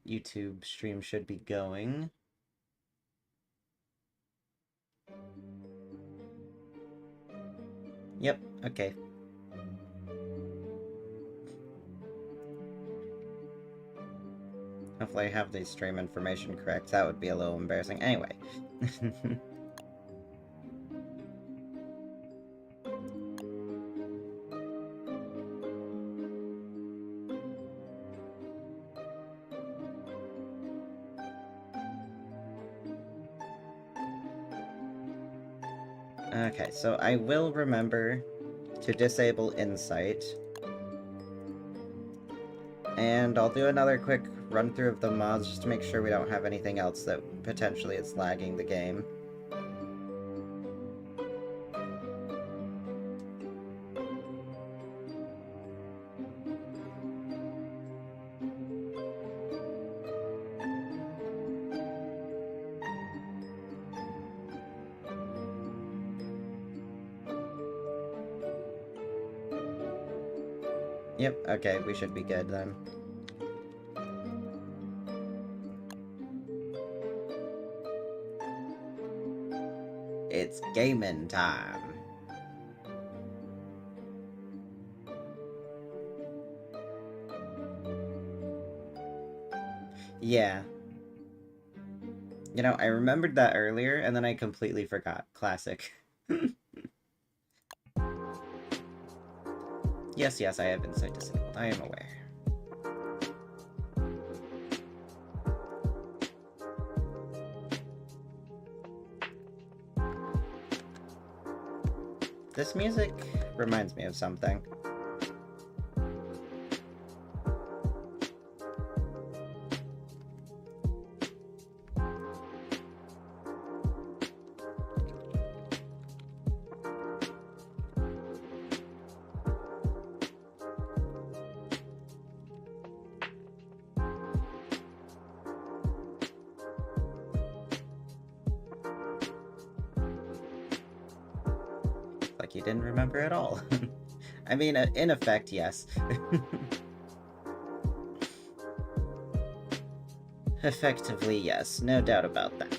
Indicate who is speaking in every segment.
Speaker 1: YouTube stream should be going. Yep, okay. Hopefully I have the stream information correct. That would be a little embarrassing. Anyway. Okay, so I will remember to disable Insight. And I'll do another quick run-through of the mods just to make sure we don't have anything else that potentially is lagging the game. Yep, okay, we should be good then. It's gaming time. Yeah. You know, I remembered that earlier, and then I completely forgot. Classic. Yes, I have Insight disabled. I am aware. This music reminds me of something. Like you didn't remember at all. I mean, in effect, yes. Effectively, yes. No doubt about that.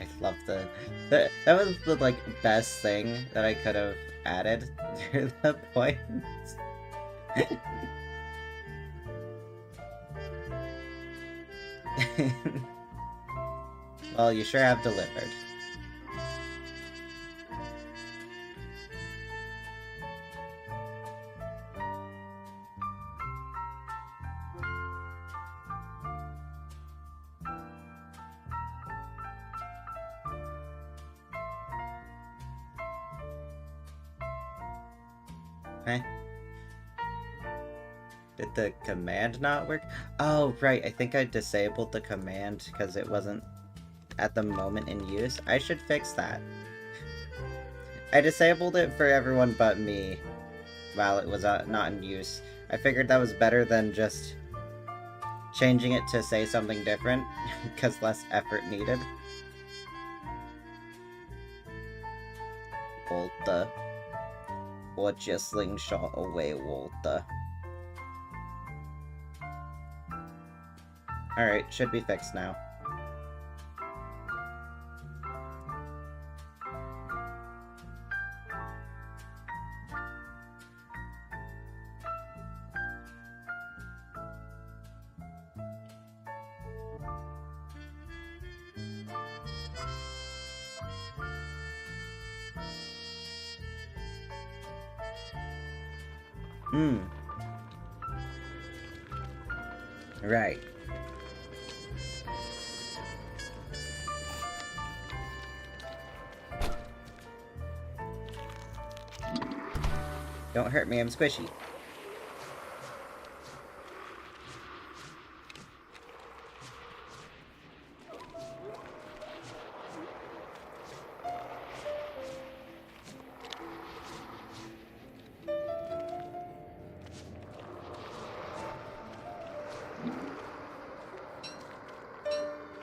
Speaker 1: I love that was the like best thing that I could have added to the point. Well, you sure have delivered. Okay. Did the command not work? Oh, right. I think I disabled the command because it wasn't at the moment in use. I should fix that. I disabled it for everyone but me while it was not in use. I figured that was better than just changing it to say something different because less effort needed. Walter. Watch your slingshot away, Walter. Alright, should be fixed now. Hmm. Right. Don't hurt me, I'm squishy.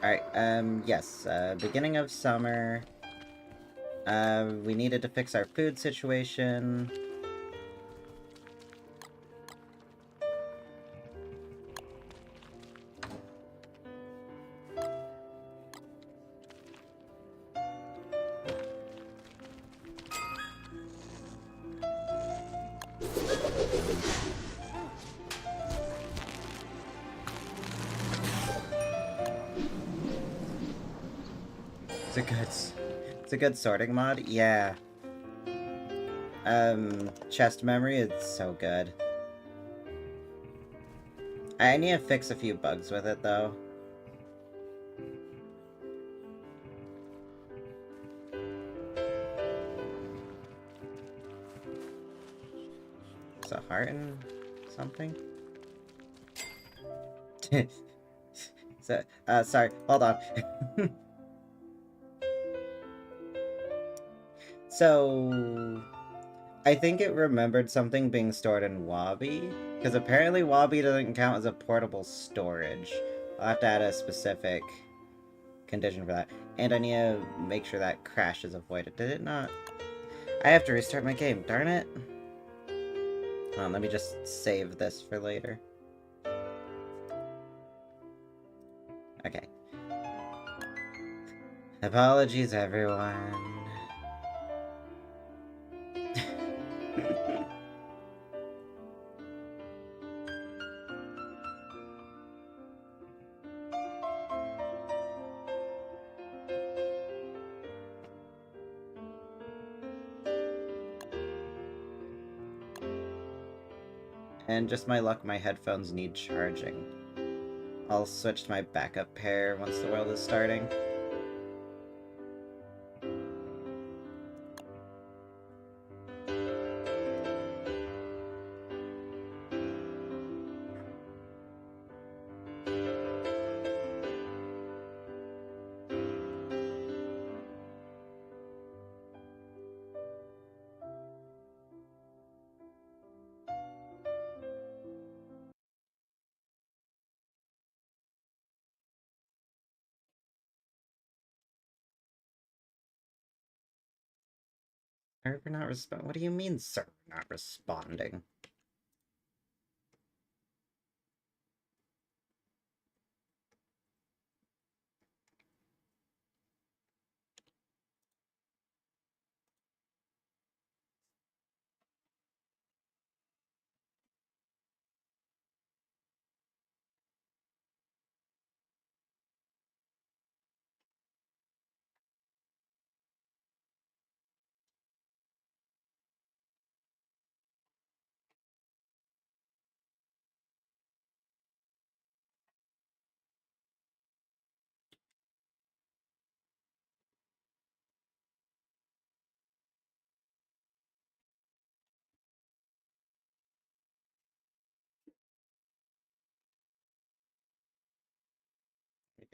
Speaker 1: Alright, yes, beginning of summer. We needed to fix our food situation. It's a good sorting mod, yeah. Chest memory is so good. I need to fix a few bugs with it, though. Is a heart in something? So, sorry, hold on. So, I think it remembered something being stored in Wabi, because apparently Wabi doesn't count as a portable storage. I'll have to add a specific condition for that. And I need to make sure that crash is avoided. Did it not? I have to restart my game, darn it. Hold on, let me just save this for later. Okay. Apologies, everyone. And just my luck, my headphones need charging. I'll switch to my backup pair once the world is starting. Server not respond. What do you mean, server not responding?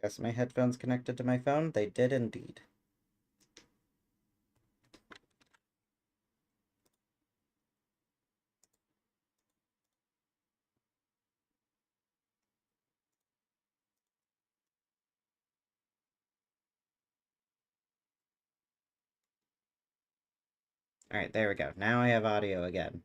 Speaker 1: I guess my headphones connected to my phone? They did indeed. Alright, there we go. Now I have audio again.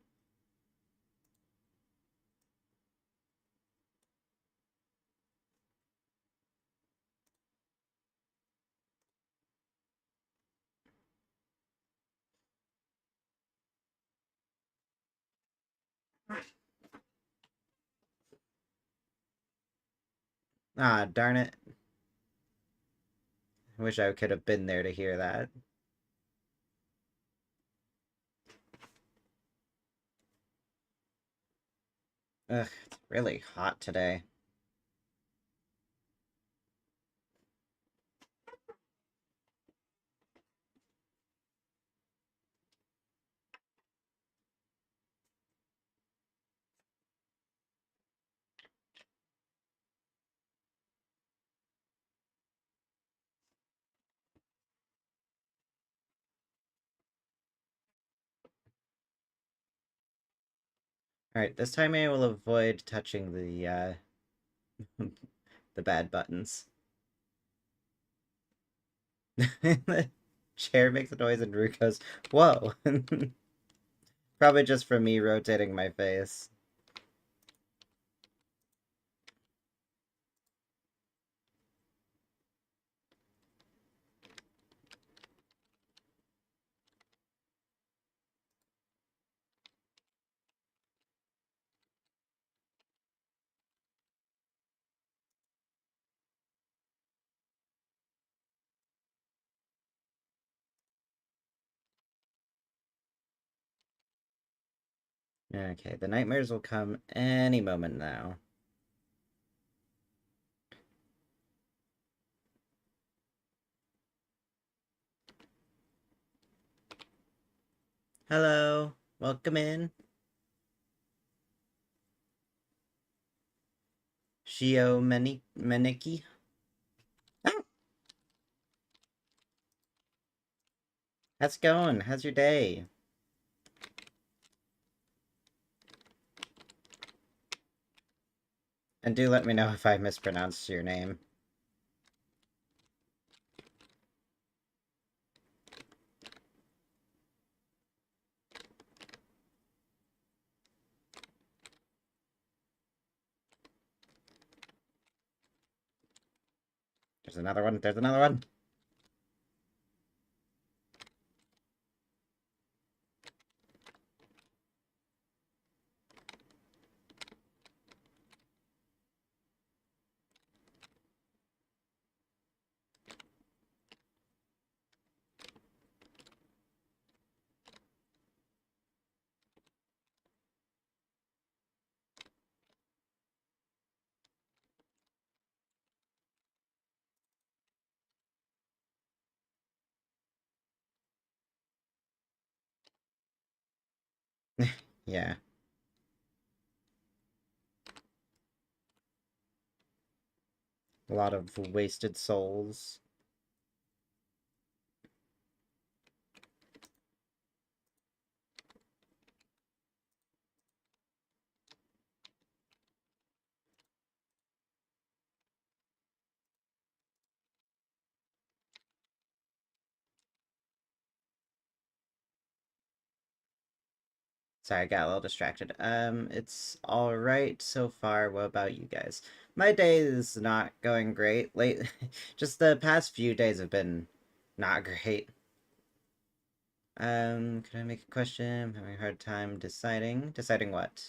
Speaker 1: Ah, darn it. I wish I could have been there to hear that. Ugh, it's really hot today. Alright, this time I will avoid touching the bad buttons. The chair makes a noise and Ru goes, whoa! Probably just from me rotating my face. Okay, the nightmares will come any moment now. Hello, welcome in. Shio Meniki. Oh, how's it going? How's your day? And do let me know if I mispronounced your name. There's another one, there's another one! Yeah. A lot of wasted souls. Sorry, I got a little distracted. It's alright so far. What about you guys? My day is not going great. Just the past few days have been not great. Can I make a question? I'm having a hard time deciding. Deciding what?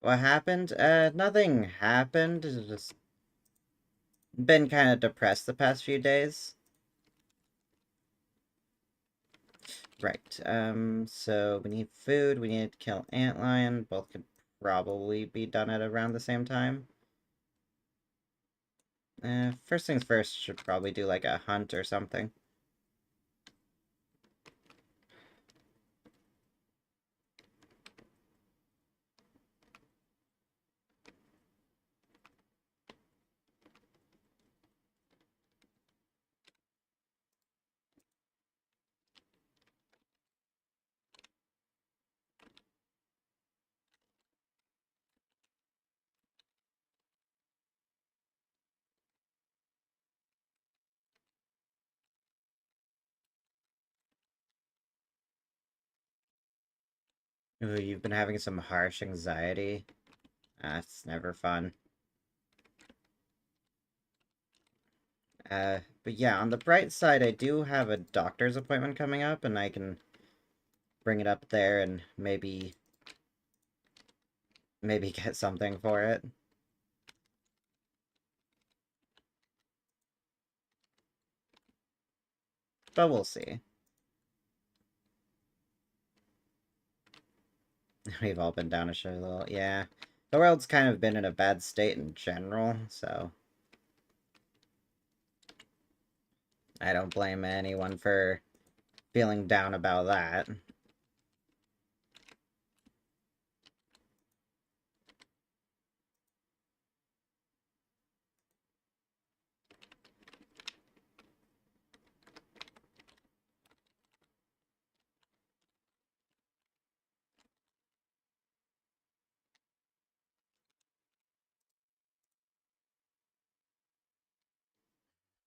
Speaker 1: What happened? Nothing happened. It's just been kind of depressed the past few days. Right, so we need food, we need to kill antlion. Both could probably be done at around the same time. First things first, should probably do like a hunt or something. Ooh, you've been having some harsh anxiety. That's never fun. But yeah, on the bright side, I do have a doctor's appointment coming up, and I can bring it up there and maybe get something for it. But we'll see. We've all been down a little. Yeah. The world's kind of been in a bad state in general, so I don't blame anyone for feeling down about that.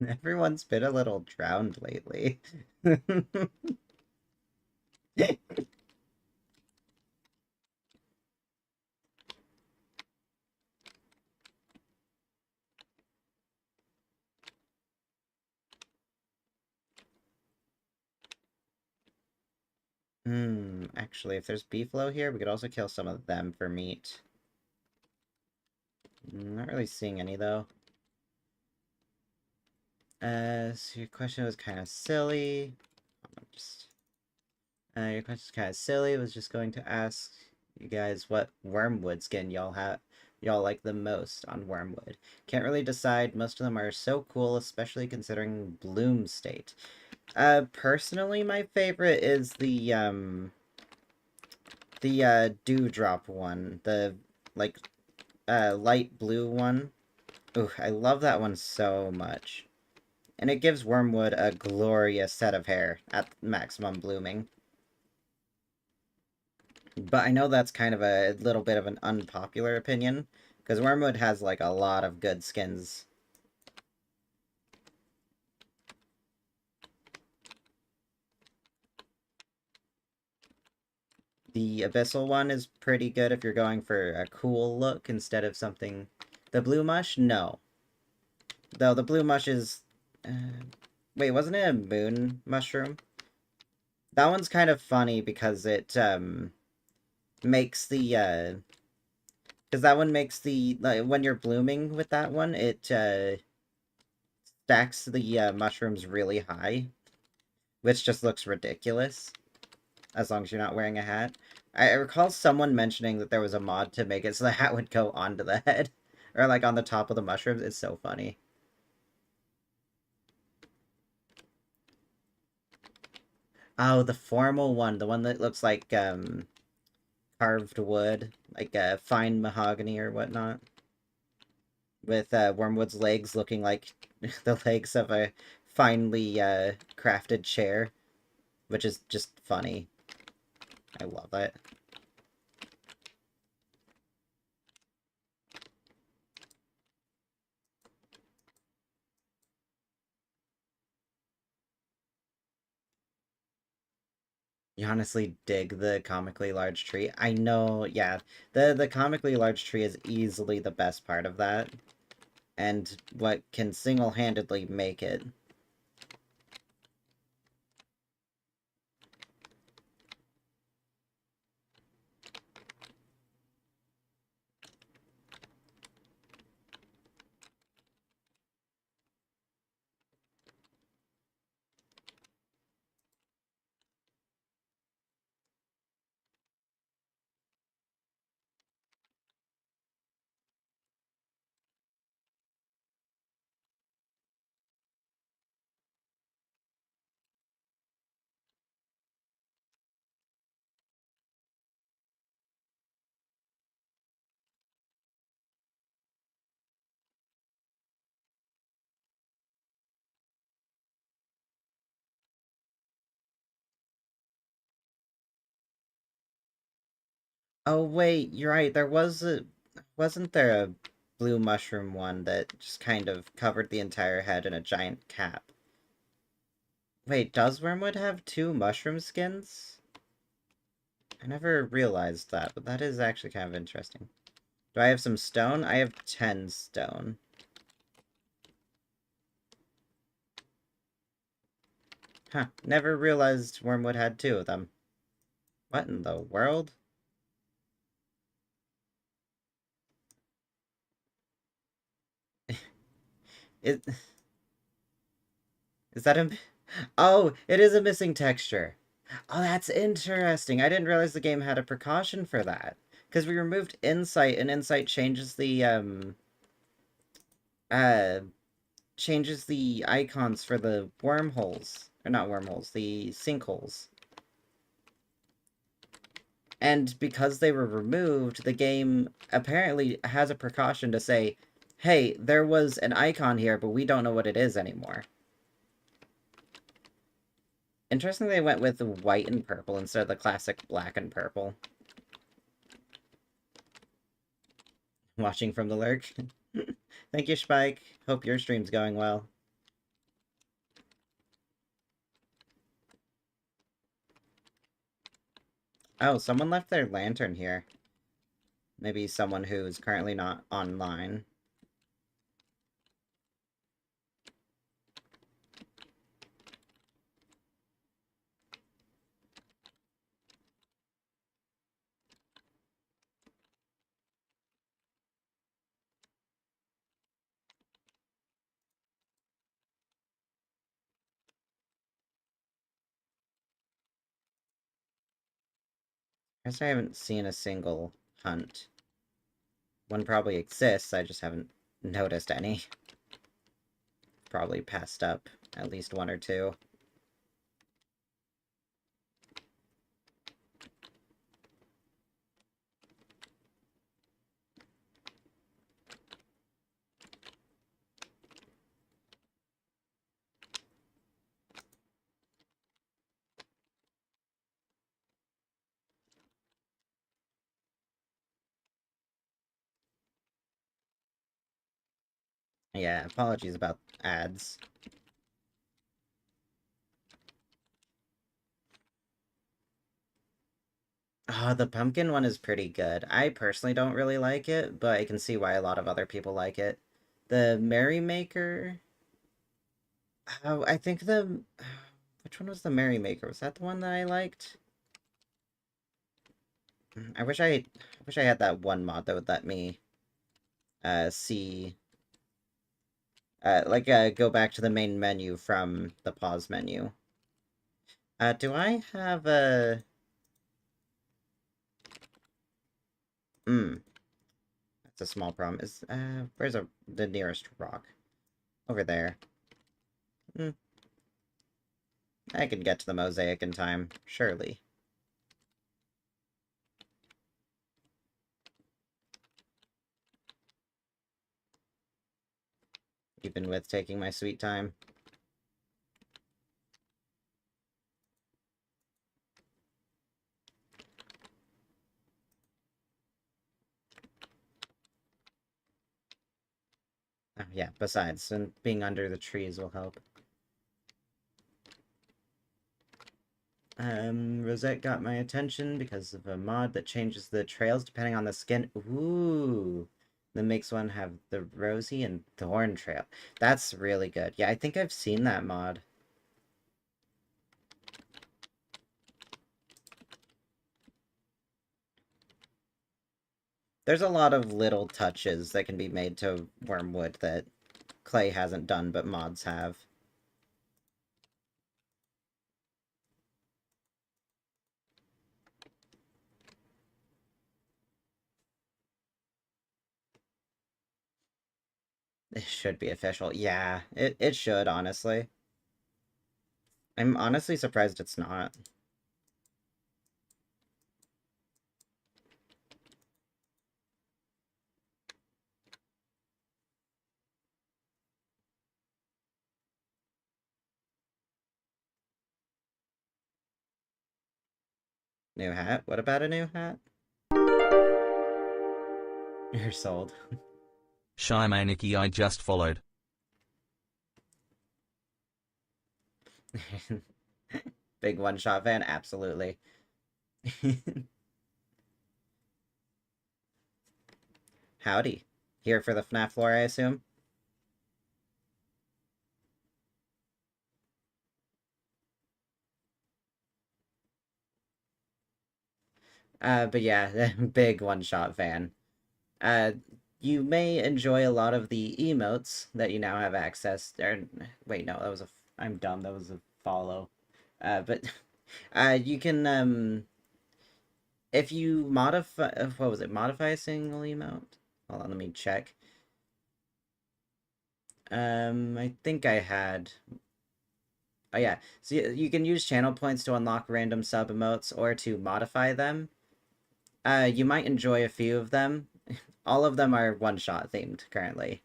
Speaker 1: Everyone's been a little drowned lately. Actually, if there's beefalo here, we could also kill some of them for meat. Not really seeing any, though. So your question was kind of silly. Just... your question's kind of silly. I was just going to ask you guys what wormwood skin y'all like the most on wormwood. Can't really decide. Most of them are so cool, especially considering bloom state. Personally, my favorite is the dewdrop one. The, like, light blue one. Ooh, I love that one so much. And it gives wormwood a glorious set of hair at maximum blooming. But I know that's kind of a little bit of an unpopular opinion, because wormwood has, like, a lot of good skins. The abyssal one is pretty good if you're going for a cool look instead of something... The blue mush? No. Though the blue mush is... Wait, wasn't it a moon mushroom? That one's kind of funny because it, makes the, because that one makes the... Like, when you're blooming with that one, it, stacks the, mushrooms really high, which just looks ridiculous, as long as you're not wearing a hat. I recall someone mentioning that there was a mod to make it so the hat would go onto the head, or, like, on the top of the mushrooms. It's so funny. Oh, the formal one, the one that looks like, carved wood, like, fine mahogany or whatnot. With, Wormwood's legs looking like the legs of a finely, crafted chair, which is just funny. I love it. You honestly dig the comically large tree? I know, yeah. The comically large tree is easily the best part of that, and what can single-handedly make it. Oh wait, you're right, there was a... Wasn't there a blue mushroom one that just kind of covered the entire head in a giant cap? Wait, does Wormwood have two mushroom skins? I never realized that, but that is actually kind of interesting. Do I have some stone? I have 10 stone. Huh, never realized Wormwood had two of them. What in the world? Is, is that a... Oh, it is a missing texture. Oh, that's interesting. I didn't realize the game had a precaution for that. Because we removed Insight, and Insight uh, changes the icons for the wormholes. Or not wormholes, the sinkholes. And because they were removed, the game apparently has a precaution to say, hey, there was an icon here, but we don't know what it is anymore. Interesting they went with white and purple instead of the classic black and purple. Watching from the lurk. Thank you, Spike. Hope your stream's going well. Oh, someone left their lantern here. Maybe someone who's currently not online. I guess I haven't seen a single hunt. One probably exists, I just haven't noticed any. Probably passed up at least one or two. Yeah, apologies about ads. Oh, the pumpkin one is pretty good. I personally don't really like it, but I can see why a lot of other people like it. The Merrymaker... Oh, I think the... Which one was the Merrymaker? Was that the one that I liked? I wish I had that one mod that would let me see go back to the main menu from the pause menu. Do I have a... That's a small problem. Where's the nearest rock? Over there. Hmm, I can get to the mosaic in time, surely. Even with taking my sweet time. Oh, yeah, besides, and being under the trees will help. Rosette got my attention because of a mod that changes the trails depending on the skin. Ooh. That makes one have the rosy and thorn trail. That's really good. Yeah, I think I've seen that mod. There's a lot of little touches that can be made to Wormwood that Clay hasn't done, but mods have. It should be official. Yeah, it should, honestly. I'm honestly surprised it's not. New hat? What about a new hat? You're sold.
Speaker 2: Shy Maniki I just followed.
Speaker 1: Big one-shot fan? Absolutely. Howdy. Here for the FNAF floor, I assume? But yeah, big one-shot fan. Uh, you may enjoy a lot of the emotes that you now have access. Or wait, no, that was a. I'm dumb. That was a follow. But you can if you modify, what was it? Modify a single emote. Hold on, let me check. I think I had. Oh yeah, so you can use channel points to unlock random sub emotes or to modify them. You might enjoy a few of them. All of them are one-shot themed currently.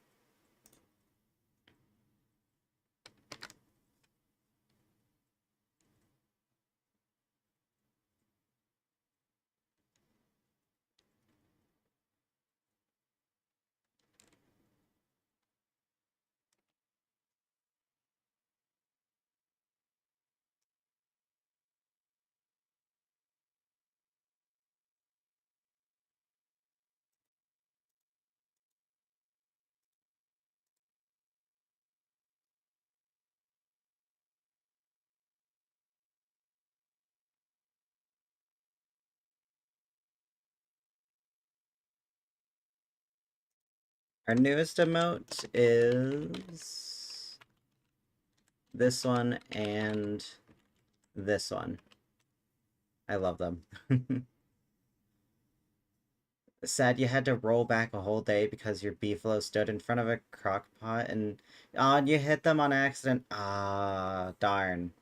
Speaker 1: Our newest emote is this one and this one. I love them. Sad you had to roll back a whole day because your beefalo stood in front of a crock pot and you hit them on accident. Ah, darn.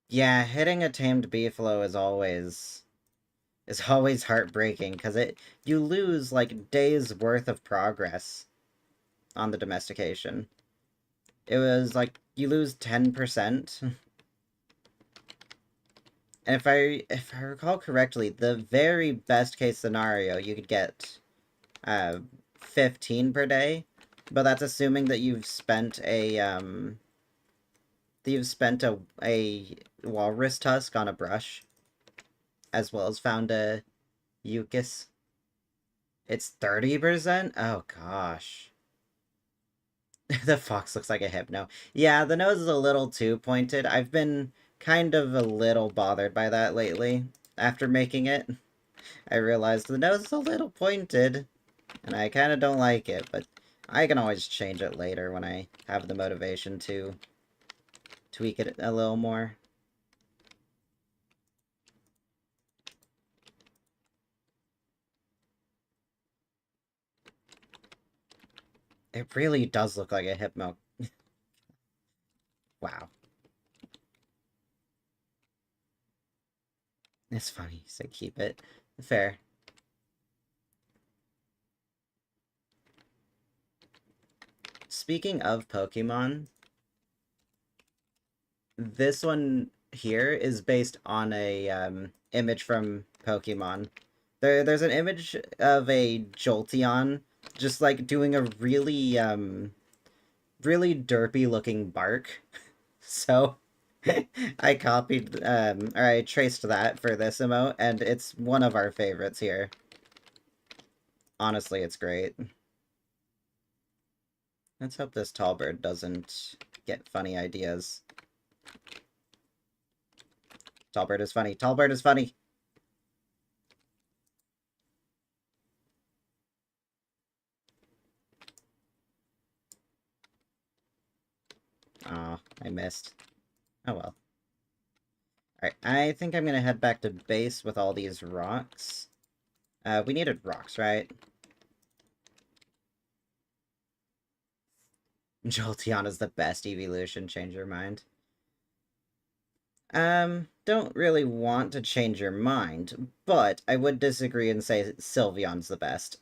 Speaker 1: Yeah, hitting a tamed beefalo is always heartbreaking because you lose like days worth of progress on the domestication. It was like you lose 10%. And if I recall correctly, the very best case scenario you could get 15 per day, but that's assuming that you've spent a walrus tusk on a brush, as well as found a Eucus. It's 30%? Oh gosh. The fox looks like a hypno. Yeah, the nose is a little too pointed. I've been kind of a little bothered by that lately. After making it, I realized the nose is a little pointed, and I kind of don't like it, but I can always change it later when I have the motivation to tweak it a little more. It really does look like a hypno. Wow. It's funny, so keep it. Fair. Speaking of Pokemon, this one here is based on a image from Pokemon. There's an image of a Jolteon just like doing a really derpy looking bark. So I copied or I traced that for this emote, and it's one of our favorites here. Honestly, it's great. Let's hope this tall bird doesn't get funny ideas. Tall bird is funny. Tall bird is funny. Aw, I missed. Oh well. Alright, I think I'm gonna head back to base with all these rocks. We needed rocks, right? Jolteon is the best evolution, change your mind. Don't really want to change your mind, but I would disagree and say Sylveon's the best.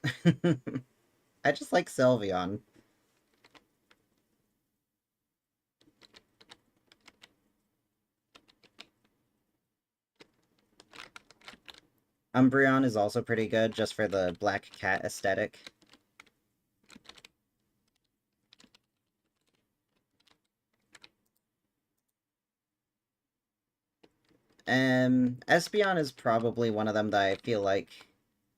Speaker 1: I just like Sylveon. Umbreon is also pretty good, just for the black cat aesthetic. Espeon is probably one of them that I feel like,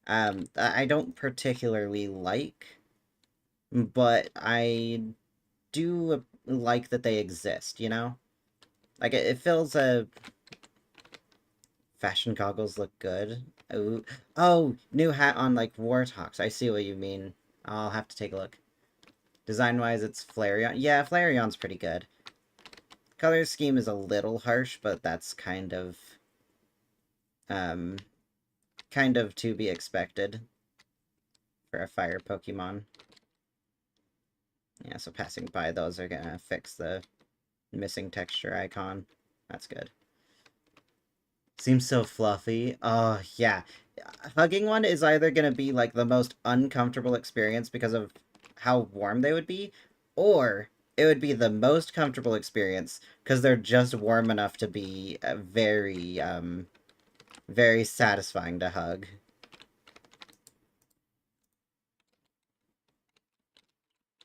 Speaker 1: I don't particularly like, but I do like that they exist, you know? Like, it Fashion goggles look good. Ooh. Oh, new hat on, like, Wortox. I see what you mean. I'll have to take a look. Design-wise, it's Flareon. Yeah, Flareon's pretty good. Color scheme is a little harsh, but that's um, kind of to be expected for a fire Pokemon. Yeah, so passing by those are gonna fix the missing texture icon. That's good. Seems so fluffy. Oh, yeah. Hugging one is either going to be, like, the most uncomfortable experience because of how warm they would be, or it would be the most comfortable experience because they're just warm enough to be very satisfying to hug.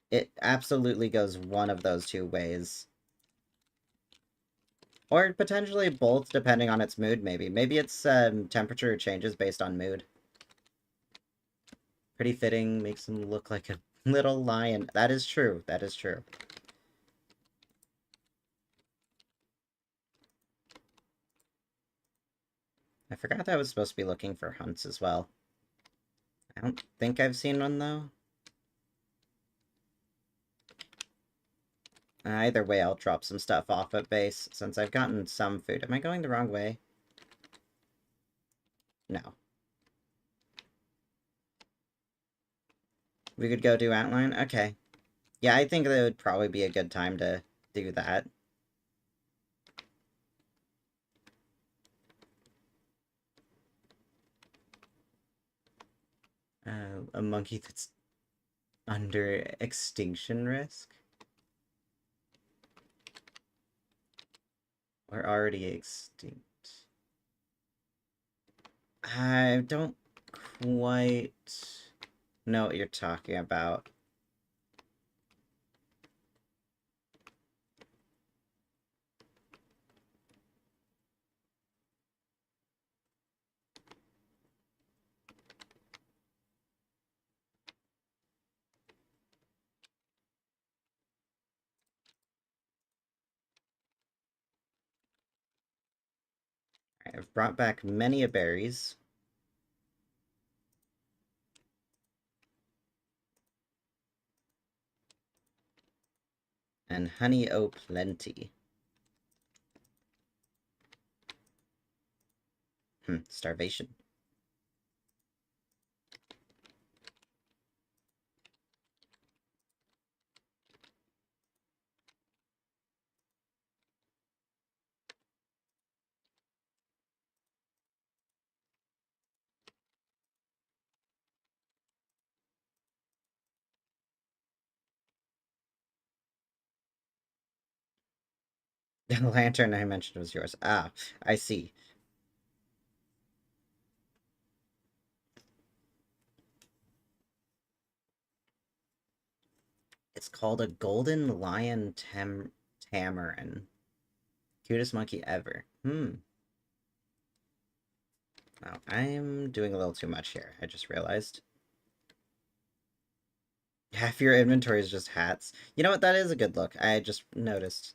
Speaker 1: It absolutely goes one of those two ways. Or potentially both, depending on its mood, maybe. Maybe its temperature changes based on mood. Pretty fitting, makes him look like a little lion. That is true. That is true. I forgot that I was supposed to be looking for hunts as well. I don't think I've seen one, though. Either way, I'll drop some stuff off at base, since I've gotten some food. Am I going the wrong way? No. We could go do outline? Okay. Yeah, I think that would probably be a good time to do that. A monkey that's under extinction risk? Or already extinct? I don't quite know what you're talking about. I've brought back many a berries. And honey oh plenty. Starvation. The lantern I mentioned was yours. Ah, I see. It's called a golden lion tamarin. Cutest monkey ever. Wow, I'm doing a little too much here. I just realized. Half your inventory is just hats. You know what? That is a good look. I just noticed.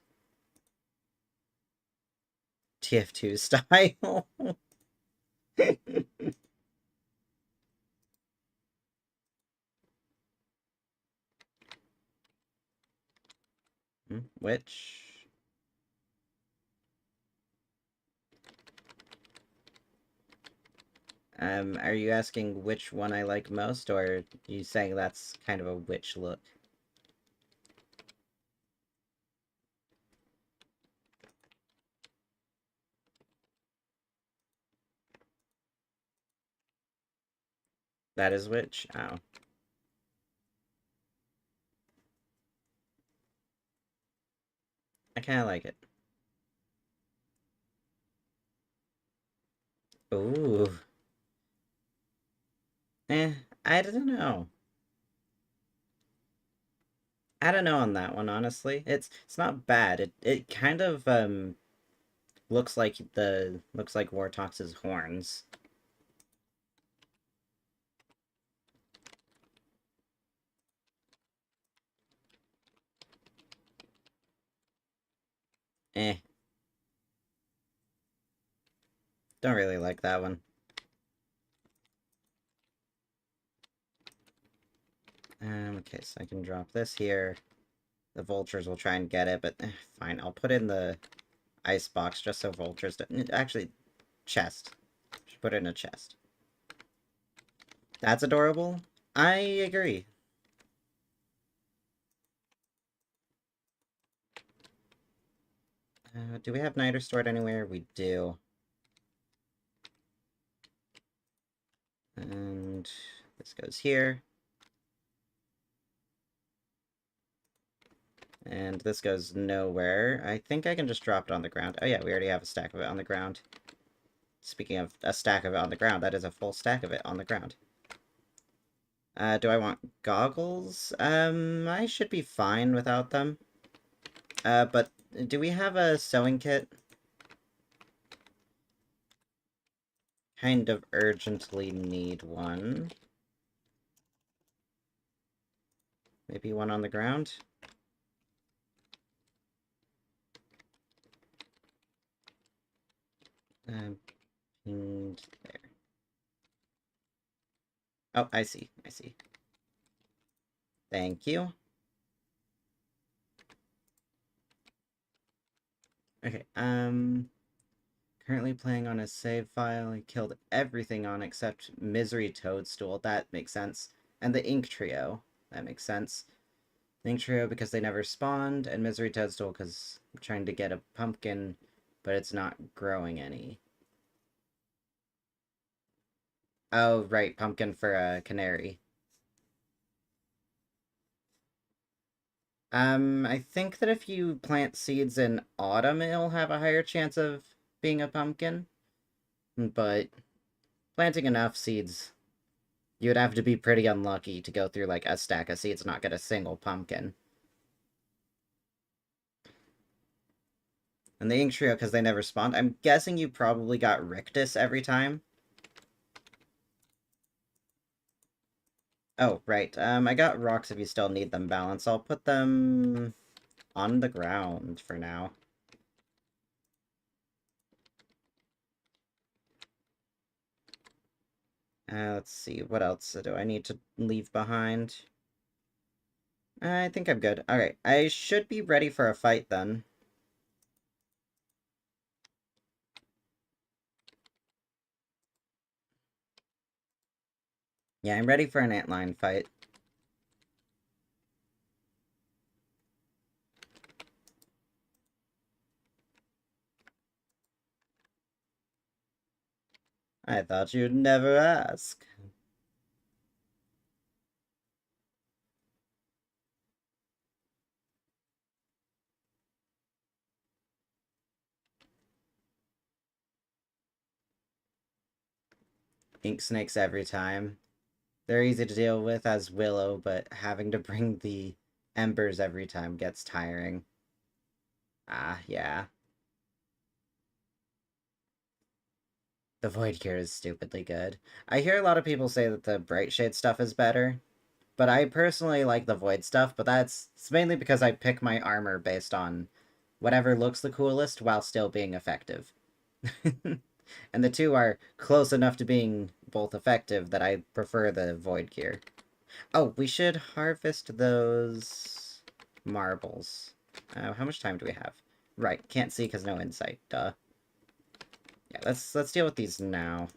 Speaker 1: TF2 style. Which? Are you asking which one I like most, or are you saying that's kind of a witch look? That is witch? Oh. I kind of like it. Ooh. Eh, I don't know. I don't know on that one, honestly. It's not bad. It kind of looks like Wartox's horns. Eh. Don't really like that one. Okay, so I can drop this here. The vultures will try and get it, but fine. I'll put in the ice box just so vultures don't... Actually, chest. Should put it in a chest. That's adorable. I agree. Do we have niter stored anywhere? We do. And this goes here. And this goes nowhere. I think I can just drop it on the ground. Oh yeah, we already have a stack of it on the ground. Speaking of a stack of it on the ground, that is a full stack of it on the ground. Do I want goggles? I should be fine without them. But do we have a sewing kit? Kind of urgently need one. Maybe one on the ground? And there. Oh, I see. I see. Thank you. Okay, currently playing on a save file. I killed everything on except Misery Toadstool. That makes sense. And the Ink Trio. That makes sense. The Ink Trio because they never spawned, and Misery Toadstool because I'm trying to get a pumpkin, but it's not growing any. Oh, right, pumpkin for a canary. I think that if you plant seeds in autumn, it'll have a higher chance of being a pumpkin. But planting enough seeds, you would have to be pretty unlucky to go through, like, a stack of seeds and not get a single pumpkin. And the Ink Trio, because they never spawned, I'm guessing you probably got Rictus every time. Oh, right. I got rocks if you still need them balanced. I'll put them on the ground for now. Let's see, what else do I need to leave behind? I think I'm good. Alright, I should be ready for a fight then. Yeah, I'm ready for an antlion fight. I thought you'd never ask. Ink snakes every time. They're easy to deal with as Willow, but having to bring the embers every time gets tiring. Ah, yeah. The Void Cure is stupidly good. I hear a lot of people say that the Bright Shade stuff is better, but I personally like the Void stuff, but it's mainly because I pick my armor based on whatever looks the coolest while still being effective. And the two are close enough to being both effective that I prefer the Void Cure. Oh, we should harvest those marbles. How much time do we have? Right, can't see because no insight. Duh. Yeah, let's deal with these now.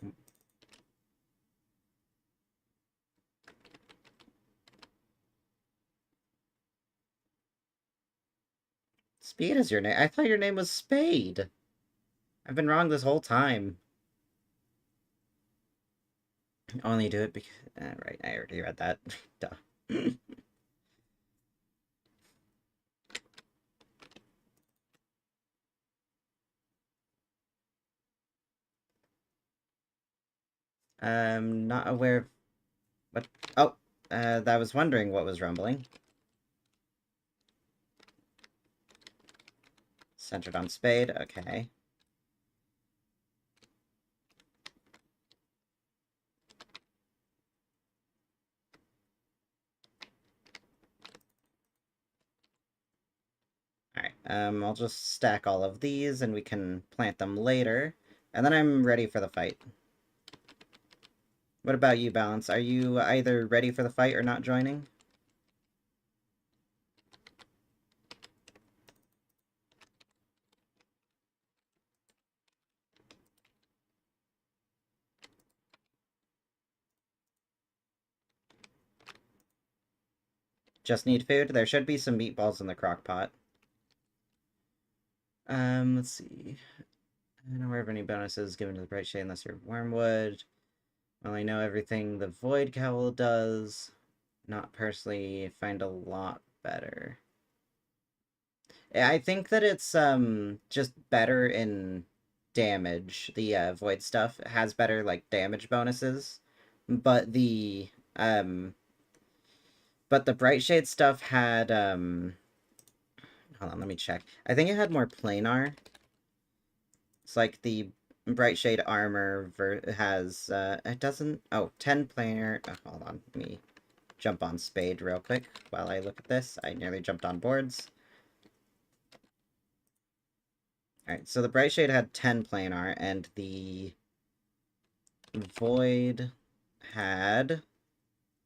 Speaker 1: Speed is your name. I thought your name was Spade. I've been wrong this whole time. Only do it because... right, I already read that. Duh. I'm not aware of... What? Oh, I was wondering what was rumbling. Centered on Spade, okay. Alright, I'll just stack all of these and we can plant them later. And then I'm ready for the fight. What about you, Balance? Are you either ready for the fight or not joining? Just need food? There should be some meatballs in the crock pot. Let's see. I don't aware of any bonuses given to the Bright Shade unless you're Wormwood. Well, I know everything the Void Cowl does. Not personally find a lot better. I think that it's just better in damage. The Void stuff has better like damage bonuses, but the Bright Shade stuff had hold on, let me check. I think it had more planar. It's like the Bright Shade armor has, it doesn't, oh, 10 planar, hold on, let me jump on Spade real quick while I look at this. I nearly jumped on boards. Alright, so the Bright Shade had 10 planar, and the Void had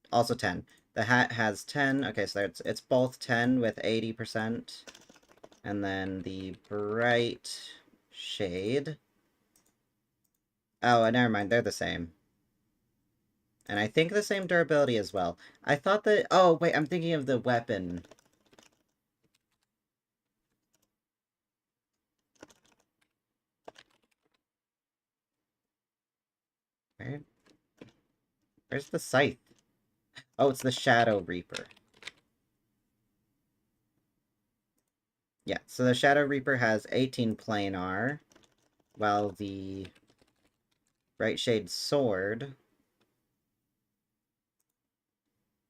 Speaker 1: also 10. The hat has 10, okay, so it's both 10 with 80%, and then the Bright Shade... Oh, never mind, they're the same. And I think the same durability as well. I thought that... Oh, wait, I'm thinking of the weapon. Where? Where's the scythe? Oh, it's the Shadow Reaper. Yeah, so the Shadow Reaper has 18 planar, while the Bright Shade Sword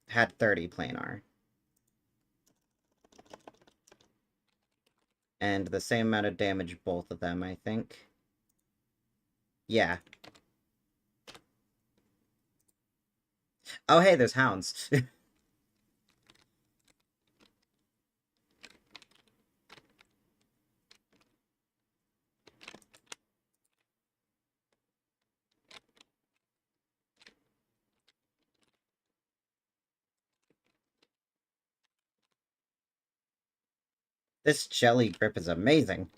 Speaker 1: had 30 planar. And the same amount of damage, both of them, I think. Yeah. Oh, hey, there's hounds. This jelly grip is amazing.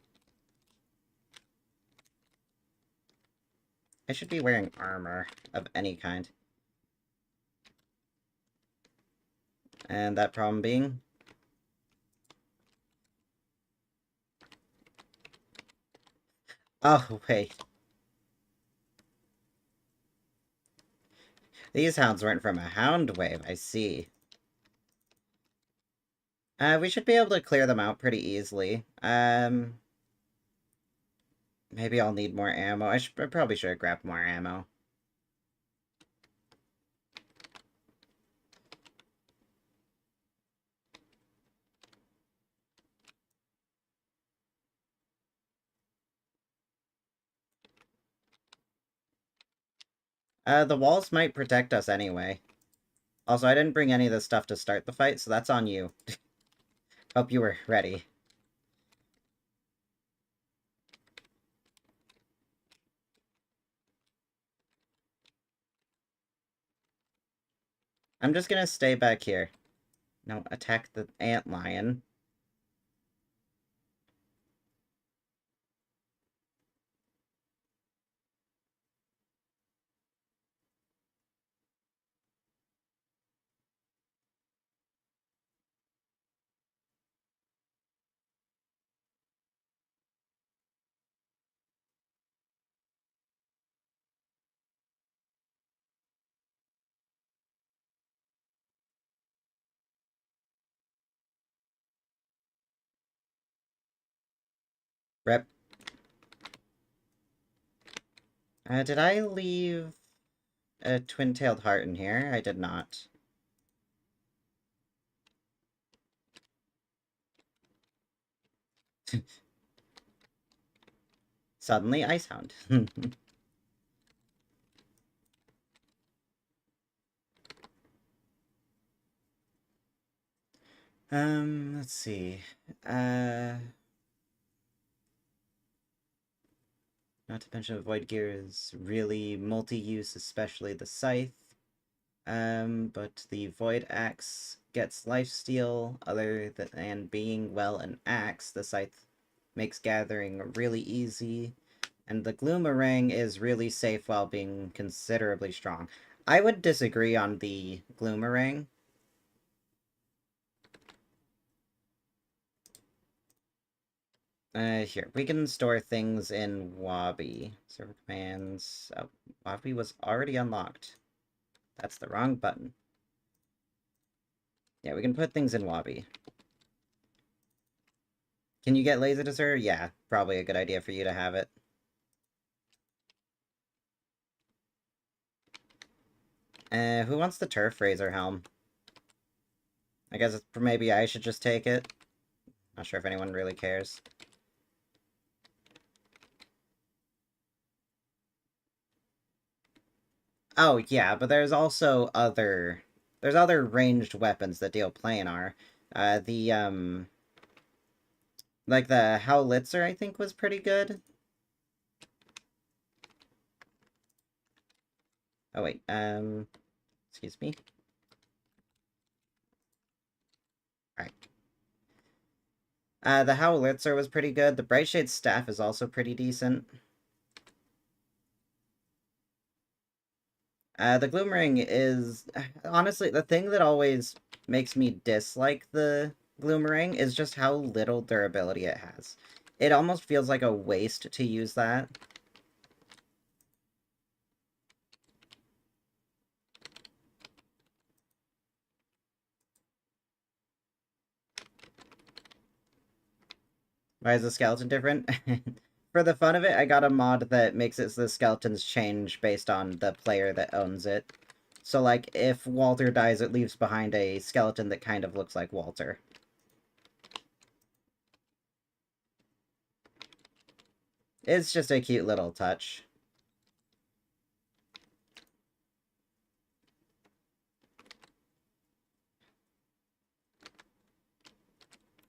Speaker 1: I should be wearing armor of any kind. And that problem being... Oh, wait. These hounds weren't from a hound wave, I see. We should be able to clear them out pretty easily. Maybe I'll need more ammo. I probably should have grabbed more ammo. The walls might protect us anyway. Also, I didn't bring any of this stuff to start the fight, so that's on you. Hope you were ready. I'm just gonna stay back here. No, attack the antlion. Rep. Did I leave a twin-tailed heart in here? I did not. Suddenly, Icehound. Let's see. Not to mention Void Gear is really multi-use, especially the Scythe. But the Void Axe gets lifesteal, and being, well, an axe, the Scythe makes gathering really easy, and the Gloomerang is really safe while being considerably strong. I would disagree on the Gloomerang. Here, we can store things in Wabi. Server commands. Oh, Wabi was already unlocked. That's the wrong button. Yeah, we can put things in Wabi. Can you get Laser Dessert? Yeah, probably a good idea for you to have it. Who wants the Turf Razor helm? I guess maybe I should just take it. Not sure if anyone really cares. Oh, yeah, but there's also other... There's other ranged weapons that deal planar. Like the Howlitzer, I think, was pretty good. Oh, wait, excuse me. Alright. The Howlitzer was pretty good. The Brightshade Staff is also pretty decent. The Gloomerang is... Honestly, the thing that always makes me dislike the Gloomerang is just how little durability it has. It almost feels like a waste to use that. Why is the skeleton different? For the fun of it, I got a mod that makes it so the skeletons change based on the player that owns it. So, like, if Walter dies, it leaves behind a skeleton that kind of looks like Walter. It's just a cute little touch.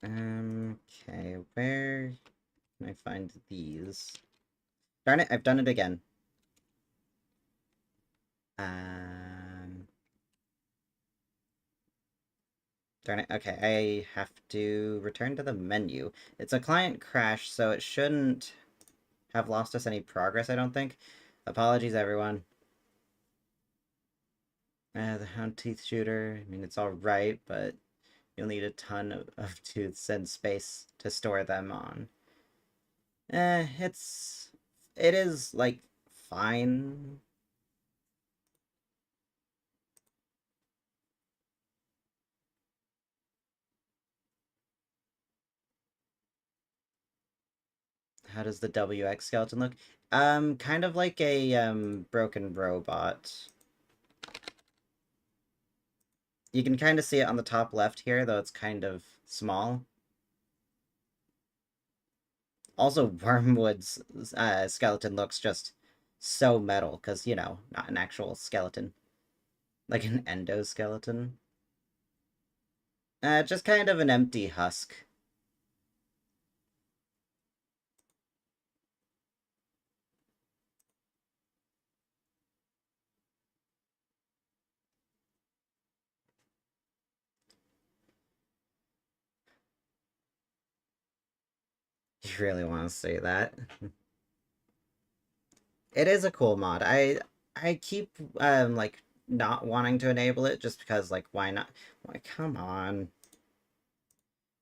Speaker 1: Okay, where can I find these? Darn it, I've done it again. Darn it, okay, I have to return to the menu. It's a client crash, so it shouldn't have lost us any progress, I don't think. Apologies, everyone. The Houndtooth Shooter, I mean, it's alright, but you'll need a ton of tooths and space to store them on. It is, like, fine. How does the WX skeleton look? Kind of like a, broken robot. You can kind of see it on the top left here, though it's kind of small. Also, Wormwood's skeleton looks just so metal, because, you know, not an actual skeleton. Like an endoskeleton. Just kind of an empty husk. You really want to say that? It is a cool mod. I keep, like, not wanting to enable it just because, like, why not? Like, come on.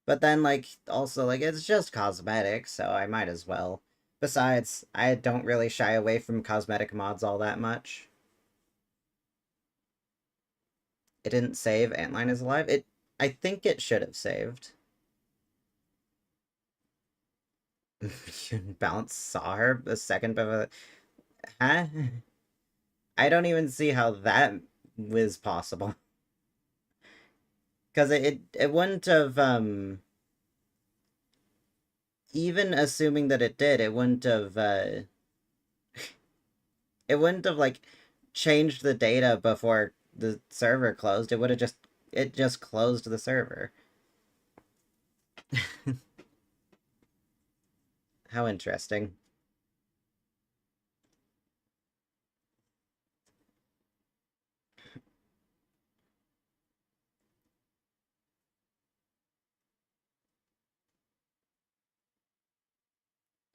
Speaker 1: But then, like, also, like, it's just cosmetic, so I might as well. Besides, I don't really shy away from cosmetic mods all that much. It didn't save Antline is alive. I think it should have saved. Bounce saw her a second before... Huh? I don't even see how that was possible. Because it wouldn't have, even assuming that it did, it wouldn't have, like, changed the data before the server closed. It just closed the server. How interesting.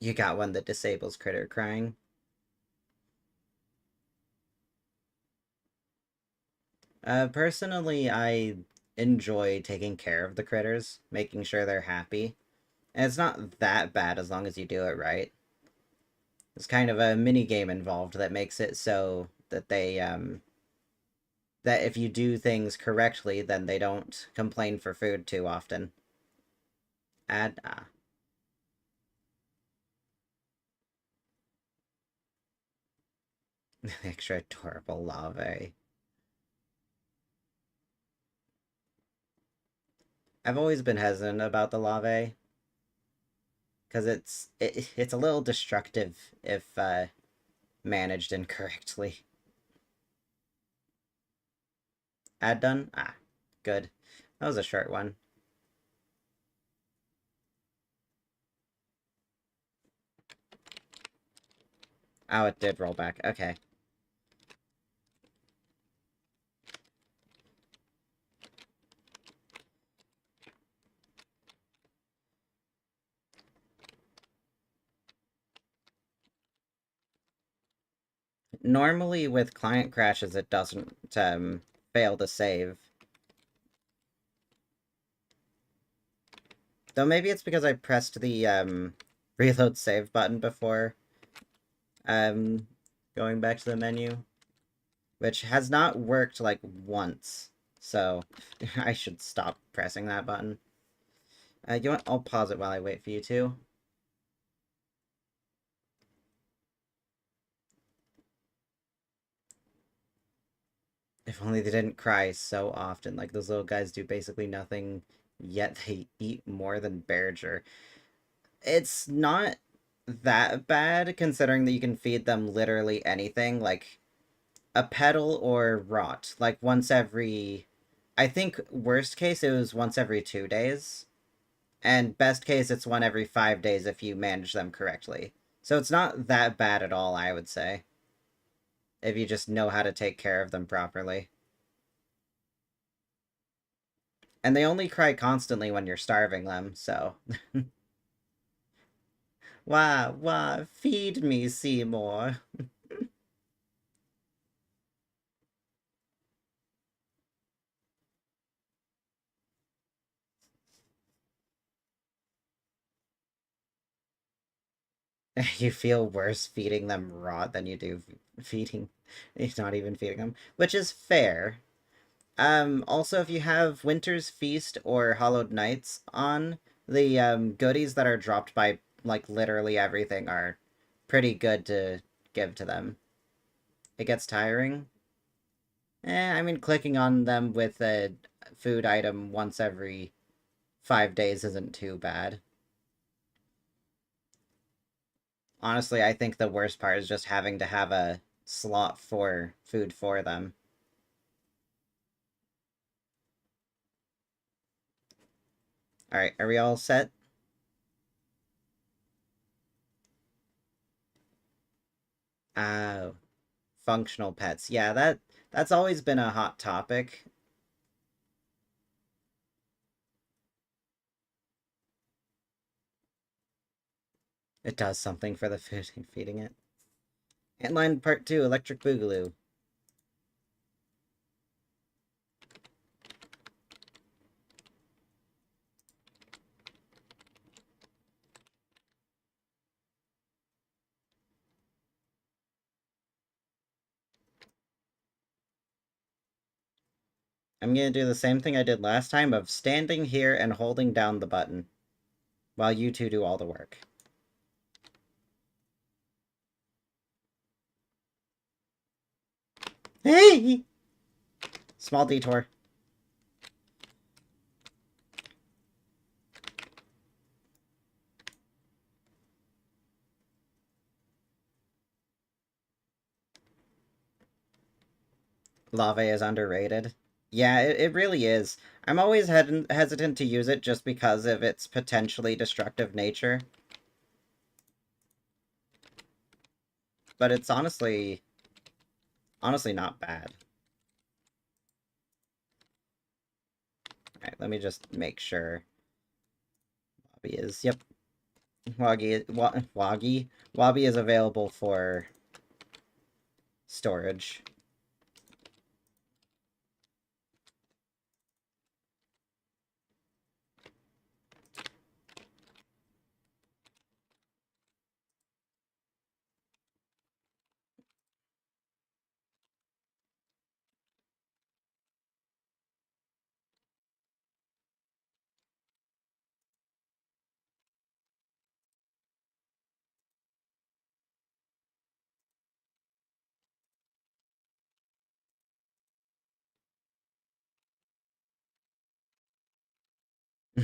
Speaker 1: You got one that disables critter crying. Personally, I enjoy taking care of the critters, making sure they're happy. And it's not that bad as long as you do it right. There's kind of a mini game involved that makes it so that that if you do things correctly, then they don't complain for food too often. Add extra adorable larvae. I've always been hesitant about the larvae because it's a little destructive if managed incorrectly. Ad done? Good. That was a short one. Oh, it did roll back. Okay. Normally, with client crashes, it doesn't fail to save. Though maybe it's because I pressed the reload save button before going back to the menu, which has not worked like once. So I should stop pressing that button. You know what? I'll pause it while I wait for you to. If only they didn't cry so often. Like, those little guys do basically nothing, yet they eat more than Berger. It's not that bad, considering that you can feed them literally anything, like a petal or rot. Like, once every... I think worst case, it was once every 2 days. And best case, it's one every 5 days if you manage them correctly. So it's not that bad at all, I would say. If you just know how to take care of them properly. And they only cry constantly when you're starving them, so... Wah, feed me, Seymour. You feel worse feeding them raw than you do feeding... not even feeding them. Which is fair. Also, if you have Winter's Feast or Hollowed Nights on, the goodies that are dropped by, like, literally everything are pretty good to give to them. It gets tiring. I mean, clicking on them with a food item once every 5 days isn't too bad. Honestly, I think the worst part is just having to have a slot for food for them. Alright, are we all set? Oh, functional pets. Yeah, that's always been a hot topic. It does something for the food feeding it. Antline Part 2, Electric Boogaloo. I'm gonna do the same thing I did last time of standing here and holding down the button while you two do all the work. Hey! Small detour. Lave is underrated. Yeah, it really is. I'm always hesitant to use it just because of its potentially destructive nature. But it's honestly not bad. Alright, let me just make sure. Bobby is, yep. Wabi is available for storage.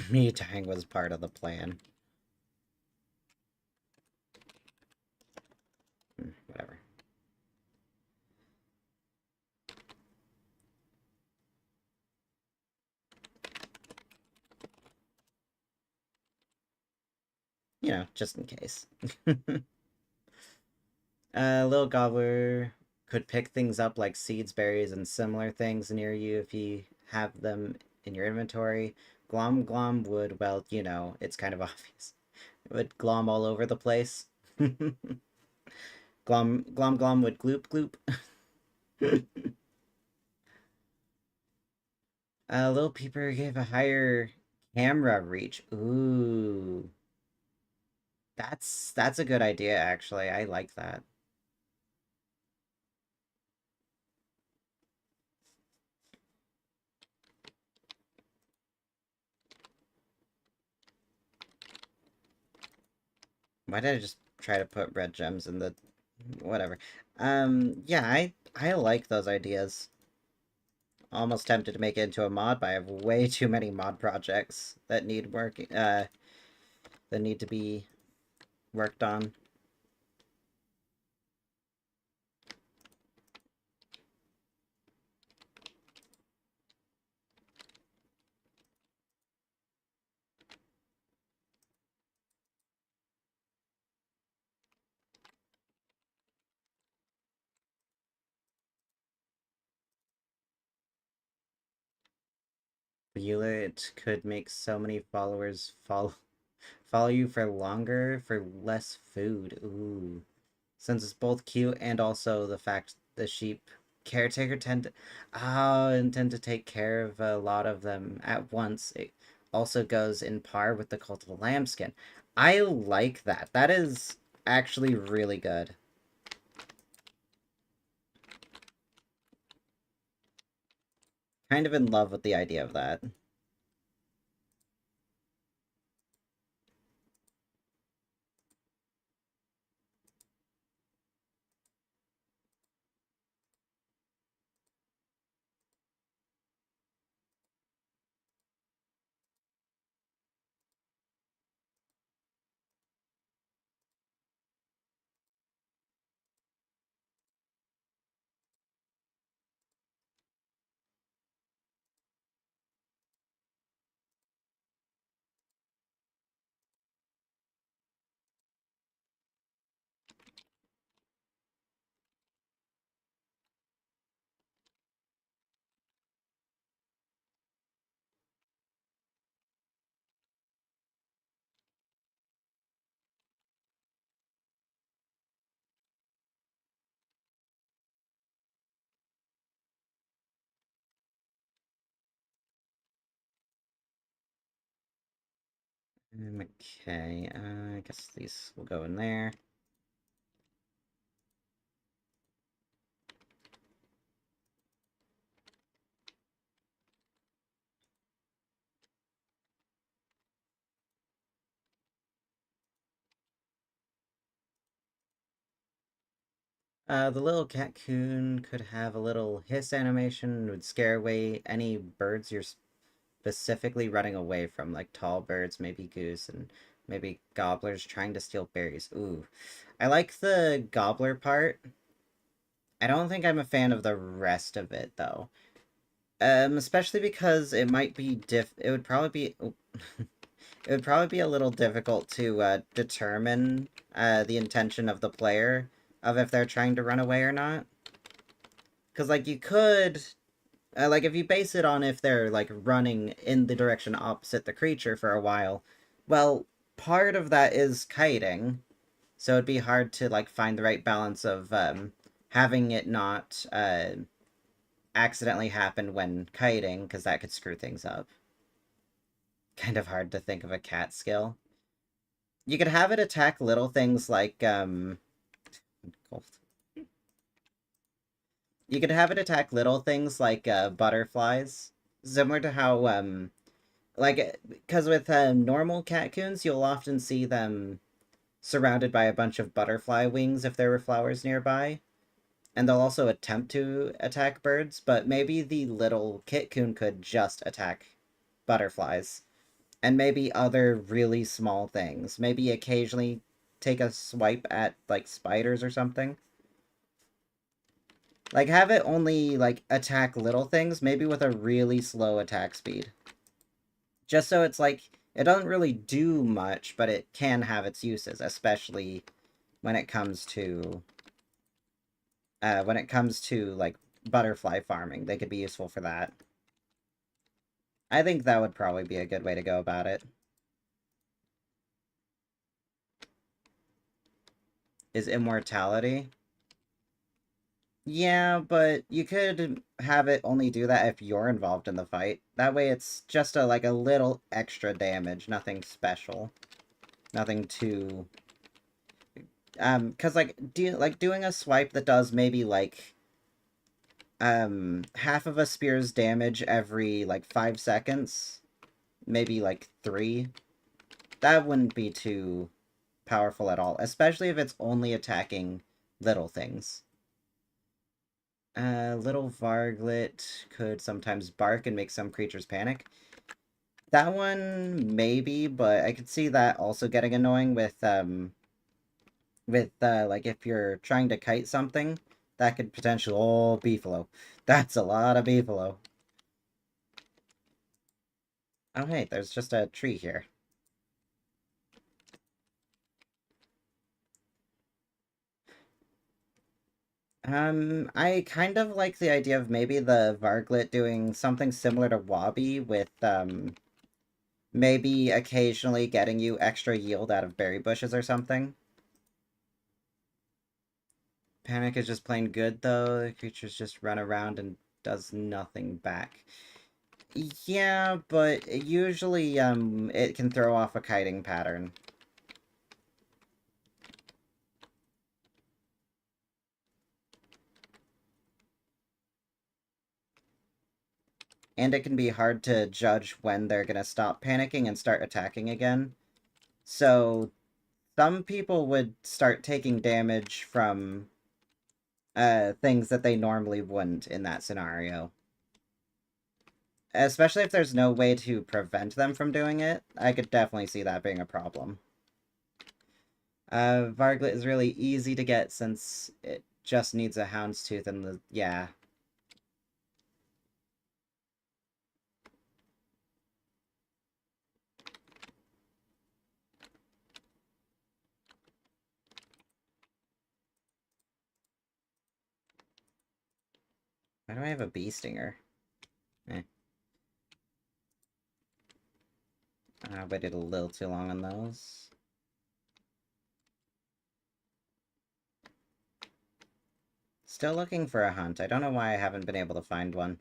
Speaker 1: Me dying was part of the plan. Whatever. You know, just in case. Little Gobbler could pick things up like seeds, berries, and similar things near you if you have them in your inventory. Glom Glom would, well, you know, it's kind of obvious. It would glom all over the place. Glom Glom Glom would gloop gloop. Little Peeper gave a higher camera reach. Ooh. That's a good idea, actually. I like that. Why did I just try to put red gems in the... Whatever. Yeah, I like those ideas. Almost tempted to make it into a mod, but I have way too many mod projects that need work, that need to be worked on. It could make so many followers follow you for longer for less food. Ooh. Since it's both cute and also the fact the sheep caretaker tend to take care of a lot of them at once. It also goes in par with the cult of the lambskin. I like that. That is actually really good. Kind of in love with the idea of that. Okay, I guess these will go in there. The little catcoon could have a little hiss animation, would scare away any birds you're specifically running away from, like tall birds, maybe goose, and maybe gobblers trying to steal berries. Ooh. I like the gobbler part. I don't think I'm a fan of the rest of it, though. Especially because it might be it would probably be... it would probably be a little difficult to, determine, the intention of the player of if they're trying to run away or not. Because, like, you could... like, if you base it on if they're, like, running in the direction opposite the creature for a while, well, part of that is kiting, so it'd be hard to like find the right balance of having it not accidentally happen when kiting, because that could screw things up. Kind of hard to think of a cat skill. You could have it attack little things like you could have it attack little things like butterflies, similar to how like because with normal catcoons you'll often see them surrounded by a bunch of butterfly wings if there were flowers nearby, and they'll also attempt to attack birds, but maybe the little kitcoon could just attack butterflies and maybe other really small things. Maybe occasionally take a swipe at like spiders or something. Like have it only like attack little things, maybe with a really slow attack speed. Just so it's like it doesn't really do much, but it can have its uses, especially when it comes to like butterfly farming. They could be useful for that. I think that would probably be a good way to go about it. Is immortality? Yeah, but you could have it only do that if you're involved in the fight. That way it's just a like a little extra damage, nothing special. Nothing too cuz like doing a swipe that does maybe like half of a spear's damage every like 5 seconds, maybe like 3. That wouldn't be too powerful at all, especially if it's only attacking little things. Little Varglet could sometimes bark and make some creatures panic. That one, maybe, but I could see that also getting annoying with, like, if you're trying to kite something, that could potentially... Oh, beefalo. That's a lot of beefalo. Oh, hey, there's just a tree here. I kind of like the idea of maybe the Varglet doing something similar to Wabi with, maybe occasionally getting you extra yield out of berry bushes or something. Panic is just plain good, though. The creatures just run around and does nothing back. Yeah, but usually, it can throw off a kiting pattern. And it can be hard to judge when they're gonna stop panicking and start attacking again. So, some people would start taking damage from, things that they normally wouldn't in that scenario. Especially if there's no way to prevent them from doing it, I could definitely see that being a problem. Varglet is really easy to get since it just needs a houndstooth and the... yeah. Why do I have a bee stinger? Eh. I waited a little too long on those. Still looking for a hunt. I don't know why I haven't been able to find one.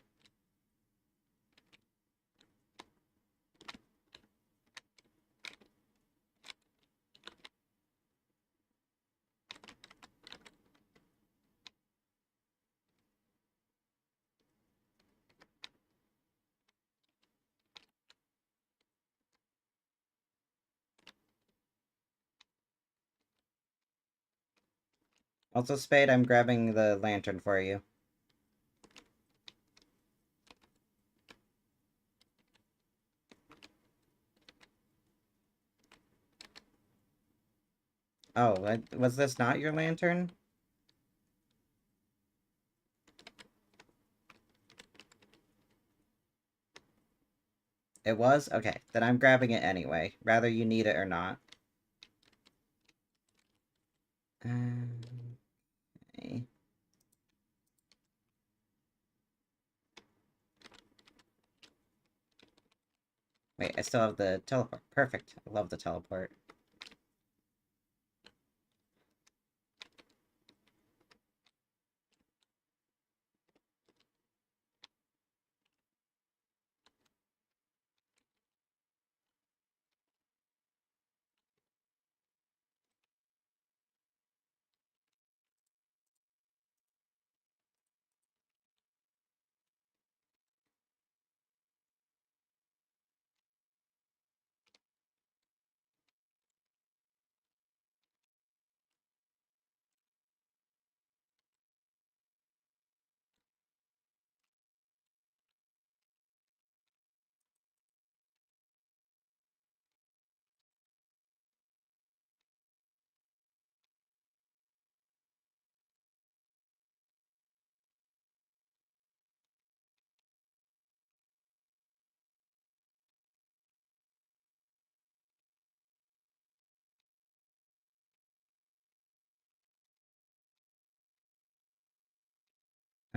Speaker 1: Also, Spade, I'm grabbing the lantern for you. Oh, was this not your lantern? It was? Okay, then I'm grabbing it anyway, whether you need it or not. Okay. Wait, I still have the teleport. Perfect. I love the teleport.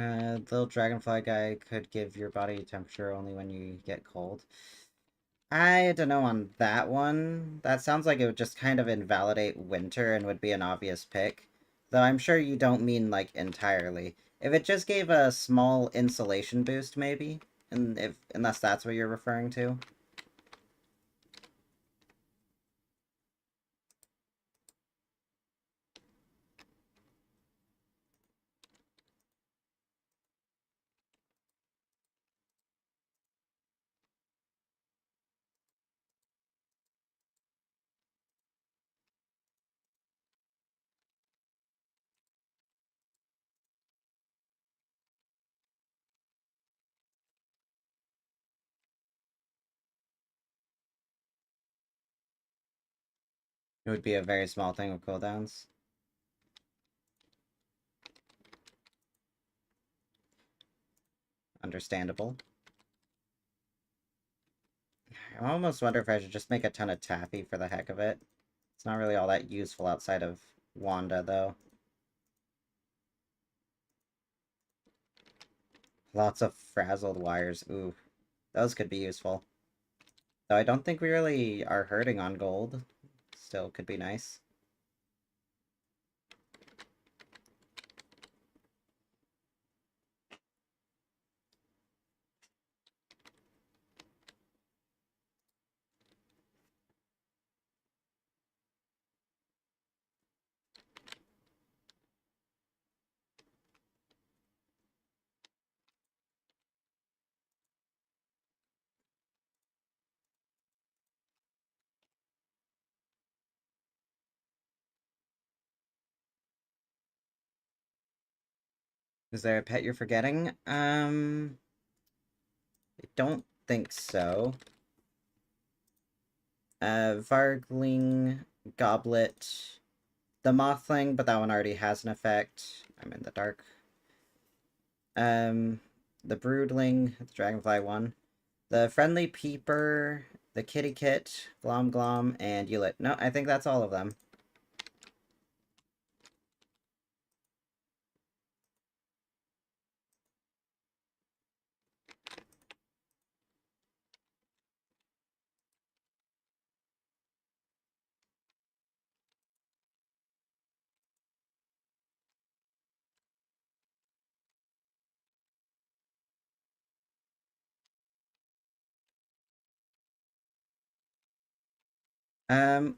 Speaker 1: The little dragonfly guy could give your body temperature only when you get cold. I don't know on that one. That sounds like it would just kind of invalidate winter and would be an obvious pick. Though I'm sure you don't mean, like, entirely. If it just gave a small insulation boost, maybe? Unless that's what you're referring to. It would be a very small thing with cooldowns. Understandable. I almost wonder if I should just make a ton of taffy for the heck of it. It's not really all that useful outside of Wanda, though. Lots of frazzled wires. Ooh, those could be useful. Though I don't think we really are hurting on gold. Still could be nice. Is there a pet you're forgetting? I don't think so. Vargling, Goblet, the Mothling, but that one already has an effect. I'm in the dark. The Broodling, the Dragonfly one. The Friendly Peeper, the Kitty Kit, Glom Glom, and Eulit. No, I think that's all of them.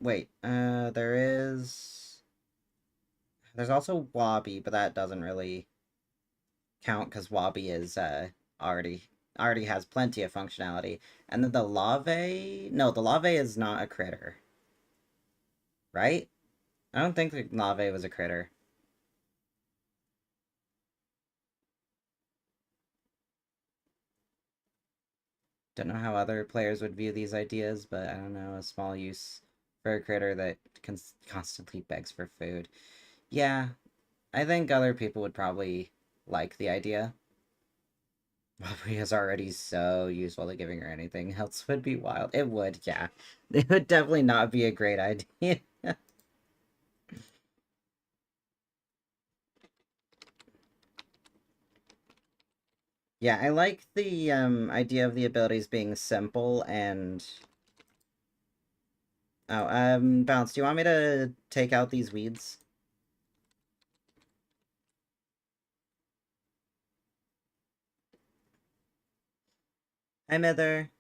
Speaker 1: Wait, there's also Wobby, but that doesn't really count because Wobby is, already has plenty of functionality. And then the Lave, no, the Lave is not a critter, right? I don't think the Lave was a critter. Don't know how other players would view these ideas, but I don't know, a small use for a critter that constantly begs for food. Yeah, I think other people would probably like the idea. Wobbly is already so useful that giving her anything else would be wild. It would, yeah. It would definitely not be a great idea. Yeah, I like the idea of the abilities being simple and oh, Bounce, do you want me to take out these weeds? Hi, Mither.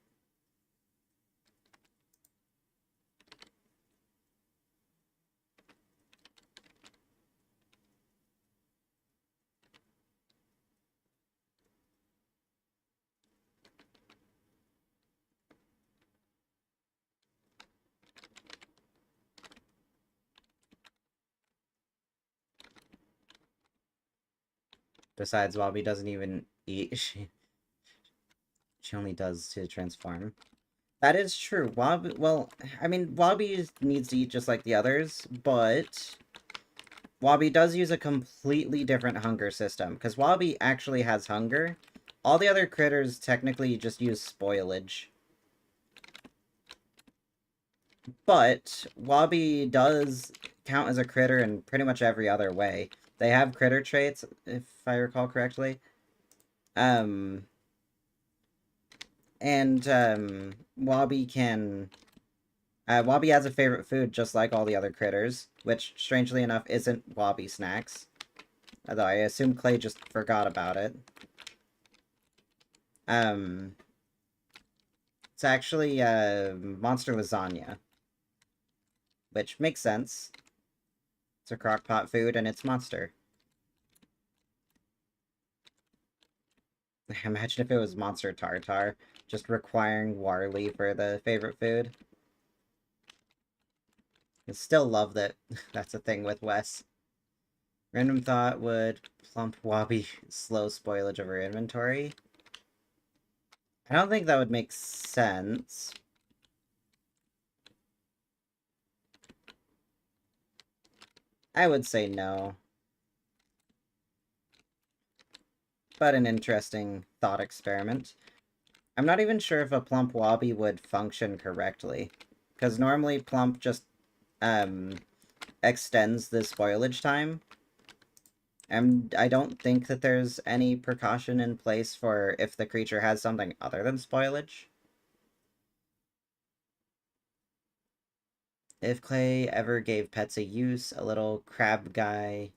Speaker 1: Besides, Wobby doesn't even eat. She only does to transform. That is true. Wobby, well, I mean, Wobby needs to eat just like the others, but Wobby does use a completely different hunger system, because Wobby actually has hunger. All the other critters technically just use spoilage. But Wobby does count as a critter in pretty much every other way. They have critter traits, if I recall correctly. Um, and Wabi can. Wabi has a favorite food just like all the other critters, which, strangely enough, isn't Wabi snacks. Although I assume Clay just forgot about it. Um, it's actually monster lasagna, which makes sense. It's a crock-pot food and it's monster. Imagine if it was monster tartar, just requiring Warley for the favorite food. I still love that that's a thing with Wes. Random thought, would plump Wabi slow spoilage of her inventory? I don't think that would make sense. I would say no. But an interesting thought experiment. I'm not even sure if a plump Wabi would function correctly. Because normally plump just um, extends the spoilage time. And I don't think that there's any precaution in place for if the creature has something other than spoilage. If Clay ever gave pets a use, a little crab guy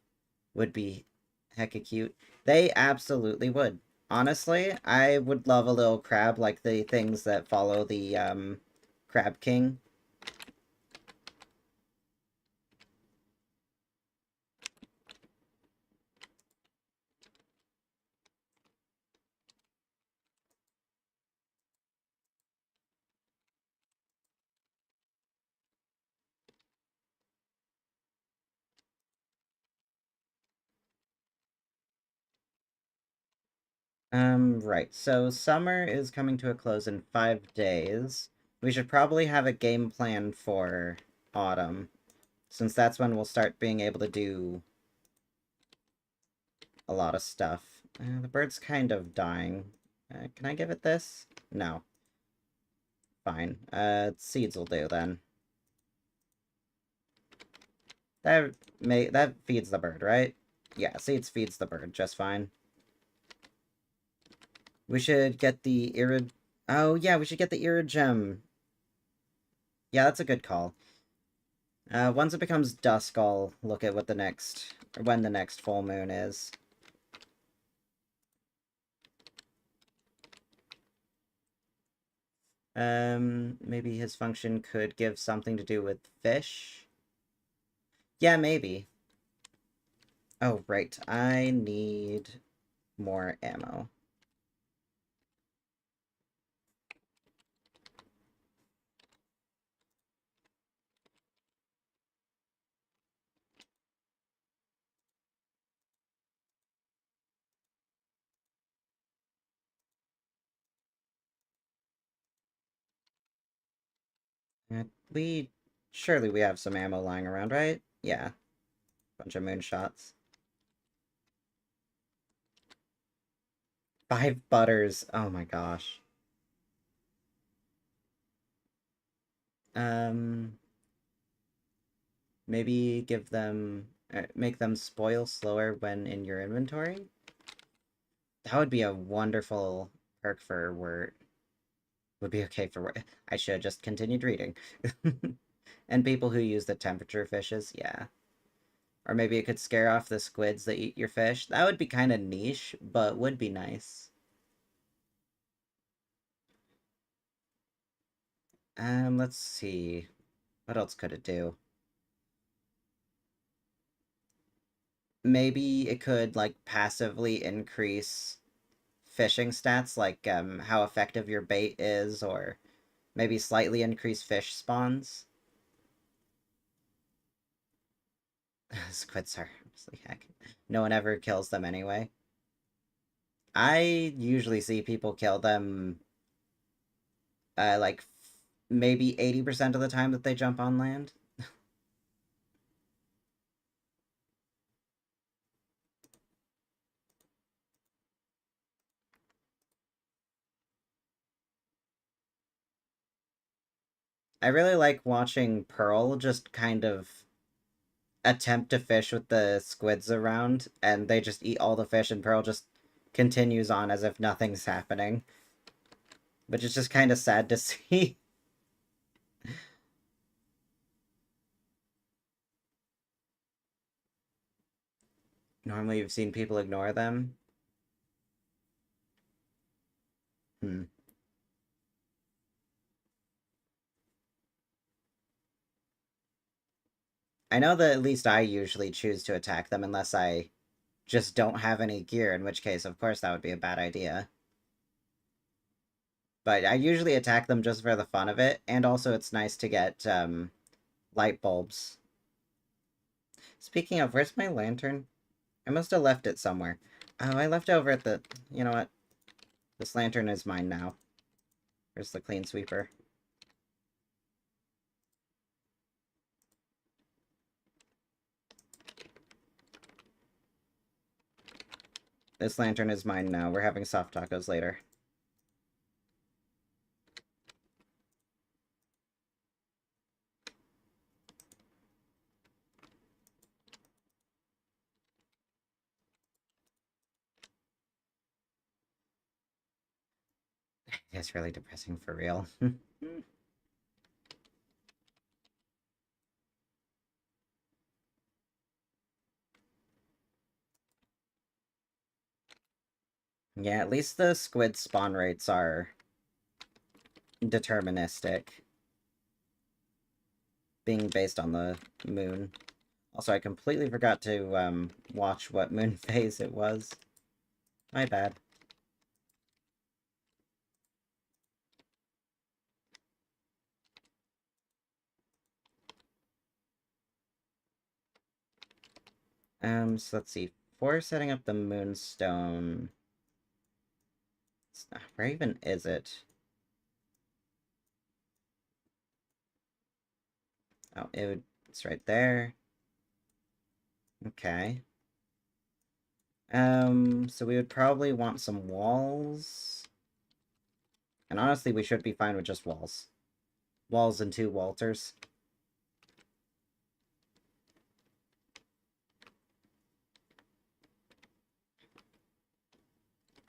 Speaker 1: would be hecka cute. They absolutely would. Honestly, I would love a little crab like the things that follow the Crab King. Right. So summer is coming to a close in 5 days. We should probably have a game plan for autumn, since that's when we'll start being able to do a lot of stuff. The bird's kind of dying. Can I give it this? No. Fine. Seeds will do then. That feeds the bird, right? Yeah, seeds feeds the bird just fine. We should get the irid. Oh yeah, we should get the irigem. Yeah, that's a good call. Once it becomes dusk, I'll look at what the next, or when the next full moon is. Maybe his function could give something to do with fish? Yeah, maybe. Oh, right. I need more ammo. We... Surely we have some ammo lying around, right? Yeah. Bunch of moonshots. 5 butters. Oh my gosh. Um... Maybe give them... make them spoil slower when in your inventory? That would be a wonderful perk for Wort. Would be okay for Wort. I should have just continued reading. And people who use the temperature fishes, yeah. Or maybe it could scare off the squids that eat your fish. That would be kind of niche, but would be nice. Let's see. What else could it do? Maybe it could, like, passively increase fishing stats, like, how effective your bait is, or maybe slightly increase fish spawns. Squids are honestly heck. No one ever kills them anyway. I usually see people kill them, like, maybe 80% of the time that they jump on land. I really like watching Pearl just kind of attempt to fish with the squids around, and they just eat all the fish, and Pearl just continues on as if nothing's happening. Which is just kind of sad to see. Normally you've seen people ignore them. Hmm. I know that at least I usually choose to attack them unless I just don't have any gear, in which case, of course, that would be a bad idea. But I usually attack them just for the fun of it, and also it's nice to get, light bulbs. Speaking of, where's my lantern? I must have left it somewhere. Oh, I left it over at the... You know what? This lantern is mine now. Where's the clean sweeper? This lantern is mine now. We're having soft tacos later. It's really depressing for real. Yeah, at least the squid spawn rates are deterministic. Being based on the moon. Also, I completely forgot to, watch what moon phase it was. My bad. So let's see. For setting up the moonstone... Where even is it? Oh, it's right there. Okay. So we would probably want some walls. And honestly, we should be fine with just walls. Walls and 2 Walters.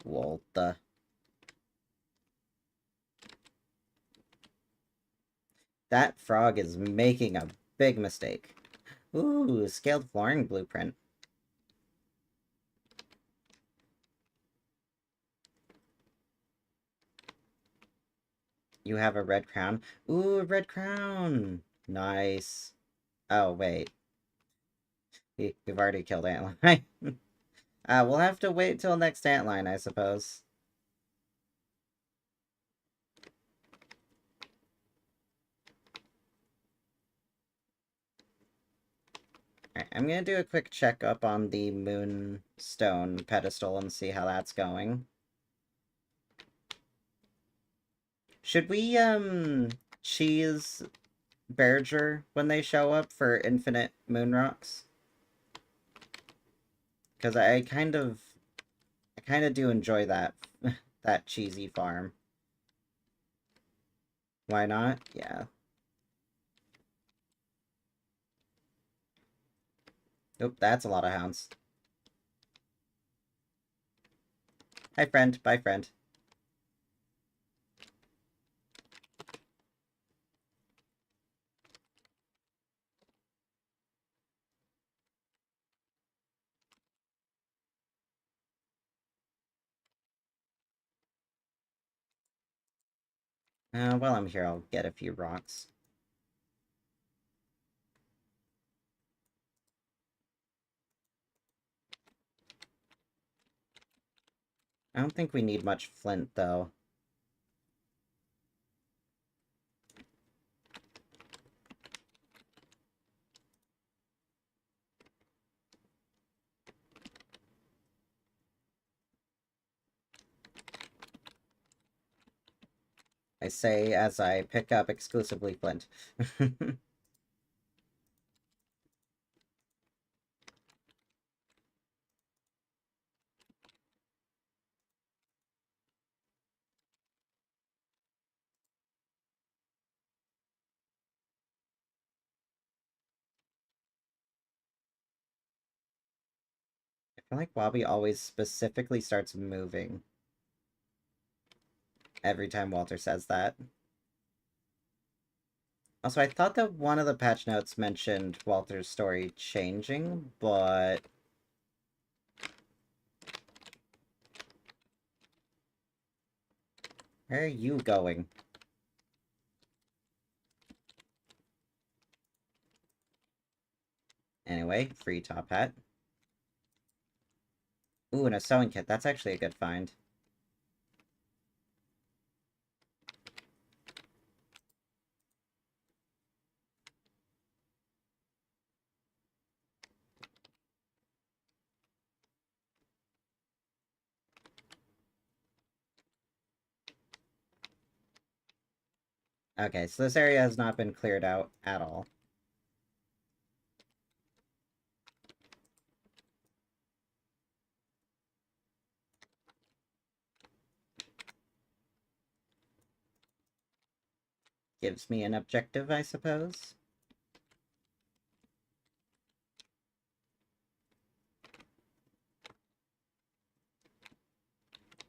Speaker 1: Walta. That frog is making a big mistake. Ooh, scaled flooring blueprint. You have a red crown? Ooh, a red crown! Nice. Oh, wait. We've already killed Antline. We'll have to wait till next Antline, I suppose. I'm gonna do a quick checkup on the moonstone pedestal and see how that's going. Should we, cheese Berger when they show up for infinite moon rocks? Because I kind of do enjoy that, that cheesy farm. Why not? Yeah. Oop, that's a lot of hounds. Hi, friend. Bye, friend. While I'm here, I'll get a few rocks. I don't think we need much flint, though. I say as I pick up exclusively flint. I feel like Wabi always specifically starts moving every time Walter says that. Also, I thought that one of the patch notes mentioned Walter's story changing, but... Where are you going? Anyway, free top hat. Ooh, and a sewing kit. That's actually a good find. Okay, so this area has not been cleared out at all. Gives me an objective, I suppose.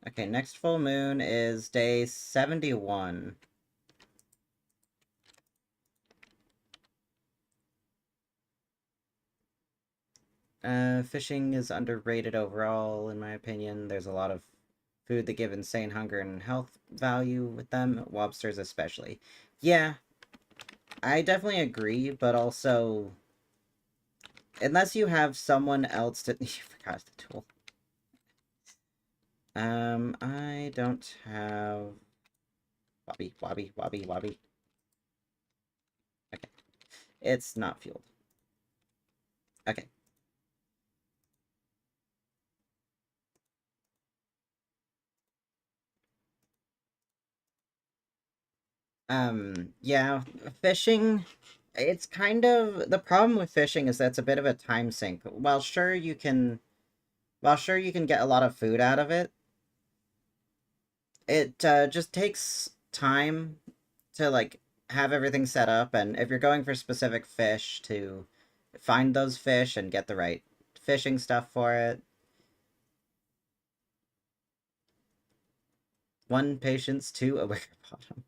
Speaker 1: Okay, next full moon is day 71. Fishing is underrated overall, in my opinion. There's a lot of food that give insane hunger and health value with them, lobsters especially. Yeah, I definitely agree, but also, unless you have someone else to... You forgot the tool. I don't have... Wobby, wobby, wobby, wobby. Okay. It's not fueled. Okay. Yeah, fishing, it's kind of... The problem with fishing is that it's a bit of a time sink. While sure you can get a lot of food out of it, it just takes time to like have everything set up, and if you're going for specific fish, to find those fish and get the right fishing stuff for it. One patience, two a wicker bottom.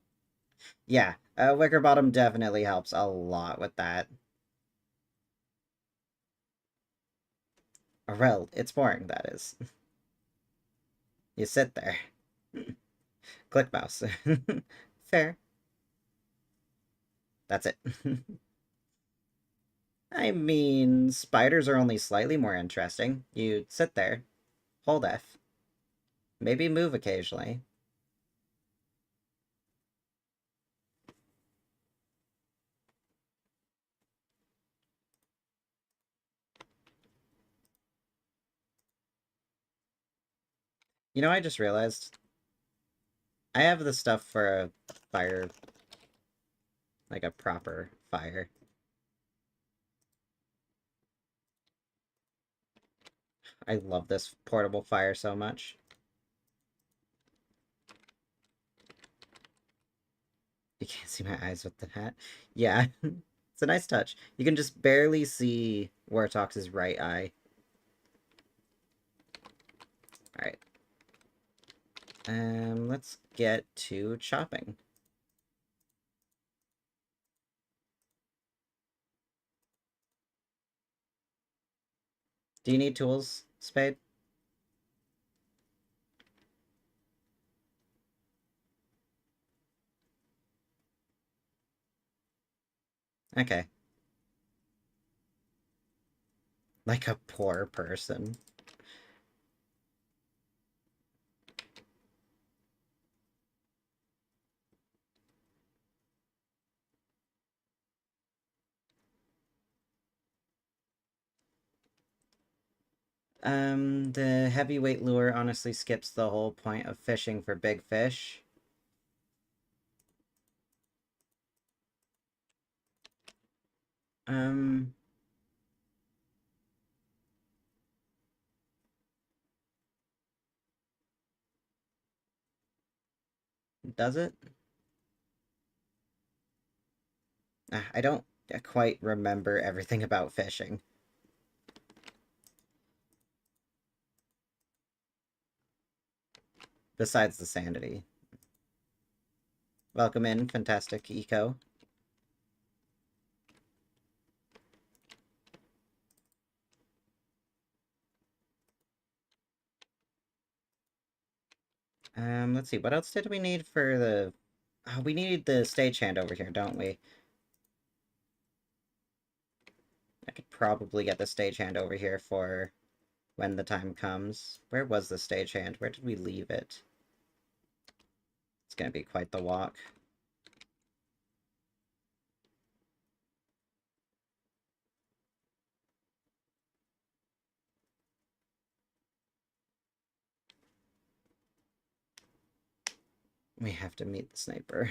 Speaker 1: Yeah, a wicker bottom definitely helps a lot with that. Well, it's boring, that is. You sit there. Click mouse. Fair. That's it. I mean, spiders are only slightly more interesting. You sit there, hold F, maybe move occasionally. You know, I just realized I have the stuff for a fire, like a proper fire. I love this portable fire so much. You can't see my eyes with the hat. Yeah, it's a nice touch. You can just barely see Wortox's right eye. Alright. Let's get to chopping. Do you need tools, Spade? Okay. Like a poor person. The heavyweight lure honestly skips the whole point of fishing for big fish. Um, does it? I don't quite remember everything about fishing. Besides the sanity. Welcome in, Fantastic Eco. Let's see, what else did we need for the... Oh, we need the stagehand over here, don't we? I could probably get the stagehand over here for when the time comes. Where was the stagehand? Where did we leave it? It's gonna be quite the walk. We have to meet the sniper.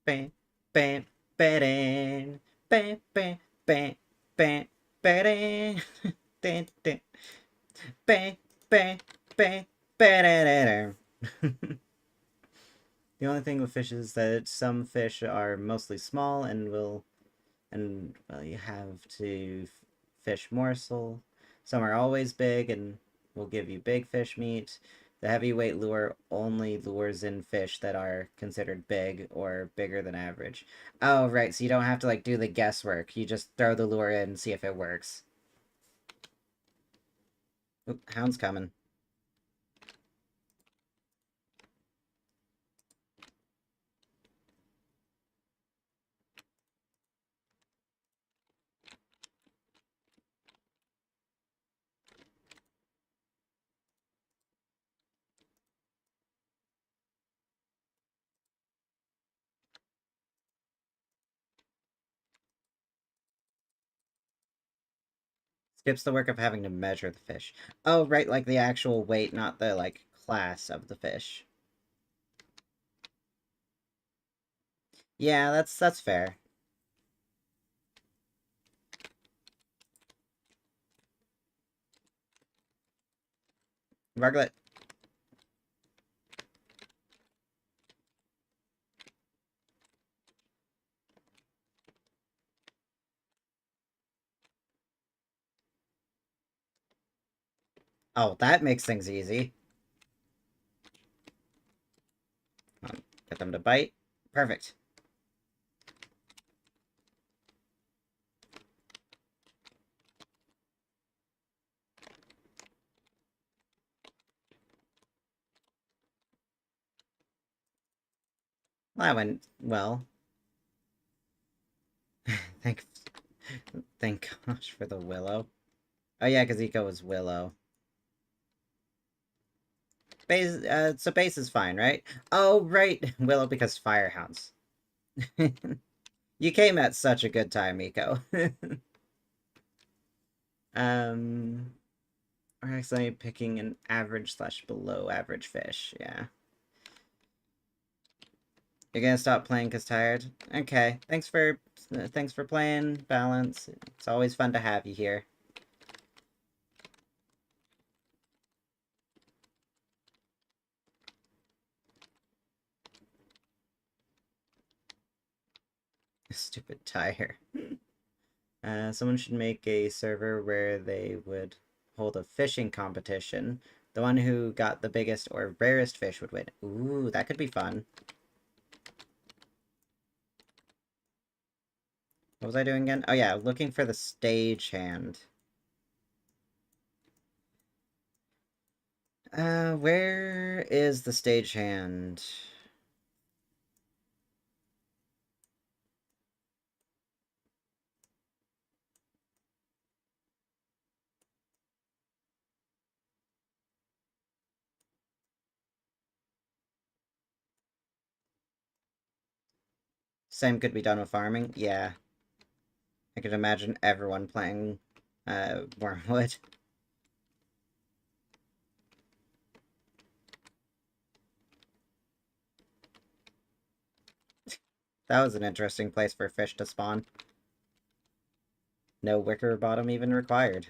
Speaker 1: Bam, bam, ba-ding. Bam, bam, bam, bam, ba-ding. Ding, ding. Bam, bam, bam, ba-da-da-da. The only thing with fish is that some fish are mostly small and well, you have to fish morsel. Some are always big and will give you big fish meat. The heavyweight lure only lures in fish that are considered big or bigger than average. Oh, right, so you don't have to, like, do the guesswork. You just throw the lure in and see if it works. Oop, hound's coming. Skips the work of having to measure the fish. Oh, right, like the actual weight, not the, like, class of the fish. Yeah, that's fair. Ruglet. Oh, that makes things easy. Get them to bite. Perfect. Well, that went well. Thank, thank gosh for the willow. Oh yeah, because Eco was willow. Base, so base is fine, right? Oh, right, willow because firehounds. You came at such a good time, Eco. um, we're actually picking an average slash below average fish. Yeah. You're gonna stop playing because tired? Okay. Thanks for playing, Balance. It's always fun to have you here. Stupid tire. Someone should make a server where they would hold a fishing competition. The one who got the biggest or rarest fish would win. Ooh, that could be fun. What was I doing again? Oh yeah, looking for the stagehand. Where is the stagehand? Same could be done with farming? Yeah. I could imagine everyone playing, Wormwood. That was an interesting place for fish to spawn. No wicker bottom even required.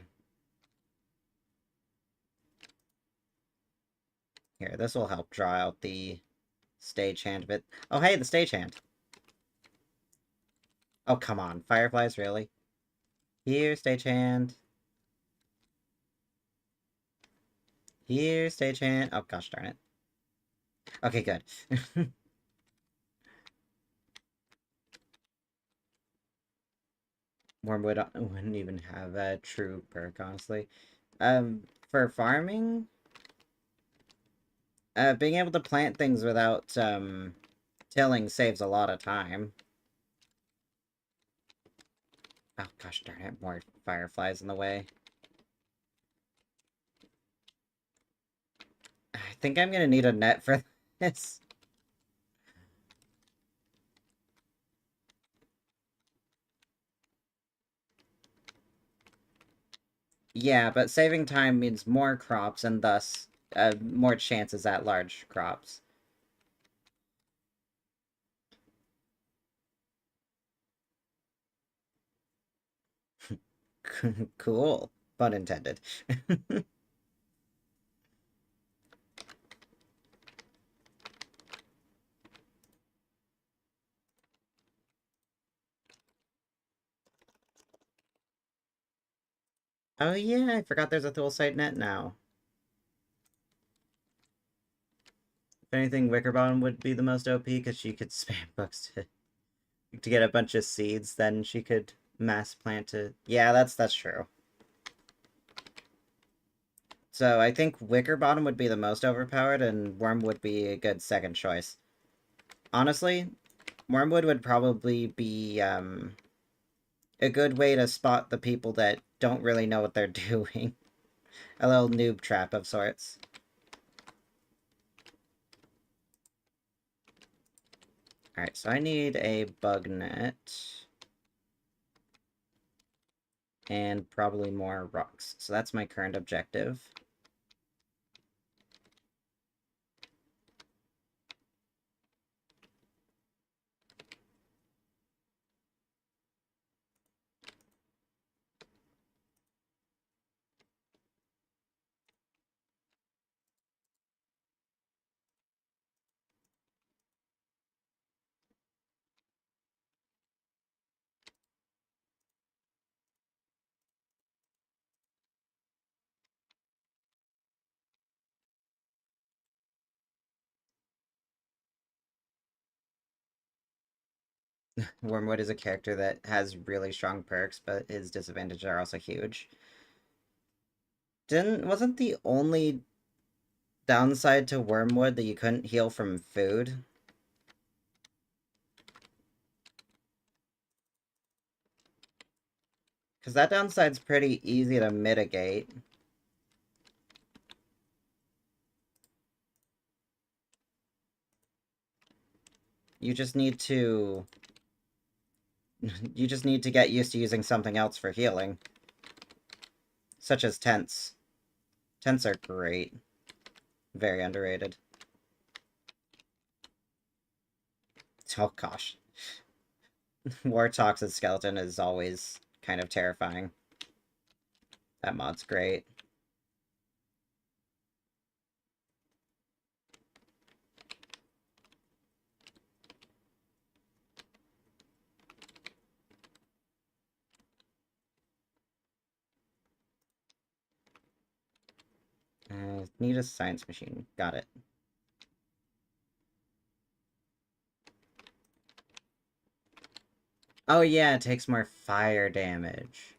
Speaker 1: Here, this will help draw out the stagehand bit. Oh, hey, the stagehand. Oh, come on. Fireflies, really? Here, stagehand. Here, stagehand. Oh, gosh darn it. Okay, good. Wormwood wouldn't even have a true perk, honestly. For farming, being able to plant things without, tilling saves a lot of time. Oh, gosh darn it, more fireflies in the way. I think I'm gonna need a net for this. Yeah, but saving time means more crops and thus more chances at large crops. Cool. Pun intended. Oh yeah, I forgot there's a dual site net now. If anything, Wickerbottom would be the most OP because she could spam books to get a bunch of seeds, then she could mass plant it. Yeah, that's true. So I think Wickerbottom would be the most overpowered, and Worm would be a good second choice. Honestly, Wormwood would probably be a good way to spot the people that don't really know what they're doing. A little noob trap of sorts. Alright, so I need a bug net. And probably more rocks. So that's my current objective. Wormwood is a character that has really strong perks, but his disadvantages are also huge. Wasn't the only downside to Wormwood that you couldn't heal from food? Because that downside's pretty easy to mitigate. You just need to... You just need to get used to using something else for healing. Such as tents. Tents are great. Very underrated. Oh gosh. Wortox's skeleton is always kind of terrifying. That mod's great. Need a science machine. Got it. Oh yeah, it takes more fire damage.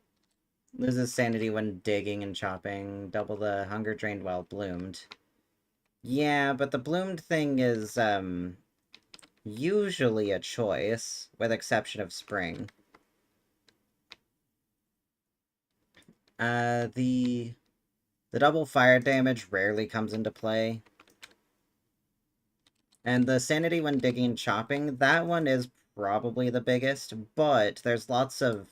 Speaker 1: Loses sanity when digging and chopping. Double the hunger drained while bloomed. Yeah, but the bloomed thing is, usually a choice, with exception of spring. The double fire damage rarely comes into play. And the sanity when digging and chopping, that one is probably the biggest, but there's lots of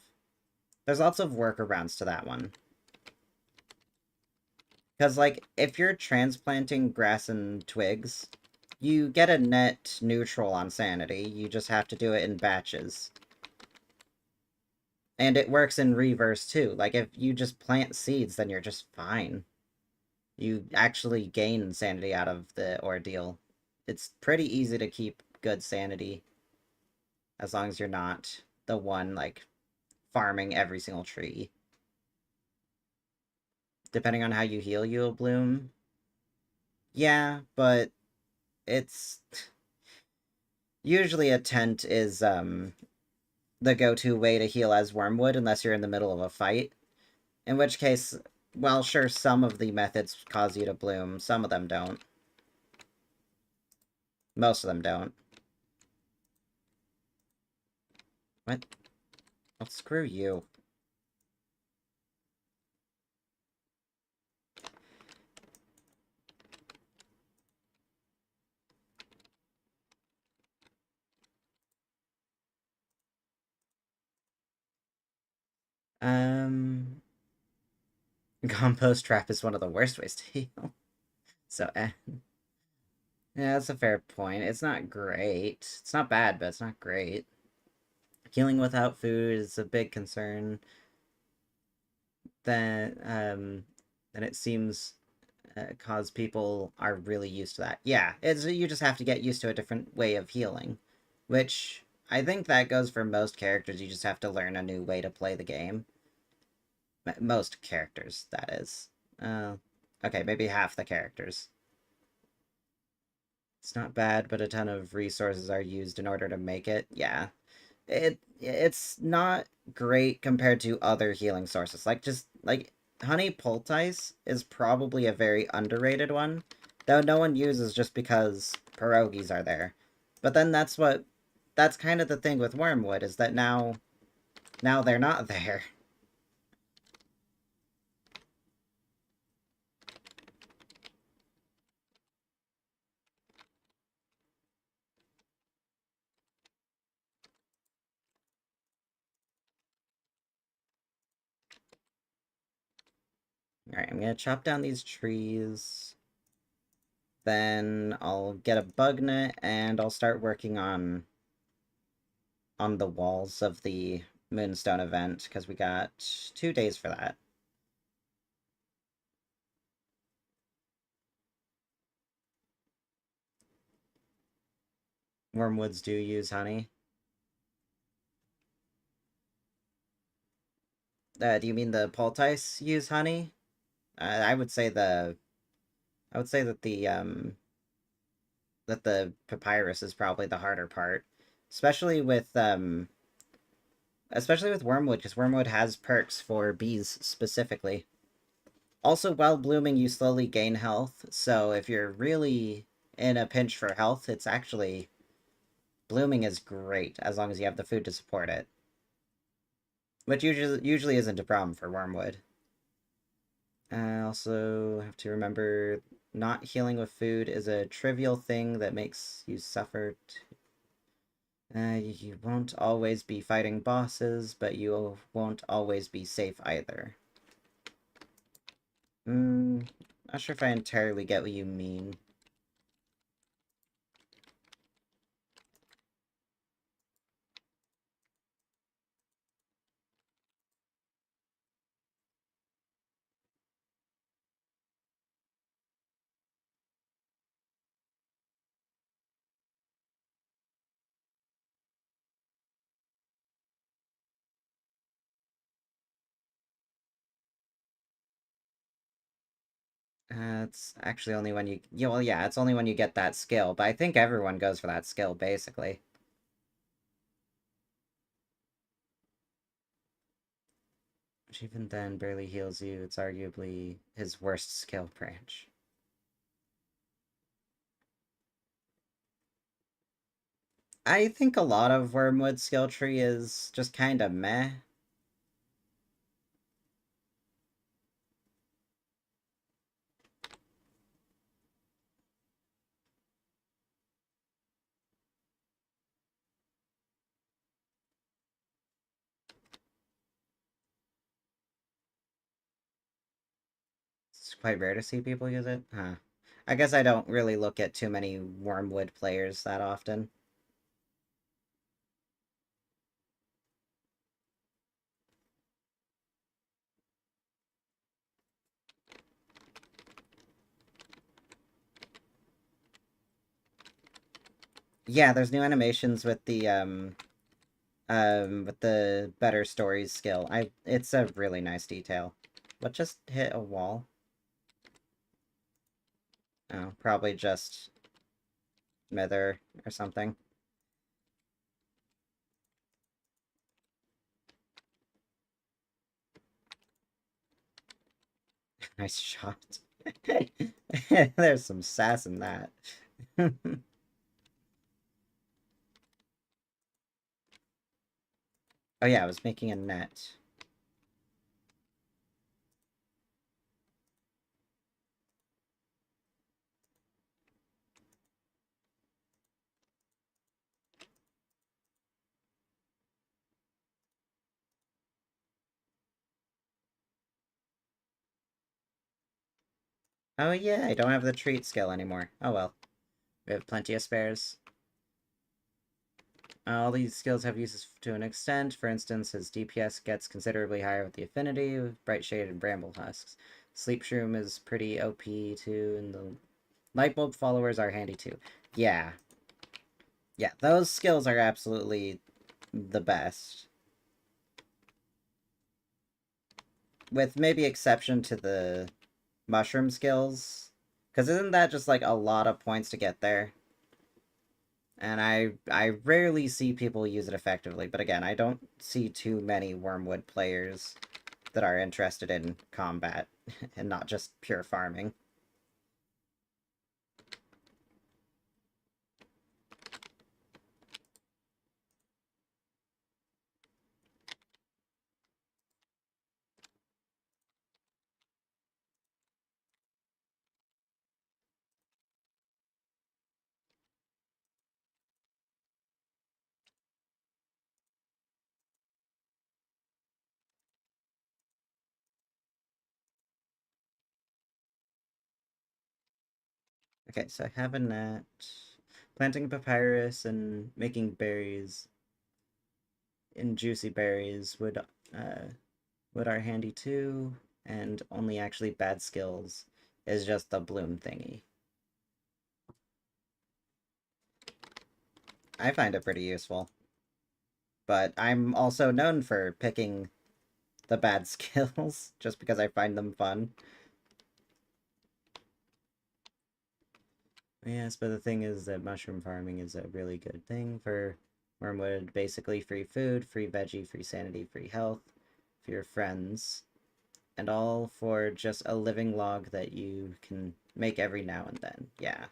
Speaker 1: workarounds to that one. Because, like, if you're transplanting grass and twigs, you get a net neutral on sanity. You just have to do it in batches. And it works in reverse, too. Like, if you just plant seeds, then you're just fine. You actually gain sanity out of the ordeal. It's pretty easy to keep good sanity. As long as you're not the one, like, farming every single tree. Depending on how you heal, you'll bloom. Yeah, but it's usually a tent is the go-to way to heal as Wormwood unless you're in the middle of a fight. In which case, well, sure, some of the methods cause you to bloom, some of them don't. Most of them don't. What? Well, screw you. Um, compost trap is one of the worst ways to heal. So, yeah, that's a fair point. It's not great. It's not bad, but it's not great. Healing without food is a big concern. Then it seems cause people are really used to that. Yeah, it's you just have to get used to a different way of healing, which I think that goes for most characters. You just have to learn a new way to play the game. Most characters, that is. Okay, maybe half the characters. It's not bad, but a ton of resources are used in order to make it. Yeah, it's not great compared to other healing sources. Like just like honey poultice is probably a very underrated one, though no one uses just because pierogies are there. But then that's kind of the thing with wormwood is that now they're not there. All right, I'm gonna chop down these trees. Then I'll get a bug net and I'll start working on the walls of the Moonstone event because we got 2 days for that. Wormwoods do use honey. Do you mean the poultice use honey? I would say I would say that the papyrus is probably the harder part, especially with wormwood because wormwood has perks for bees specifically. Also, while blooming, you slowly gain health. So if you're really in a pinch for health, it's actually blooming is great as long as you have the food to support it, which usually isn't a problem for wormwood. I also have to remember not healing with food is a trivial thing that makes you suffer. You won't always be fighting bosses, but you won't always be safe either. Not sure if I entirely get what you mean. It's actually only when you... Yeah, well, yeah, it's only when you get that skill, but I think everyone goes for that skill, basically. Which even then barely heals you. It's arguably his worst skill branch. I think a lot of Wormwood skill tree is just kind of meh. It's quite rare to see people use it. Huh. I guess I don't really look at too many Wormwood players that often. Yeah, there's new animations with the better stories skill. It's a really nice detail. What just hit a wall? Oh, probably just Mither or something. Nice shot. There's some sass in that. Oh yeah, I was making a net. Oh yeah, I don't have the treat skill anymore. Oh well. We have plenty of spares. All these skills have uses to an extent. For instance, his DPS gets considerably higher with the affinity, with Bright Shade and Bramble Husks. Sleep Shroom is pretty OP too, and the Lightbulb followers are handy too. Yeah. Yeah, those skills are absolutely the best. With maybe exception to the mushroom skills. Because isn't that just like a lot of points to get there? And I rarely see people use it effectively, but again, I don't see too many Wormwood players that are interested in combat and not just pure farming. Okay, so I have a net. Planting papyrus and making berries and juicy berries would are handy too, and only actually bad skills is just the bloom thingy. I find it pretty useful. But I'm also known for picking the bad skills just because I find them fun. Yes, but the thing is that mushroom farming is a really good thing for Wormwood. Basically free food, free veggie, free sanity, free health for your friends. And all for just a living log that you can make every now and then. Yeah.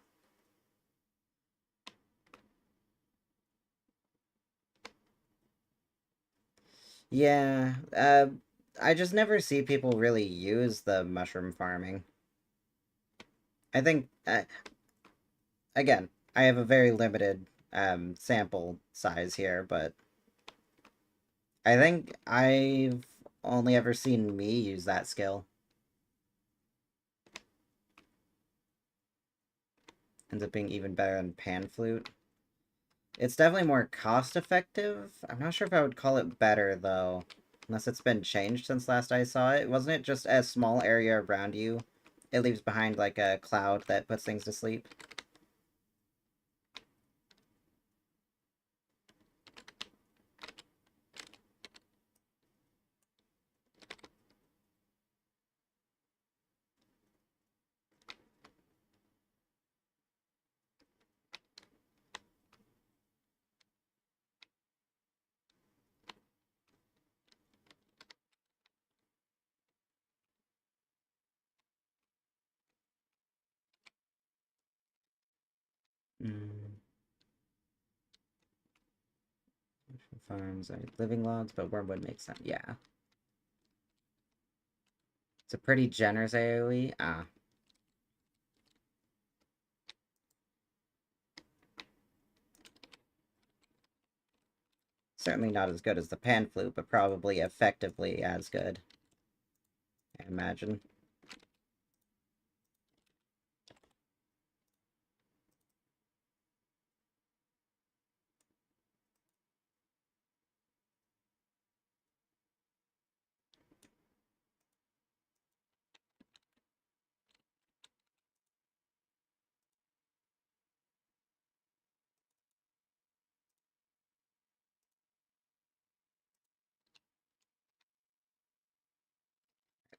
Speaker 1: Yeah, I just never see people really use the mushroom farming. I think, again, I have a very limited sample size here, but I think I've only ever seen me use that skill. Ends up being even better than pan flute. It's definitely more cost effective. I'm not sure if I would call it better though, unless it's been changed since last I saw it. Wasn't it just a small area around you? It leaves behind like a cloud that puts things to sleep. Mm. Farms are living logs, but wormwood makes them. Yeah. It's a pretty generous AoE. Ah. Certainly not as good as the pan flute, but probably effectively as good. I imagine.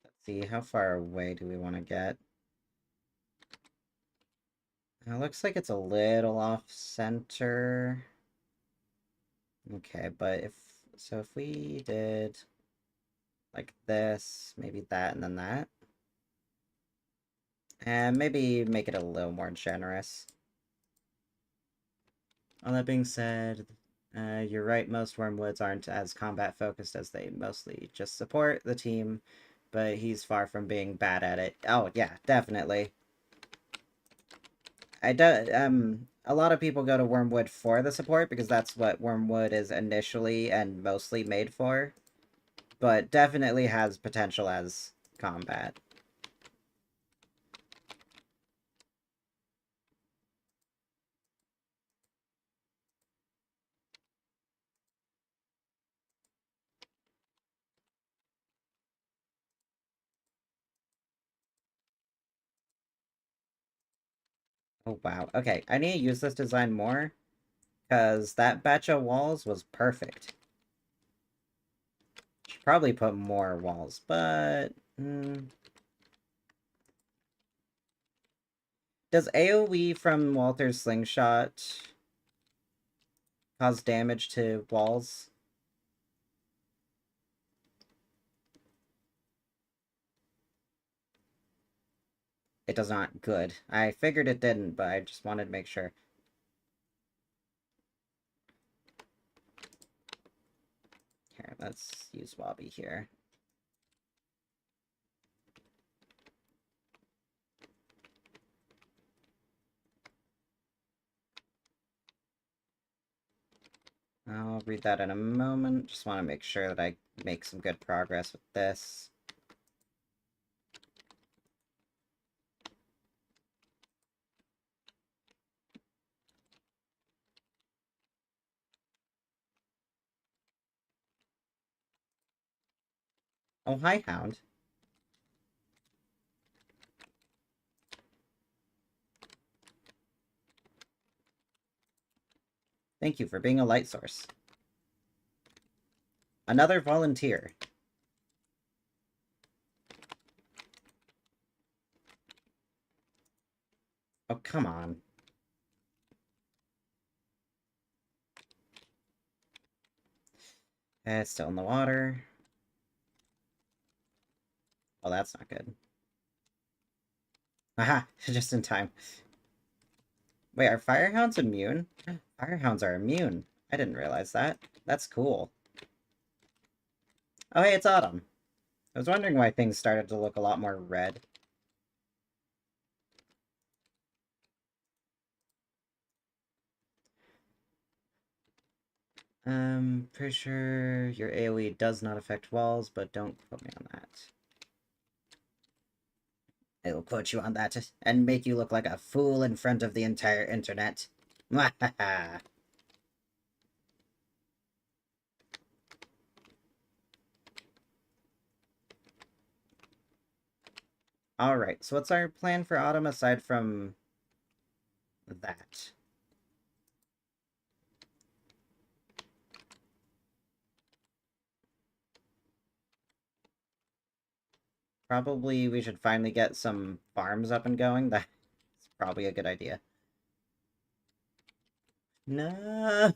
Speaker 1: Let's see, how far away do we want to get? It looks like it's a little off-center. Okay, but if we did like this, maybe that, and then that. And maybe make it a little more generous. All that being said, you're right, most Wormwoods aren't as combat-focused as they mostly just support the team, but he's far from being bad at it. Oh, yeah, definitely. A lot of people go to Wormwood for the support, because that's what Wormwood is initially and mostly made for, but definitely has potential as combat. Oh, wow. Okay, I need to use this design more, because that batch of walls was perfect. Should probably put more walls, but... Does AoE from Walter's slingshot cause damage to walls? It does not. Good. I figured it didn't, but I just wanted to make sure. Here, let's use Wobby here. I'll read that in a moment. Just want to make sure that I make some good progress with this. Oh, hi, Hound. Thank you for being a light source. Another volunteer. Oh, come on. It's still in the water. Oh, that's not good. Aha! Just in time. Wait, are firehounds immune? Firehounds are immune. I didn't realize that. That's cool. Oh, hey, it's autumn. I was wondering why things started to look a lot more red. Pretty sure your AoE does not affect walls, but don't quote me on that. I will quote you on that and make you look like a fool in front of the entire internet. Mwahaha. Alright, so what's our plan for autumn aside from that? Probably we should finally get some farms up and going. That's probably a good idea. No.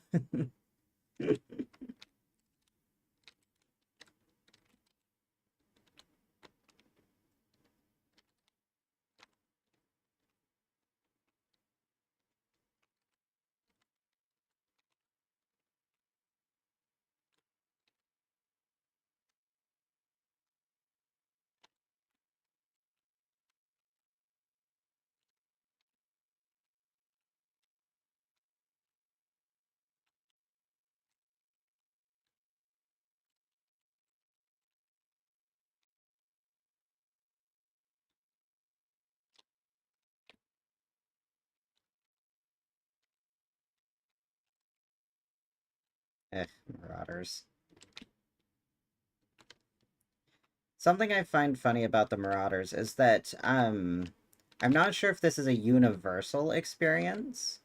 Speaker 1: Marauders. Something I find funny about the Marauders is that, I'm not sure if this is a universal experience,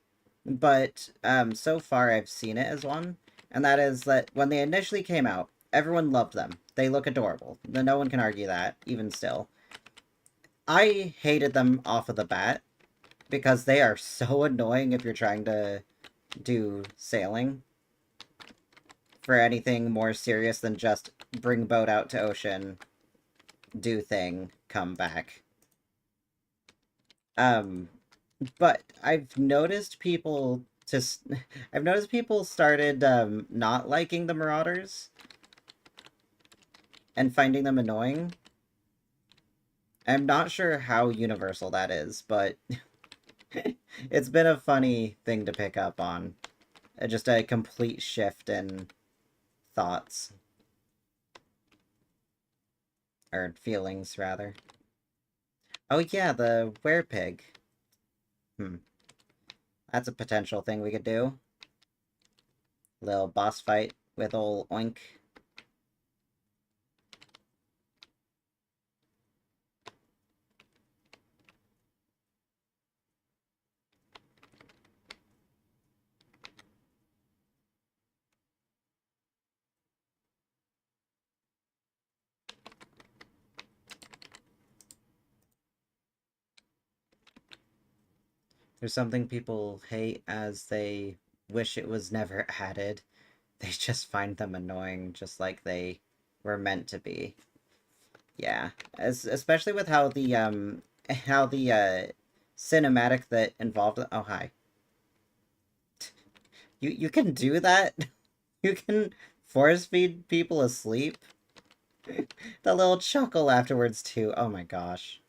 Speaker 1: but, so far I've seen it as one, and that is that when they initially came out, everyone loved them. They look adorable. No one can argue that, even still. I hated them off of the bat, because they are so annoying if you're trying to do sailing for anything more serious than just bring boat out to ocean, do thing, come back. Um, but I've noticed people started not liking the Marauders and finding them annoying. I'm not sure how universal that is, but it's been a funny thing to pick up on. Just a complete shift in thoughts. Or feelings, rather. Oh yeah, the werepig. Hmm. That's a potential thing we could do. Little boss fight with old Oink. There's something people hate as they wish it was never added. They just find them annoying, just like they were meant to be. Yeah, especially with how the cinematic that involved. Oh hi, you can do that. You can force feed people asleep. The little chuckle afterwards too. Oh my gosh.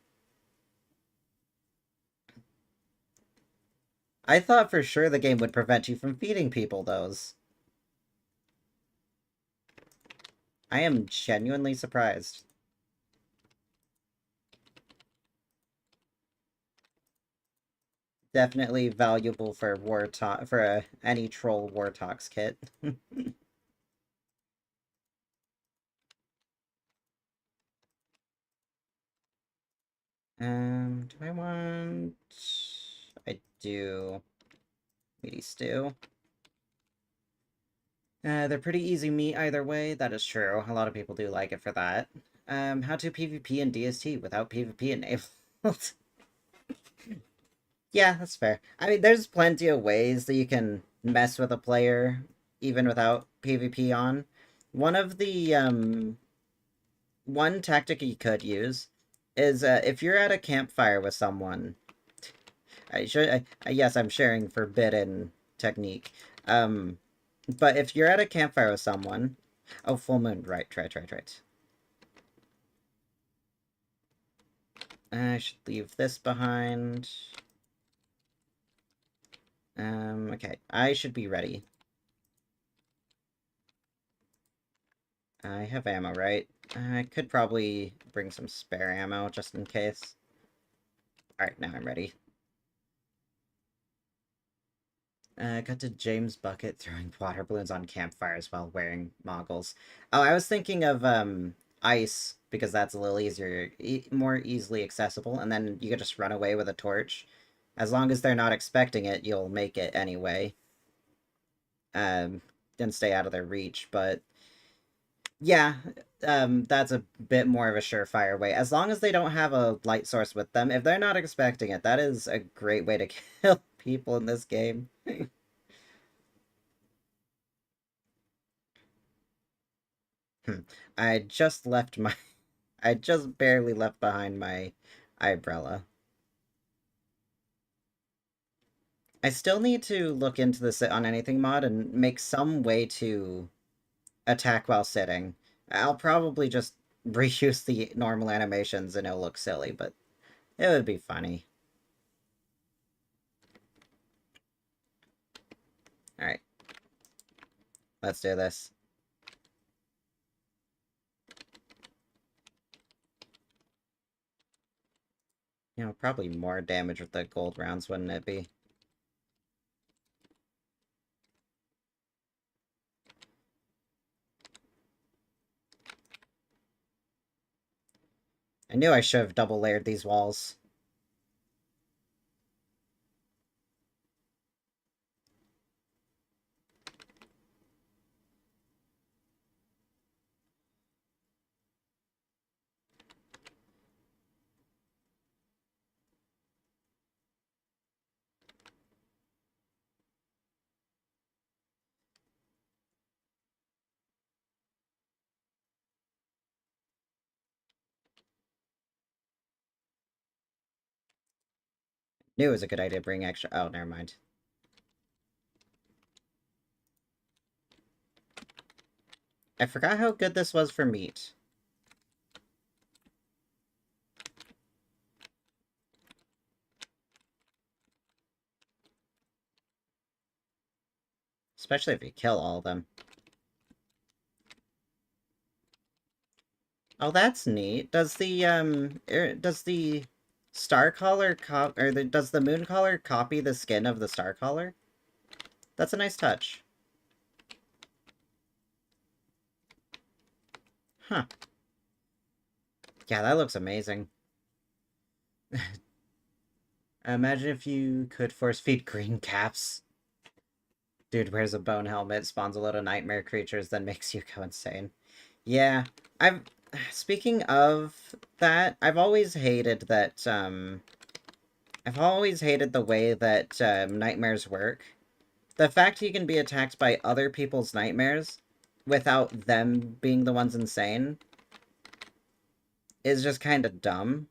Speaker 1: I thought for sure the game would prevent you from feeding people those. I am genuinely surprised. Definitely valuable for any troll Wortox kit. Do I want? I do. Meaty stew. They're pretty easy meat either way. That is true. A lot of people do like it for that. How to PvP in DST without PvP enabled? Yeah, that's fair. I mean, there's plenty of ways that you can mess with a player even without PvP on. One of the one tactic you could use is if you're at a campfire with someone. Yes, I'm sharing forbidden technique. Um, but if you're at a campfire with someone, oh, full moon, right. I should leave this behind. Okay, I should be ready. I have ammo, right? I could probably bring some spare ammo just in case. Alright, now I'm ready. Cut to James Bucket throwing water balloons on campfires while wearing moggles. Oh, I was thinking of, ice, because that's a little easier, more easily accessible, and then you could just run away with a torch. As long as they're not expecting it, you'll make it anyway. Then stay out of their reach, but yeah, that's a bit more of a surefire way. As long as they don't have a light source with them, if they're not expecting it, that is a great way to kill people in this game. I just left my... I just barely left behind my umbrella. I still need to look into the sit on anything mod and make some way to attack while sitting. I'll probably just reuse the normal animations and it'll look silly, but it would be funny. Alright, let's do this. You know, probably more damage with the gold rounds, wouldn't it be? I knew I should have double layered these walls. Knew it was a good idea to bring extra. Oh, never mind. I forgot how good this was for meat. Especially if you kill all of them. Oh, that's neat. Does the star collar does the moon collar copy the skin of the star collar? That's a nice touch. Huh. Yeah, that looks amazing. Imagine if you could force feed green caps. Dude wears a bone helmet, spawns a load of nightmare creatures, then makes you go insane. Yeah, I've... Speaking of that, I've always hated that, I've always hated the way that, nightmares work. The fact you can be attacked by other people's nightmares without them being the ones insane is just kind of dumb.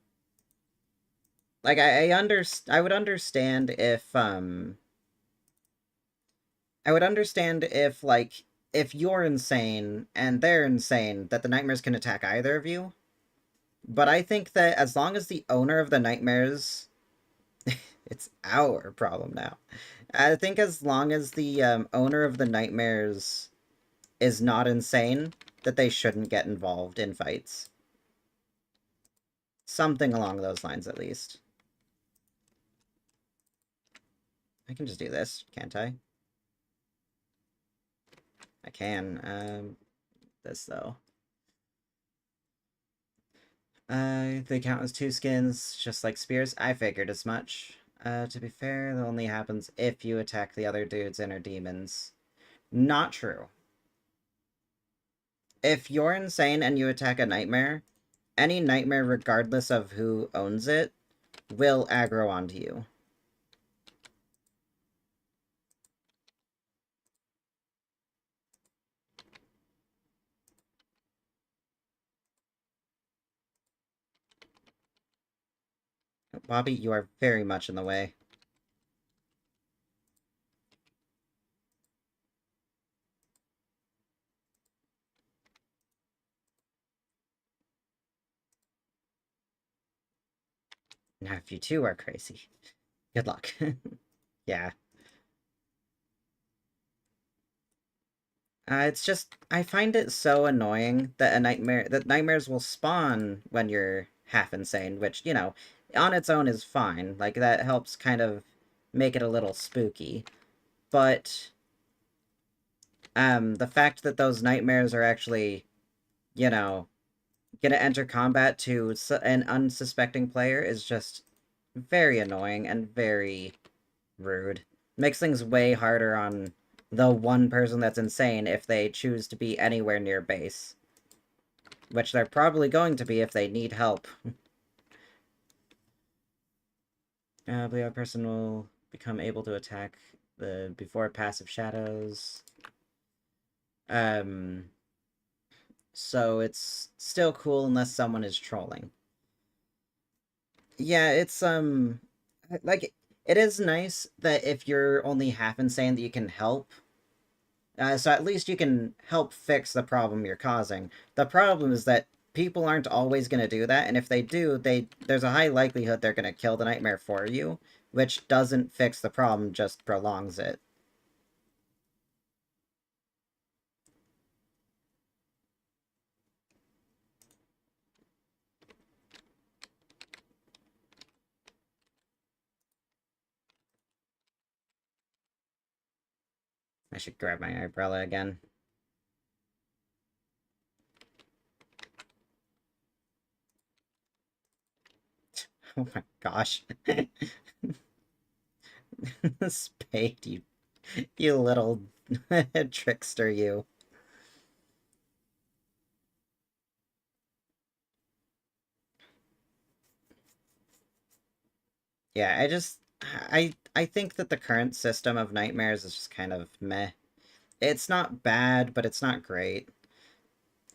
Speaker 1: Like, I would understand if, I would understand if, like, if you're insane and they're insane, that the nightmares can attack either of you. But I think that as long as the owner of the nightmares... it's our problem now. I think as long as the owner of the nightmares is not insane, that they shouldn't get involved in fights. Something along those lines, at least. I can just do this, can't I? I can. This, though. They count as two skins, just like spears. I figured as much. To be fair, that only happens if you attack the other dude's inner demons. Not true. If you're insane and you attack a nightmare, any nightmare, regardless of who owns it, will aggro onto you. Bobby, you are very much in the way. Now, if you two are crazy, good luck. Yeah. It's just, I find it so annoying that nightmares will spawn when you're half insane, which, you know, on its own is fine. Like, that helps kind of make it a little spooky. But, the fact that those nightmares are actually, you know, gonna enter combat to an unsuspecting player is just very annoying and very rude. Makes things way harder on the one person that's insane if they choose to be anywhere near base. Which they're probably going to be if they need help. I believe a person will become able to attack the before passive shadows. So it's still cool unless someone is trolling. Yeah, it's, like, it is nice that if you're only half insane that you can help. So at least you can help fix the problem you're causing. The problem is that people aren't always going to do that, and if they do, there's a high likelihood they're going to kill the nightmare for you, which doesn't fix the problem, just prolongs it. I should grab my umbrella again. Oh my gosh. Spade, you little trickster, you. Yeah, I think that the current system of nightmares is just kind of meh. It's not bad, but it's not great.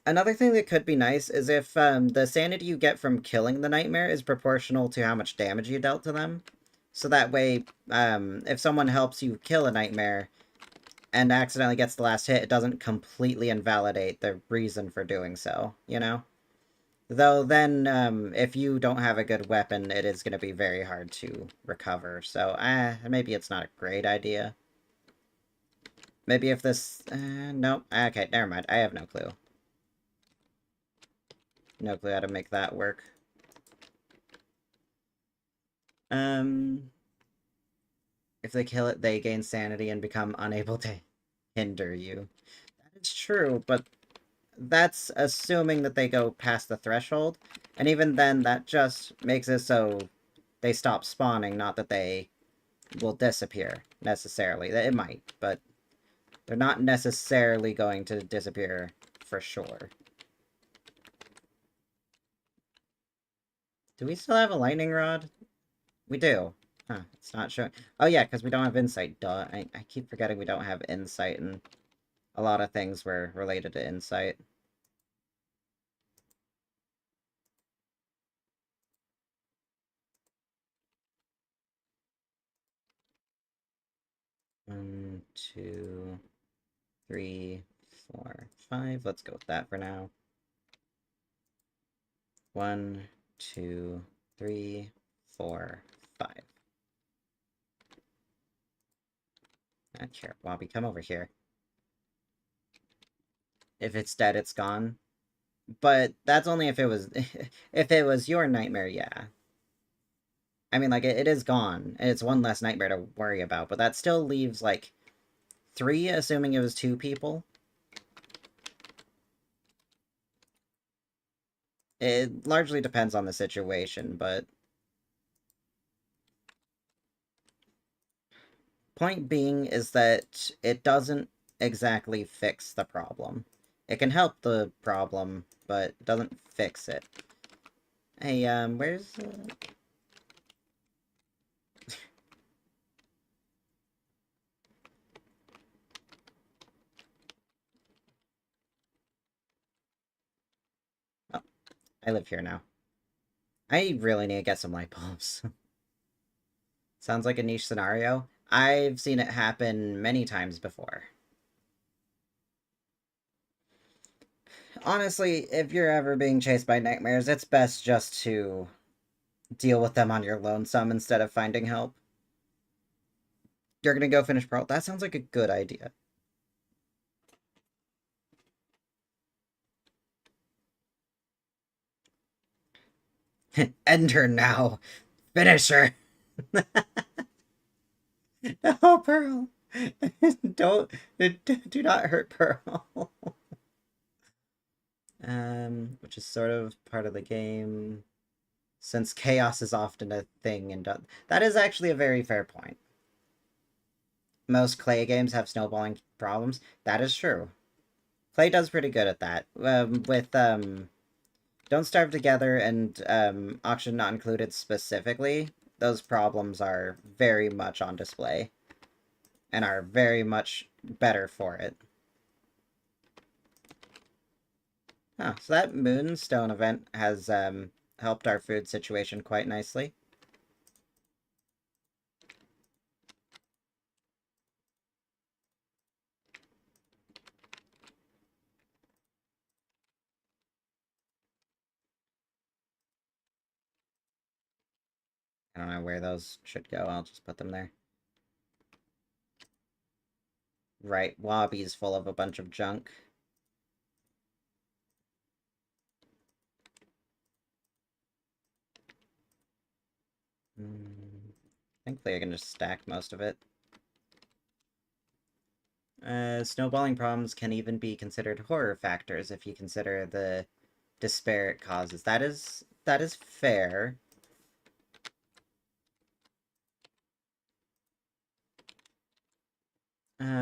Speaker 1: Another thing that could be nice is if the sanity you get from killing the nightmare is proportional to how much damage you dealt to them. So that way, if someone helps you kill a nightmare and accidentally gets the last hit, it doesn't completely invalidate the reason for doing so, you know? Though then, if you don't have a good weapon, it is going to be very hard to recover. So, maybe it's not a great idea. Maybe if this... nope. Okay, never mind. I have no clue. No clue how to make that work. If they kill it, they gain sanity and become unable to hinder you. That is true, but that's assuming that they go past the threshold. And even then, that just makes it so they stop spawning, not that they will disappear, necessarily. It might, but they're not necessarily going to disappear for sure. Do we still have a lightning rod? We do. Huh, it's not showing. Oh yeah, because we don't have insight, duh. I keep forgetting we don't have insight, and a lot of things were related to insight. One, two, three, four, five. Let's go with that for now. 1, 2, 3, 4, 5. Not here. Bobby, come over here. If it's dead, it's gone. But that's only if it was if it was your nightmare, yeah. I mean, like, it is gone, and it's one less nightmare to worry about, but that still leaves, like, 3, assuming it was 2 people. It largely depends on the situation, but... Point being is that it doesn't exactly fix the problem. It can help the problem, but it doesn't fix it. Hey, where's... Oh, I live here now. I really need to get some light bulbs. Sounds like a niche scenario. I've seen it happen many times before. Honestly, if you're ever being chased by nightmares, it's best just to deal with them on your lonesome instead of finding help. You're gonna go finish Pearl? That sounds like a good idea. End her now. Finish her. No, Pearl. Don't. Do not hurt Pearl. Which is sort of part of the game. Since chaos is often a thing and that is actually a very fair point. Most Clay games have snowballing problems. That is true. Clay does pretty good at that. With Don't Starve Together and Auction Not Included specifically, those problems are very much on display and are very much better for it. Huh, so that Moonstone event has helped our food situation quite nicely. I don't know where those should go. I'll just put them there. Right, Wabi's full of a bunch of junk. Thankfully I can just stack most of it. Snowballing problems can even be considered horror factors if you consider the disparate causes. That is fair.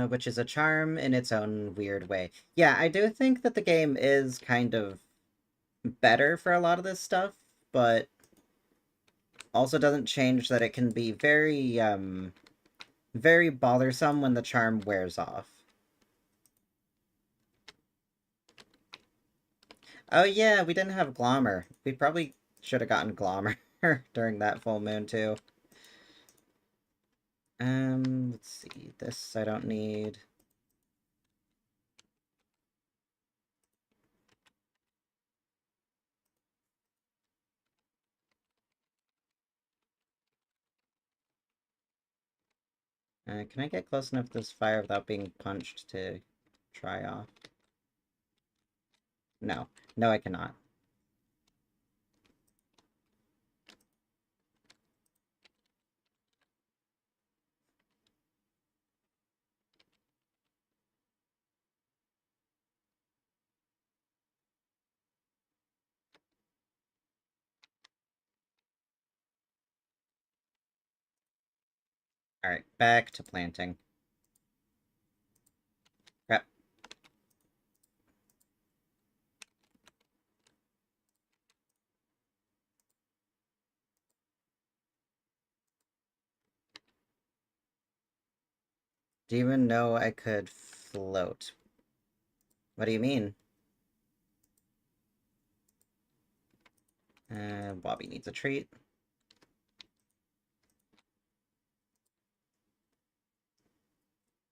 Speaker 1: Which is a charm in its own weird way. Yeah, I do think that the game is kind of better for a lot of this stuff, but also doesn't change that it can be very, very bothersome when the charm wears off. Oh yeah, we didn't have Glommer. We probably should have gotten Glommer during that full moon, too. Let's see. This I don't need. Can I get close enough to this fire without being punched to try off? No. No, I cannot. Alright, back to planting. Crap. Do you even know I could float? What do you mean? Bobby needs a treat.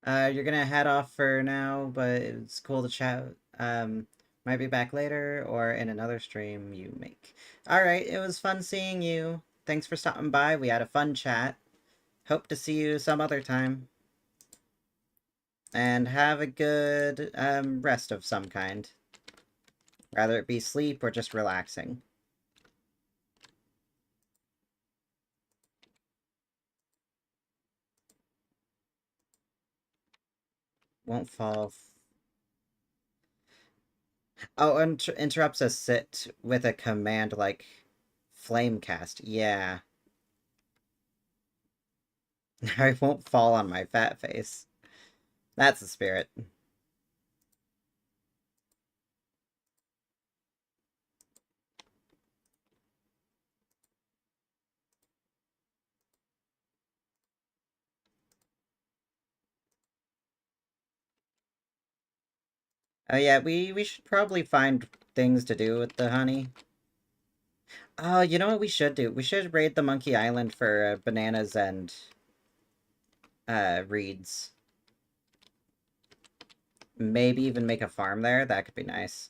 Speaker 1: You're gonna head off for now, but it's cool to chat. Might be back later or in another stream you make. Alright, it was fun seeing you. Thanks for stopping by. We had a fun chat. Hope to see you some other time. And have a good rest of some kind. Rather it be sleep or just relaxing. Won't fall. Oh, interrupts a sit with a command like flamecast. Yeah. I won't fall on my fat face. That's the spirit. Oh yeah, we should probably find things to do with the honey. Oh, you know what we should do? We should raid the Monkey Island for bananas and reeds. Maybe even make a farm there. That could be nice.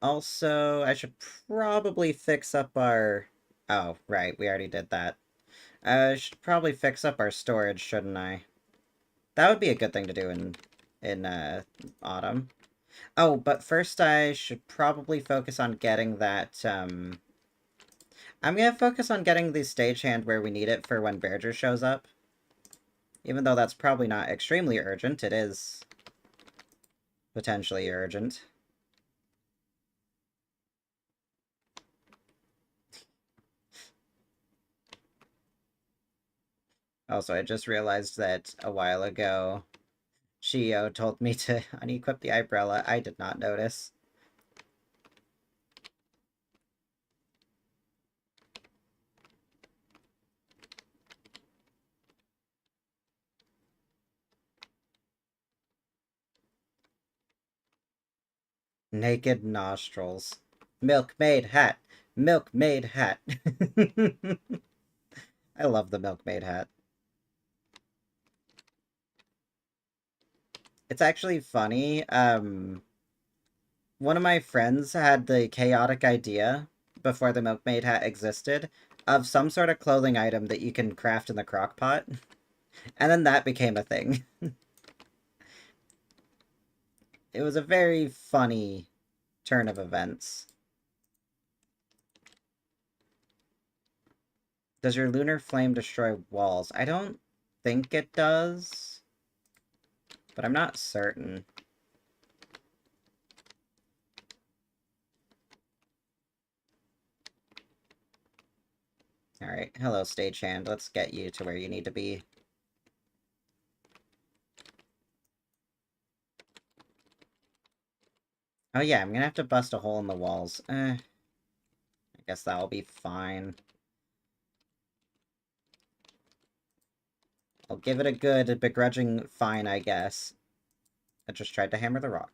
Speaker 1: Also, I should probably fix up our... Oh, right, we already did that. I should probably fix up our storage, shouldn't I? That would be a good thing to do in autumn. Oh, but first I should probably focus on getting that, I'm gonna focus on getting the stagehand where we need it for when Berger shows up. Even though that's probably not extremely urgent, it is potentially urgent. Also, I just realized that a while ago, Shio told me to unequip the umbrella. I did not notice. Naked nostrils. Milkmaid hat. Milkmaid hat. I love the milkmaid hat. It's actually funny. One of my friends had the chaotic idea, before the milkmaid hat existed, of some sort of clothing item that you can craft in the crock pot. And then that became a thing. It was a very funny turn of events. Does your lunar flame destroy walls? I don't think it does, but I'm not certain. Alright, hello stagehand. Let's get you to where you need to be. Oh yeah, I'm gonna have to bust a hole in the walls. I guess that'll be fine. I'll give it a good, begrudging fine, I guess. I just tried to hammer the rock.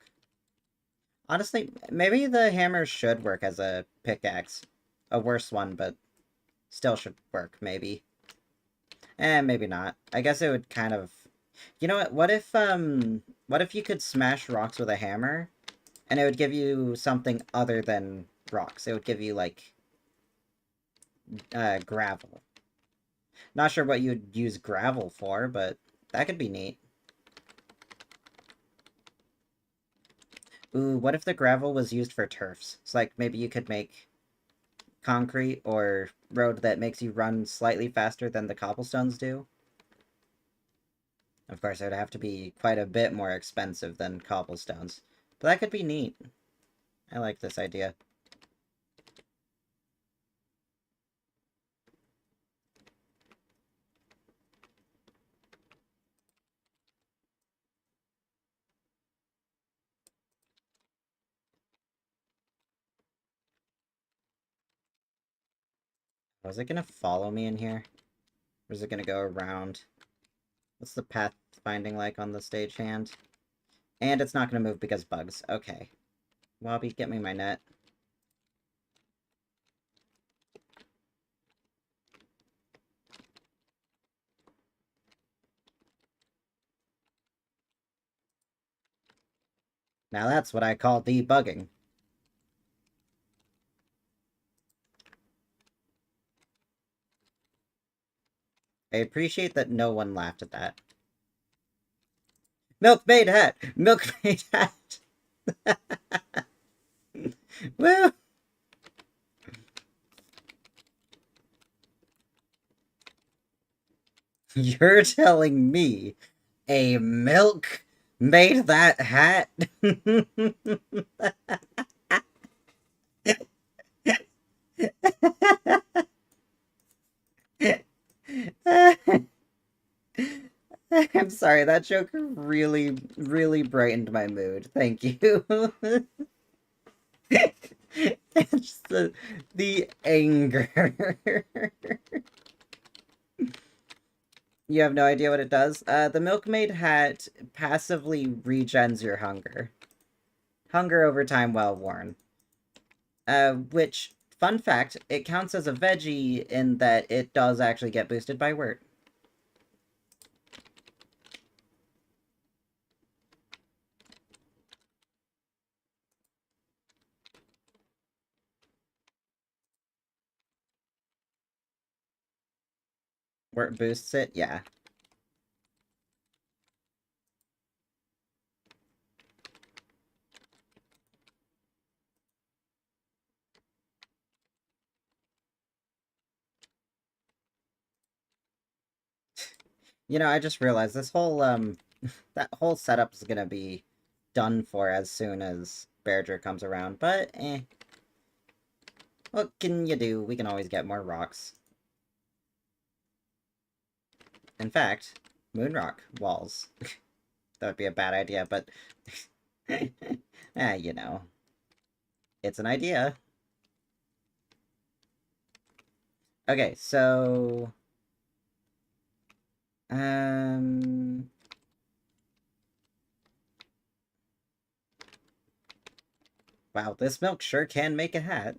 Speaker 1: Honestly, maybe the hammer should work as a pickaxe. A worse one, but still should work, maybe. Maybe not. I guess it would kind of... You know what? What if you could smash rocks with a hammer, and it would give you something other than rocks? It would give you, like, gravel. Not sure what you'd use gravel for, but that could be neat. Ooh, what if the gravel was used for turfs? So, like, maybe you could make concrete or road that makes you run slightly faster than the cobblestones do. Of course, it would have to be quite a bit more expensive than cobblestones. But that could be neat. I like this idea. Was it gonna follow me in here? Or is it gonna go around? What's the path finding like on the stagehand? And it's not gonna move because bugs. Okay. Wobby, get me my net. Now that's what I call debugging. I appreciate that no one laughed at that. Milkmaid hat! Milkmaid hat! Woo! You're telling me a milk made that hat? I'm sorry, that joke really, really brightened my mood. Thank you. It's the anger. You have no idea what it does? The Milkmaid hat passively regens your hunger. Hunger over time while worn. Which, fun fact, it counts as a veggie in that it does actually get boosted by Wort. Wort boosts it? Yeah. You know, I just realized this whole, that whole setup is gonna be done for as soon as Beardra comes around, but, eh. What can you do? We can always get more rocks. In fact, moonrock walls. That would be a bad idea, but... you know. It's an idea. Okay, so... Wow, this milk sure can make a hat.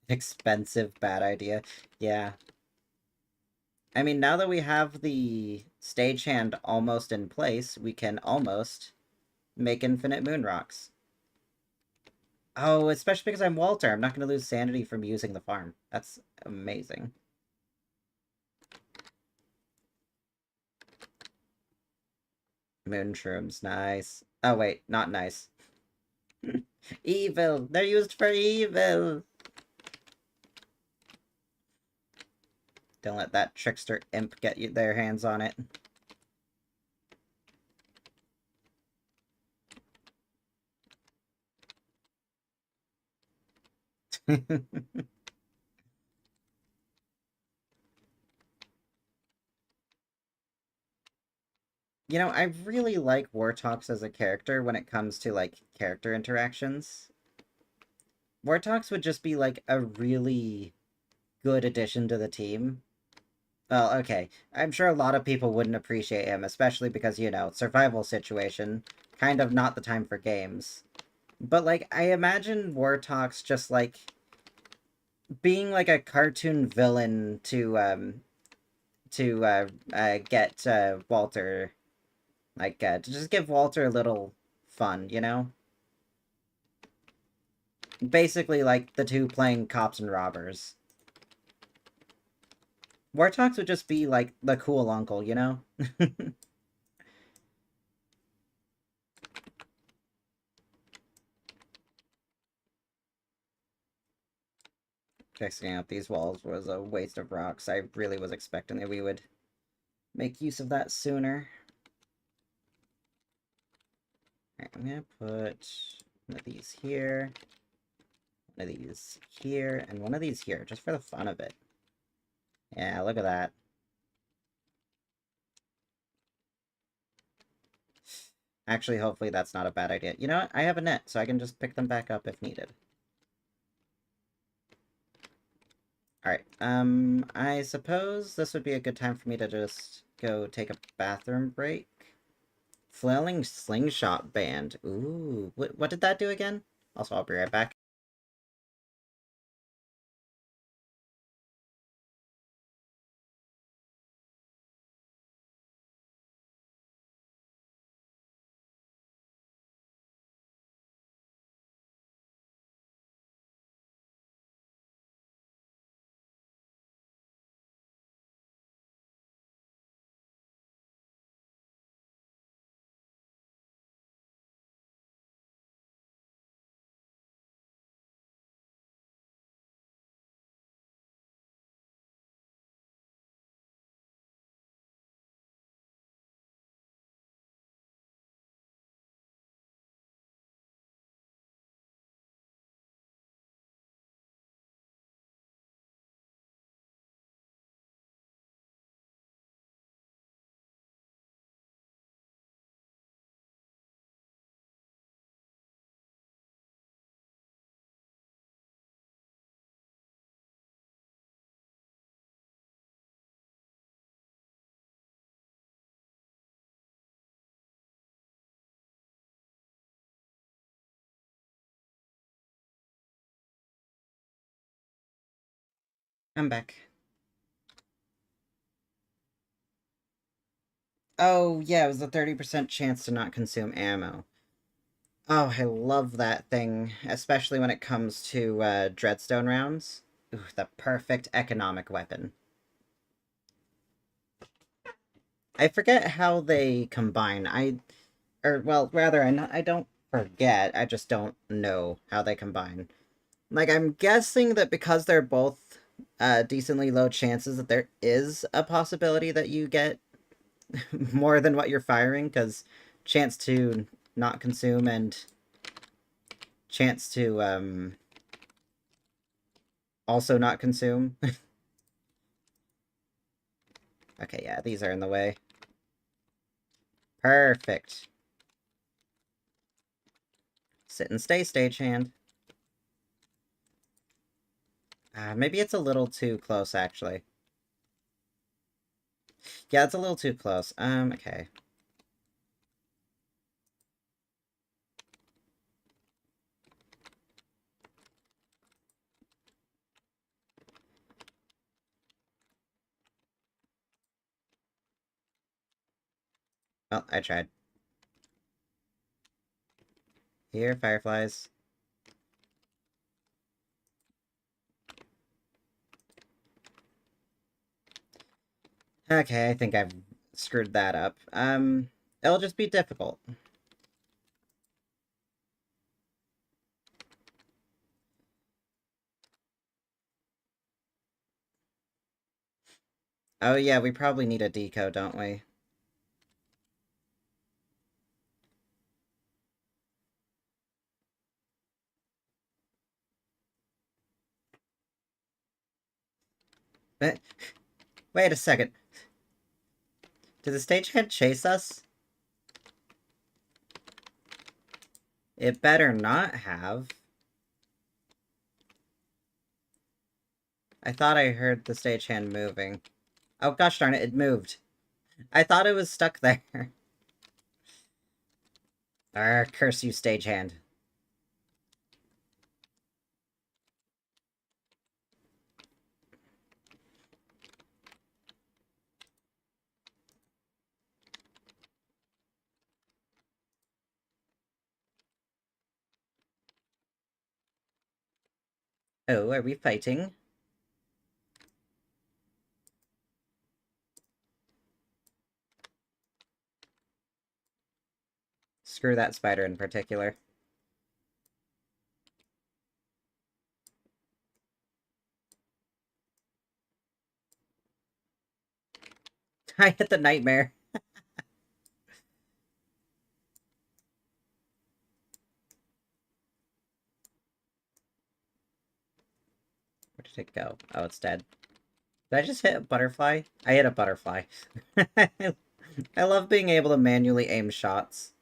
Speaker 1: Expensive, bad idea. Yeah. I mean, now that we have the stagehand almost in place, we can almost make infinite moon rocks. Oh, especially because I'm Walter. I'm not going to lose sanity from using the farm. That's amazing. Moon shrooms, nice. Oh, wait, not nice. Evil! They're used for evil! Don't let that trickster imp get you their hands on it. You know, I really like Wortox as a character when it comes to, like, character interactions. Wortox would just be, like, a really good addition to the team. Well, okay. I'm sure a lot of people wouldn't appreciate him, especially because, you know, survival situation. Kind of not the time for games. But, like, I imagine Wortox just, like, being, like, a cartoon villain to get Walter, like, to just give Walter a little fun, you know? Basically, like, the two playing cops and robbers. Wortox would just be, like, the cool uncle, you know? Fixing up these walls was a waste of rocks. I really was expecting that we would make use of that sooner. Alright, I'm gonna put one of these here, one of these here, and one of these here, just for the fun of it. Yeah, look at that. Actually, hopefully that's not a bad idea. You know what? I have a net, so I can just pick them back up if needed. Alright, I suppose this would be a good time for me to just go take a bathroom break. Flailing Slingshot Band. Ooh, what did that do again? Also, I'll be right back. I'm back. Oh, yeah, it was a 30% chance to not consume ammo. Oh, I love that thing, especially when it comes to Dreadstone rounds. Ooh, the perfect economic weapon. I forget how they combine. Well, rather, I don't forget, I just don't know how they combine. Like, I'm guessing that because they're both decently low chances, that there is a possibility that you get more than what you're firing, because chance to not consume and chance to also not consume. Okay, yeah, these are in the way. Perfect. Sit and stay, stagehand. Maybe it's a little too close, actually. Yeah, it's a little too close. Okay. Well, I tried. Here, fireflies. Okay, I think I've screwed that up. It'll just be difficult. Oh yeah, we probably need a deco, don't we? But, wait a second. Did the stagehand chase us? It better not have. I thought I heard the stagehand moving. Oh gosh darn it, it moved. I thought it was stuck there. Arr, curse you, stagehand. Oh, are we fighting? Screw that spider in particular. I hit the nightmare. Where did it go? Oh, it's dead. Did I just hit a butterfly? I hit a butterfly. I love being able to manually aim shots.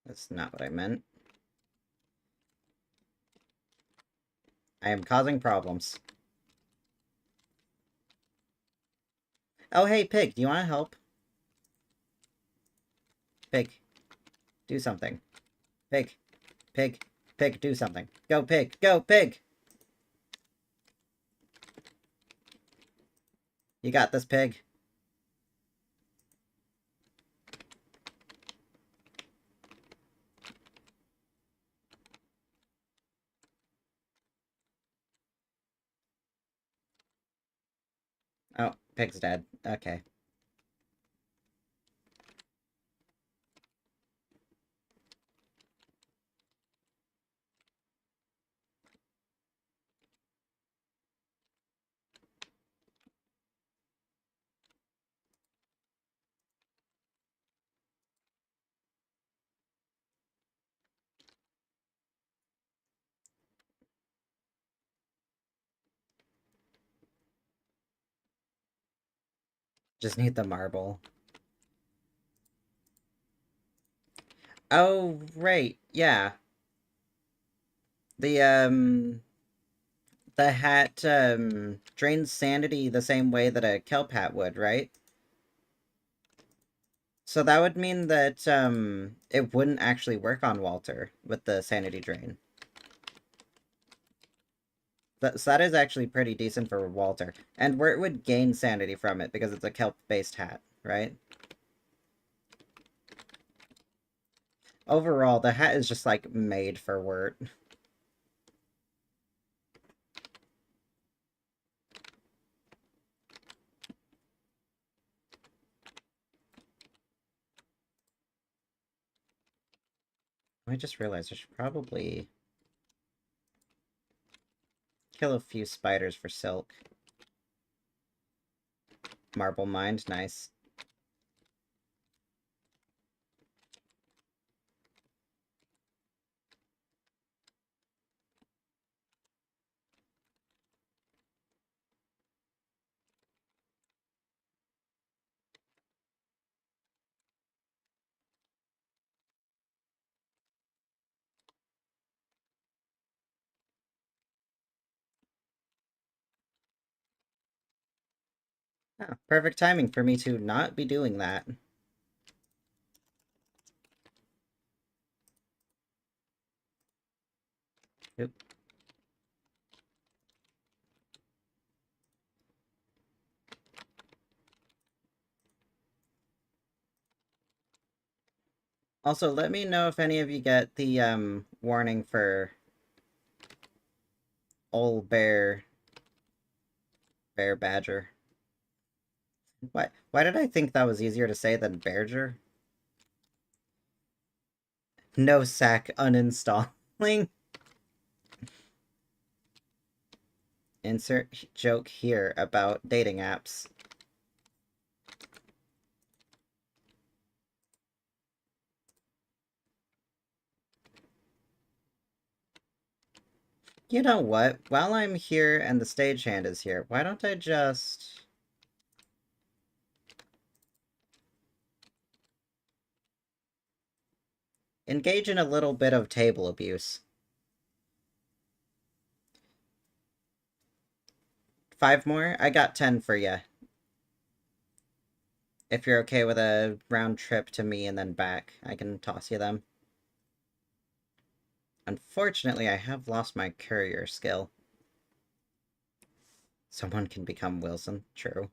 Speaker 1: That's not what I meant. I am causing problems. Oh, hey, pig, do you want to help? Pig, do something. Pig, pig, pig, do something. Go, pig, go, pig! You got this, pig. Oh, pig's dead. Okay. Just need the marble. Oh, right. Yeah. The, the hat, drains sanity the same way that a kelp hat would, right? So that would mean that, it wouldn't actually work on Walter with the sanity drain. So that is actually pretty decent for Walter. And Wirt would gain sanity from it because it's a kelp-based hat, right? Overall, the hat is just, like, made for Wirt. I just realized I should probably kill a few spiders for silk. Marble mined, nice. Oh, perfect timing for me to not be doing that. Oop. Also, let me know if any of you get the, warning for old bear badger. Why did I think that was easier to say than Berger? No sack uninstalling. Insert joke here about dating apps. You know what? While I'm here and the stagehand is here, why don't I just... engage in a little bit of table abuse. 5 more? I got 10 for you. If you're okay with a round trip to me and then back, I can toss you them. Unfortunately, I have lost my courier skill. Someone can become Wilson. True.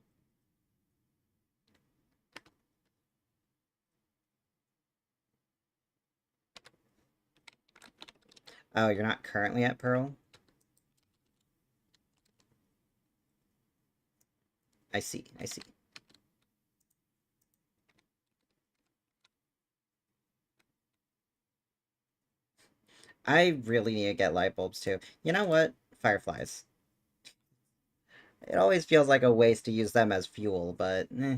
Speaker 1: Oh, you're not currently at Pearl? I see, I see. I really need to get light bulbs too. You know what? Fireflies. It always feels like a waste to use them as fuel, but eh.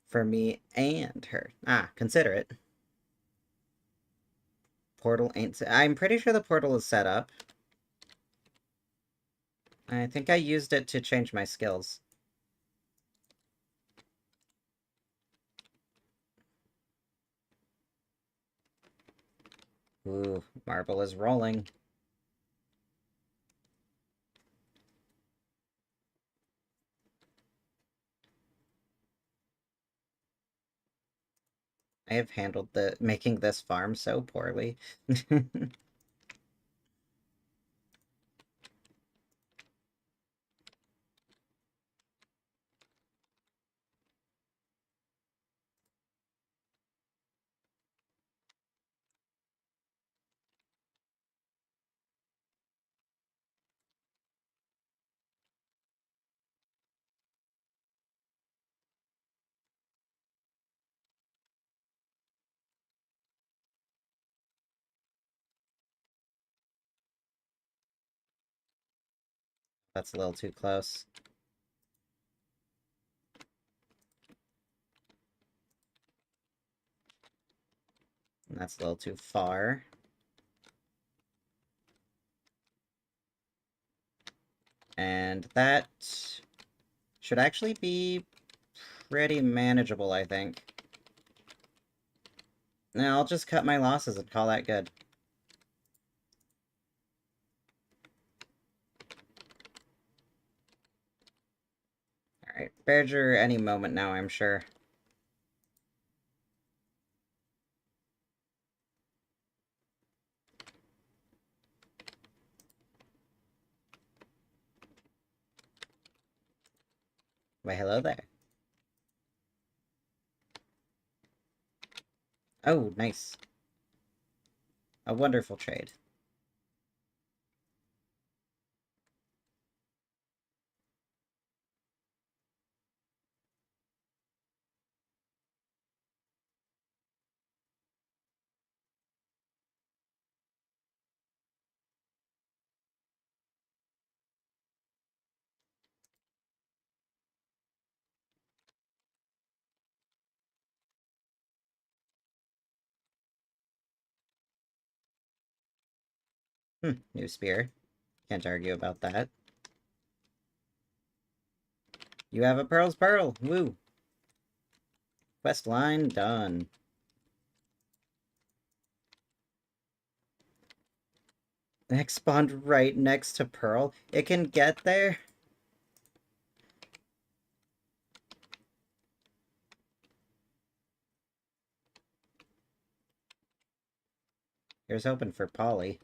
Speaker 1: For me and her. Ah, consider it. Portal ain't... I'm pretty sure the portal is set up. I think I used it to change my skills. Ooh, marble is rolling. I have handled making this farm so poorly. That's a little too close. And that's a little too far. And that should actually be pretty manageable, I think. Now, I'll just cut my losses and call that good. Alright, Berger any moment now, I'm sure. Why, hello there. Oh, nice. A wonderful trade. New spear. Can't argue about that. You have a Pearl's Pearl! Woo! Quest line done. Next spawned right next to Pearl. It can get there? Here's hoping for Polly.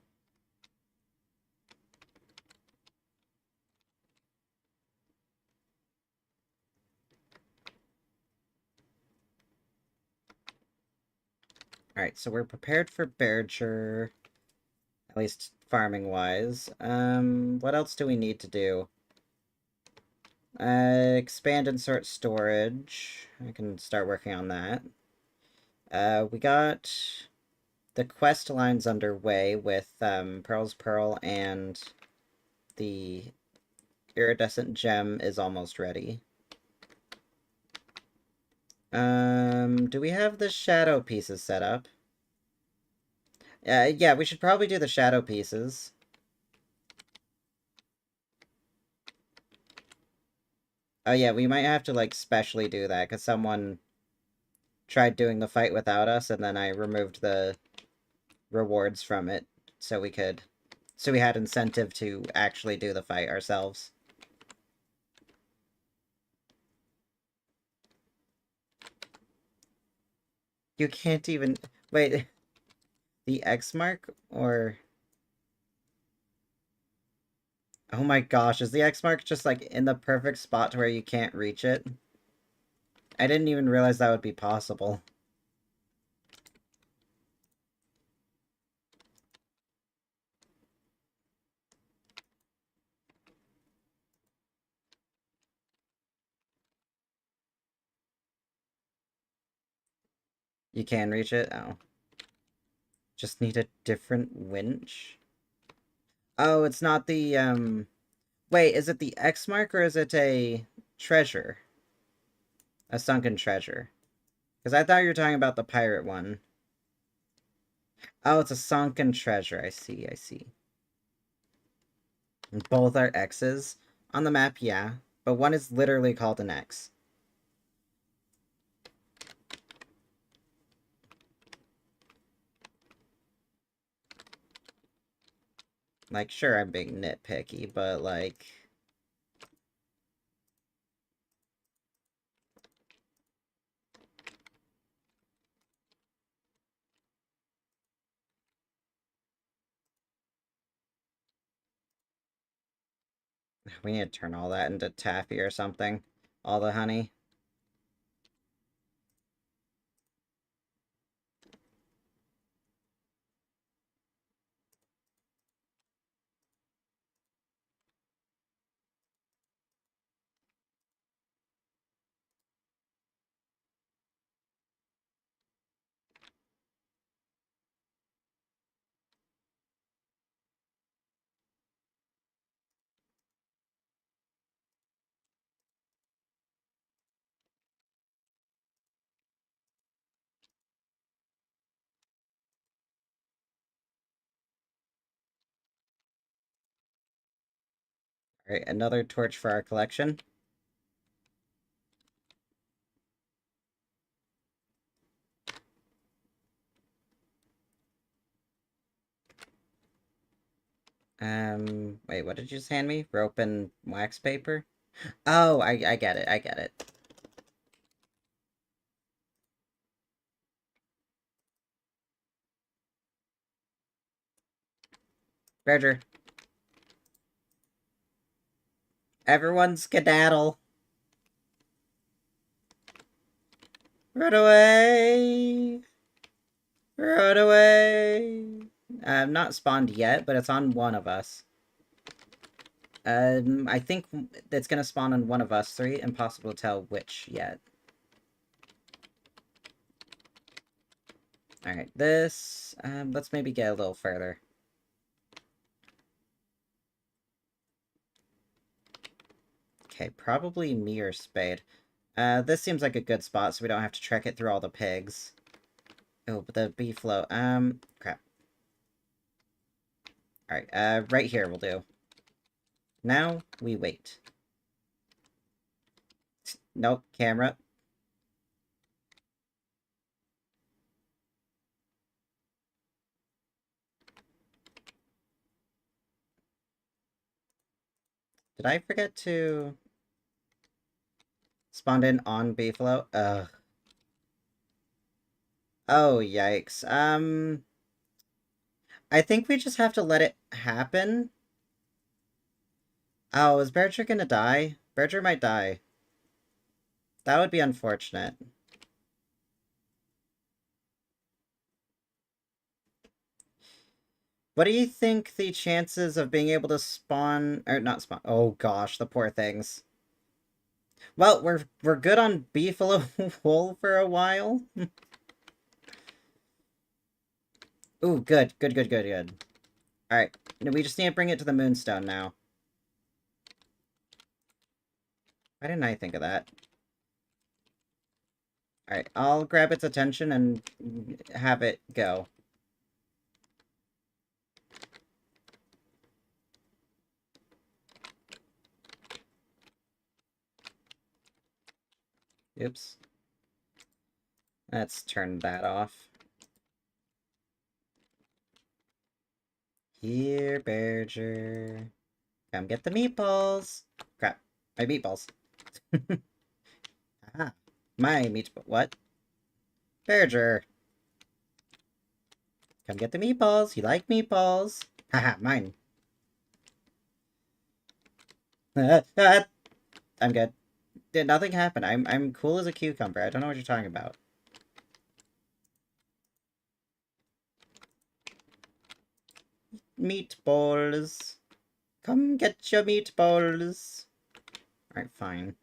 Speaker 1: Alright, so we're prepared for Berger. At least farming-wise. What else do we need to do? Expand and sort storage. I can start working on that. We got the quest lines underway with Pearl's Pearl, and the iridescent gem is almost ready. Do we have the shadow pieces set up? Yeah, we should probably do the shadow pieces. Oh yeah, we might have to, like, specially do that, because someone tried doing the fight without us, and then I removed the rewards from it, so we had incentive to actually do the fight ourselves. You can't even... Wait, The X mark, or... Oh my gosh, is the X mark just, like, in the perfect spot to where you can't reach it? I didn't even realize that would be possible. You can reach it? Oh. Just need a different winch? Oh, it's not the, Wait, is it the X mark, or is it a treasure? A sunken treasure? Because I thought you were talking about the pirate one. Oh, it's a sunken treasure. I see, I see. Both are X's. On the map, yeah. But one is literally called an X. Like, sure, I'm being nitpicky, but, like... We need to turn all that into taffy or something. All the honey. Alright, another torch for our collection. Wait, what did you just hand me? Rope and wax paper? Oh, I get it, I get it. Berger. Everyone skedaddle. Run away! Run away! Not spawned yet, but it's on one of us. I think it's gonna spawn on one of us three. Impossible to tell which yet. Alright, this... let's maybe get a little further. Okay, probably me or Spade. This seems like a good spot, so we don't have to trek it through all the pigs. Oh, but the beef flow. Crap. Alright, right here will do. Now, we wait. Nope, camera. Did I forget to... spawn in on beefalo? Ugh. Oh, yikes. I think we just have to let it happen. Oh, is Berger gonna die? Berger might die. That would be unfortunate. What do you think the chances of being able to spawn... or not spawn... Oh gosh, the poor things. Well, we're good on beefalo wool for a while. Ooh, good. Alright, we just need to bring it to the moonstone now. Why didn't I think of that? Alright, I'll grab its attention and have it go. Oops. Let's turn that off. Here, Berger. Come get the meatballs. Crap. My meatballs. Ah. My meatball. What? Berger. Come get the meatballs. You like meatballs? Haha, mine. I'm good. Did nothing happen. I'm cool as a cucumber. I don't know what you're talking about. Meatballs. Come get your meatballs. Alright, fine.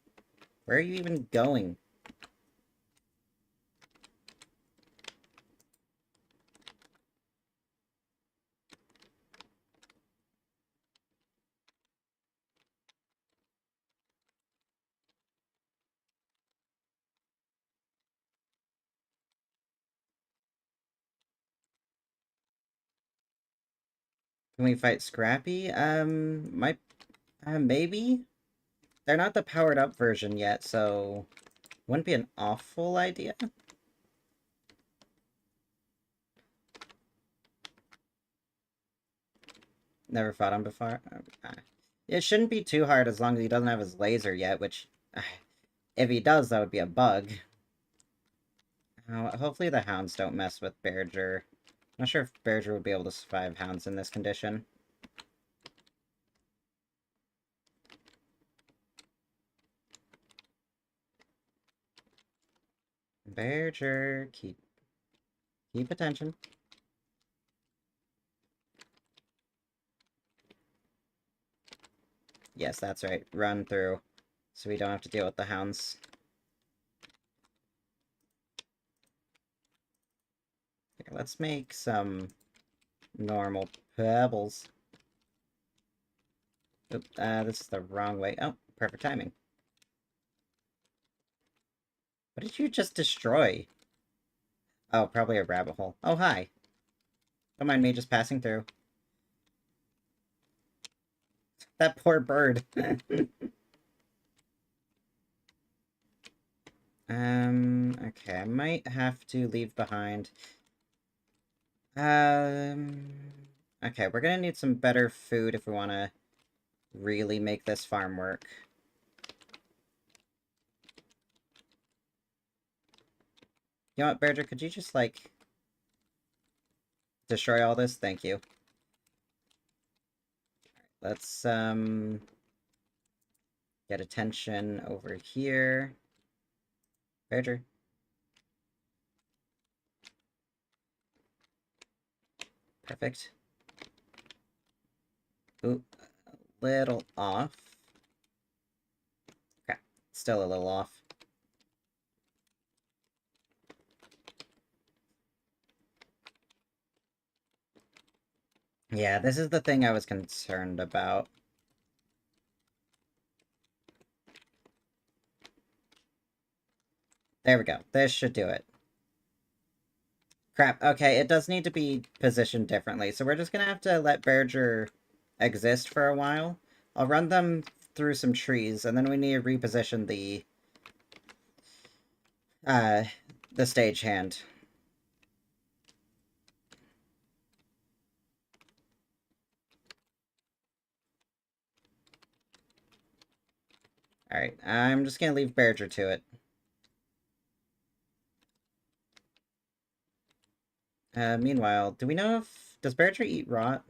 Speaker 1: Where are you even going? Can we fight Scrappy? Maybe? They're not the powered up version yet, so wouldn't be an awful idea. Never fought him before. It shouldn't be too hard as long as he doesn't have his laser yet, which, if he does, that would be a bug. Hopefully the hounds don't mess with Bearger. I'm not sure if Bearger would be able to survive hounds in this condition. Bearger, keep attention. Yes, that's right. Run through, so we don't have to deal with the hounds. Here, let's make some normal pebbles. Oop, this is the wrong way. Oh, perfect timing. What did you just destroy? Oh, probably a rabbit hole. Oh, hi. Don't mind me just passing through. That poor bird. Okay, I might have to leave behind. Okay, we're gonna need some better food if we want to really make this farm work. You know what, Berger, could you just, like, destroy all this? Thank you. Let's, get attention over here. Berger. Perfect. Ooh, a little off. Okay, still a little off. Yeah, this is the thing I was concerned about. There we go. This should do it. Crap. Okay, it does need to be positioned differently, so we're just gonna have to let Berger exist for a while. I'll run them through some trees, and then we need to reposition the stagehand. Alright, I'm just gonna leave Berger to it. Meanwhile, do we know if... Does Berger eat rot?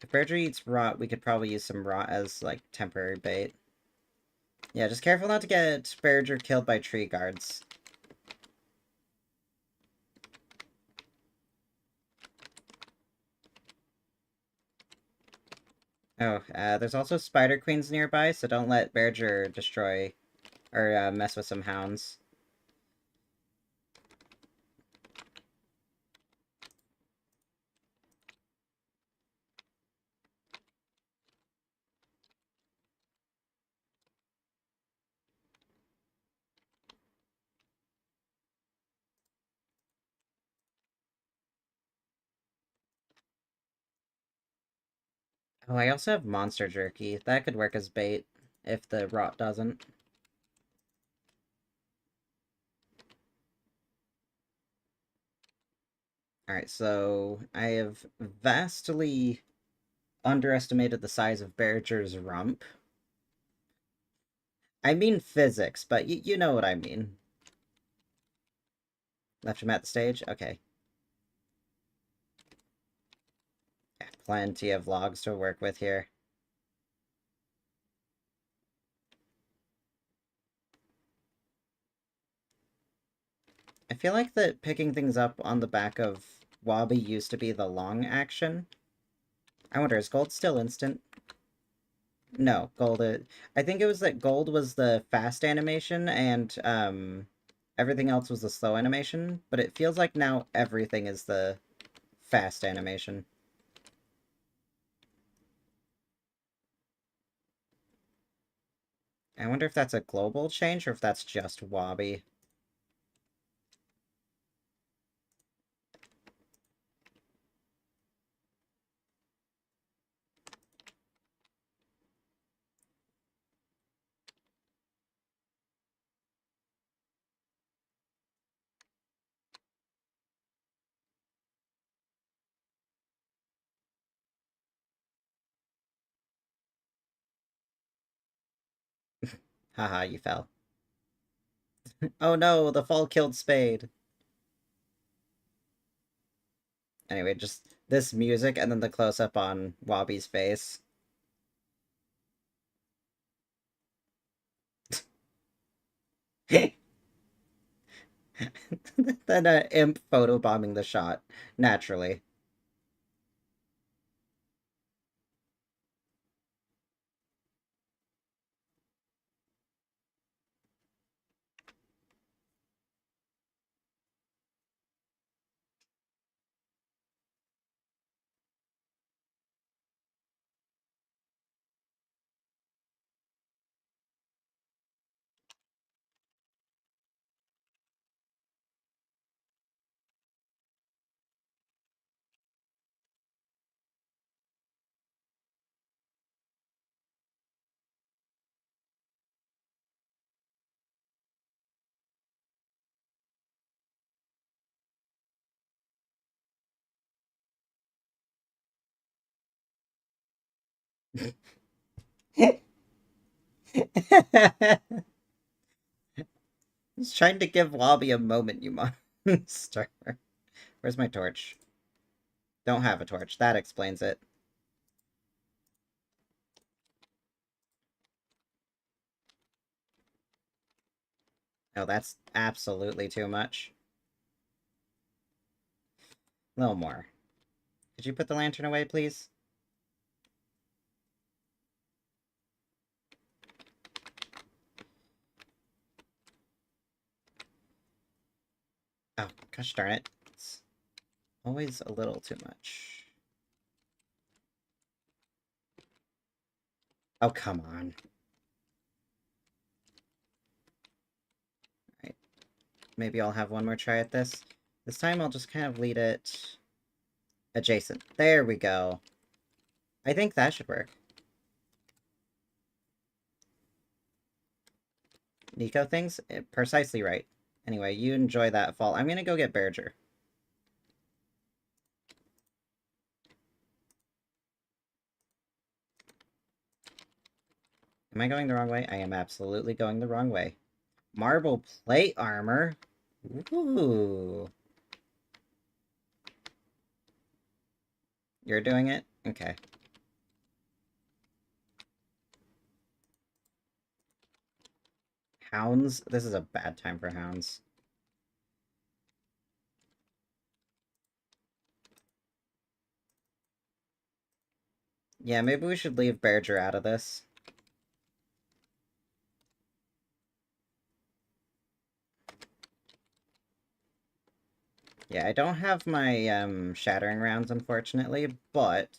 Speaker 1: If Berger eats rot, we could probably use some rot as, like, temporary bait. Yeah, just careful not to get Berger killed by tree guards. Oh, there's also spider queens nearby, so don't let Berger destroy or mess with some hounds. Oh, I also have monster jerky. That could work as bait, if the rot doesn't. Alright, so I have vastly underestimated the size of Berger's rump. I mean physics, but you know what I mean. Left him at the stage? Okay. Yeah, plenty of logs to work with here. I feel like that picking things up on the back of Wabi used to be the long action. I wonder, is gold still instant? No, gold. I think it was that gold was the fast animation and everything else was the slow animation, but it feels like now everything is the fast animation. I wonder if that's a global change or if that's just Wabi. Haha, you fell. Oh no, the fall killed Spade. Anyway, just this music and then the close-up on Wabi's face. Then Imp photobombing the shot, naturally. He's trying to give Wabi a moment, you monster. Where's my torch? Don't have a torch. That explains it. Oh, that's absolutely too much. A little more. Could you put the lantern away, please? Oh, gosh darn it. It's always a little too much. Oh, come on. Alright. Maybe I'll have one more try at this. This time I'll just kind of lead it adjacent. There we go. I think that should work. Nico things? Precisely right. Anyway, you enjoy that fall. I'm gonna go get Berger. Am I going the wrong way? I am absolutely going the wrong way. Marble plate armor? Ooh. You're doing it? Okay. Hounds? This is a bad time for hounds. Yeah, maybe we should leave Berger out of this. Yeah, I don't have my, shattering rounds, unfortunately, but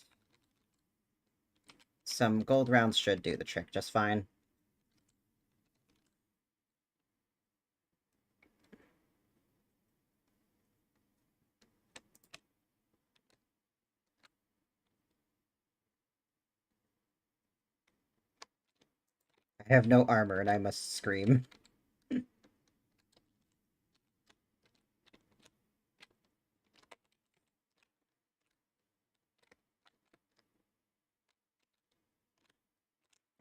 Speaker 1: some gold rounds should do the trick just fine. I have no armor and I must scream.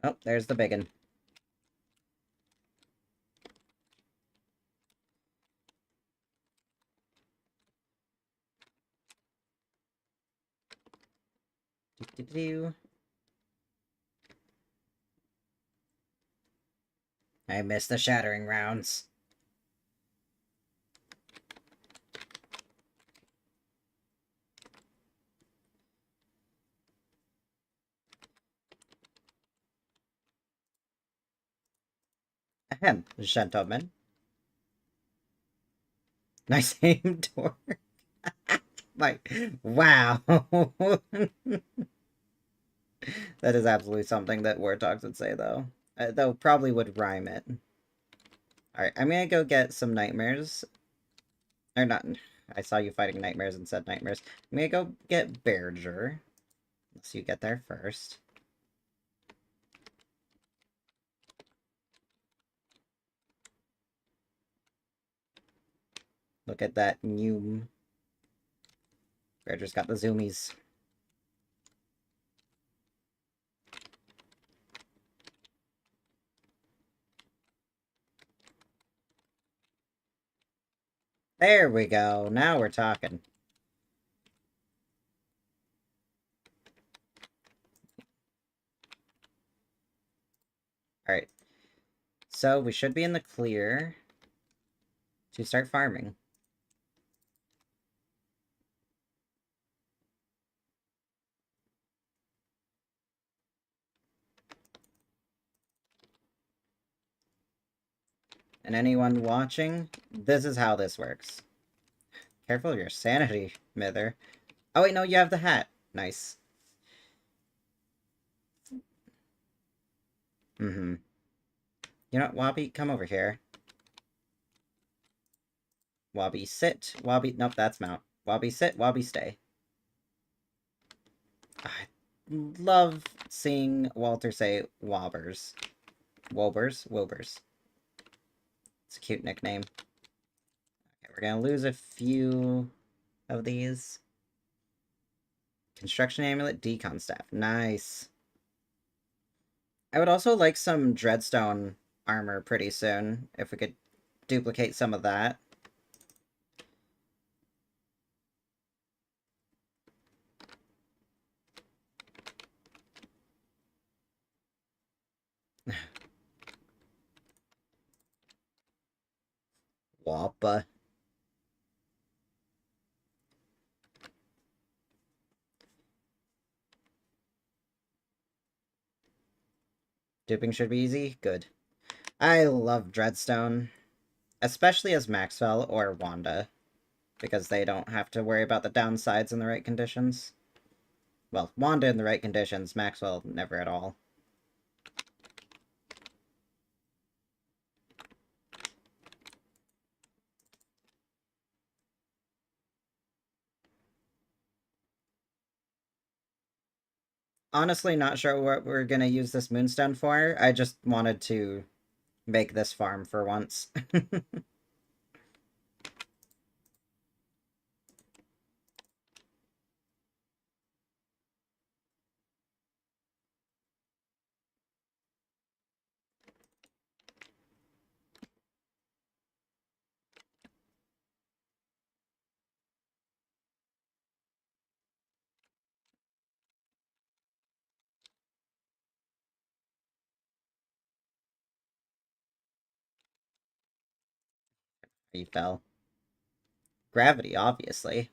Speaker 1: Oh, there's the biggin. do. I missed the shattering rounds. Ahem, gentlemen. Nice aim, Torque. Like, wow. That is absolutely something that Wortox would say, though. Though probably would rhyme it. Alright, I'm gonna go get some nightmares. Or not. I saw you fighting nightmares and said nightmares. I'm gonna go get Berger. Unless you get there first. Look at that new. Berger's got the zoomies. There we go. Now we're talking. Alright. So we should be in the clear to start farming. And anyone watching, this is how this works. Careful of your sanity, Mither. Oh wait, no, you have the hat. Nice. Mm-hmm. You know what, Wobby? Come over here. Wobby, sit. Wobby, nope, that's mount. Wobby, sit. Wobby, stay. I love seeing Walter say wobbers. Wobers? Wobers. It's a cute nickname. Okay, we're gonna lose a few of these. Construction amulet, decon staff. Nice. I would also like some dreadstone armor pretty soon, if we could duplicate some of that. Wappa. Duping should be easy? Good. I love Dreadstone. Especially as Maxwell or Wanda. Because they don't have to worry about the downsides in the right conditions. Well, Wanda in the right conditions, Maxwell never at all. Honestly, not sure what we're gonna use this Moonstone for. I just wanted to make this farm for once. He fell. Gravity, obviously.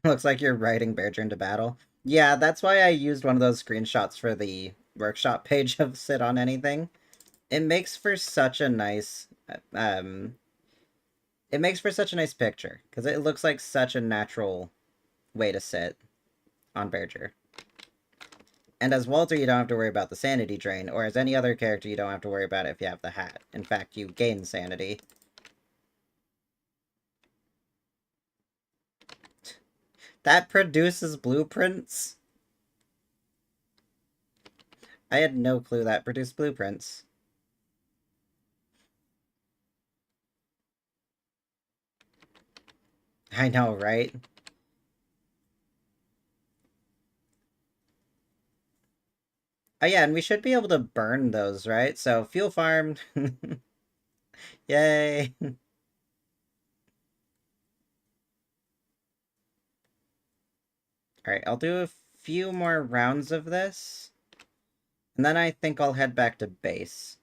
Speaker 1: Looks like you're riding Berger into battle. Yeah, that's why I used one of those screenshots for the workshop page of Sit on Anything. It makes for such a nice, it makes for such a nice picture, because it looks like such a natural way to sit on Berger. And as Walter, you don't have to worry about the sanity drain, or as any other character, you don't have to worry about it if you have the hat. In fact, you gain sanity. That produces blueprints? I had no clue that produced blueprints. I know, right? Oh yeah, and we should be able to burn those, right? So, fuel farm. Yay! Alright, I'll do a few more rounds of this. And then I think I'll head back to base.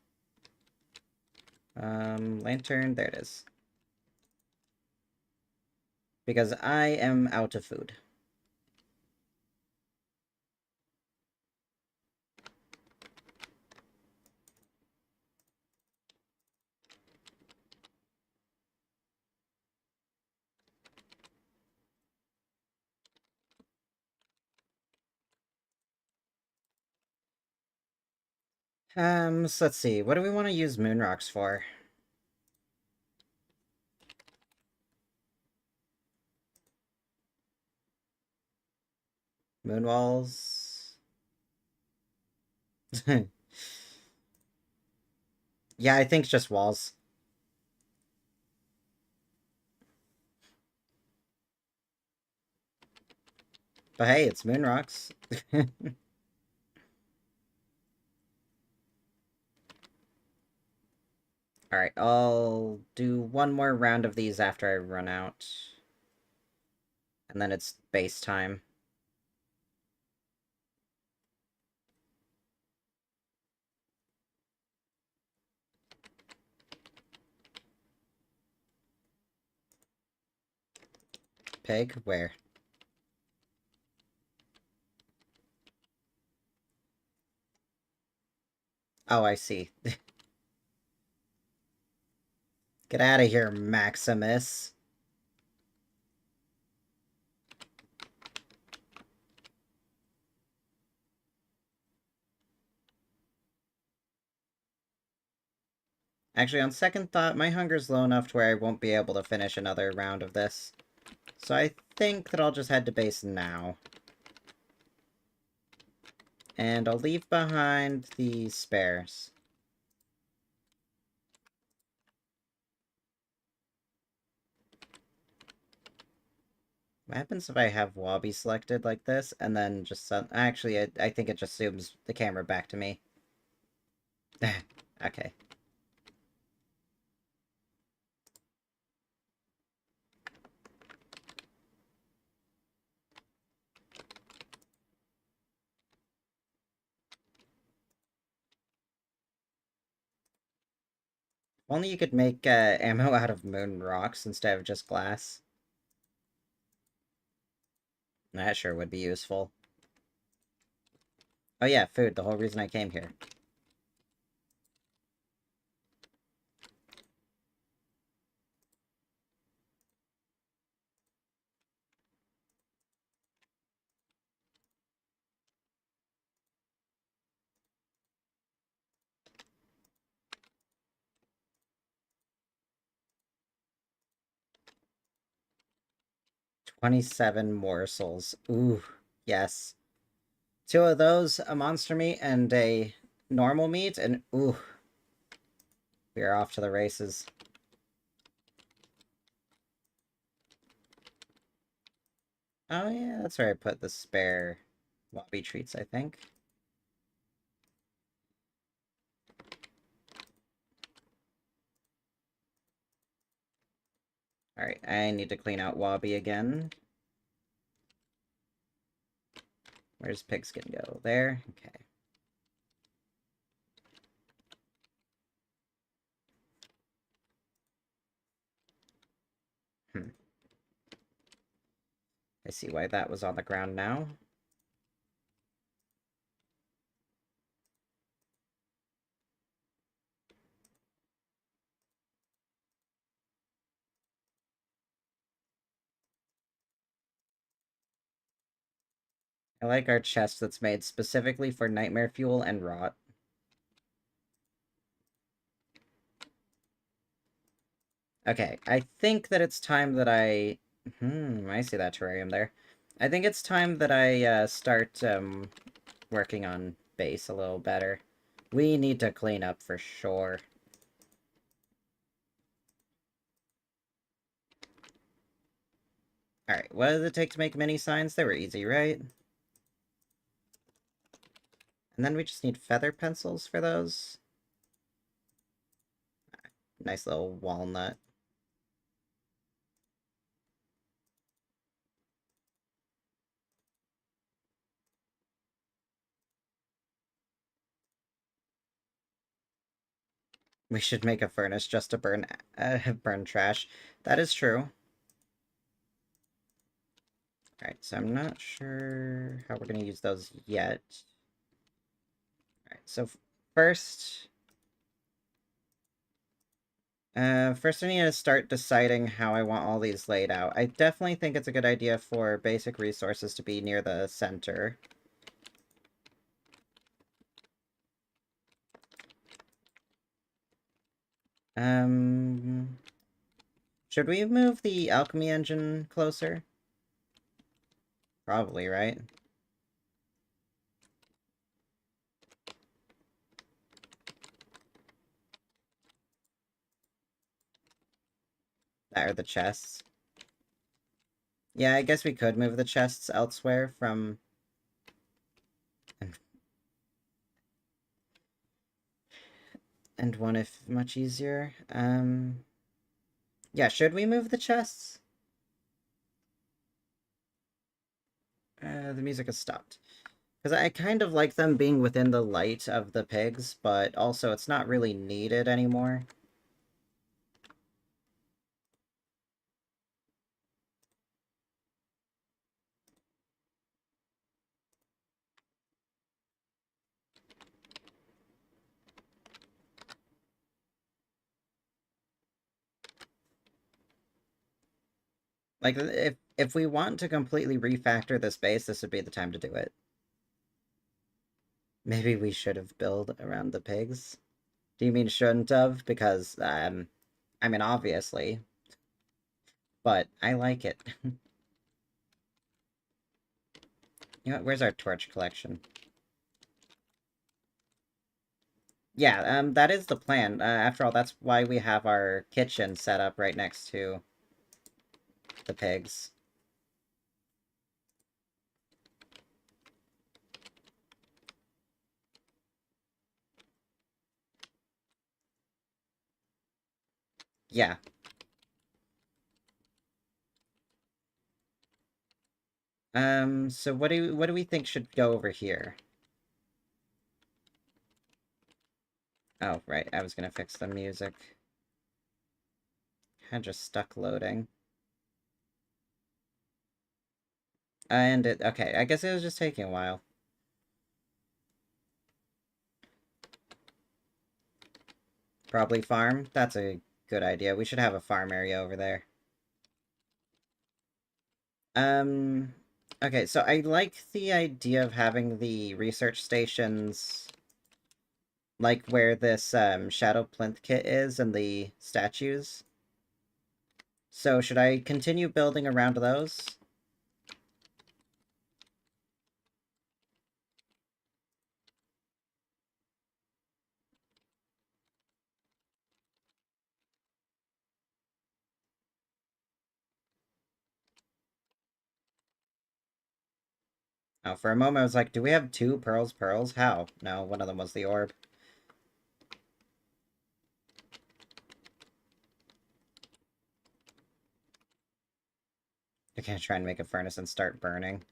Speaker 1: Lantern, there it is. Because I am out of food. So let's see. What do we want to use moon rocks for? Moon walls? Yeah, I think just walls. But hey, it's moon rocks. Alright, I'll do one more round of these after I run out. And then it's base time. Pig? Where? Oh, I see. Get out of here, Maximus. Actually, on second thought, my hunger's low enough to where I won't be able to finish another round of this. So I think that I'll just head to base now. And I'll leave behind the spares. What happens if I have Wobby selected like this, and then just... Actually, I think it just zooms the camera back to me. Okay. If only you could make ammo out of moon rocks instead of just glass. That sure would be useful. Oh yeah, food, the whole reason I came here. $27 morsels. Ooh, yes. Two of those, a monster meat and a normal meat, and ooh, we are off to the races. Oh yeah, that's where I put the spare Wobby treats, I think. Alright, I need to clean out Wobby again. Where's Pigskin go? There? Okay. Hmm. I see why that was on the ground now. I like our chest that's made specifically for nightmare fuel and rot. Okay, I think that it's time that I... I see that terrarium there. I think it's time that I start working on base a little better. We need to clean up for sure. Alright, what does it take to make mini signs? They were easy, right? And then we just need feather pencils for those. Nice little walnut. We should make a furnace just to burn trash. That is true. Alright, so I'm not sure how we're going to use those yet. Alright, so first... first I need to start deciding how I want all these laid out. I definitely think it's a good idea for basic resources to be near the center. Should we move the alchemy engine closer? Probably, right? That are the chests. Yeah, I guess we could move the chests elsewhere from... And one if much easier. Yeah, should we move the chests? The music has stopped. Because I kind of like them being within the light of the pigs, but also it's not really needed anymore. Like, if we want to completely refactor this base, this would be the time to do it. Maybe we should have built around the pigs. Do you mean shouldn't have? Because, I mean, obviously. But I like it. You know, where's our torch collection? Yeah, that is the plan. After all, that's why we have our kitchen set up right next to the pigs. Yeah. So what do we think should go over here? Oh, right, I was gonna fix the music. Had just stuck loading. And okay, I guess it was just taking a while. Probably farm? That's a good idea. We should have a farm area over there. Okay, so I like the idea of having the research stations like where this shadow plinth kit is and the statues. So should I continue building around those? Oh, for a moment I was like, do we have two pearls? How? No, one of them was the orb. I can't try and make a furnace and start burning.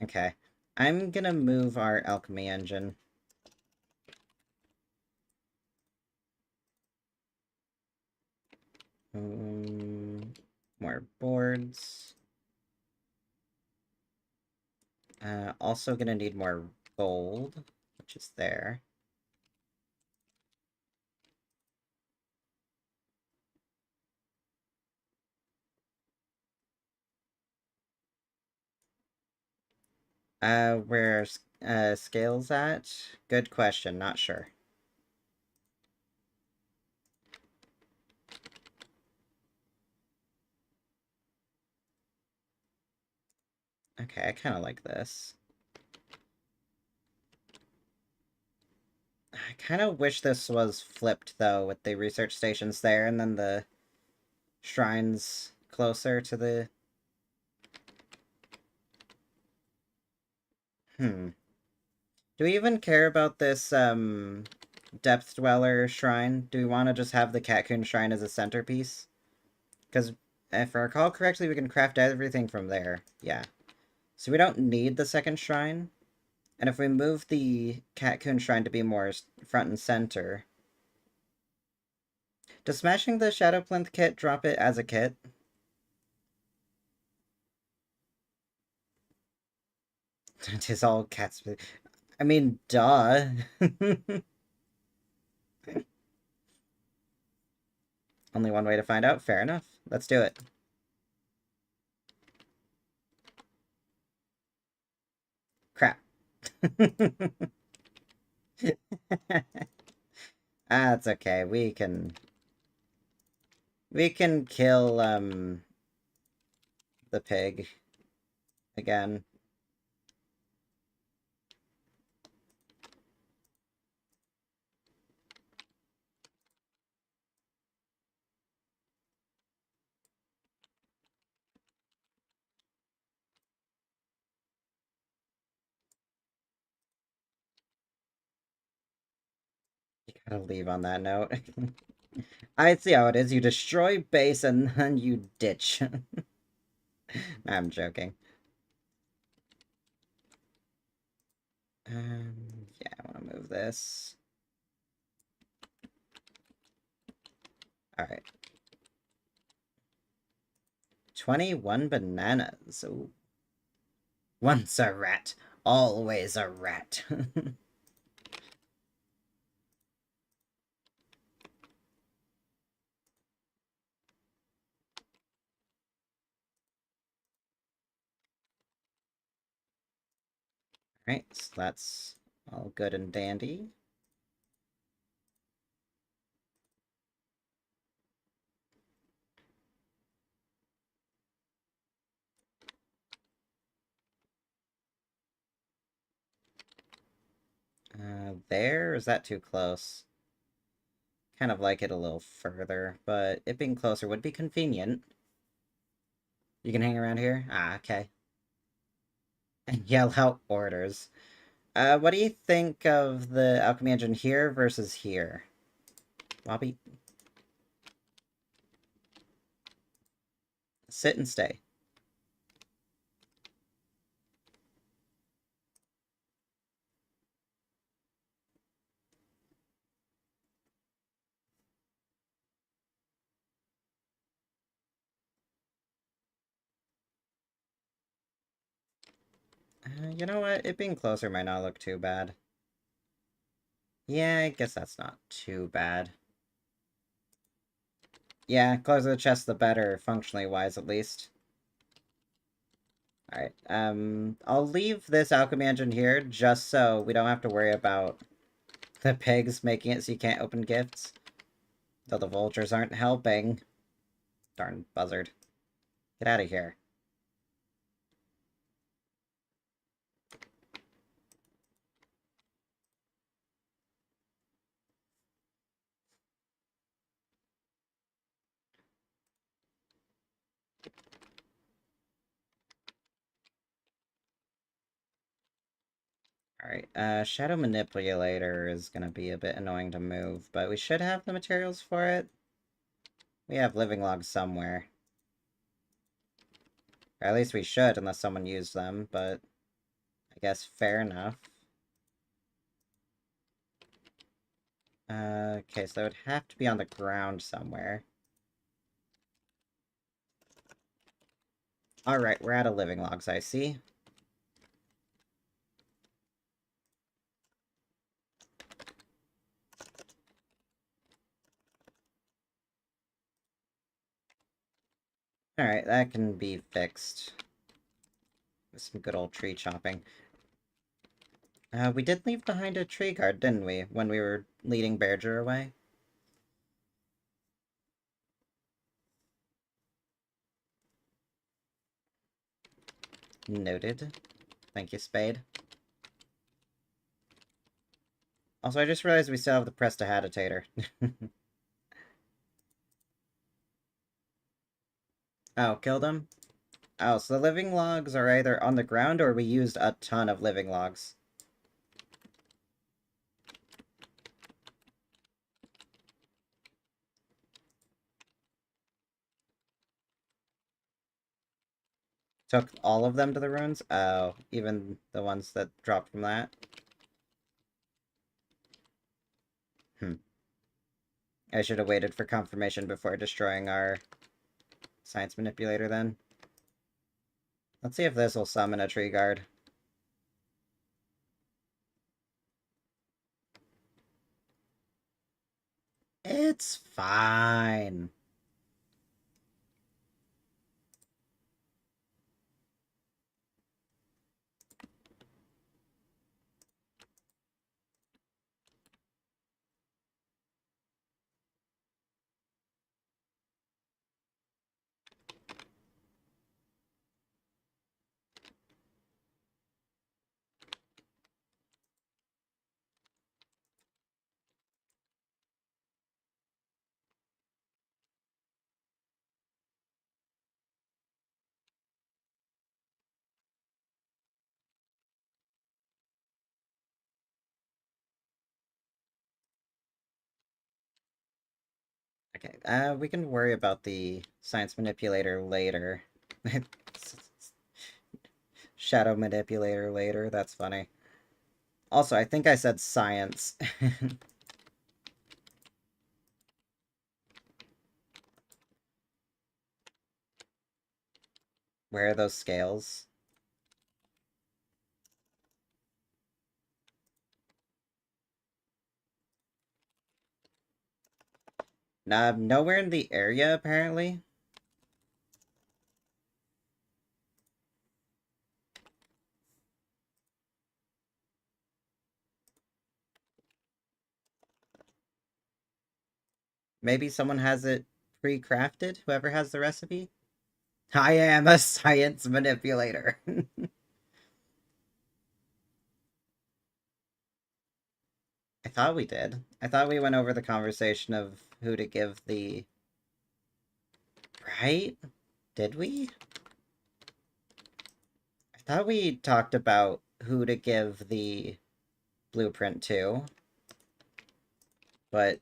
Speaker 1: Okay. I'm gonna move our alchemy engine. More boards. Also gonna need more gold, which is there. Where's scales at? Good question, not sure. Okay, I kind of like this. I kind of wish this was flipped, though, with the research stations there and then the shrines closer to the... Hmm. Do we even care about this, Depth Dweller shrine? Do we want to just have the Catcoon shrine as a centerpiece? Because if I recall correctly, we can craft everything from there. Yeah. So we don't need the second shrine. And if we move the Catcoon shrine to be more front and center... Does smashing the Shadow Plinth kit drop it as a kit? It is all cats. I mean, duh. Only one way to find out. Fair enough. Let's do it. Crap. That's okay. We can kill the pig again. You gotta leave on that note. I see how it is. You destroy base and then you ditch. I'm joking. Yeah, I want to move this. Alright. 21 bananas. Ooh. Once a rat, always a rat. Alright, so that's all good and dandy. There? Is that too close? Kind of like it a little further, but it being closer would be convenient. You can hang around here? Ah, okay. And yell out orders. What do you think of the alchemy engine here versus here? Bobby? Sit and stay. You know what? It being closer might not look too bad. Yeah, I guess that's not too bad. Yeah, closer the chest the better, functionally wise at least. Alright, I'll leave this alchemy engine here just so we don't have to worry about the pigs making it so you can't open gifts. Though the vultures aren't helping. Darn buzzard. Get out of here. Alright, Shadow Manipulator is gonna be a bit annoying to move, but we should have the materials for it. We have living logs somewhere. Or at least we should, unless someone used them, but I guess fair enough. Okay, so it would have to be on the ground somewhere. Alright, we're out of living logs, I see. Alright, that can be fixed. With some good old tree chopping. We did leave behind a tree guard, didn't we, when we were leading Berger away? Noted. Thank you, Spade. Also, I just realized we still have the Prestidigitator. Oh, killed him? Oh, so the living logs are either on the ground or we used a ton of living logs. Took all of them to the ruins? Oh, even the ones that dropped from that? Hmm. I should have waited for confirmation before destroying our science manipulator then. Let's see if this will summon a tree guard. It's fine. Okay, we can worry about the science manipulator later. Shadow manipulator later, that's funny. Also, I think I said science. Where are those scales? Nah, nowhere in the area, apparently. Maybe someone has it pre-crafted, whoever has the recipe? I am a science manipulator. I thought we did. I thought we went over the conversation of who to give the... Right? Did we? I thought we talked about who to give the blueprint to, but...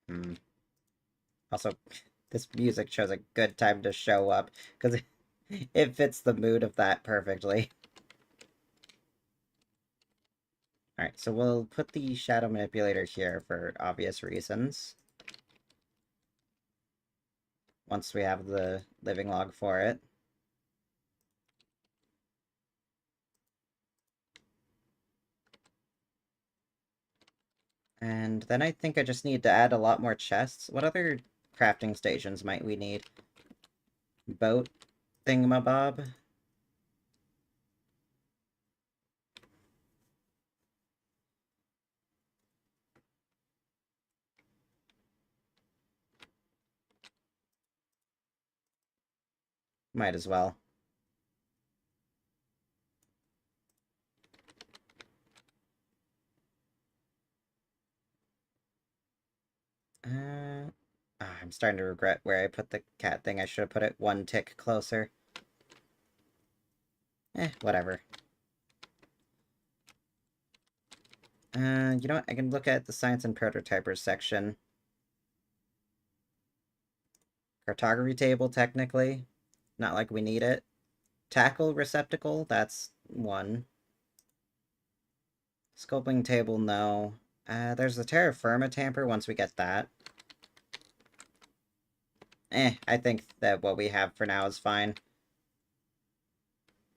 Speaker 1: Hmm. Also, this music shows a good time to show up, because it fits the mood of that perfectly. Alright, so we'll put the shadow manipulator here for obvious reasons. Once we have the living log for it. And then I think I just need to add a lot more chests. What other crafting stations might we need? Boat thingamabob? Might as well. I'm starting to regret where I put the cat thing. I should have put it one tick closer. Whatever. You know what? I can look at the science and prototypers section. Cartography table, technically. Not like we need it. Tackle receptacle, that's one. Sculpting table, no. There's the terra firma tamper once we get that. I think that what we have for now is fine.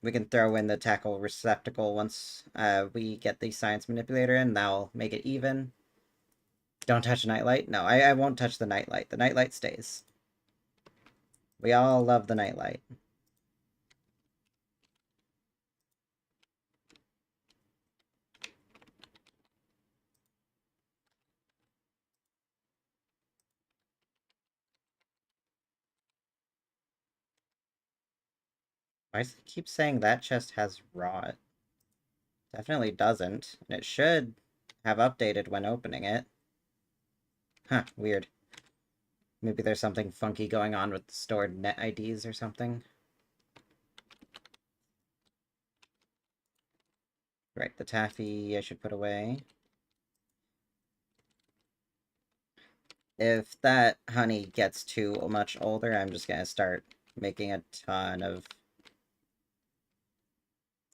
Speaker 1: We can throw in the tackle receptacle once we get the science manipulator in. That'll make it even. Don't touch nightlight? No, I won't touch the nightlight. The nightlight stays. We all love the nightlight. Why does it keep saying that chest has rot? Definitely doesn't, and it should have updated when opening it. Huh, weird. Maybe there's something funky going on with the stored net IDs or something. Right, the taffy I should put away. If that honey gets too much older, I'm just gonna start making a ton of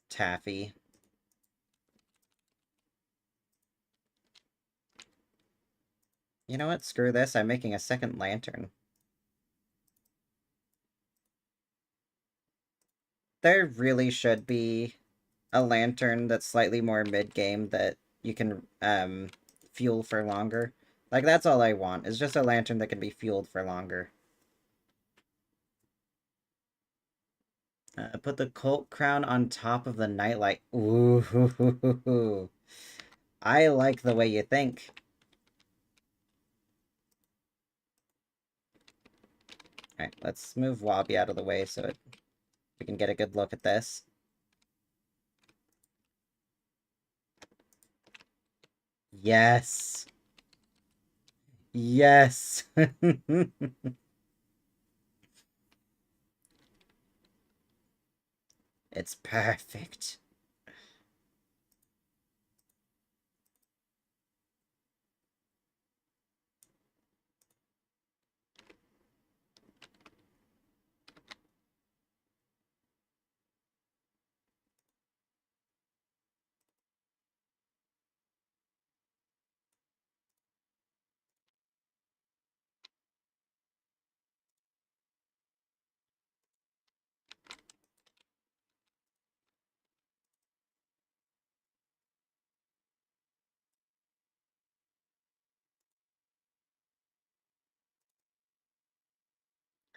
Speaker 1: taffy. You know what? Screw this. I'm making a second lantern. There really should be a lantern that's slightly more mid-game that you can fuel for longer. Like, that's all I want, is just a lantern that can be fueled for longer. Put the cult crown on top of the nightlight. Ooh, I like the way you think. Alright, let's move Wabi out of the way so we can get a good look at this. Yes! Yes! It's perfect.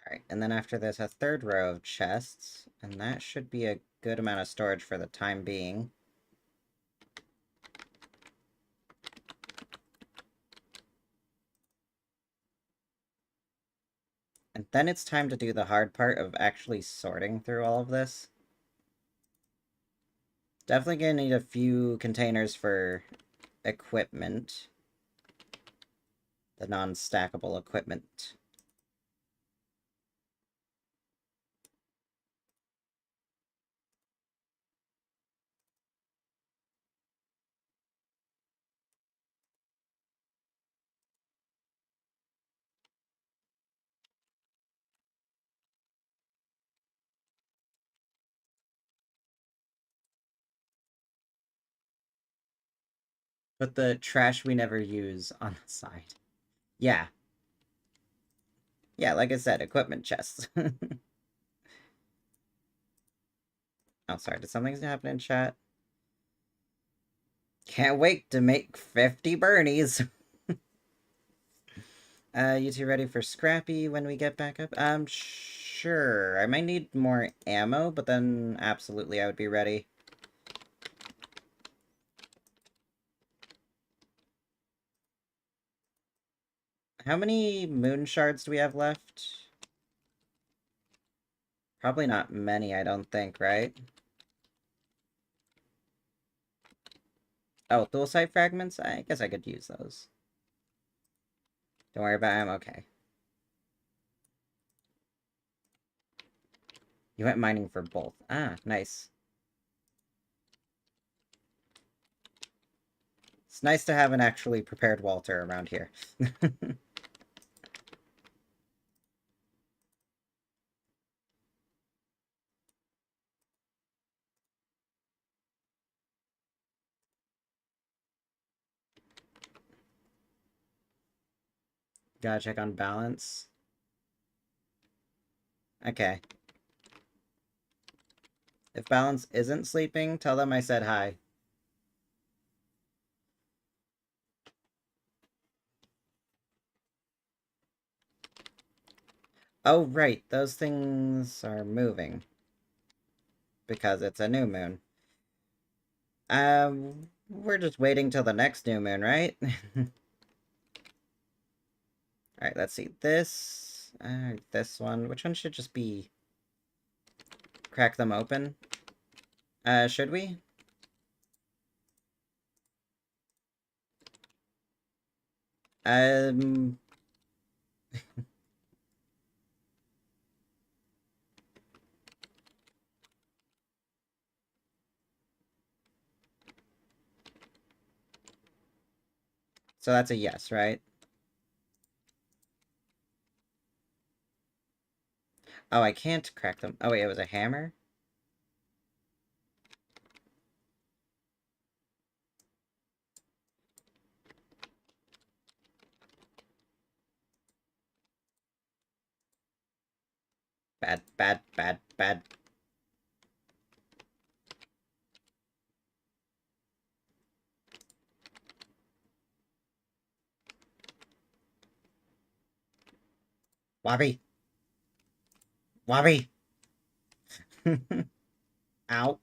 Speaker 1: Alright, and then after this, a third row of chests, and that should be a good amount of storage for the time being. And then it's time to do the hard part of actually sorting through all of this. Definitely gonna need a few containers for equipment. The non-stackable equipment. Put the trash we never use on the side. Yeah. Yeah, like I said, equipment chests. Oh, sorry, did something happen in chat? Can't wait to make 50 Bernies! You two ready for Scrappy when we get back up? Sure. I might need more ammo, but then absolutely I would be ready. How many moon shards do we have left? Probably not many, I don't think, right? Oh, dual sight fragments? I guess I could use those. Don't worry about them, okay. You went mining for both. Ah, nice. It's nice to have an actually prepared Walter around here. Gotta check on balance. Okay. If balance isn't sleeping, tell them I said hi. Oh, right. Those things are moving. Because it's a new moon. We're just waiting till the next new moon, right? Alright, let's see. This one. Which one should just be... Crack them open? Should we? Um... So that's a yes, right? Oh, I can't crack them. Oh, wait, it was a hammer? Bad, bad, bad, bad. Wobby! Wobby! Ow.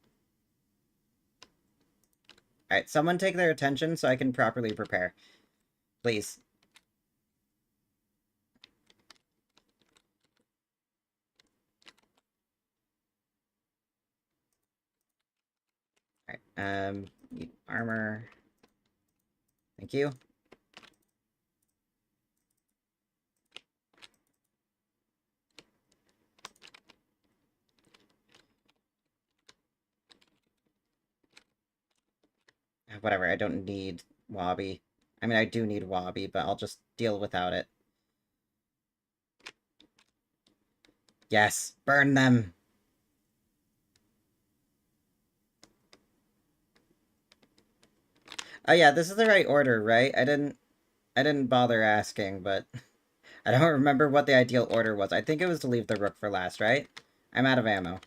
Speaker 1: Alright, someone take their attention so I can properly prepare. Please. Alright, armor. Thank you. Whatever, I don't need Wobby. I mean, I do need Wobby, but I'll just deal without it. Yes, burn them! Oh yeah, this is the right order, right? I didn't bother asking, but I don't remember what the ideal order was. I think it was to leave the rook for last, right? I'm out of ammo.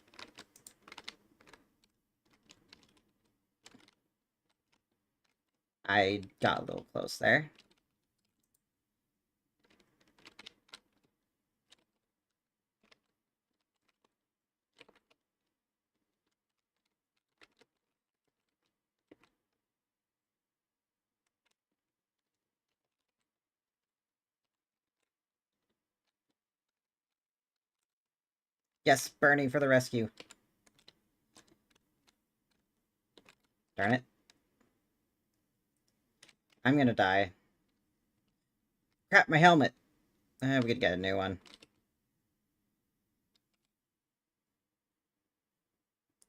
Speaker 1: I got a little close there. Yes, Bernie for the rescue. Darn it. I'm gonna die. Crap, my helmet! We could get a new one.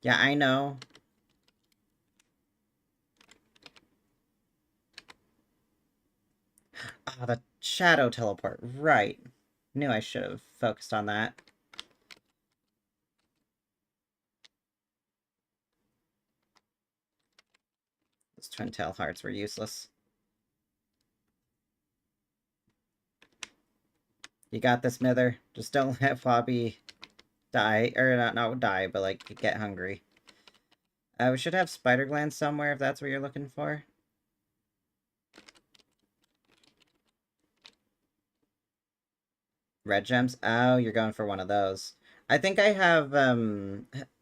Speaker 1: Yeah, I know. Ah, the shadow teleport. Right. Knew I should have focused on that. Those twin tail hearts were useless. You got this, Mither. Just don't let Floppy die. Or not die, but like get hungry. We should have spider glands somewhere if that's what you're looking for. Red gems? Oh, you're going for one of those. I think I have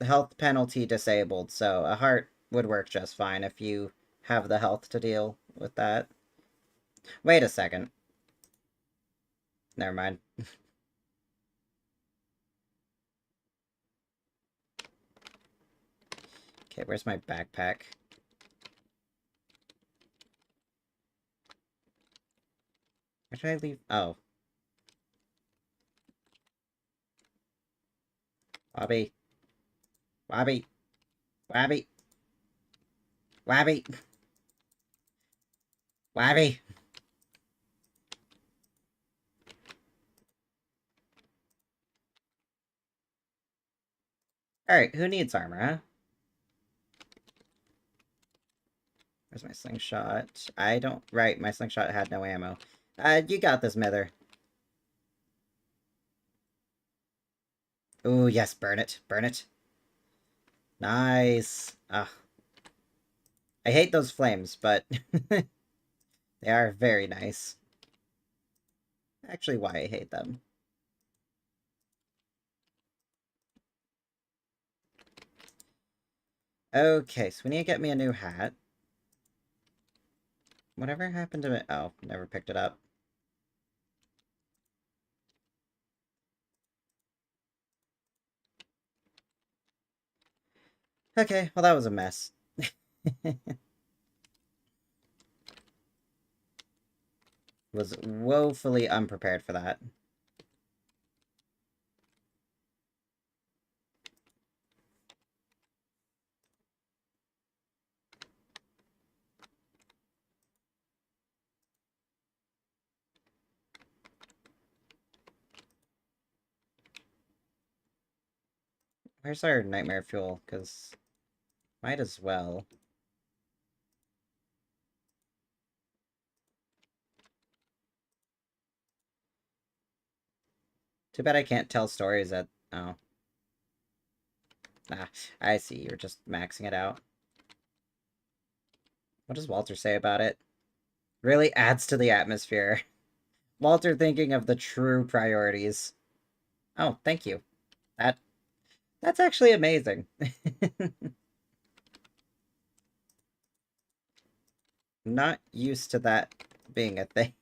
Speaker 1: health penalty disabled, so a heart would work just fine if you have the health to deal with that. Wait a second. Never mind. Okay, where's my backpack? Where should I leave? Oh. Wobby. Wobby. Wobby. Wobby. Wobby. Alright, who needs armor, huh? Where's my slingshot? I don't... Right, my slingshot had no ammo. You got this, Mither. Ooh, yes, burn it. Burn it. Nice. Ah. I hate those flames, but they are very nice. Actually, why I hate them. Okay, so we need to get me a new hat. Whatever happened to it? Oh, never picked it up. Okay, well that was a mess. Was woefully unprepared for that. Where's our nightmare fuel? Because might as well. Too bad I can't tell stories at... Oh. Ah, I see. You're just maxing it out. What does Walter say about it? Really adds to the atmosphere. Walter thinking of the true priorities. Oh, thank you. That that's actually amazing. Not used to that being a thing.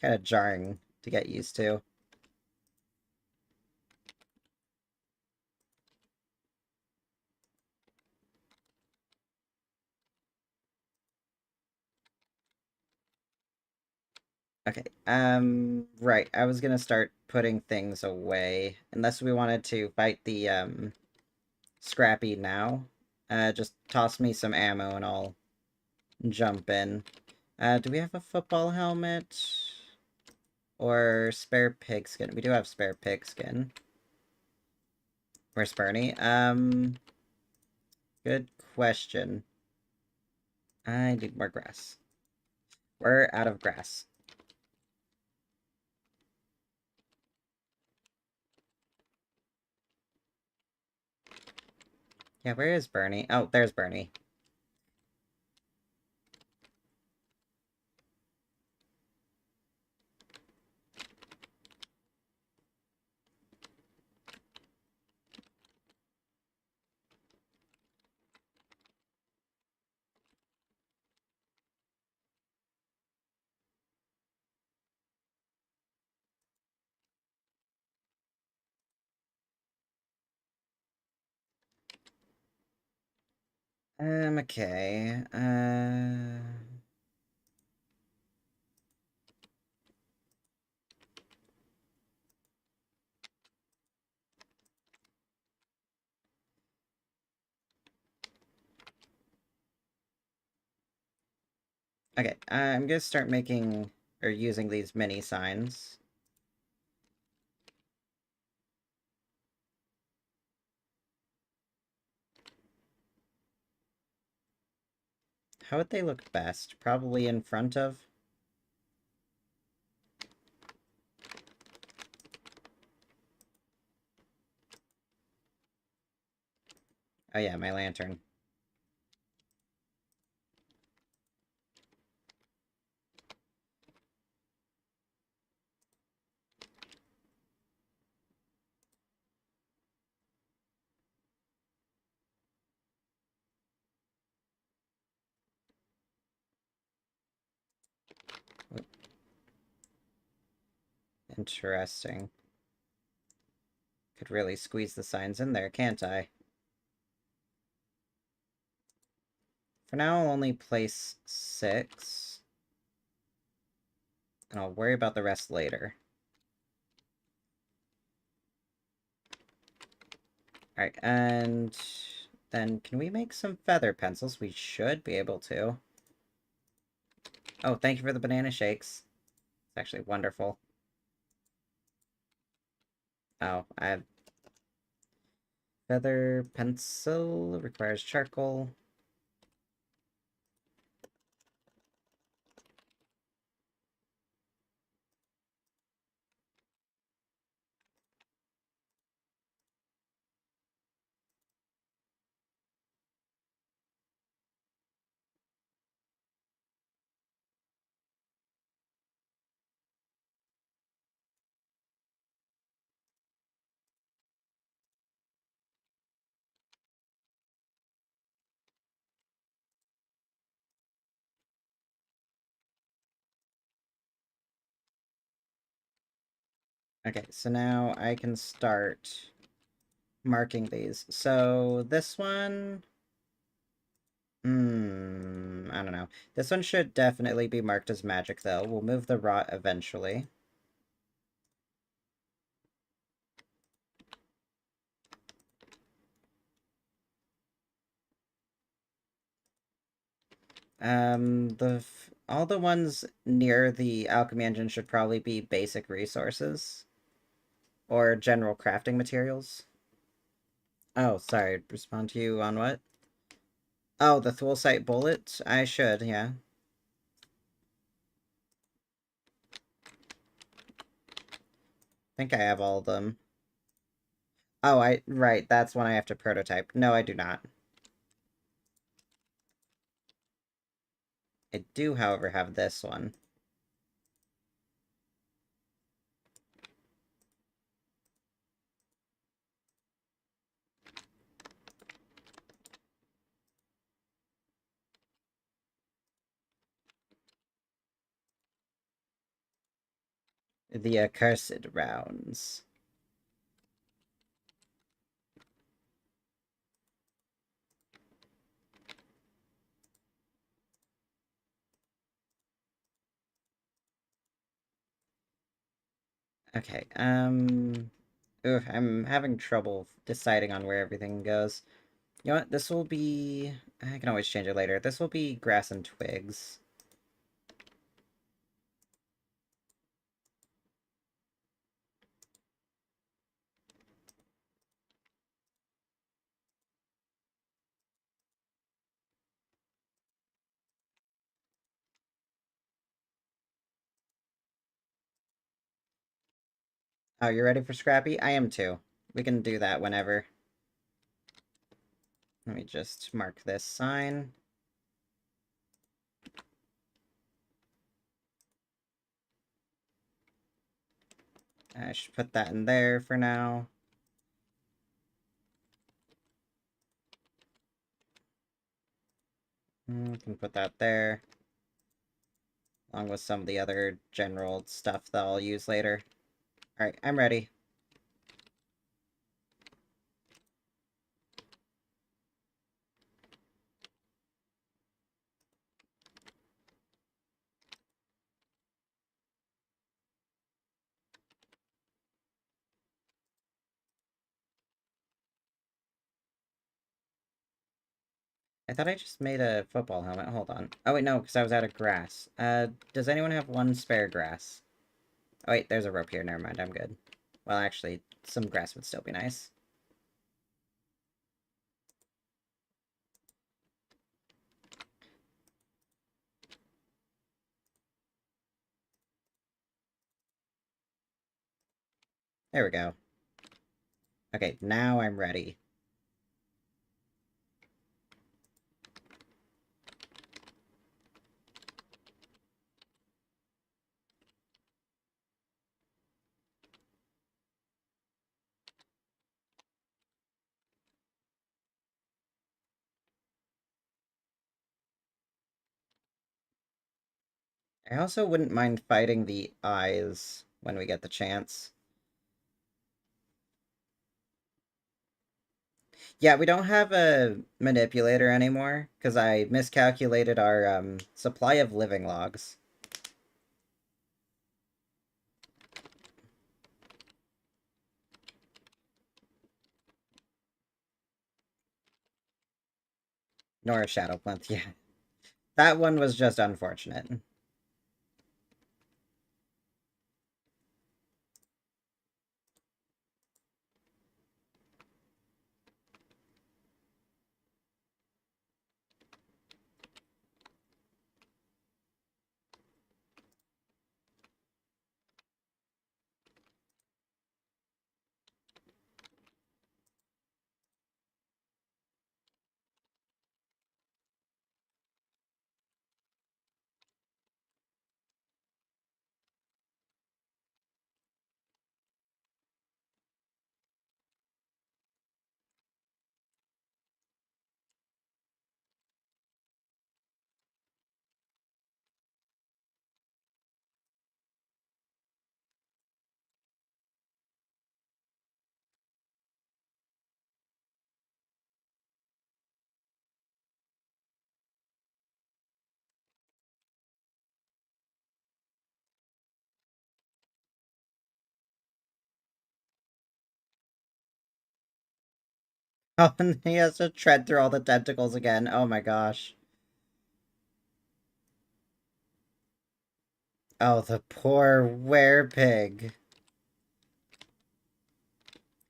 Speaker 1: Kind of jarring to get used to. Okay, right. I was gonna start putting things away. Unless we wanted to fight the, Scrappy now. Just toss me some ammo and I'll jump in. Do we have a football helmet? Or spare pigskin? We do have spare pigskin. Where's Bernie? Good question. I need more grass. We're out of grass. Yeah, where is Bernie? Oh, there's Bernie. Okay. Okay, I'm gonna start making, or using these mini signs. How would they look best? Probably in front of? Oh yeah, my lantern. Interesting. Could really squeeze the signs in there, can't I? For now, I'll only place 6. And I'll worry about the rest later. Alright, and then can we make some feather pencils? We should be able to. Oh, thank you for the banana shakes. It's actually wonderful. Oh, I have feather pencil, requires charcoal. Okay, so now I can start marking these. So this one... I don't know. This one should definitely be marked as magic, though. We'll move the rot eventually. All the ones near the alchemy engine should probably be basic resources. Or general crafting materials. Oh, sorry. Respond to you on what? Oh, the Thule Sight bullet? I should, yeah. I think I have all of them. Oh, right, that's when I have to prototype. No, I do not. I do, however, have this one. The accursed rounds. Okay, Ooh, I'm having trouble deciding on where everything goes. You know what? This will be... I can always change it later. This will be grass and twigs. Oh, you're ready for Scrappy? I am too. We can do that whenever. Let me just mark this sign. I should put that in there for now. Can put that there. Along with some of the other general stuff that I'll use later. Alright, I'm ready. I thought I just made a football helmet. Hold on. Oh, wait, no, because I was out of grass. Does anyone have one spare grass? Oh, wait, there's a rope here. Never mind, I'm good. Well, actually, some grass would still be nice. There we go. Okay, now I'm ready. I also wouldn't mind fighting the eyes when we get the chance. Yeah, we don't have a manipulator anymore, because I miscalculated our, supply of living logs. Nor a shadow plinth, yeah. That one was just unfortunate. Oh, and he has to tread through all the tentacles again. Oh my gosh. Oh, the poor werepig.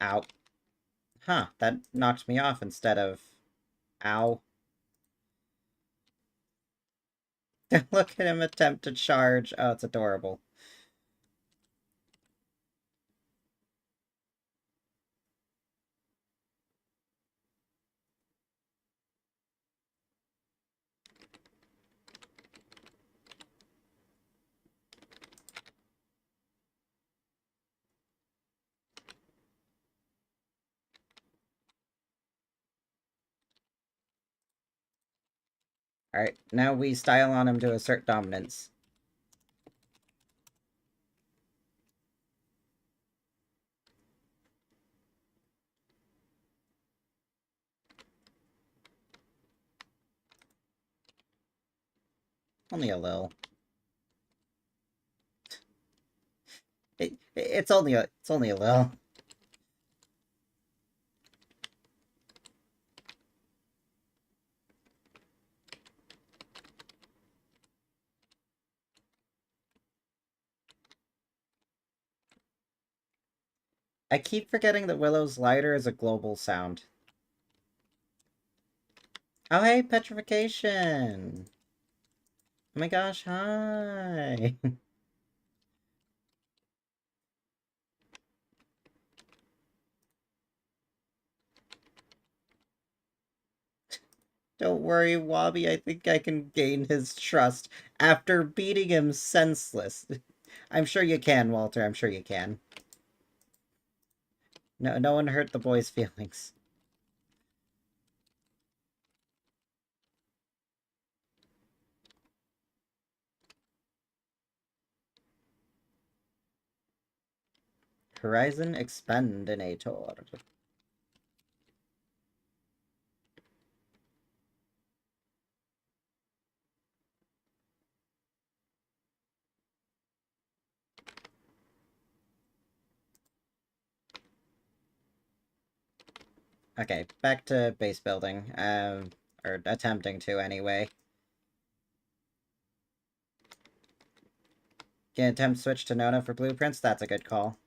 Speaker 1: Ow. Huh, that knocked me off instead of... Ow. Look at him attempt to charge. Oh, it's adorable. Alright, now we style on him to assert dominance. Only a little. It's only a little. I keep forgetting that Willow's lighter is a global sound. Oh, hey, petrification! Oh my gosh, hi! Don't worry, Wabi, I think I can gain his trust after beating him senseless. I'm sure you can, Walter, I'm sure you can. No one hurt the boy's feelings. Horizon Expandinator. Okay, back to base building. Or attempting to, anyway. Can attempt switch to Nona for blueprints? That's a good call.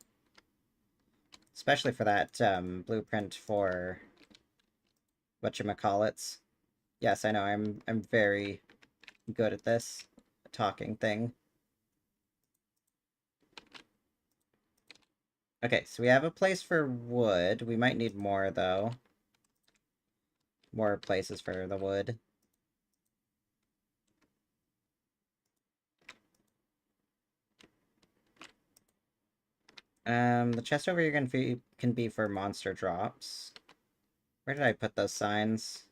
Speaker 1: Especially for that, blueprint for... whatchamacallits. Yes, I know, I'm very good at this talking thing. Okay, so we have a place for wood. We might need more, though. More places for the wood. The chest over here can be for monster drops. Where did I put those signs?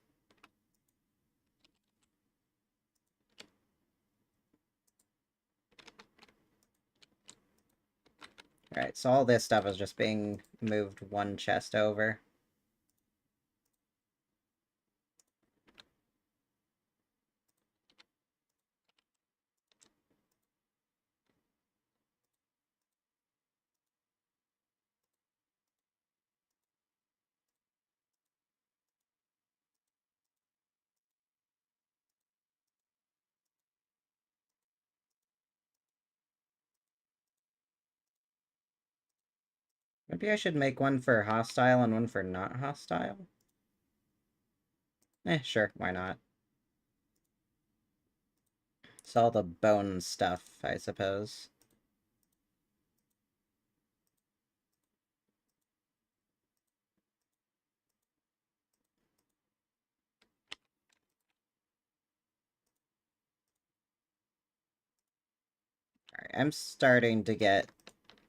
Speaker 1: Alright, so all this stuff is just being moved one chest over. Maybe I should make one for hostile and one for not hostile? Sure, why not? It's all the bone stuff, I suppose. Alright, I'm starting to get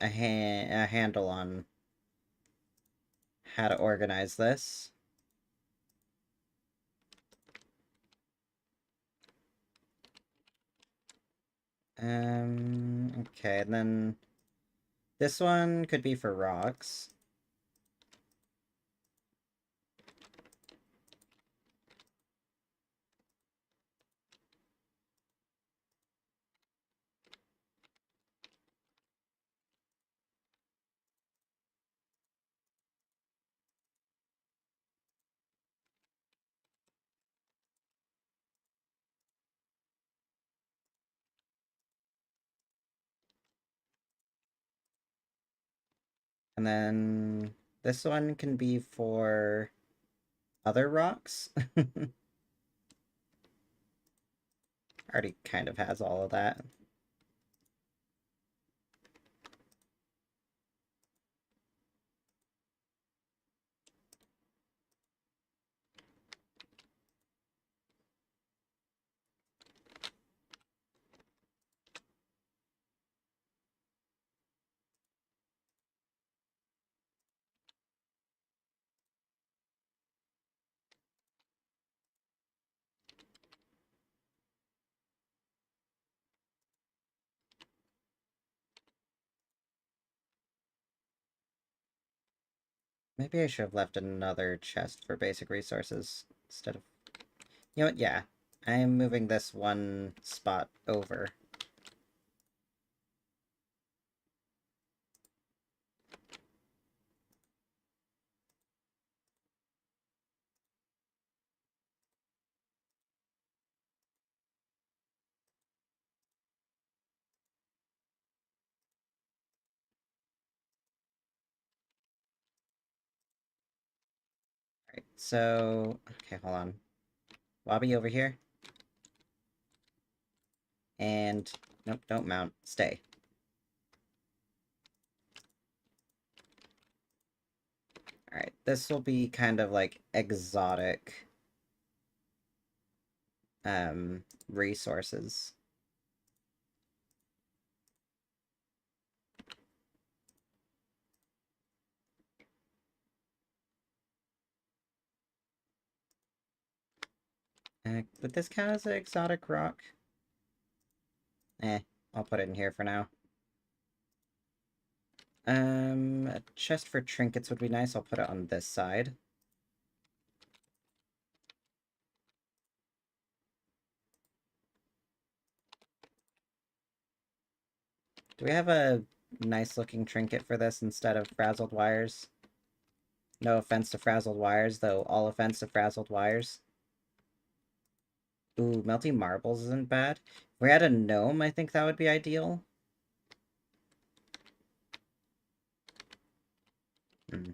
Speaker 1: a handle on how to organize this. Okay, and then this one could be for rocks. And then This one can be for other rocks. Already kind of has all of that. Maybe I should have left another chest for basic resources instead of... You know what? Yeah. I am moving this one spot over. Alright, so... Okay, hold on. Wobby over here. And... Nope, don't mount. Stay. Alright, this will be kind of like exotic... resources. Would this count as an exotic rock? I'll put it in here for now. A chest for trinkets would be nice. I'll put it on this side. Do we have a nice looking trinket for this instead of frazzled wires? No offense to frazzled wires, though all offense to frazzled wires. Ooh, melty marbles isn't bad. If we had a gnome, I think that would be ideal. Hmm.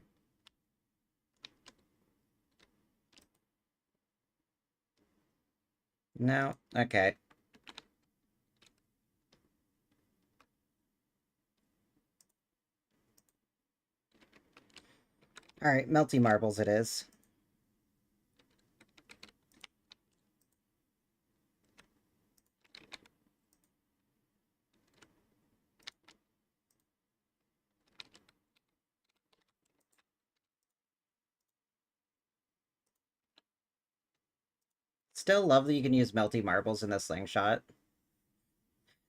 Speaker 1: No? Okay. Alright, melty marbles it is. Still love that you can use melty marbles in the slingshot.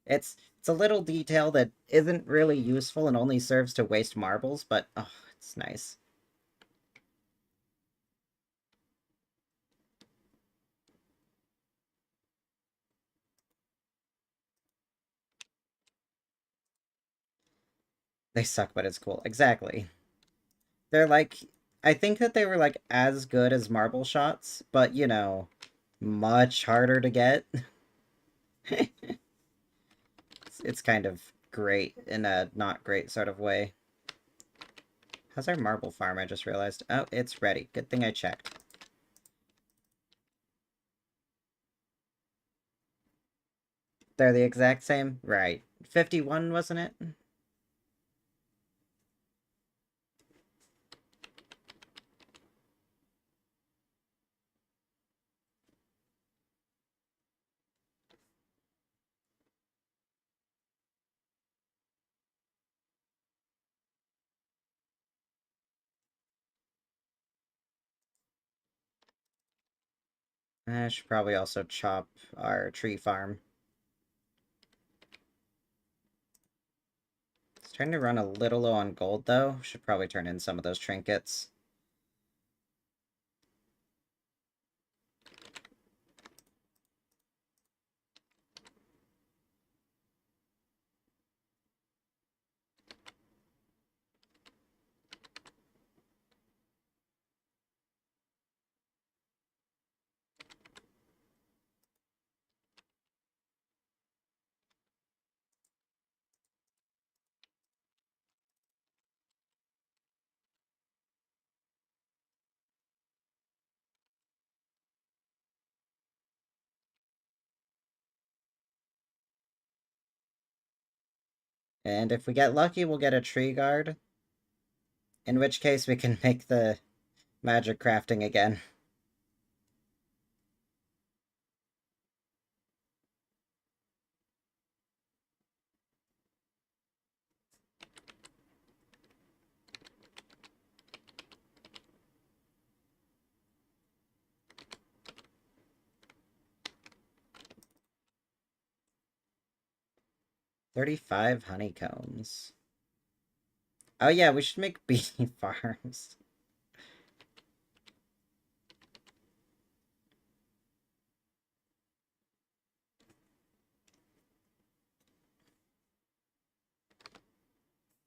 Speaker 1: It's a little detail that isn't really useful and only serves to waste marbles, but oh, it's nice. They suck, but it's cool. Exactly. They're like, I think that they were like as good as marble shots, but you know, much harder to get. It's kind of great in a not great sort of way. How's our marble farm? I just realized. Oh, it's ready. Good thing I checked. They're the exact same? Right. 51, wasn't it? I should probably also chop our tree farm. It's trying to run a little low on gold, though. Should probably turn in some of those trinkets. And if we get lucky, we'll get a tree guard. In which case, we can make the magic crafting again. $35 honeycombs. Oh yeah, we should make bee farms.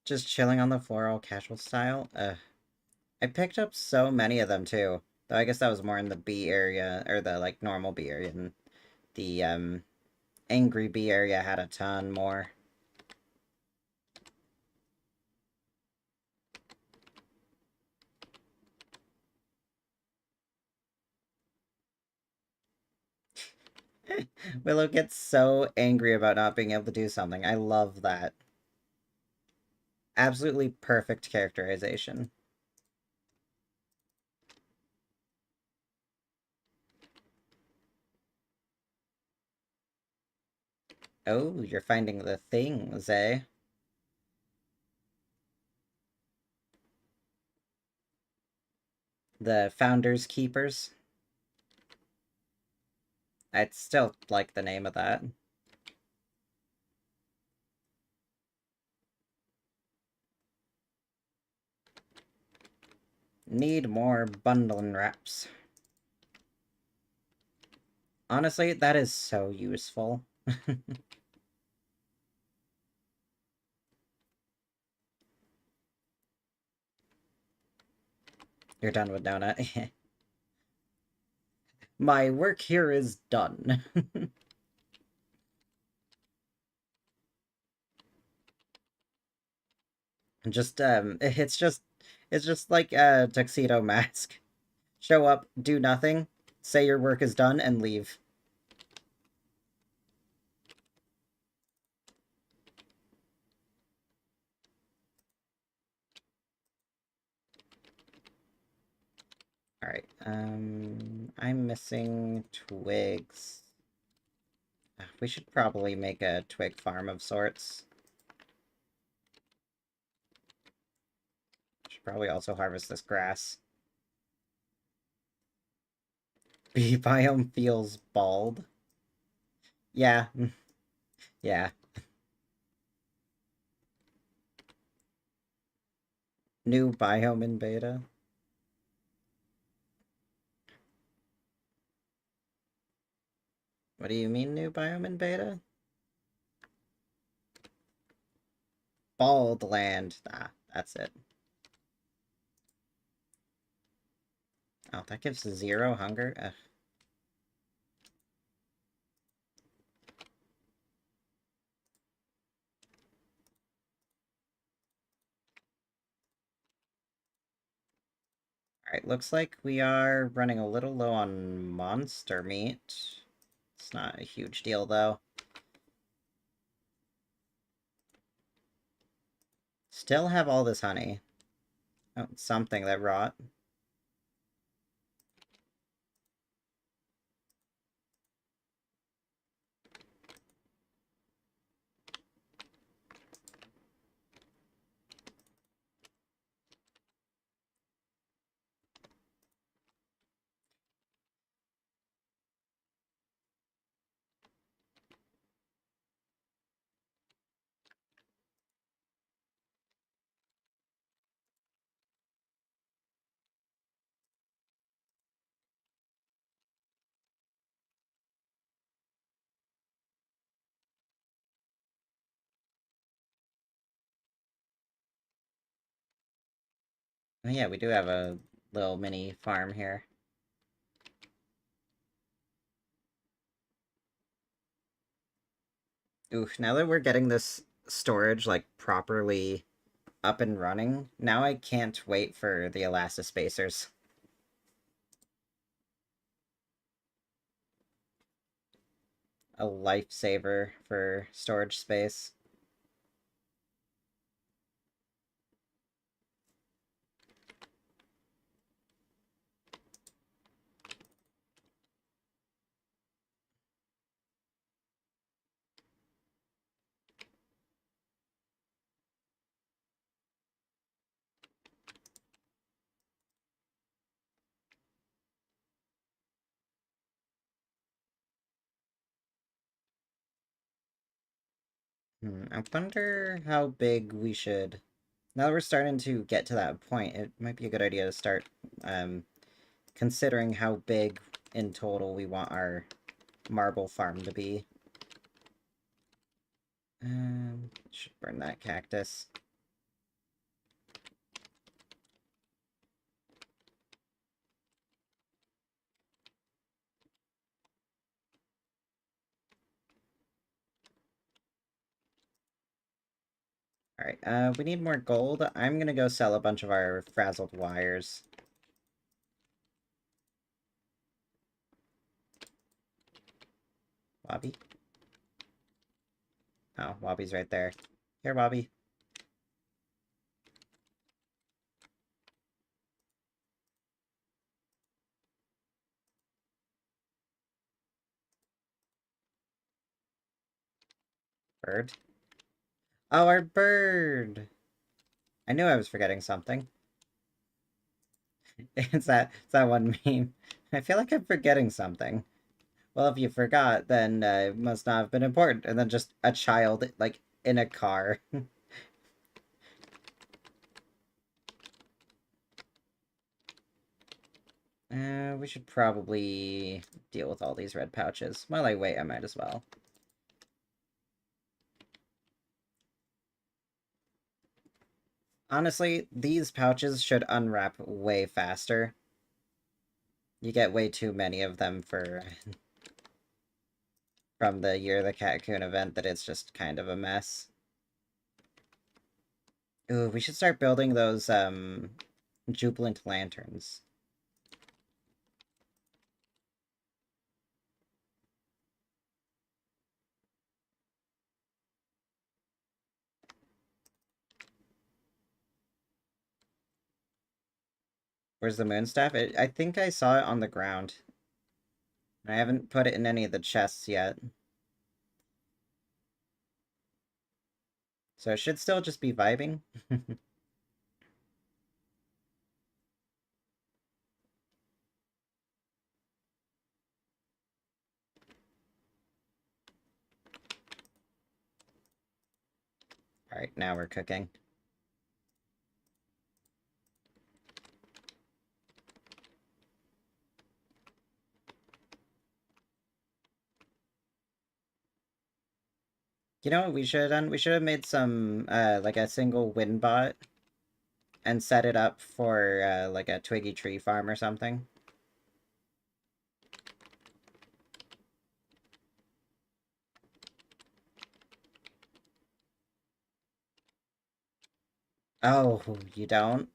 Speaker 1: Just chilling on the floor all casual style. I picked up so many of them too. Though I guess that was more in the bee area, or the, like, normal bee area. And the, angry bee area had a ton more. Willow gets so angry about not being able to do something. I love that. Absolutely perfect characterization. Oh, you're finding the things, eh? The Founders Keepers. I'd still like the name of that. Need more bundling wraps. Honestly, that is so useful. You're done with donut. My work here is done. Just it's just like a tuxedo mask. Show up, do nothing, say your work is done, and leave. Alright, I'm missing twigs. We should probably make a twig farm of sorts. Should probably also harvest this grass. Bee biome feels bald. Yeah. Yeah. New biome in beta. What do you mean, new biome in beta? Bald land. Ah, that's it. Oh, that gives 0 hunger? Ugh. Alright, looks like we are running a little low on monster meat. It's not a huge deal, though. Still have all this honey. Oh, something that rot. Oh, yeah, we do have a little mini farm here. Ooh, now that we're getting this storage, like, properly up and running, now I can't wait for the elastospacers. A lifesaver for storage space. I wonder how big we should... Now that we're starting to get to that point, it might be a good idea to start um, considering how big in total we want our marble farm to be. Should burn that cactus. Alright, we need more gold. I'm gonna go sell a bunch of our frazzled wires. Wobby? Oh, Wobby's right there. Here, Wobby. Bird? Oh, our bird! I knew I was forgetting something. It's that one meme. I feel like I'm forgetting something. Well, if you forgot, then it must not have been important. And then just a child, like, in a car. We should probably deal with all these red pouches. While I wait, I might as well. Honestly, these pouches should unwrap way faster. You get way too many of them for from the Year of the Catcoon event that it's just kind of a mess. Ooh, we should start building those jubilant lanterns. Where's the moonstaff? I think I saw it on the ground. I haven't put it in any of the chests yet. So it should still just be vibing. Alright, now we're cooking. You know what we should have done? We should have made some, like a single wind bot and set it up for, like a twiggy tree farm or something. Oh, you don't?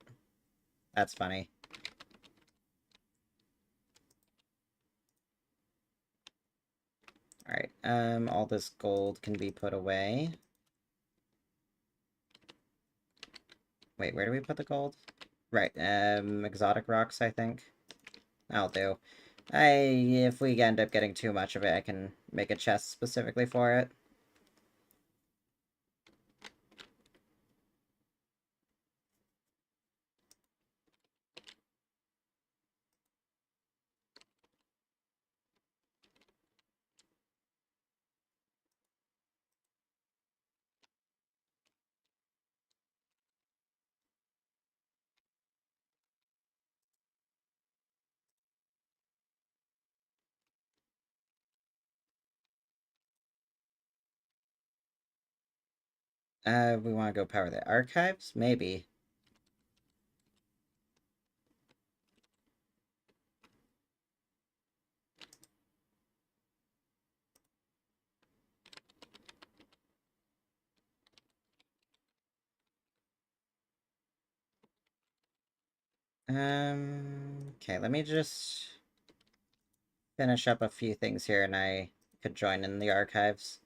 Speaker 1: That's funny. Alright, all this gold can be put away. Wait, where do we put the gold? Right, exotic rocks, I think. That'll do. If we end up getting too much of it, I can make a chest specifically for it. We want to go power the archives? Maybe. Okay, let me just finish up a few things here and I could join in the archives.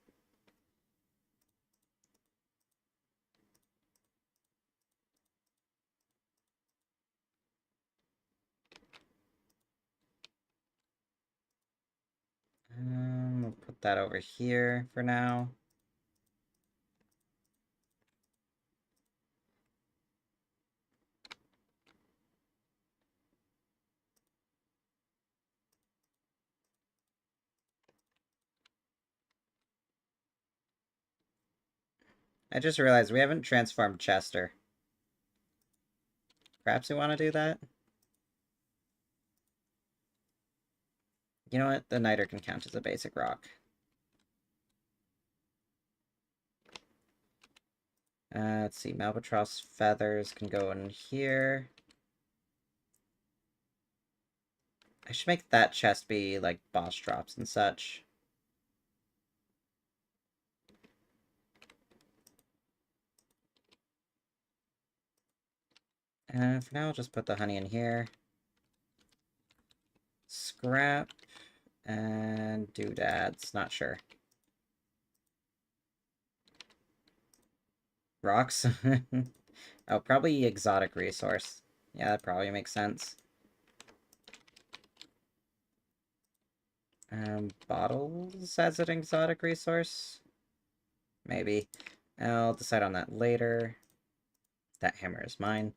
Speaker 1: We'll put that over here for now. I just realized we haven't transformed Chester. Perhaps we want to do that? You know what? The niter can count as a basic rock. Let's see. Malbatross feathers can go in here. I should make that chest be, like, boss drops and such. For now, I'll just put the honey in here. Scrap. And doodads. Not sure. Rocks? Oh, probably exotic resource. Yeah, that probably makes sense. Bottles as an exotic resource? Maybe. I'll decide on that later. That hammer is mine.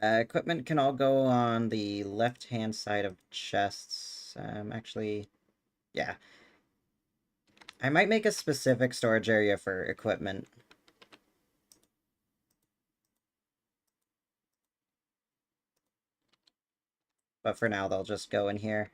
Speaker 1: Equipment can all go on the left-hand side of chests. Actually, yeah. I might make a specific storage area for equipment. But for now, they'll just go in here.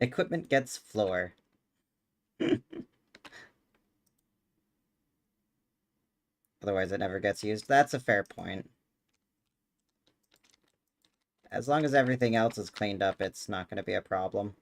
Speaker 1: Equipment gets floor. Otherwise, it never gets used. That's a fair point. As long as everything else is cleaned up, it's not going to be a problem.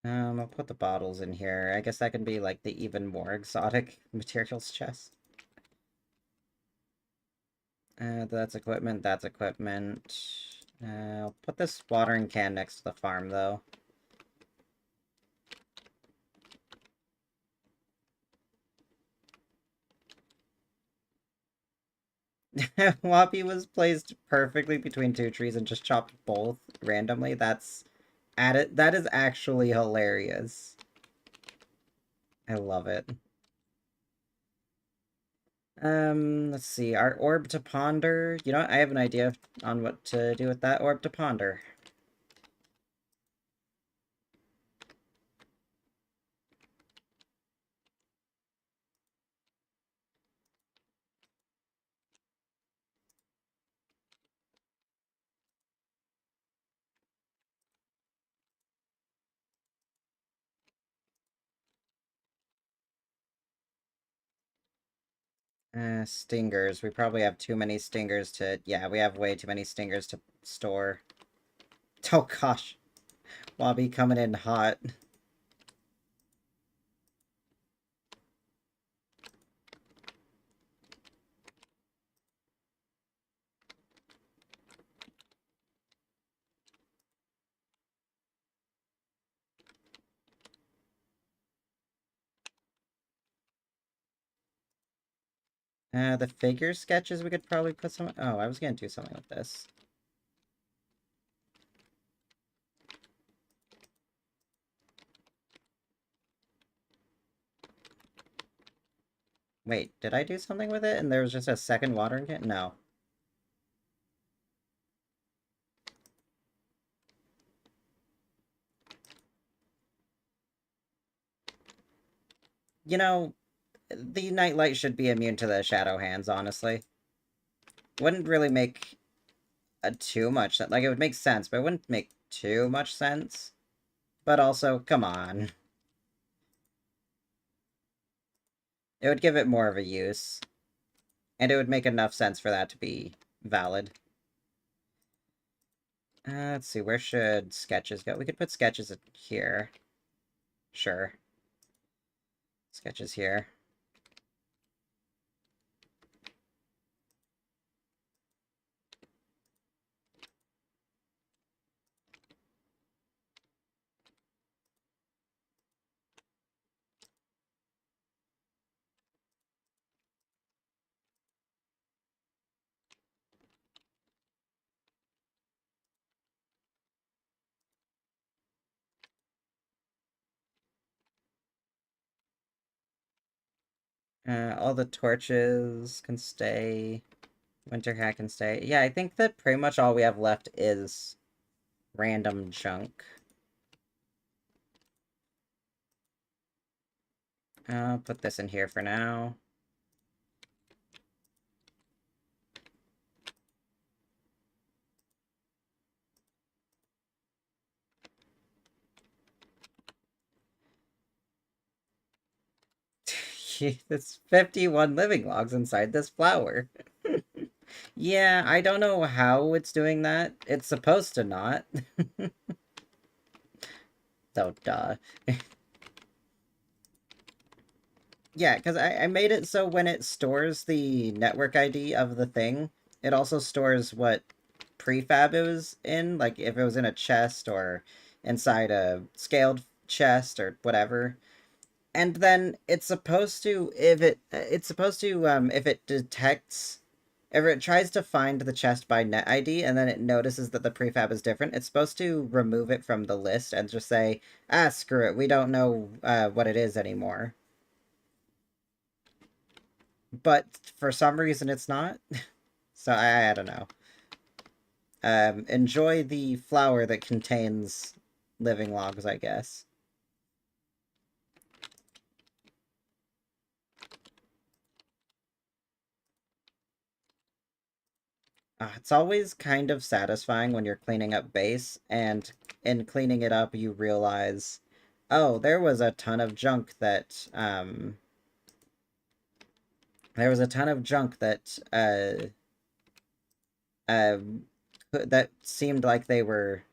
Speaker 1: I'll put the bottles in here. I guess that can be, like, the even more exotic materials chest. That's equipment, that's equipment. I'll put this watering can next to the farm, though. Whoppy was placed perfectly between two trees and just chopped both randomly. That's... That is actually hilarious. I love it. Let's see. Our orb to ponder. You know what? I have an idea on what to do with that orb to ponder. Stingers. We probably have too many stingers to... Yeah, we have way too many stingers to store. Oh gosh. Wobby coming in hot. The figure sketches we could probably put some... Oh, I was gonna do something with this. Wait, did I do something with it and there was just a second watering can? No. You know, the nightlight should be immune to the shadow hands, honestly. Wouldn't really make too much sense. Like, it would make sense, but it wouldn't make too much sense. But also, come on. It would give it more of a use. And it would make enough sense for that to be valid. Let's see, where should sketches go? We could put sketches in here. Sure. Sketches here. All the torches can stay. Winter hat can stay. Yeah, I think that pretty much all we have left is random junk. I'll put this in here for now. There's 51 living logs inside this flower. Yeah, I don't know how it's doing that. It's supposed to not. So, duh. Yeah, because I made it so when it stores the network ID of the thing, it also stores what prefab it was in, like if it was in a chest or inside a scaled chest or whatever. And then it's supposed to, if it detects, if it tries to find the chest by net ID and then it notices that the prefab is different, it's supposed to remove it from the list and just say, ah, screw it, we don't know what it is anymore. But for some reason it's not. So I don't know. Enjoy the flower that contains living logs, I guess. It's always kind of satisfying when you're cleaning up base, and in cleaning it up, you realize, oh, there was a ton of junk that, there was a ton of junk that, that seemed like they were,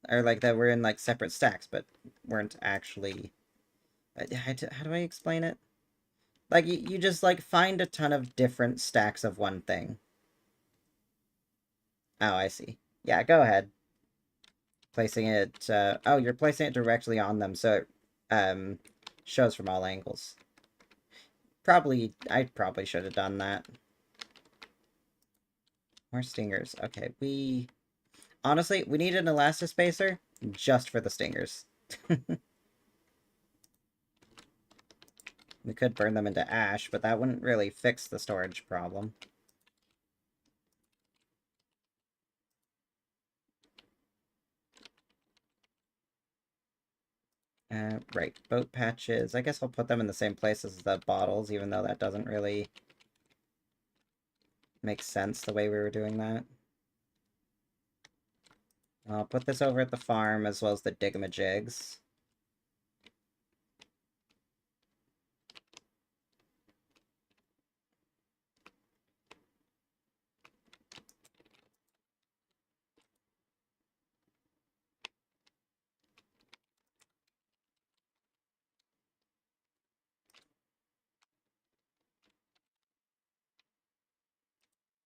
Speaker 1: or like that were in, like, separate stacks, but weren't actually, how do I explain it? Like, you just, like, find a ton of different stacks of one thing. Oh, I see. Yeah, go ahead. Placing it, oh, you're placing it directly on them, so it, shows from all angles. I probably should have done that. More stingers. Okay, honestly, we need an elastispacer just for the stingers. We could burn them into ash, but that wouldn't really fix the storage problem. Right, boat patches. I guess I'll put them in the same place as the bottles, even though that doesn't really make sense the way we were doing that. I'll put this over at the farm, as well as the digamajigs.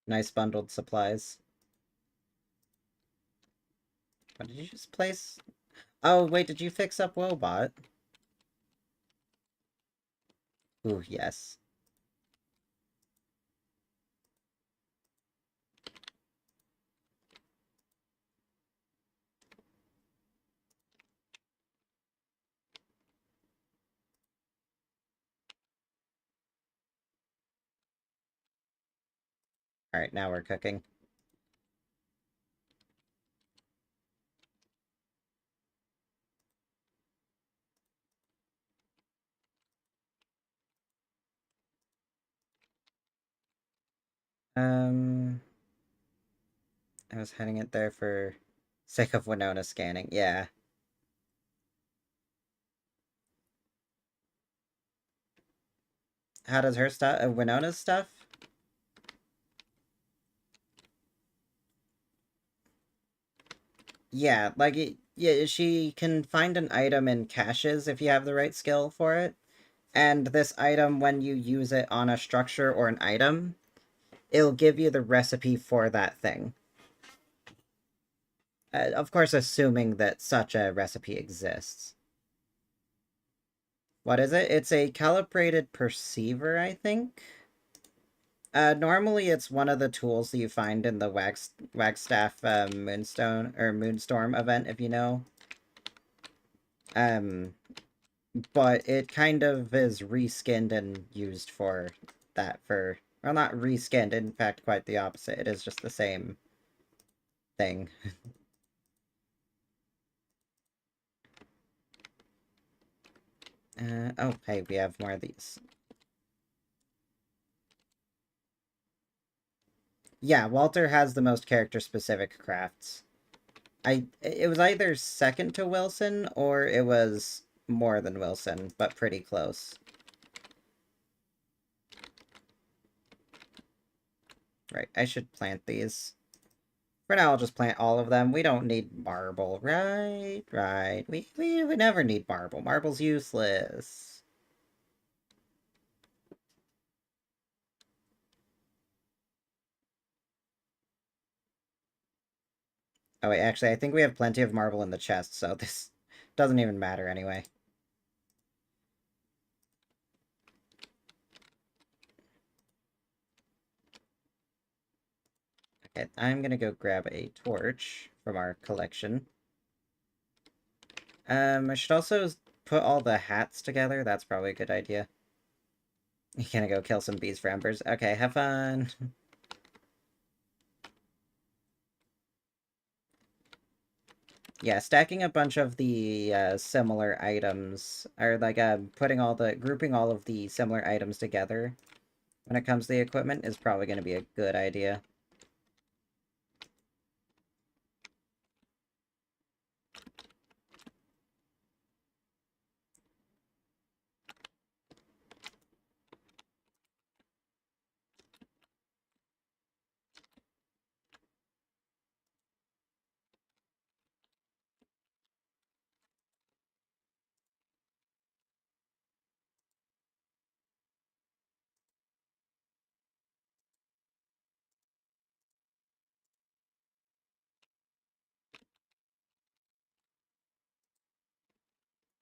Speaker 1: Nice bundled supplies. What did you just place? Oh, wait, did you fix up Wobot? Ooh, yes. Alright, now we're cooking. Um, I was heading it there for sake of Winona scanning. Yeah. How does her stuff, Winona's stuff? Yeah, like, yeah, she can find an item in caches if you have the right skill for it. And this item, when you use it on a structure or an item, it'll give you the recipe for that thing. Of course, assuming that such a recipe exists. What is it? It's a calibrated perceiver, I think. Normally it's one of the tools that you find in the Wagstaff Moonstone or Moonstorm event, if you know. Um, but it kind of is reskinned and used for that for... Well, not reskinned, in fact, quite the opposite. It is just the same thing. Oh, hey, we have more of these. Yeah, Walter has the most character-specific crafts. It was either second to Wilson, or it was more than Wilson, but pretty close. Right, I should plant these. For now, I'll just plant all of them. We don't need marble, right? Right. We would never need marble. Marble's useless. Oh, wait, actually, I think we have plenty of marble in the chest, so this doesn't even matter anyway. Okay, I'm gonna go grab a torch from our collection. I should also put all the hats together. That's probably a good idea. You gonna go kill some bees for embers? Okay, have fun. Yeah, stacking a bunch of the similar items, or like grouping all of the similar items together when it comes to the equipment is probably going to be a good idea.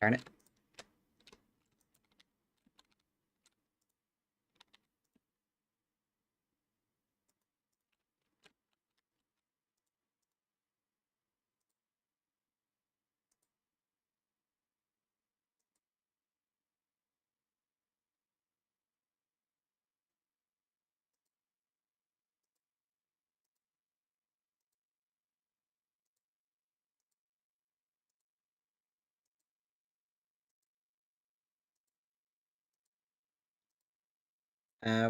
Speaker 1: Darn it.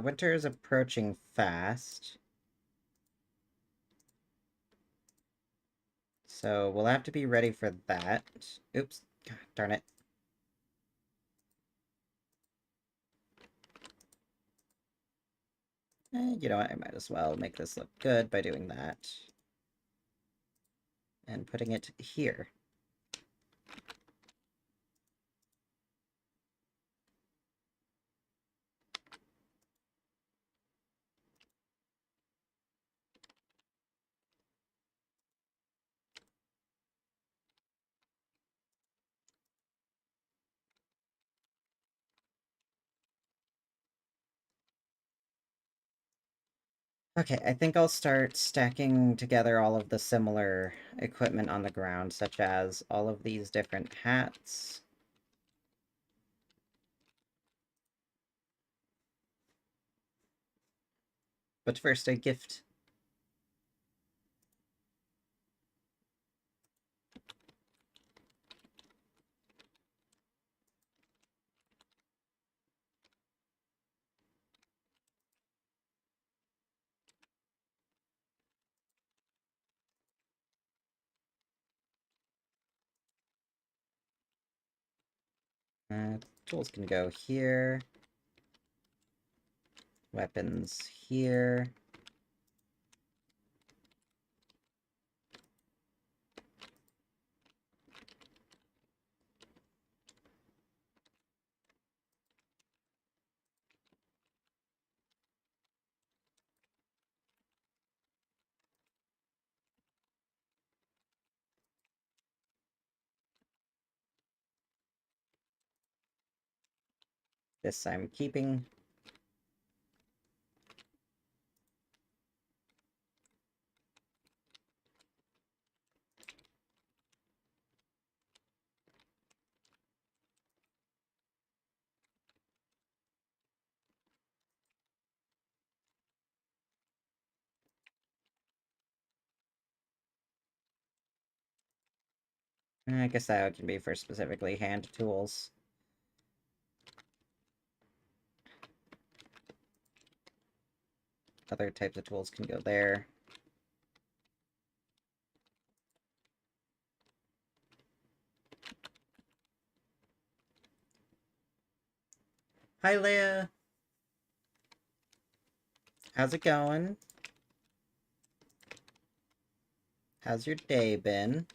Speaker 1: Winter is approaching fast. So we'll have to be ready for that. Oops. God, darn it. You know what? I might as well make this look good by doing that. And putting it here. Okay, I think I'll start stacking together all of the similar equipment on the ground, such as all of these different hats. But first, a gift. Tools can go here. Weapons here. This I'm keeping. I guess that can be for specifically hand tools. Other types of tools can go there. Hi, Leia. How's it going? How's your day been?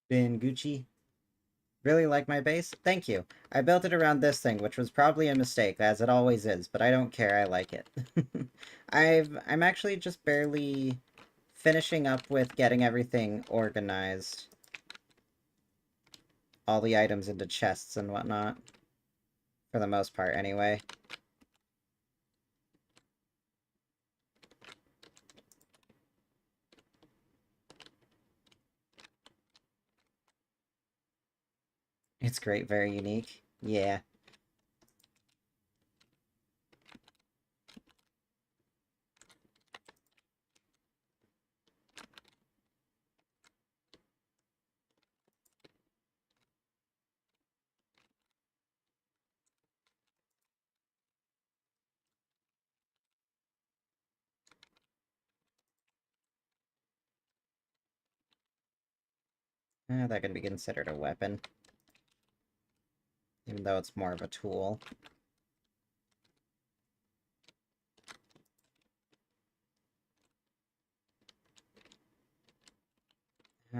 Speaker 1: Been Gucci? Really like my base? Thank you. I built it around this thing, which was probably a mistake, as it always is, but I don't care, I like it. I'm actually just barely finishing up with getting everything organized. All the items into chests and whatnot. For the most part, anyway. It's great, very unique. Yeah. That can be considered a weapon. Even though it's more of a tool.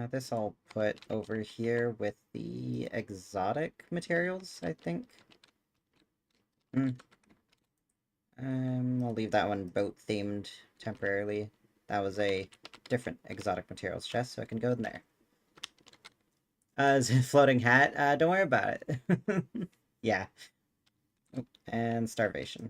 Speaker 1: This I'll put over here with the exotic materials, I think. I'll leave that one boat-themed temporarily. That was a different exotic materials chest, so I can go in there. Floating hat? Don't worry about it. Yeah. Oh, and starvation.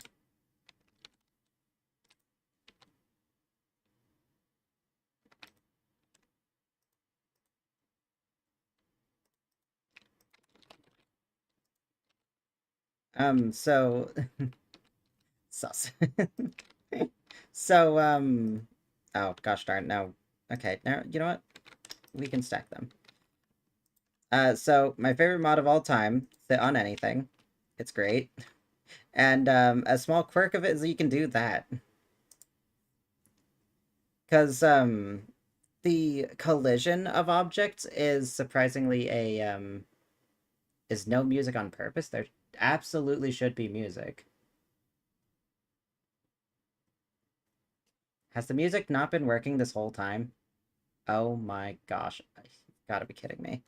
Speaker 1: So... Sus. So, oh, gosh darn, no. Okay, now, you know what? We can stack them. So, my favorite mod of all time, fit on anything. It's great. And, a small quirk of it is that you can do that. Because, the collision of objects is surprisingly is no music on purpose. There absolutely should be music. Has the music not been working this whole time? Oh my gosh. You gotta be kidding me.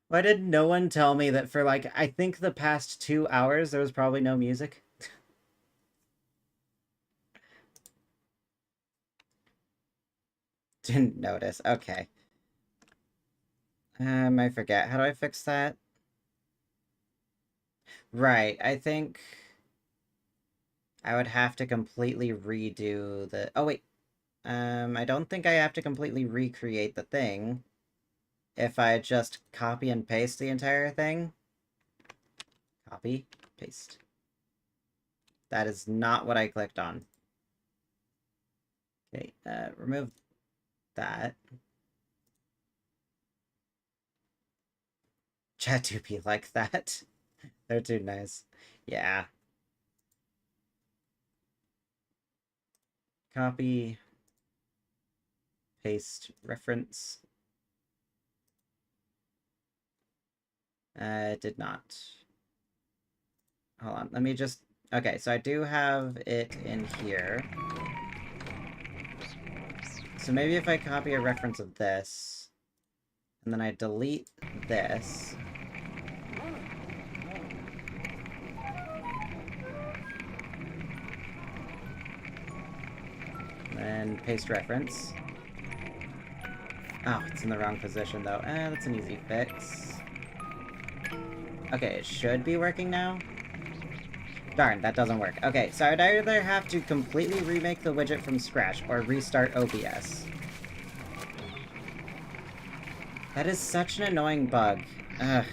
Speaker 1: Why did no one tell me that for, like, I think the past 2 hours there was probably no music? Didn't notice. Okay. I forget. How do I fix that? Right, I think I would have to completely redo the... Oh, wait. I don't think I have to completely recreate the thing. If I just copy and paste the entire thing. Copy, paste. That is not what I clicked on. Okay, remove that. Chat do be like that. They're too nice. Yeah. Copy, paste, reference. It did not. Hold on, let me just... Okay, so I do have it in here. So maybe if I copy a reference of this, and then I delete this... and paste reference. Oh, it's in the wrong position though. That's an easy fix. Okay, it should be working now. Darn, that doesn't work. Okay, so I'd either have to completely remake the widget from scratch or restart OBS. That is such an annoying bug. Ugh.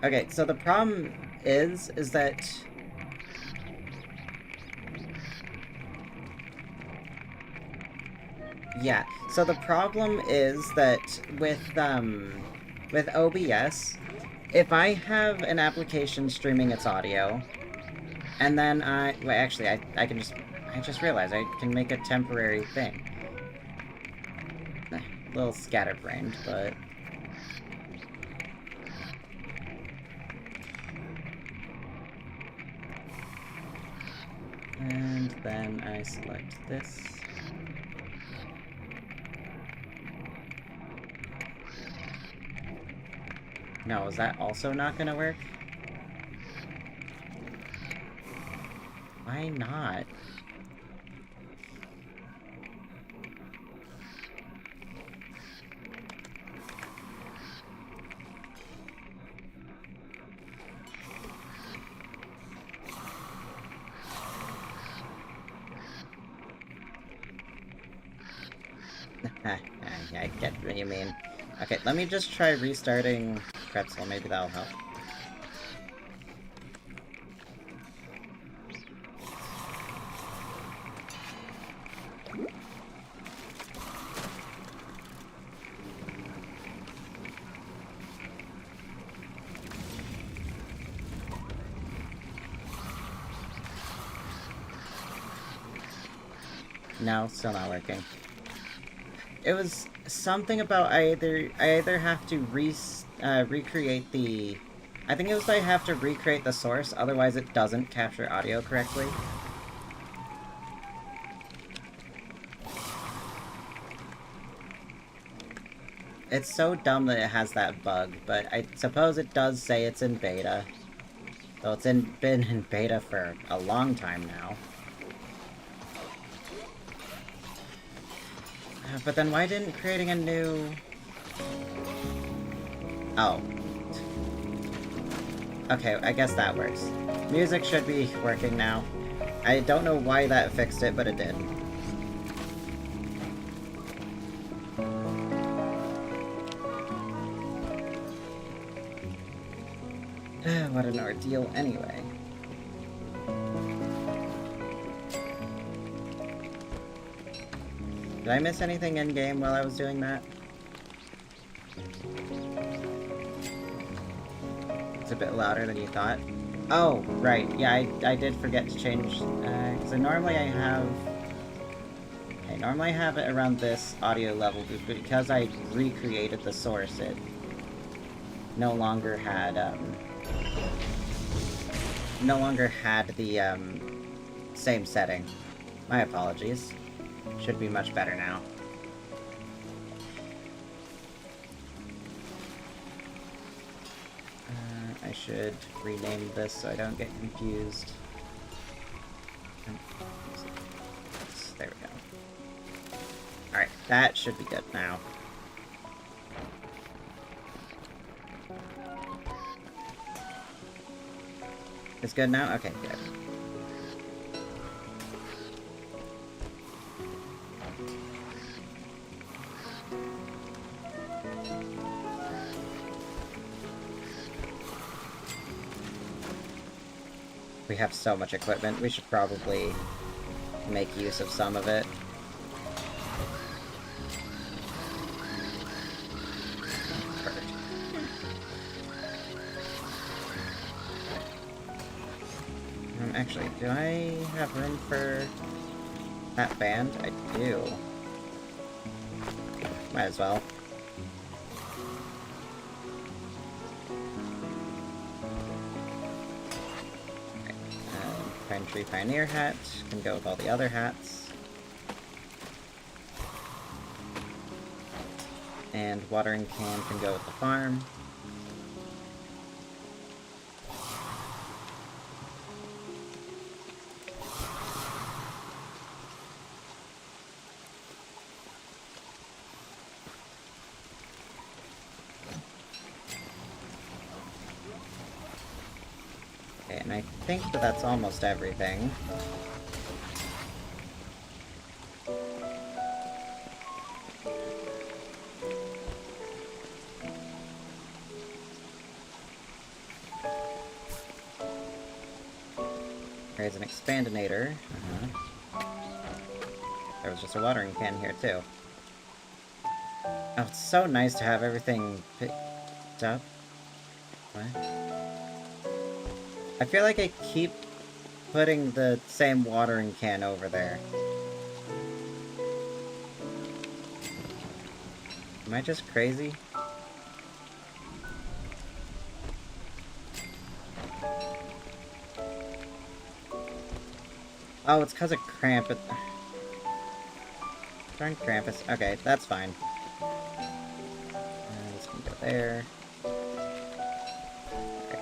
Speaker 1: Okay, so the problem is that... Yeah, so the problem is that with OBS, if I have an application streaming its audio, and then well, actually, I just realized I can make a temporary thing. A little scatterbrained, but... And then I select this. No, is that also not gonna work? Why not? I get what you mean. Okay, let me just try restarting Pretzel, maybe that'll help. No, still not working. It was something about I either have to recreate the... I think it was I have to recreate the source, otherwise it doesn't capture audio correctly. It's so dumb that it has that bug, but I suppose it does say it's in beta. Though it's been in beta for a long time now. But then why didn't creating a new... Oh. Okay, I guess that works. Music should be working now. I don't know why that fixed it, but it did. What an ordeal anyway. Did I miss anything in-game while I was doing that? It's a bit louder than you thought. Oh, right. Yeah, I did forget to change, because normally I have it around this audio level, but because I recreated the source, it no longer had the, same setting. My apologies. Should be much better now. I should rename this so I don't get confused. There we go. Alright, that should be good now. It's good now? Okay, good. We have so much equipment, we should probably make use of some of it. Perfect. Actually, do I have room for that band? I do. Might as well. Pine Tree Pioneer hat can go with all the other hats. And watering can go with the farm. Okay, and I think that that's almost everything. There's an expandinator. There was just a watering can here, too. Oh, it's so nice to have everything picked up. What? I feel like I keep putting the same watering can over there. Am I just crazy? Oh, it's because of Krampus. Darn Krampus. Okay, that's fine. This can go there. Right.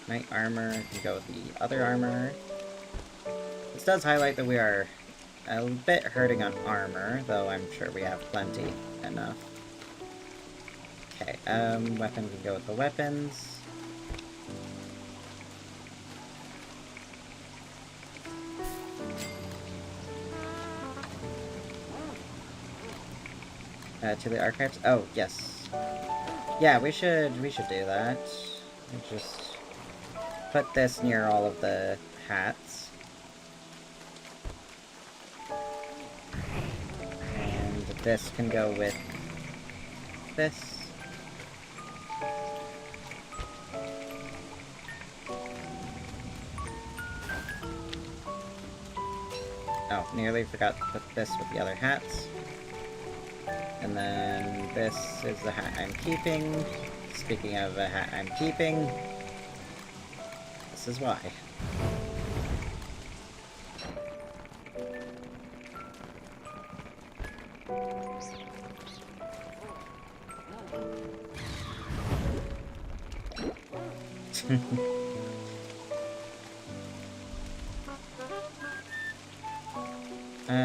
Speaker 1: Knight armor can go with the other armor. This does highlight that we are a bit hurting on armor, though I'm sure we have plenty enough. Okay, weapon can go with the weapons. To the archives? Oh, yes. Yeah, we should do that. Just put this near all of the hats. And this can go with this. Oh, nearly forgot to put this with the other hats. And then this is the hat I'm keeping. Speaking of a hat I'm keeping, this is why.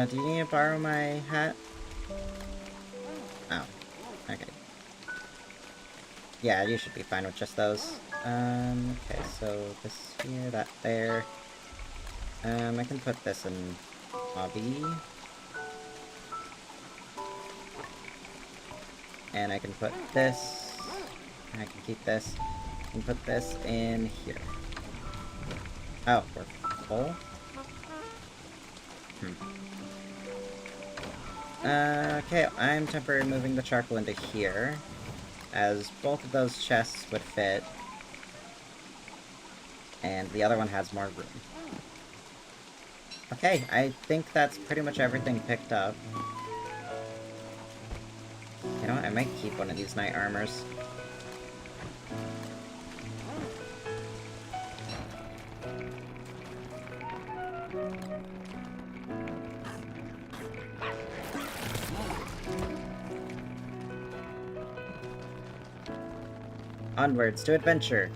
Speaker 1: Do you need to borrow my hat? Oh, okay. Yeah, you should be fine with just those. Okay, so this here, that there. I can put this in hobby. And I can put this. I can keep this. And put this in here. Oh, we're full? Okay, I'm temporarily moving the charcoal into here, as both of those chests would fit, and the other one has more room. Okay, I think that's pretty much everything picked up. You know what, I might keep one of these knight armors. Onwards to adventure!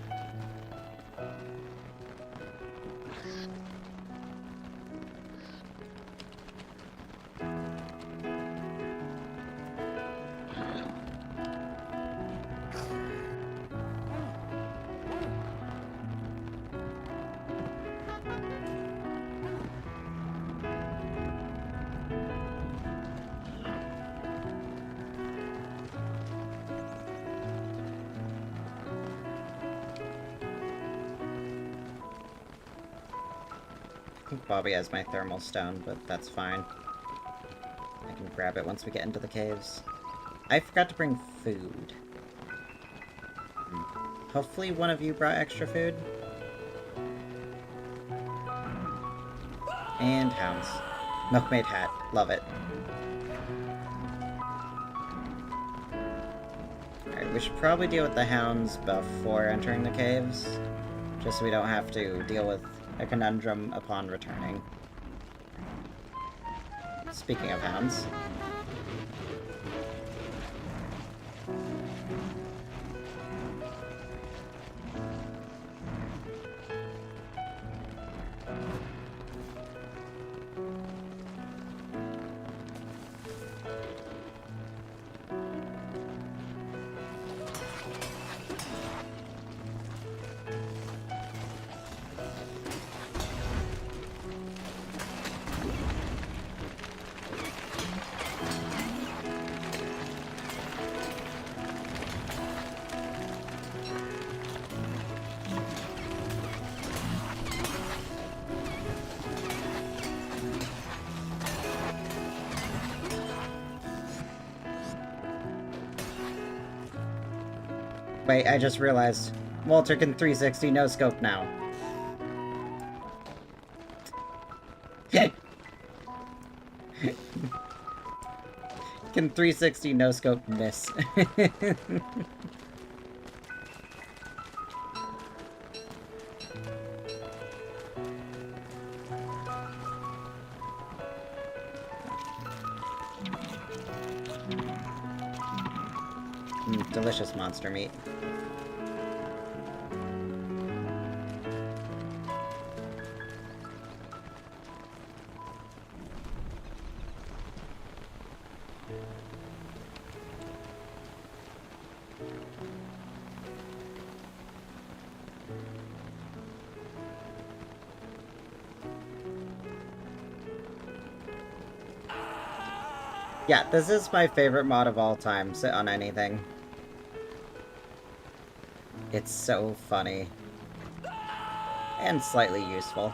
Speaker 1: I think Bobby has my thermal stone, but that's fine. I can grab it once we get into the caves. I forgot to bring food. Hopefully one of you brought extra food. And hounds. Milkmaid hat. Love it. Alright, we should probably deal with the hounds before entering the caves. Just so we don't have to deal with a conundrum upon returning. Speaking of hounds. Wait, I just realized. Walter can 360 no-scope now. Can 360 no-scope miss. Delicious monster meat. Yeah, this is my favorite mod of all time, sit on anything. It's so funny. And slightly useful.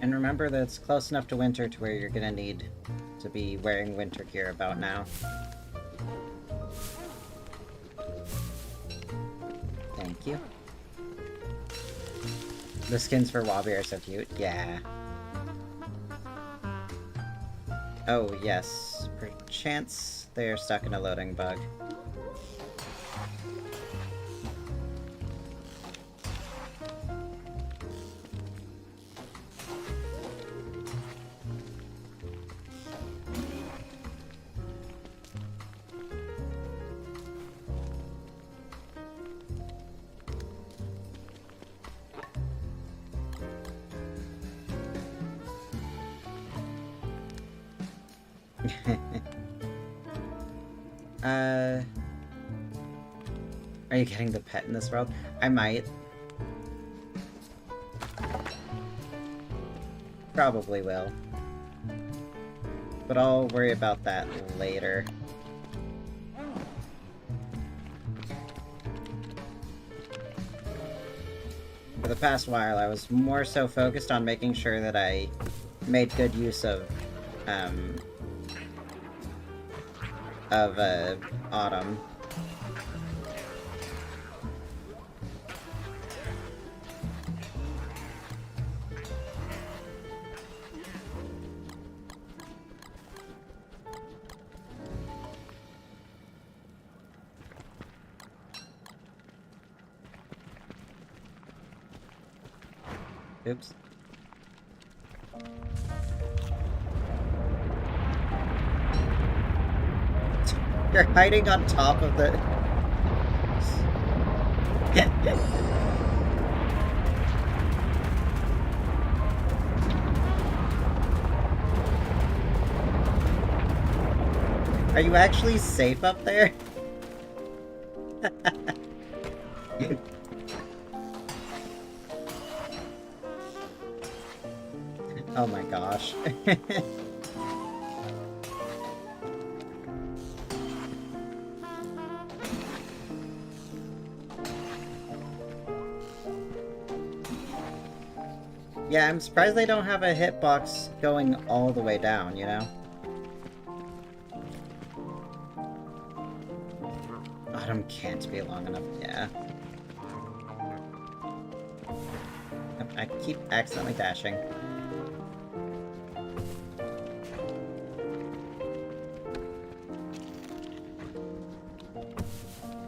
Speaker 1: And remember that it's close enough to winter to where you're gonna need to be wearing winter gear about now. Thank you. The skins for Wabi are so cute. Yeah. Oh, yes. Perchance they're stuck in a loading bug. Are you getting the pet in this world? I might. Probably will. But I'll worry about that later. For the past while, I was more so focused on making sure that I made good use of autumn. Oops. You're hiding on top of the... Are you actually safe up there? Oh my gosh. Yeah, I'm surprised they don't have a hitbox going all the way down, you know? Autumn can't be long enough, yeah. I keep accidentally dashing.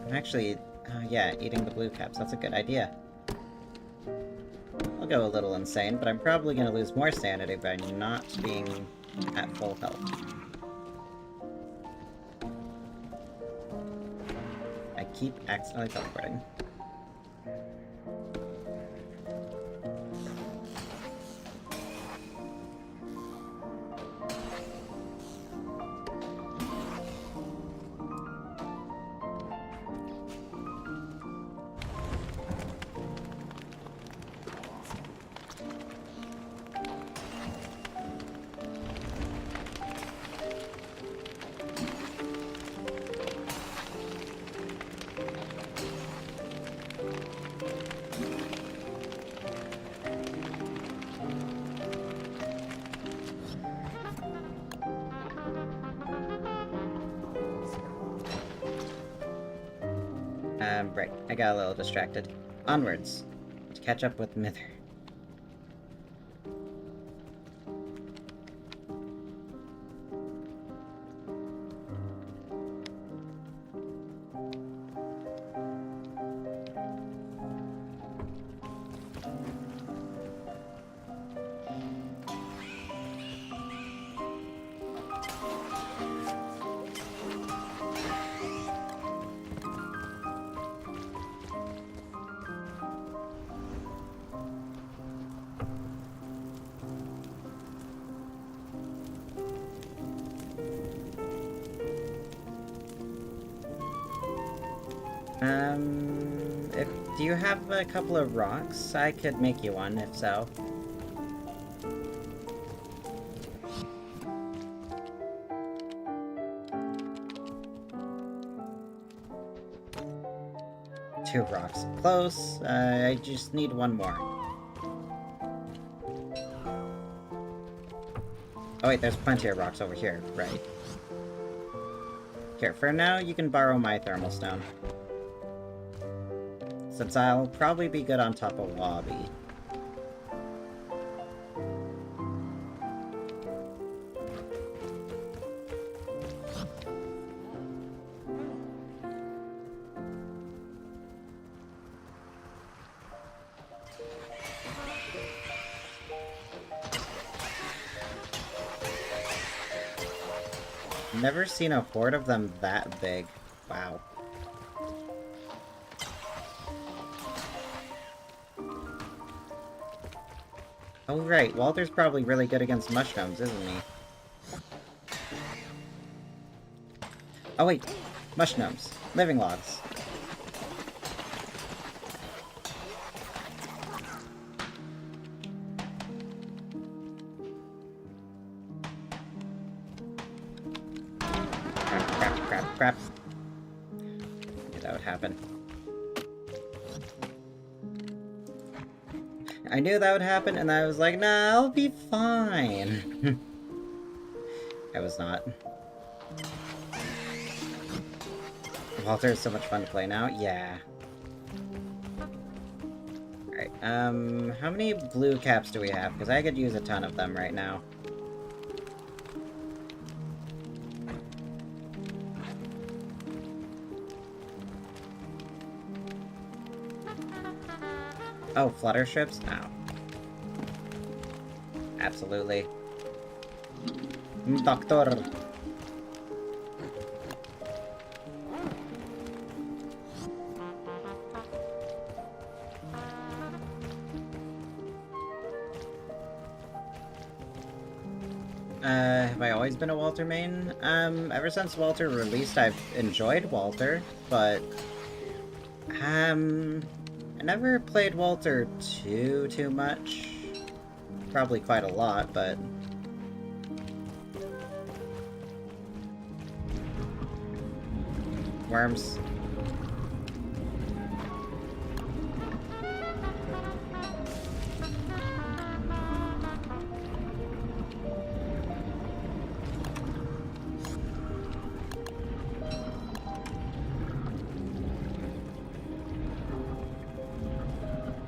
Speaker 1: I'm actually... yeah, eating the blue caps. That's a good idea. I'll go a little insane, but I'm probably going to lose more sanity by not being at full health. I keep accidentally teleporting. Right. I got a little distracted. Onwards. To catch up with Mither. Do you have a couple of rocks? I could make you one, if so. Two rocks. Close. I just need one more. Oh wait, there's plenty of rocks over here, right. Here, for now, you can borrow my thermal stone. Since I'll probably be good on top of lobby. Never seen a horde of them that big. Wow. Oh right, Walter's probably really good against mushrooms, isn't he? Oh wait, mushrooms. Living logs. Crap. Yeah, that would happen. I knew that would happen, and I was like, nah, I'll be fine. I was not. Walter is so much fun to play now. Yeah. Alright, how many blue caps do we have? Because I could use a ton of them right now. Oh, flutter strips? No. Absolutely. Doctor. Have I always been a Walter main? Ever since Walter released, I've enjoyed Walter, but I never played Walter too much. Probably quite a lot, but... Worms.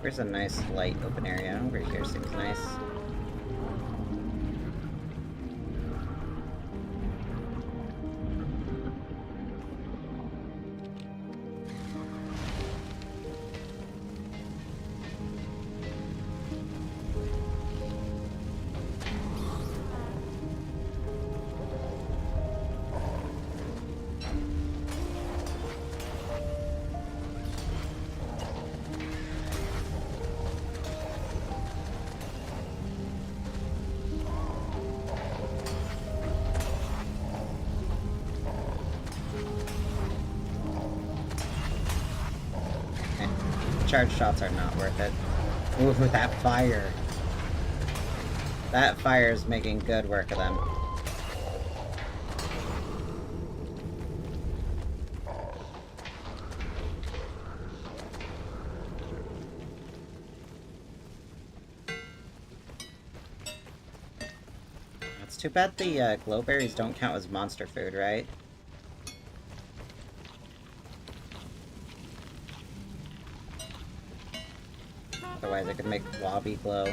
Speaker 1: There's a nice light open area. Over here seems nice. charge shots are not worth it. Ooh, that fire. That fire is making good work of them. It's too bad the glowberries don't count as monster food, right? Otherwise I could make Wobby glow.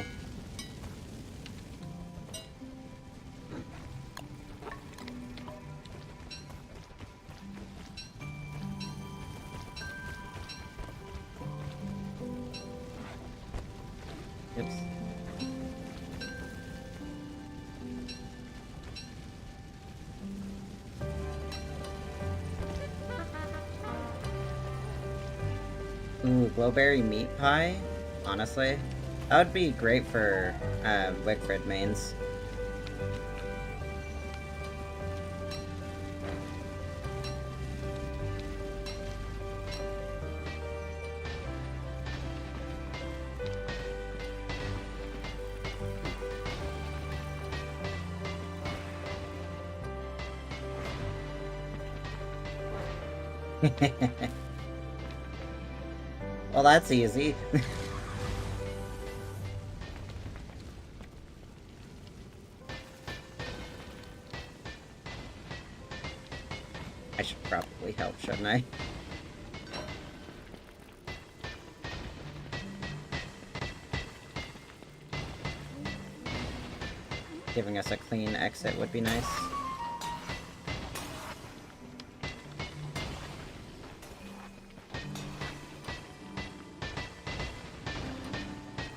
Speaker 1: Oops. Ooh, glowberry meat pie? Honestly, that would be great for Wickford mains. Well, that's easy. I should probably help, shouldn't I? Giving us a clean exit would be nice.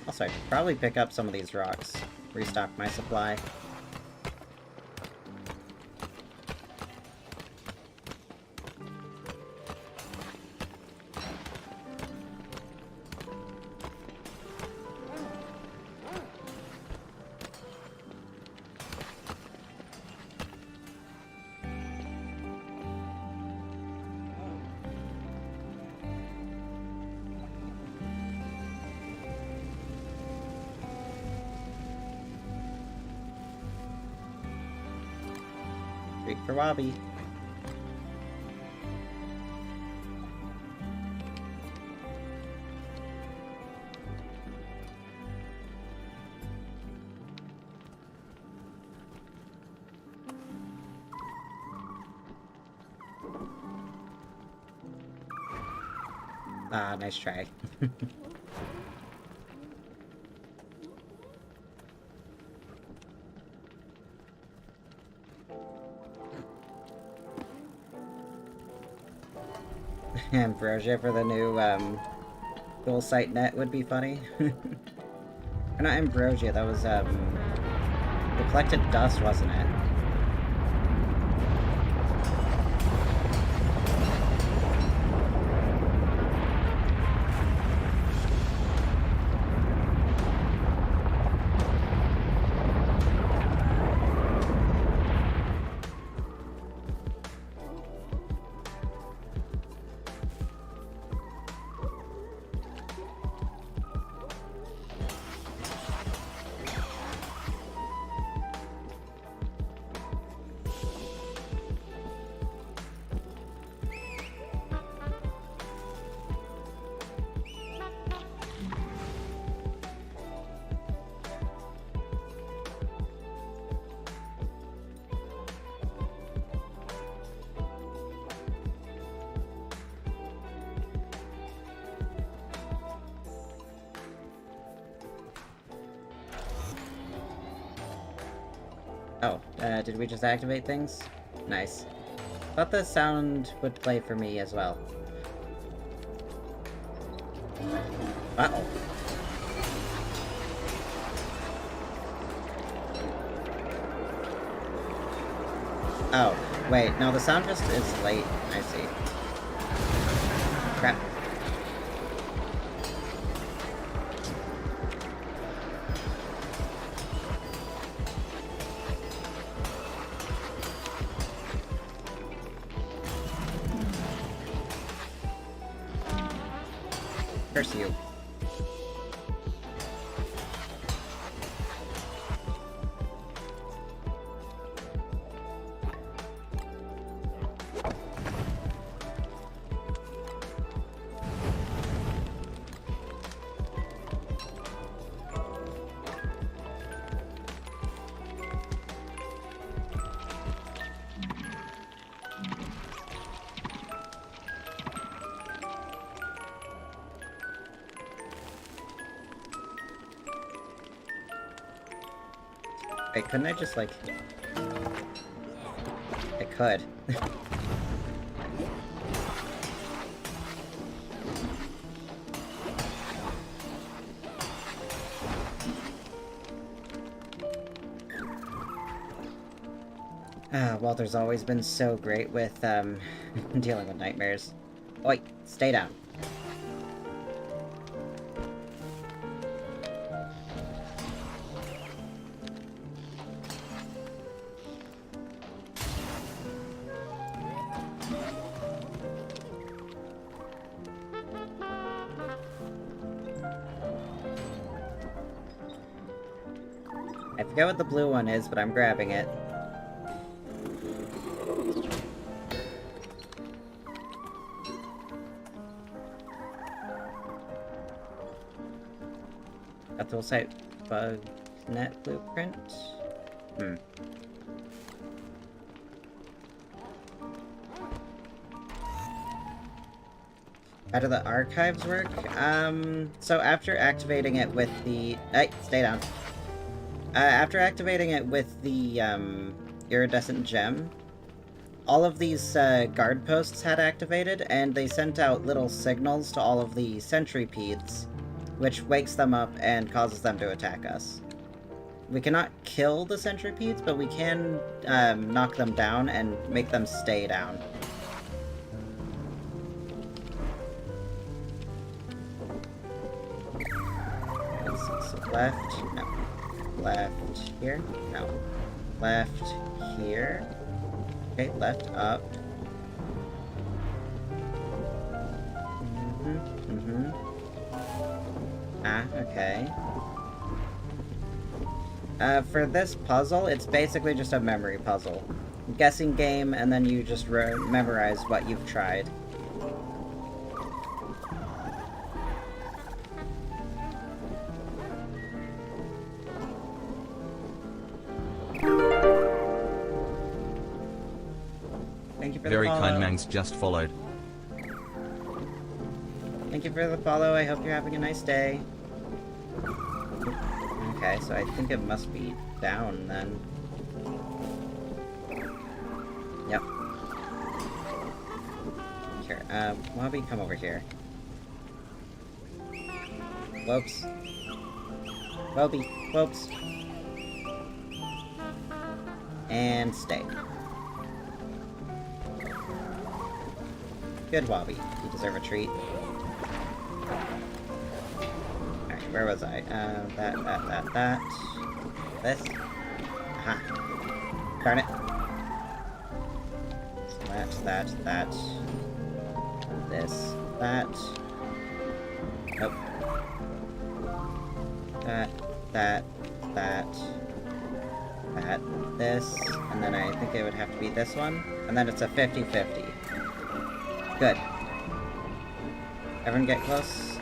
Speaker 1: Also, I should probably pick up some of these rocks. Restock my supply. Treat for Wobby. Ah, nice try. Ambrosia for the new, dual sight net would be funny. Or not ambrosia, that was, the collected dust, wasn't it? Oh, did we just activate things? Nice. Thought the sound would play for me as well. Uh-oh. Oh, wait, no, the sound just is late. I see. Crap. Curse you. Wait, couldn't I just, like... I could. Walter's always been so great with, dealing with nightmares. Oi, stay down. I forget what the blue one is, but I'm grabbing it. Ethyl site bug net blueprint? How do the archives work? So after activating it with the... Hey, stay down. After activating it with the, iridescent gem, all of these, guard posts had activated, and they sent out little signals to all of the centripedes, which wakes them up and causes them to attack us. We cannot kill the centripedes, but we can, knock them down and make them stay down. So left, no. Left here, no. Left here. Okay, left up. Ah, okay. For this puzzle, it's basically just a memory puzzle. Guessing game, and then you just memorize what you've tried. Thank you for
Speaker 2: Very
Speaker 1: the follow.
Speaker 2: kind Mangs just followed.
Speaker 1: Thank you for the follow. I hope you're having a nice day. Okay, so I think it must be down then. Yep. Here, Wobby, come over here. Whoops. Wobby, whoops. And stay. Good Wobby. You deserve a treat. Alright, where was I? That. This. Aha. Darn it. So that. This. That. Nope. That. This. And then I think it would have to be this one. And then it's a 50-50. Good. Everyone get close.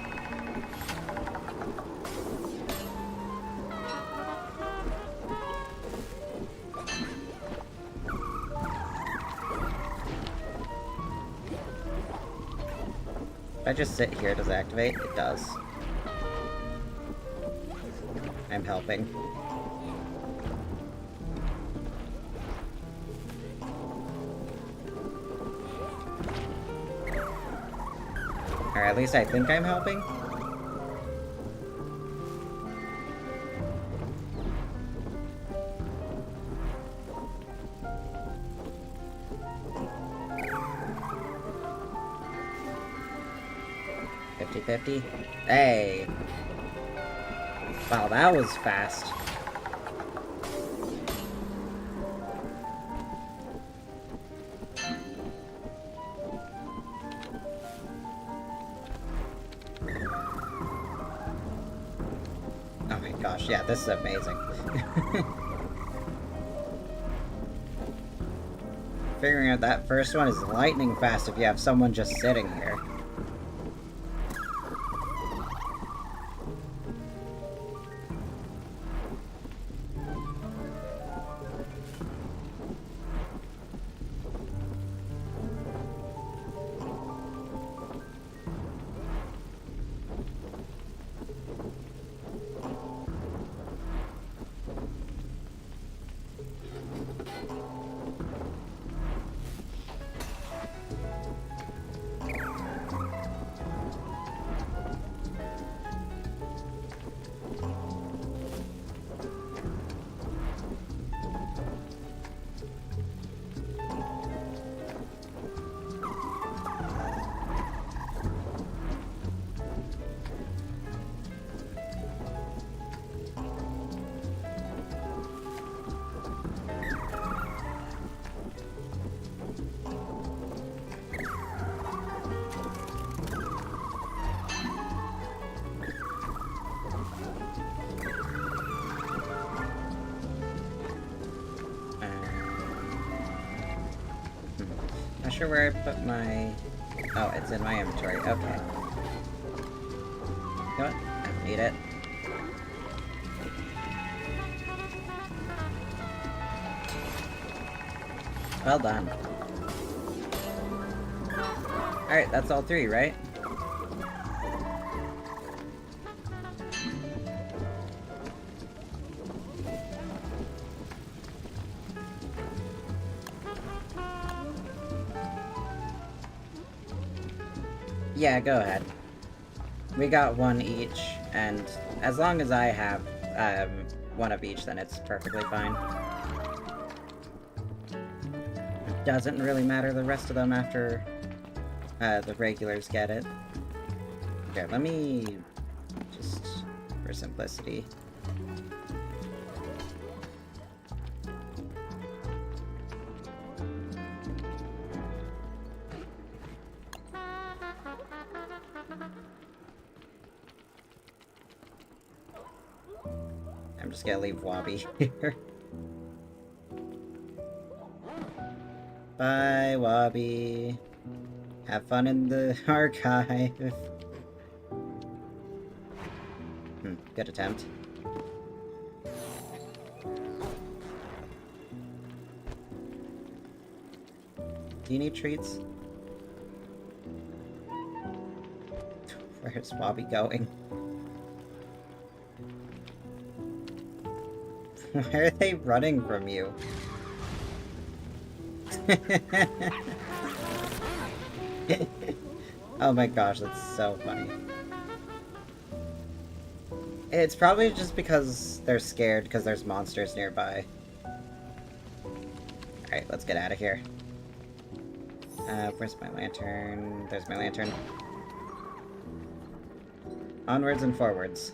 Speaker 1: If I just sit here, does it activate? It does. I'm helping. Or at least I think I'm helping. $50-50. Hey! Wow, that was fast. gosh, yeah, this is amazing. Figuring out that first one is lightning fast if you have someone just sitting here. Not sure where I put my... Oh, it's in my inventory. Okay. You know what? I don't need it. Well done. Alright, that's all three, right? Yeah, go ahead. We got one each, and as long as I have one of each, then it's perfectly fine. It doesn't really matter the rest of them after the regulars get it. Here, let me just, for simplicity. I'm just gonna leave Wabi here. Bye, Wabi. Have fun in the archive. Good attempt. Do you need treats? Where's Wabi going? Why are they running from you? Oh my gosh, that's so funny. It's probably just because they're scared because there's monsters nearby. Alright, let's get out of here. Where's my lantern? There's my lantern. Onwards and forwards.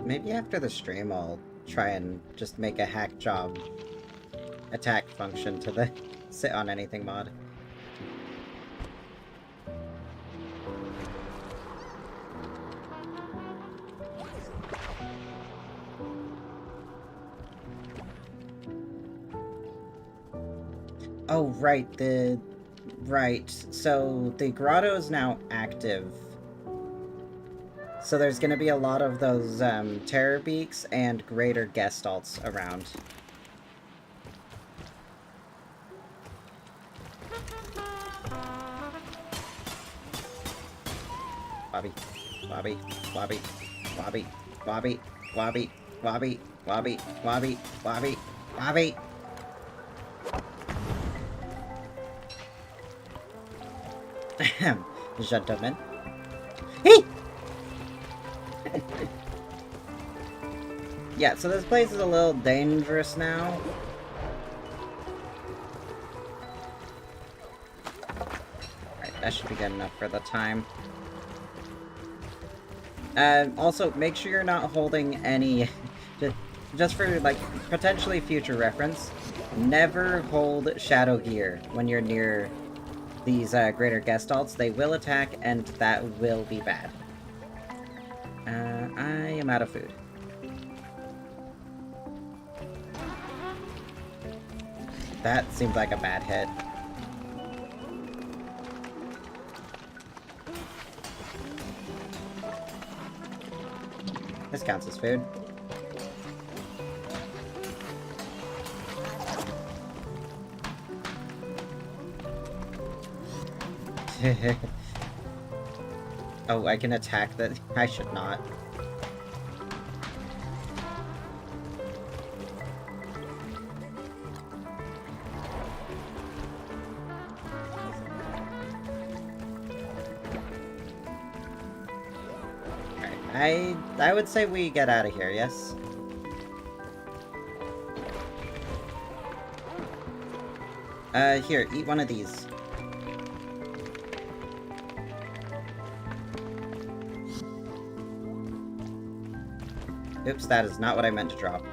Speaker 1: Maybe after the stream I'll try and just make a hack job attack function to the sit on anything mod. Oh, right, so the grotto is now active. So there's gonna be a lot of those, terror beaks and greater gestalts around. Wabi, Wabi, Wabi, Wabi, Wabi, Wabi, Wabi, Wabi, Wabi, Wabi, Wabi. Gentlemen. Hey! Yeah, so this place is a little dangerous now. Alright, that should be good enough for the time. Also, make sure you're not holding any... just for, like, potentially future reference, never hold Shadow Gear when you're near these greater Gestalts. They will attack, and that will be bad. I am out of food. That seems like a bad hit. This counts as food. Oh, I can attack that. I should not. Alright, I would say we get out of here, yes? Here, eat one of these. Oops, that is not what I meant to drop.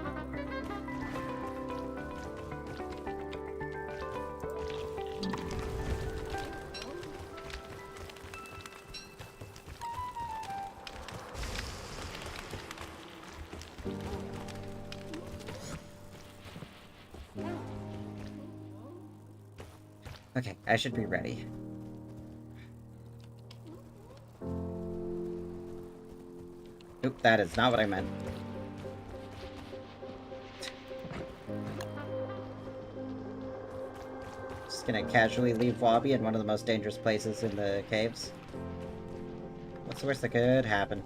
Speaker 1: Okay, I should be ready. Oop, that is not what I meant. Just gonna casually leave Wabi in one of the most dangerous places in the caves. What's the worst that could happen?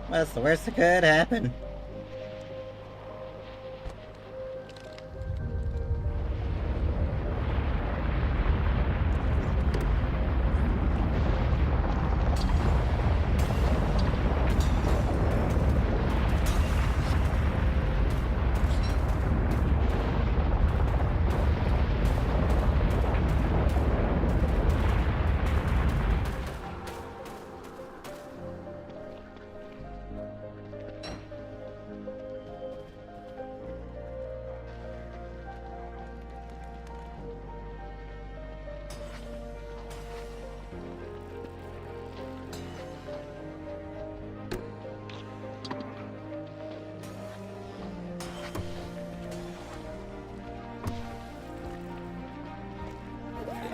Speaker 1: What's the worst that could happen?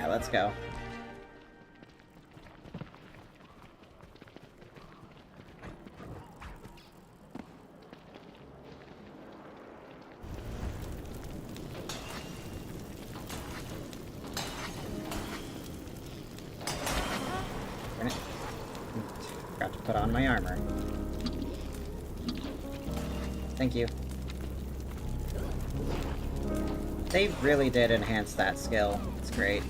Speaker 1: Let's go. Forgot to put on my armor. Thank you. They really did enhance that skill. It's great.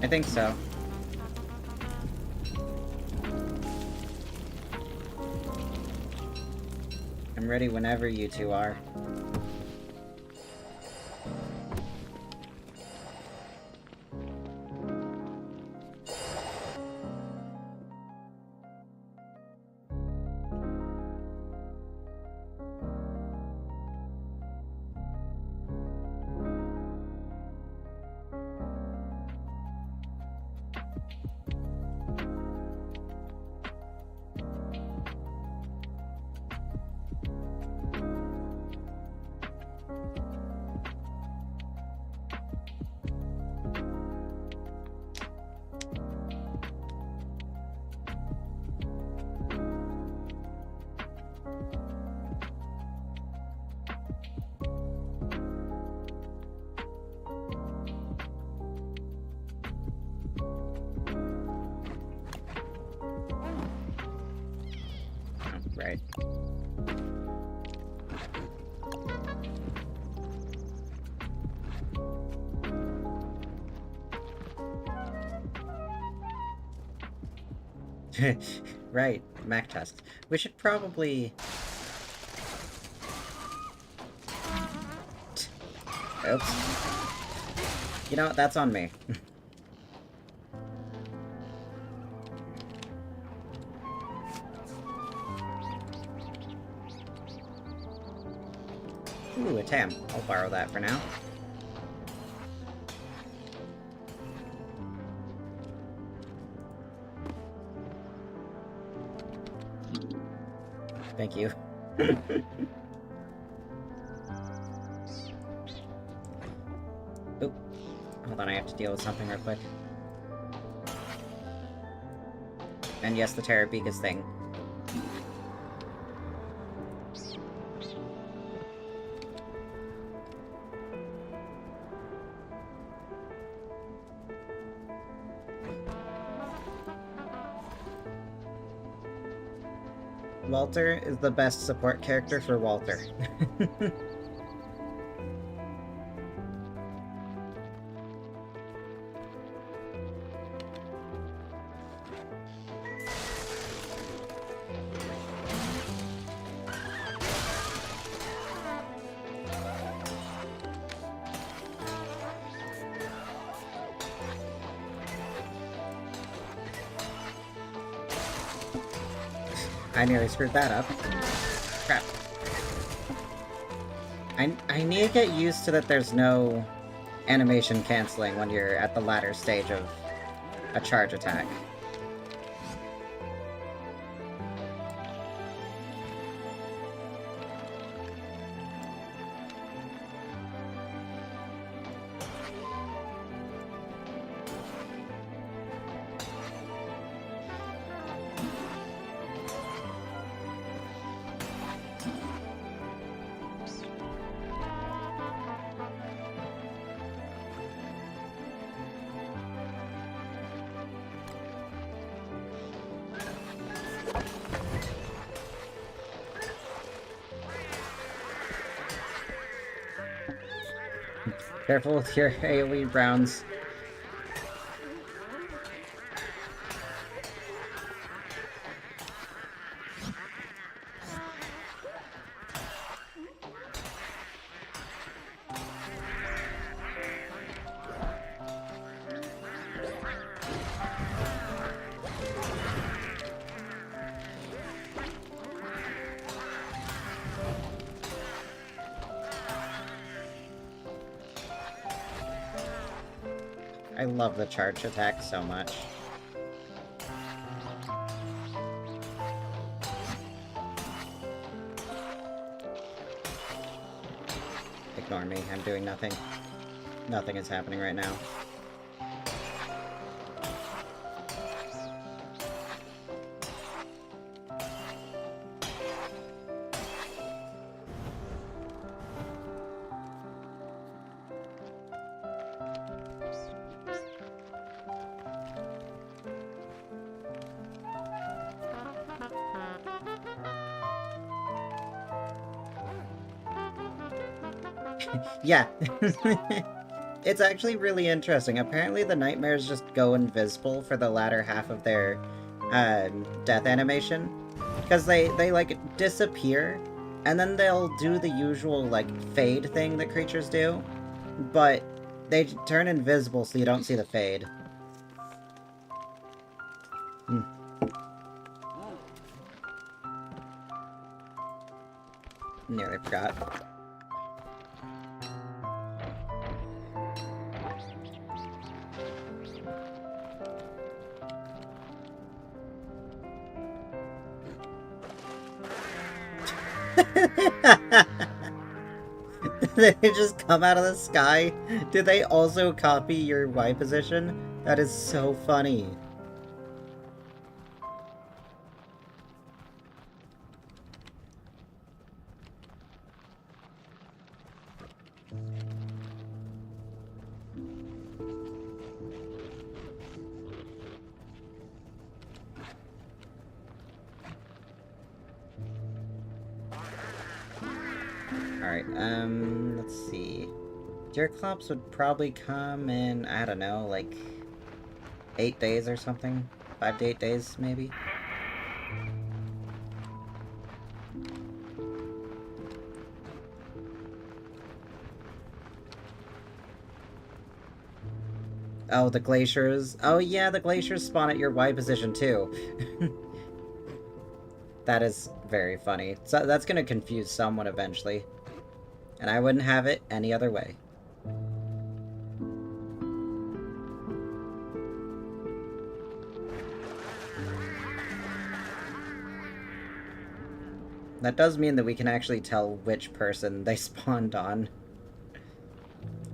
Speaker 1: I think so. I'm ready whenever you two are. right. Right, Mac tasks. We should probably... Oops. You know what, that's on me. Ooh, a Tam. I'll borrow that for now. Thank you. Oop. Hold on, I have to deal with something real quick. And yes, the Terrapicus thing. Walter is the best support character for Walter. I nearly screwed that up. Crap. I need to get used to that there's no animation canceling when you're at the latter stage of a charge attack. Careful with your AoE rounds. I love the charge attack so much. Ignore me, I'm doing nothing. Nothing is happening right now. Yeah. It's actually really interesting. Apparently the nightmares just go invisible for the latter half of their death animation. Because they like disappear, and then they'll do the usual like fade thing that creatures do, but they turn invisible so you don't see the fade. Nearly forgot. Did they just come out of the sky? Did they also copy your Y position? That is so funny. Alright, let's see. Deerclops would probably come in, I don't know, like 8 days or something? 5 to 8 days, maybe? Oh, the glaciers. Oh yeah, the glaciers spawn at your Y position too. That is very funny. So that's gonna confuse someone eventually. And I wouldn't have it any other way. That does mean that we can actually tell which person they spawned on.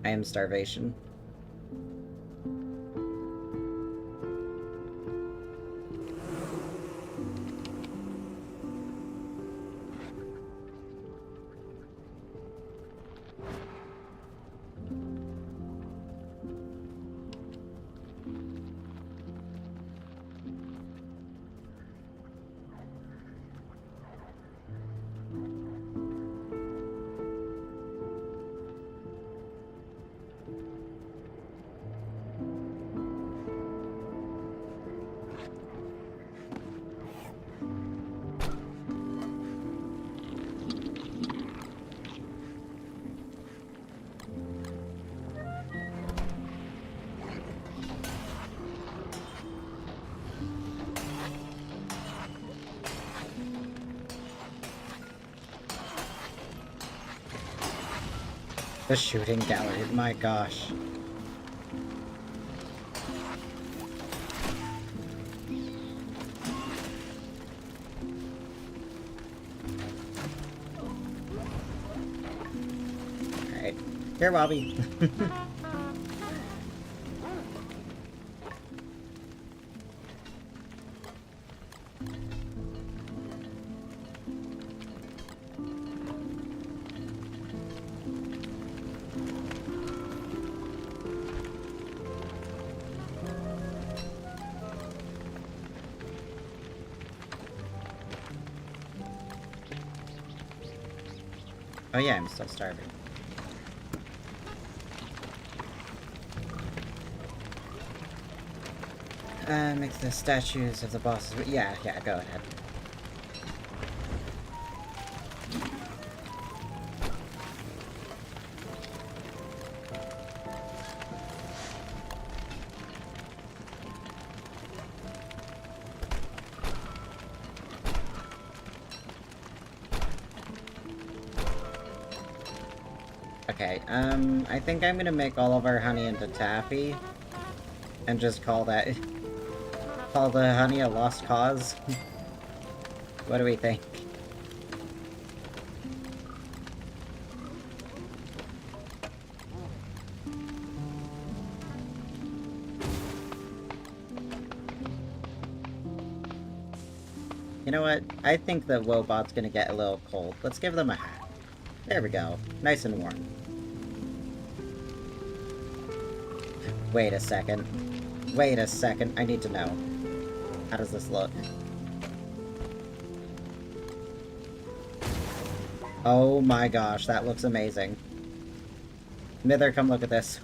Speaker 1: I am starvation. The shooting gallery, my gosh. Alright. Here, Bobby. Oh yeah, I'm still starving. Make the statues of the bosses. Yeah, go ahead. Okay, I think I'm gonna make all of our honey into taffy. And just call that... call the honey a lost cause. What do we think? You know what? I think the Wobot's gonna get a little cold. Let's give them a hat. There we go. Nice and warm. Wait a second. Wait a second. I need to know. How does this look? Oh my gosh, that looks amazing. Mither, come look at this.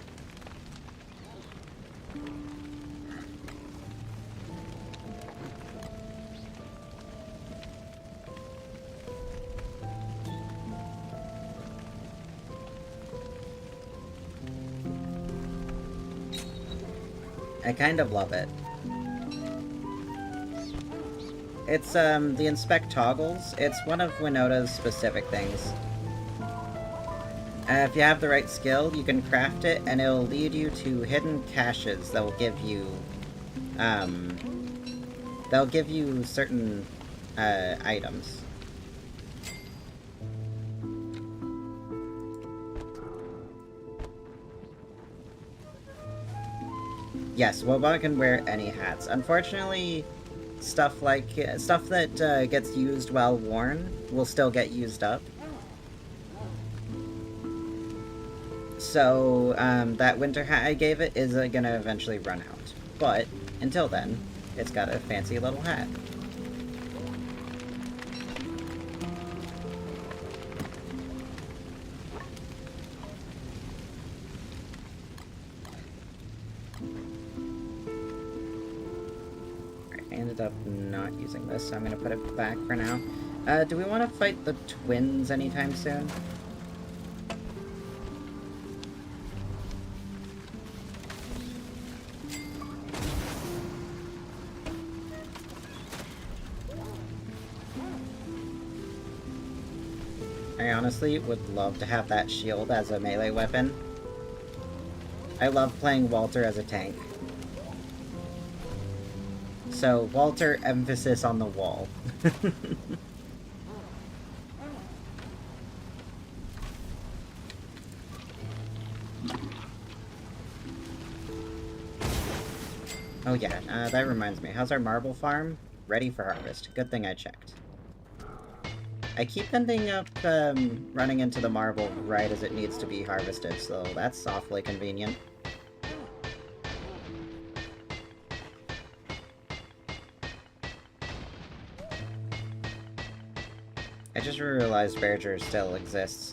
Speaker 1: I kind of love it. It's, the inspect toggles. It's one of Winota's specific things. If you have the right skill, you can craft it, and it'll lead you to hidden caches that will give you, they'll give you certain, items. Yes, Wobot can wear any hats. Unfortunately, stuff like stuff that gets used while worn will still get used up. So that winter hat I gave it is gonna eventually run out. But until then, it's got a fancy little hat. ended up not using this, so I'm gonna put it back for now. Do we want to fight the twins anytime soon? I honestly would love to have that shield as a melee weapon. I love playing Walter as a tank. So, Walter, emphasis on the wall. Oh yeah, that reminds me. How's our marble farm? Ready for harvest. Good thing I checked. I keep ending up running into the marble right as it needs to be harvested, so that's awfully convenient. I just realized Berger still exists.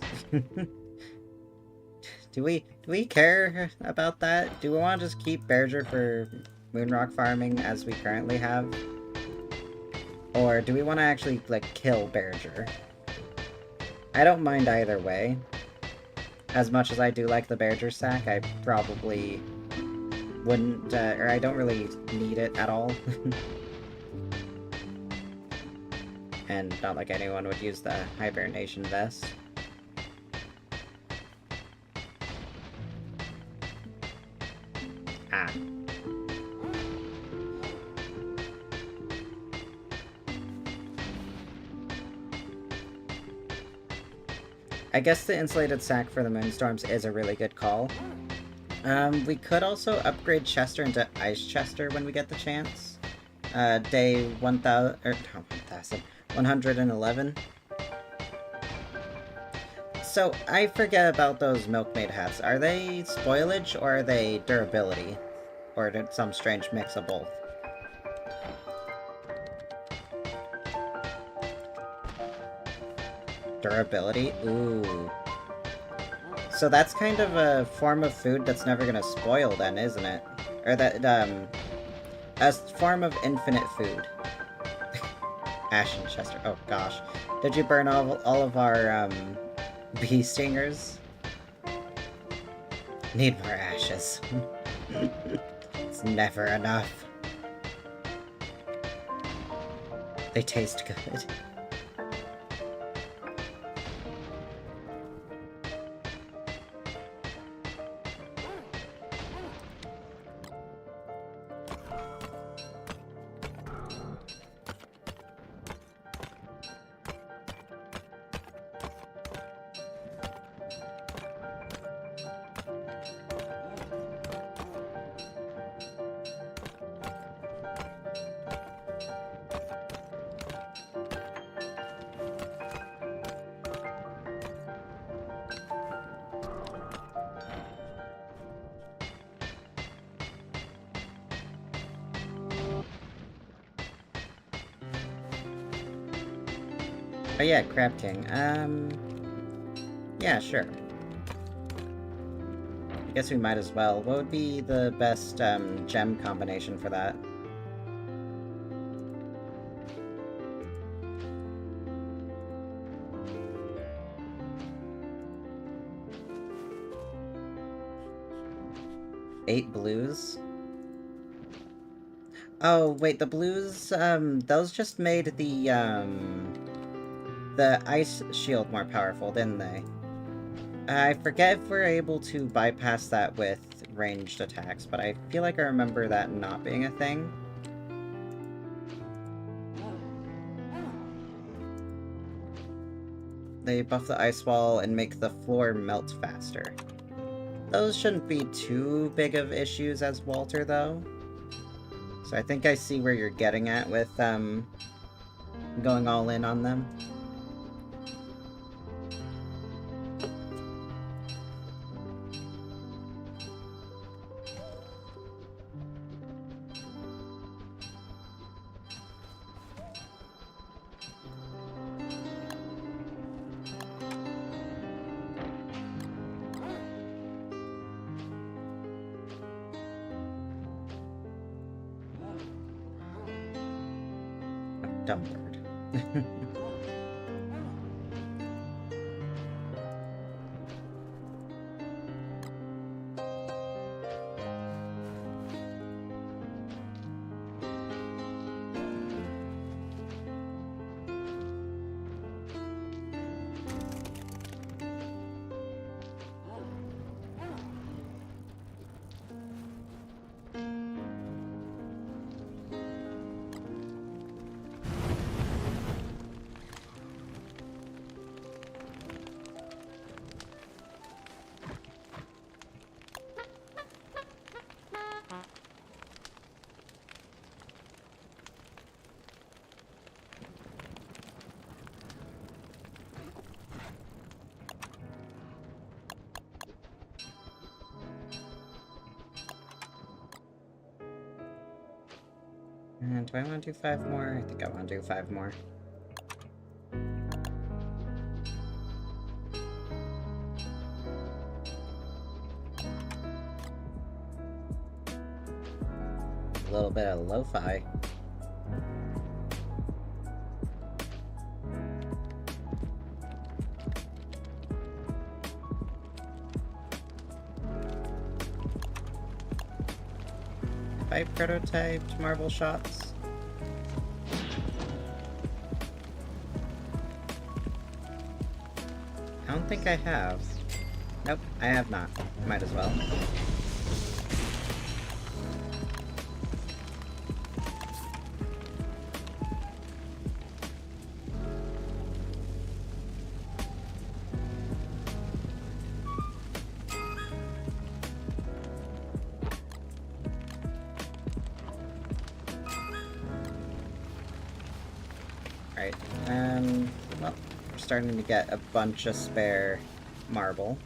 Speaker 1: Do we care about that? Do we want to just keep Berger for moonrock farming as we currently have? Or do we want to actually, like, kill Berger? I don't mind either way. As much as I do like the Berger sack, I probably wouldn't, or I don't really need it at all. And not like anyone would use the hibernation vest. Ah. I guess the insulated sack for the Moonstorms is a really good call. We could also upgrade Chester into Ice Chester when we get the chance. Day 1000, or no, 1000, 111. So, I forget about those milkmaid hats. Are they spoilage, or are they durability? Or some strange mix of both? Durability? Ooh. So that's kind of a form of food that's never gonna spoil then, isn't it? Or that, a form of infinite food. Ashen Chester. Oh gosh. Did you burn all of our, bee stingers? Need more ashes. It's never enough. They taste good. Oh yeah, Crab King. Yeah, sure. I guess we might as well. What would be the best, gem combination for that? Eight blues? Oh, wait, the blues, those just made the ice shield more powerful, didn't they? I forget if we're able to bypass that with ranged attacks, but I feel like I remember that not being a thing. They buff the ice wall and make the floor melt faster. Those shouldn't be too big of issues as Walter, though. So I think I see where you're getting at with, going all in on them. Dumb word. And do I want to do 5 more? I think I want to do 5 more. A little bit of lo-fi. Have I prototyped marble shots? I don't think I have. Nope, I have not. Might as well. Right, well, we're starting to get a bunch of spare marble.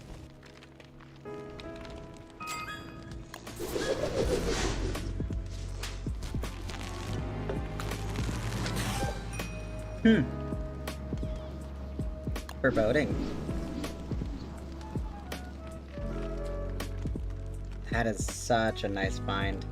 Speaker 1: Foreboding. That is such a nice find.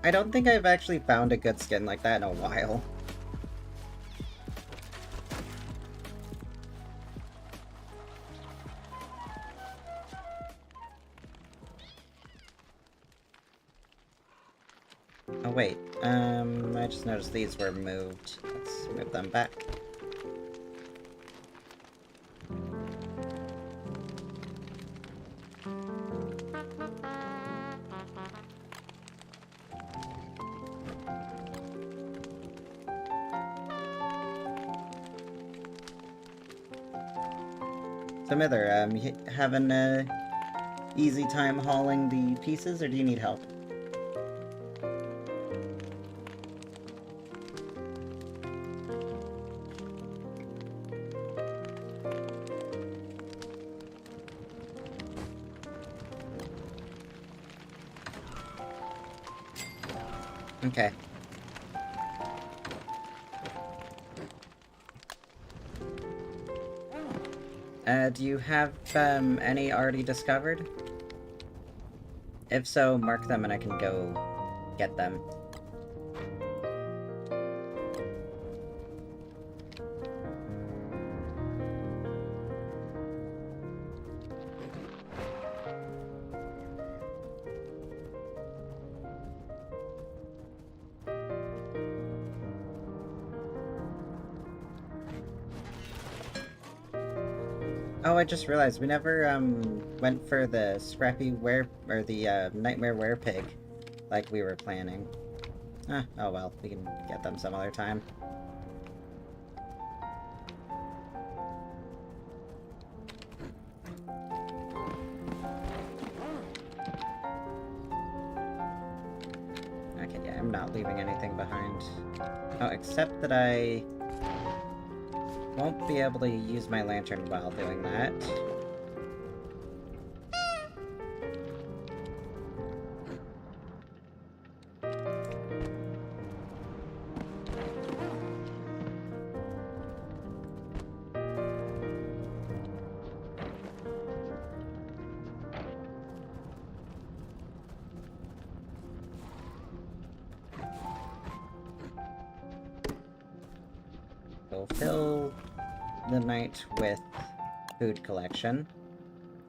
Speaker 1: I don't think I've actually found a good skin like that in a while. Oh wait, I just noticed these were moved. Let's move them back. So Mither, you having a easy time hauling the pieces, or do you need help? Okay. Do you have, any already discovered? If so, mark them and I can go get them. Oh, I just realized we never, went for the scrappy or the, nightmare werepig like we were planning. Ah, oh well, we can get them some other time. Okay, yeah, I'm not leaving anything behind. Oh, except that I won't be able to use my lantern while doing that. So fill the night with food collection,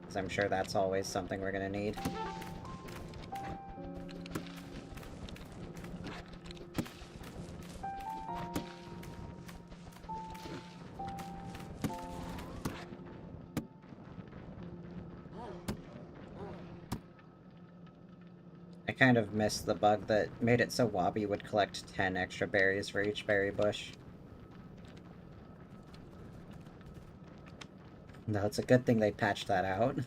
Speaker 1: because I'm sure that's always something we're gonna need. I kind of missed the bug that made it so Wabi would collect 10 extra berries for each berry bush. No, it's a good thing they patched that out.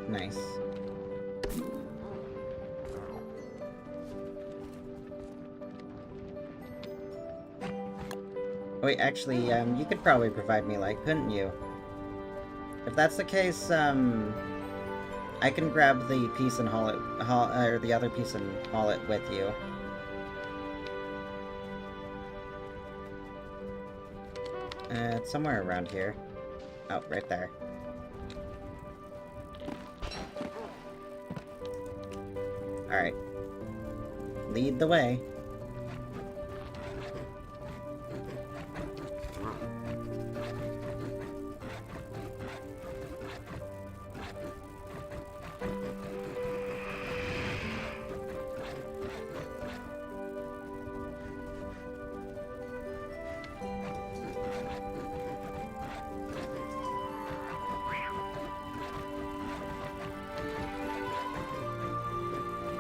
Speaker 1: Nice. Wait, actually, you could probably provide me light, couldn't you? If that's the case, I can grab the piece and haul it, or the other piece and haul it with you. It's somewhere around here. Oh, right there. Alright. Lead the way.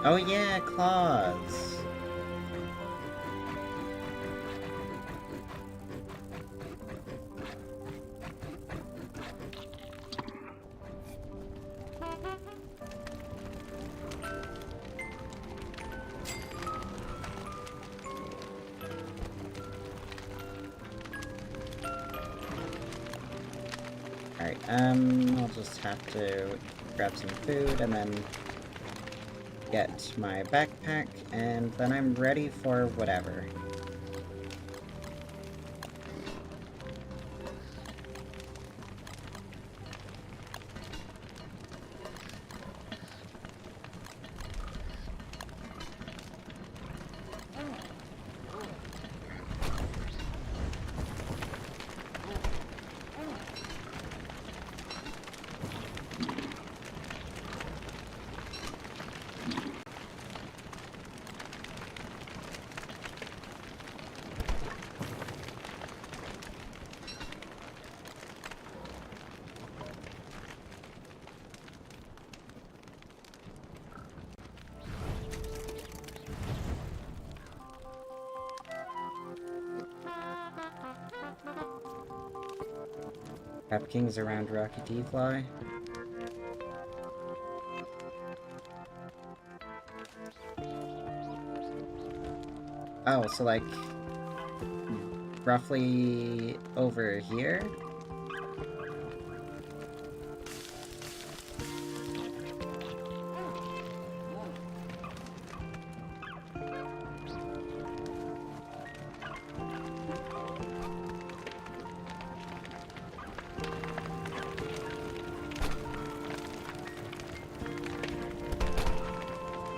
Speaker 1: Oh yeah, claws! Alright, I'll just have to grab some food and then get my backpack, and then I'm ready for whatever. Crab Kings around Rocky D-Fly. Oh, so like roughly over here?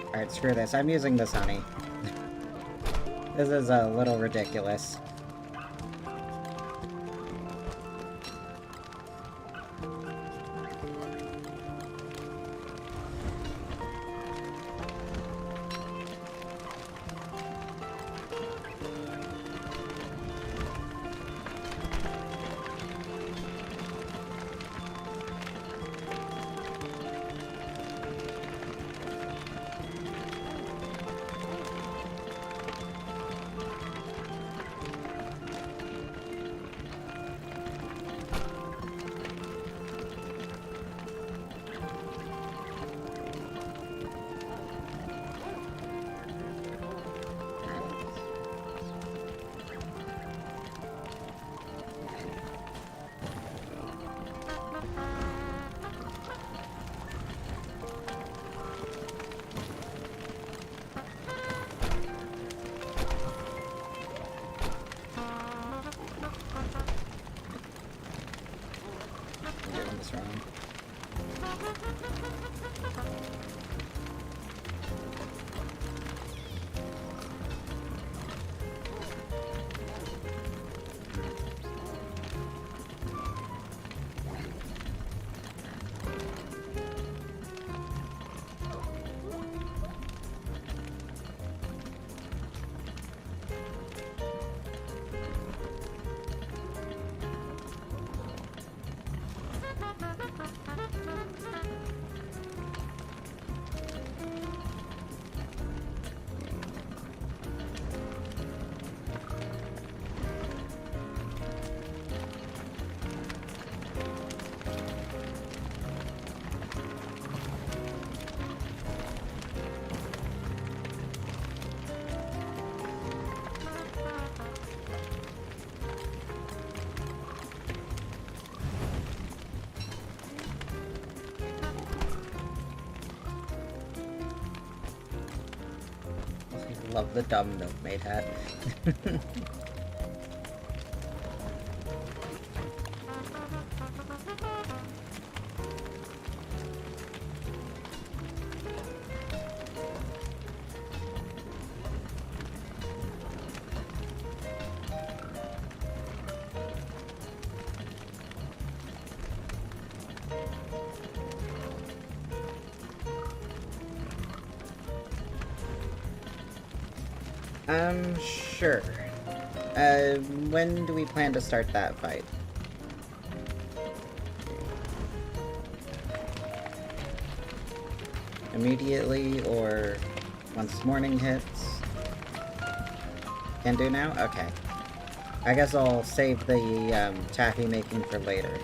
Speaker 1: Alright, screw this. I'm using this honey. This is a little ridiculous. Love the dumb milkmaid hat. Sure. When do we plan to start that fight? Immediately, or once morning hits? Can do now? Okay. I guess I'll save the, taffy making for later.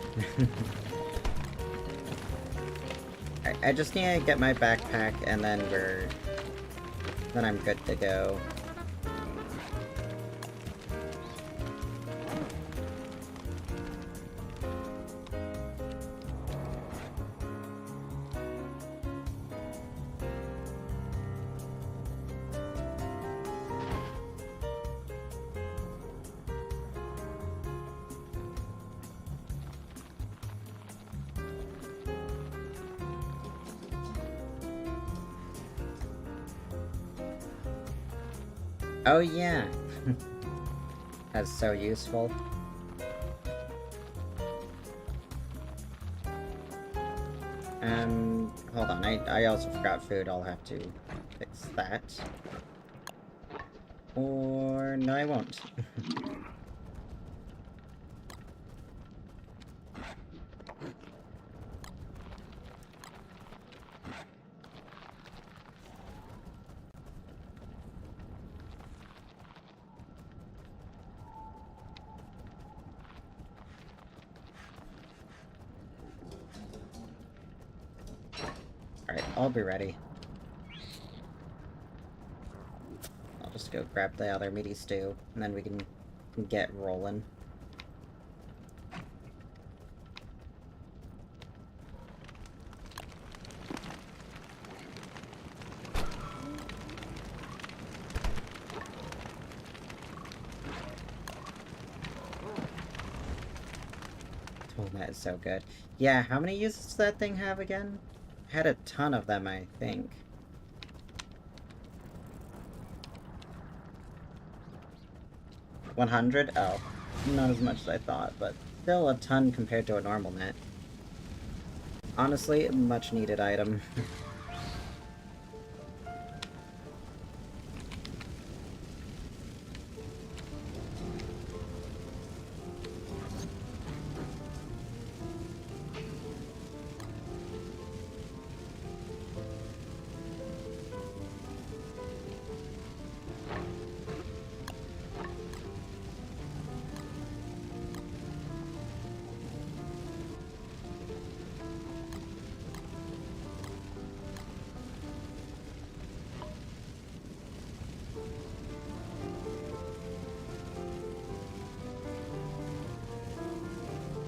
Speaker 1: Alright, I just need to get my backpack, and then then I'm good to go. Oh yeah! That's so useful. Hold on, I also forgot food, I'll have to fix that. Or... no, I won't. Alright, I'll be ready. I'll just go grab the other meaty stew, and then we can get rolling. Oh, that is so good. Yeah, how many uses does that thing have again? Had a ton of them, I think. $100? Oh, not as much as I thought, but still a ton compared to a normal net. Honestly, a much needed item.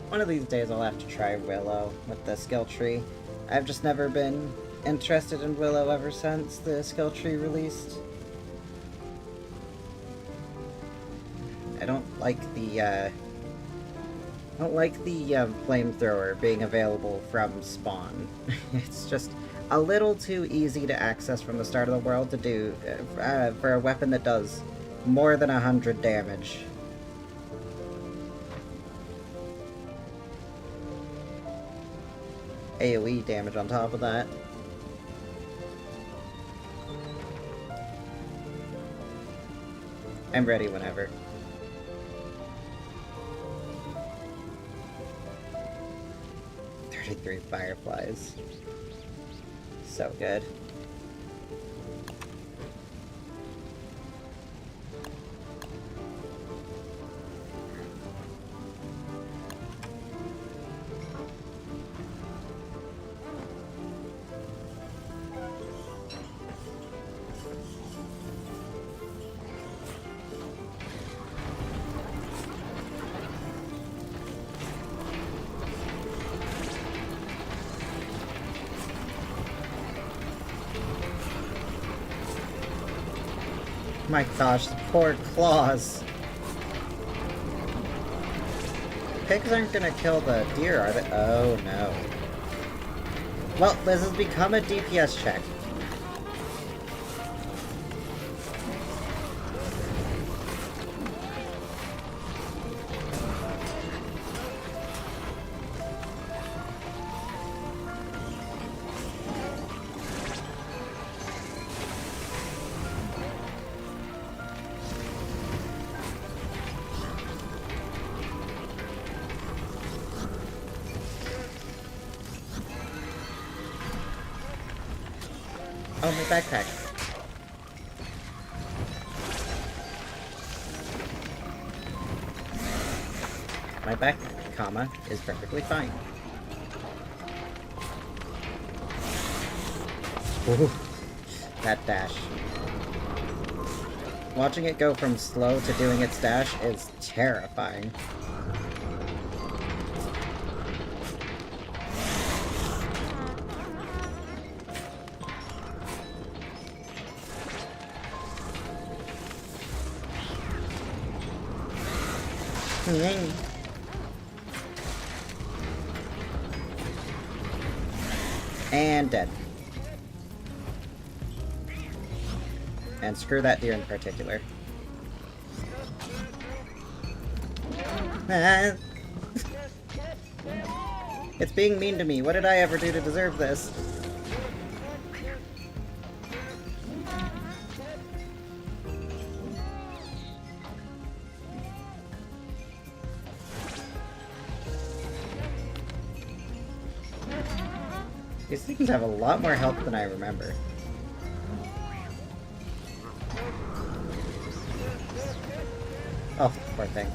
Speaker 1: One of these days I'll have to try Willow with the skill tree. I've just never been interested in Willow ever since the skill tree released. I don't like the I don't like the flamethrower being available from spawn. It's just a little too easy to access from the start of the world to do for a weapon that does more than 100 damage. AoE damage on top of that. I'm ready whenever. Three fireflies. So good. My gosh, the poor claws. Pigs aren't gonna kill the deer, are they? Oh no. Well, this has become a DPS check. Oh, my backpack. My backpack, comma, is perfectly fine. Ooh, that dash. Watching it go from slow to doing its dash is terrifying. And dead. And screw that deer in particular. It's being mean to me. What did I ever do to deserve this? These things have a lot more health than I remember. Oh, poor thing.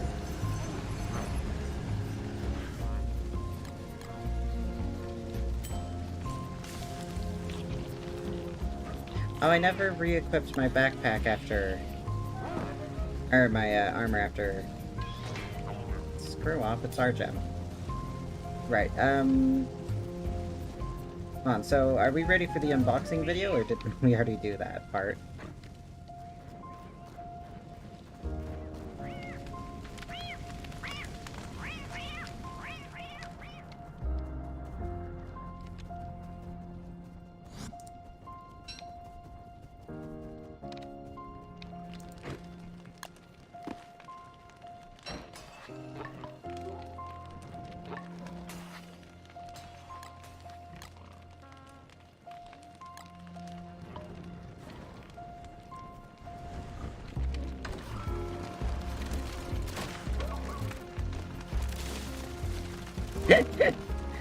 Speaker 1: Oh, I never re-equipped my backpack after... Or my armor after... Screw off, it's our gem. Right, Hold on, so are we ready for the unboxing video, or did we already do that part?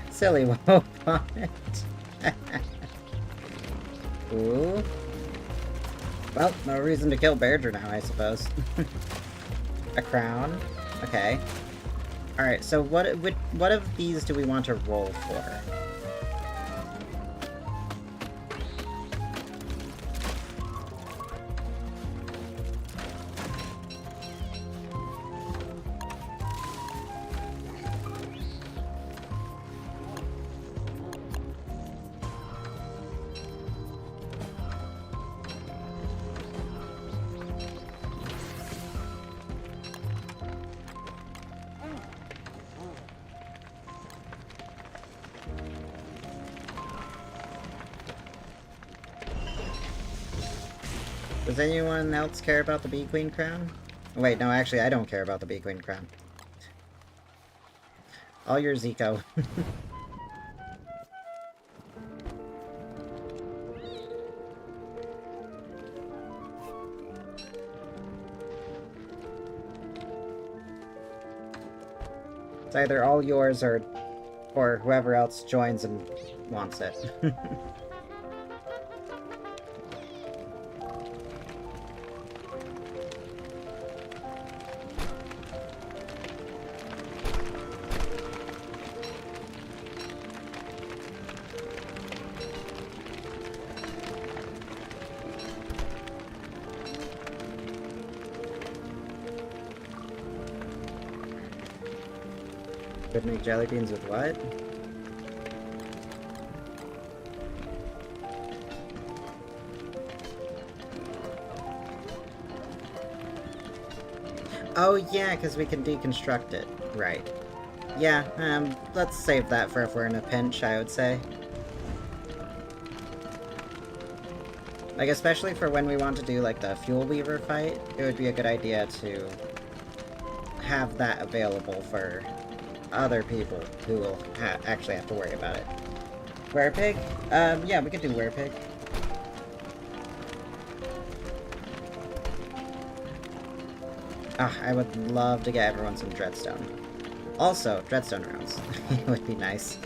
Speaker 1: Silly woe on it. Ooh. Well, no reason to kill Beardra now, I suppose. A crown. Okay. Alright, so what of these do we want to roll for? Does anyone else care about the Bee Queen crown? Wait, no, actually, I don't care about the Bee Queen crown. All yours, Zico. It's either all yours or whoever else joins and wants it. Could make jelly beans with what? Oh yeah, because we can deconstruct it. Right. Yeah, let's save that for if we're in a pinch, I would say. Like, especially for when we want to do, like, the Fuel Weaver fight, it would be a good idea to have that available for other people who will actually have to worry about it. Werepig? Yeah, we could do Werepig. Ah, I would love to get everyone some Dreadstone. Also, Dreadstone rounds. Would be nice.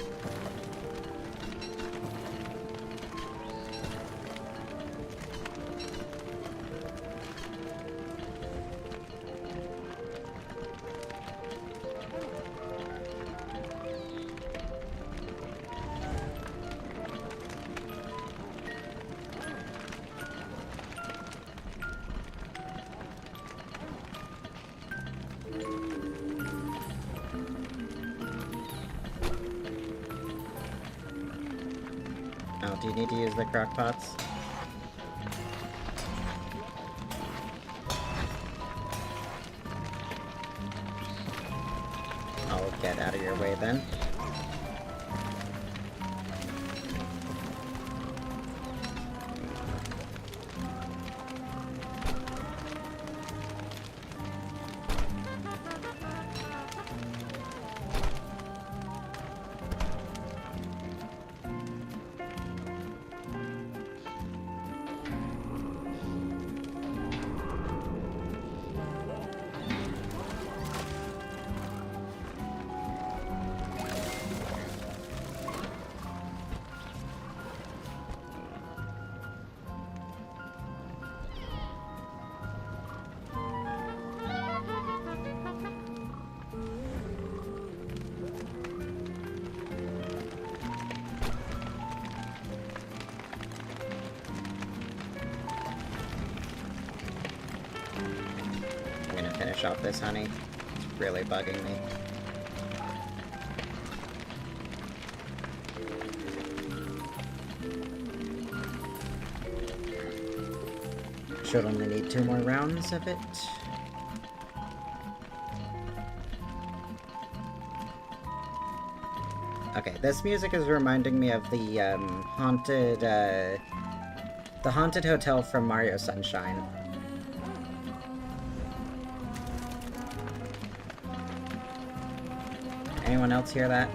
Speaker 1: Oh, do you need to use the crock pots? I'll get out of your way then. Finish off this honey. It's really bugging me. Should only need 2 more rounds of it. Okay, this music is reminding me of the haunted hotel from Mario Sunshine. Anyone else hear that?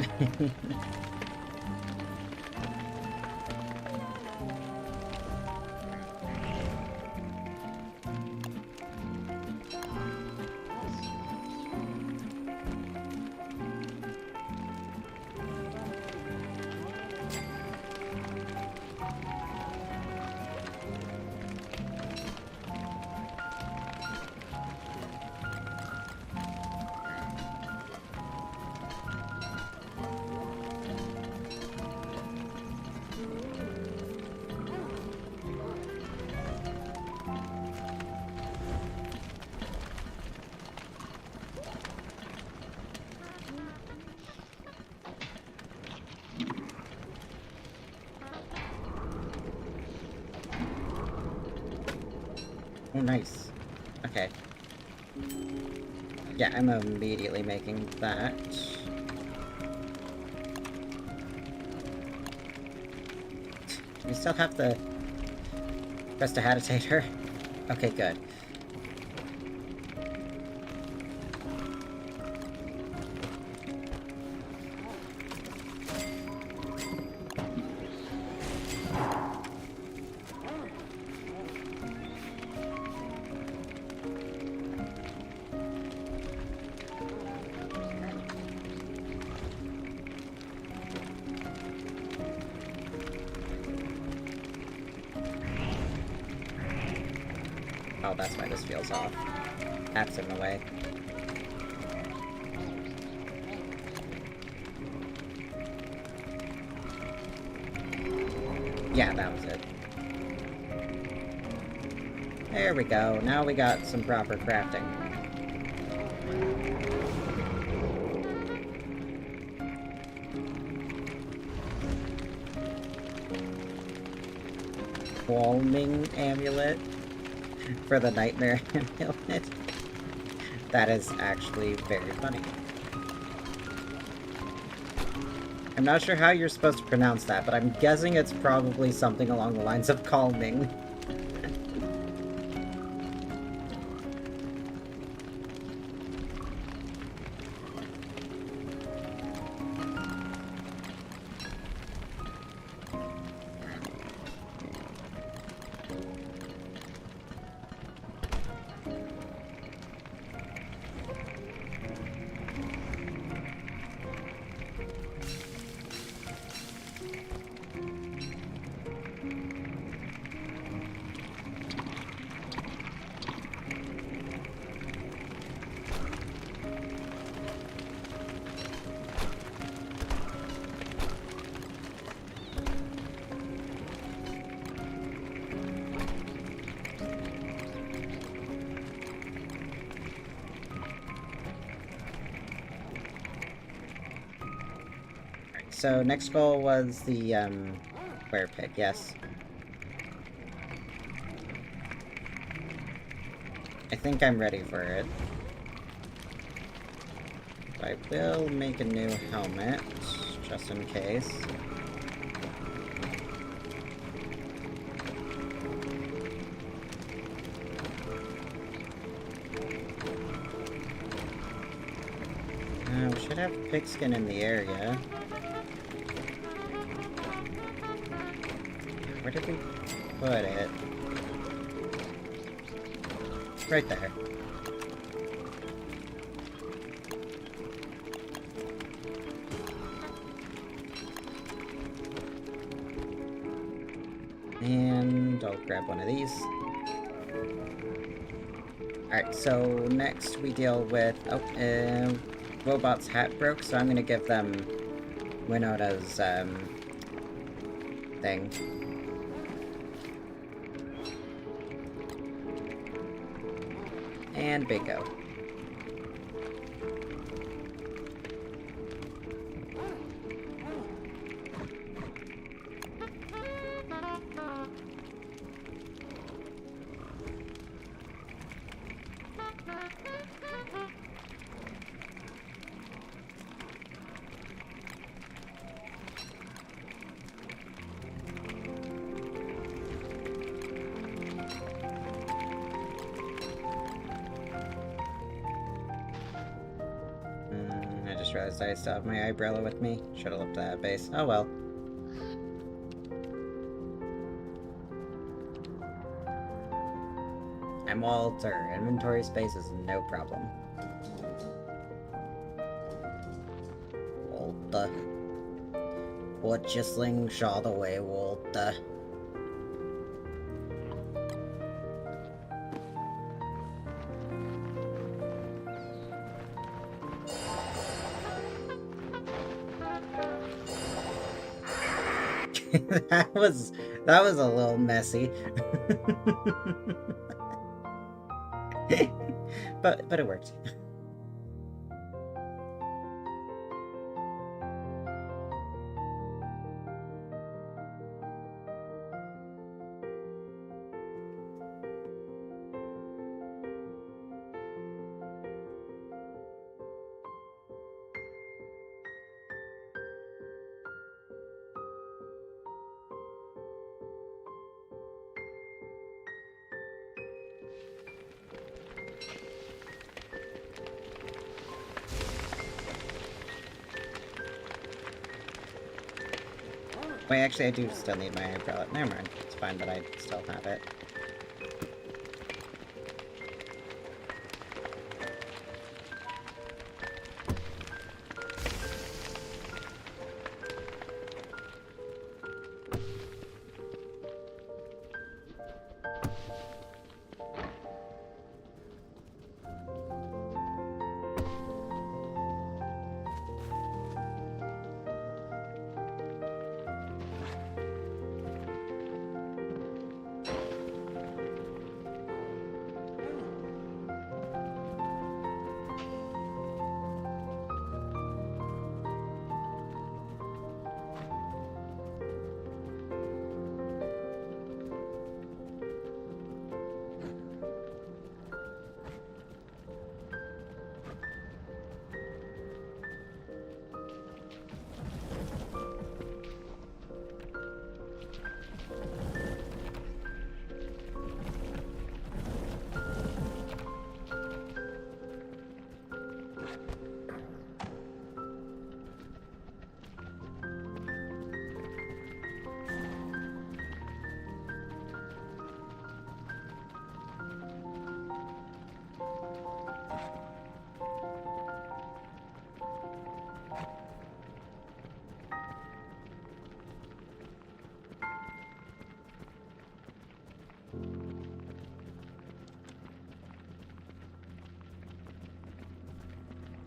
Speaker 1: Oh, nice. Okay. Yeah, I'm immediately making that. We still have the prestidigitator. Okay, good. Oh, that's why this feels off. That's in the way. Yeah, that was it. There we go. Now we got some proper crafting. Calming amulet for the nightmare amulet. That is actually very funny. I'm not sure how you're supposed to pronounce that, but I'm guessing it's probably something along the lines of calming. So, next goal was the, square pig, yes. I think I'm ready for it. I will make a new helmet, just in case. We should have pigskin in the area. Where did we put it? Right there. And I'll grab one of these. Alright, so next we deal with... Oh, Robot's hat broke, so I'm gonna give them Winota's, thing. And bingo. I just realized I still have my umbrella with me. Should have left that at base. Oh well. I'm Walter. Inventory space is no problem. Walter. Put your slingshot away, Walter. that was a little messy. but it worked. Wait, actually, I do still need my umbrella. Never mind. It's fine that I still have it.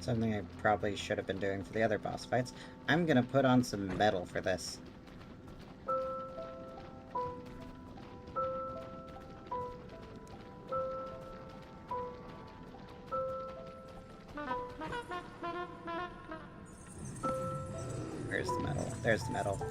Speaker 1: Something I probably should have been doing for the other boss fights. I'm gonna put on some metal for this. Where's the metal? There's the metal.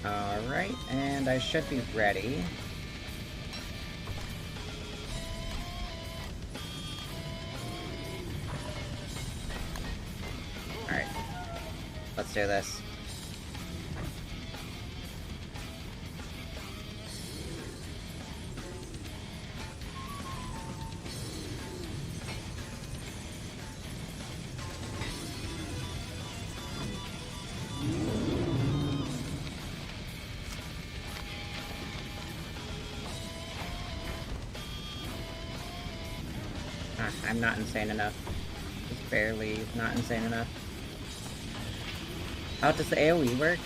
Speaker 1: Alright, and I should be ready. Alright, let's do this. I'm not insane enough. Just barely not insane enough. How does the AoE work?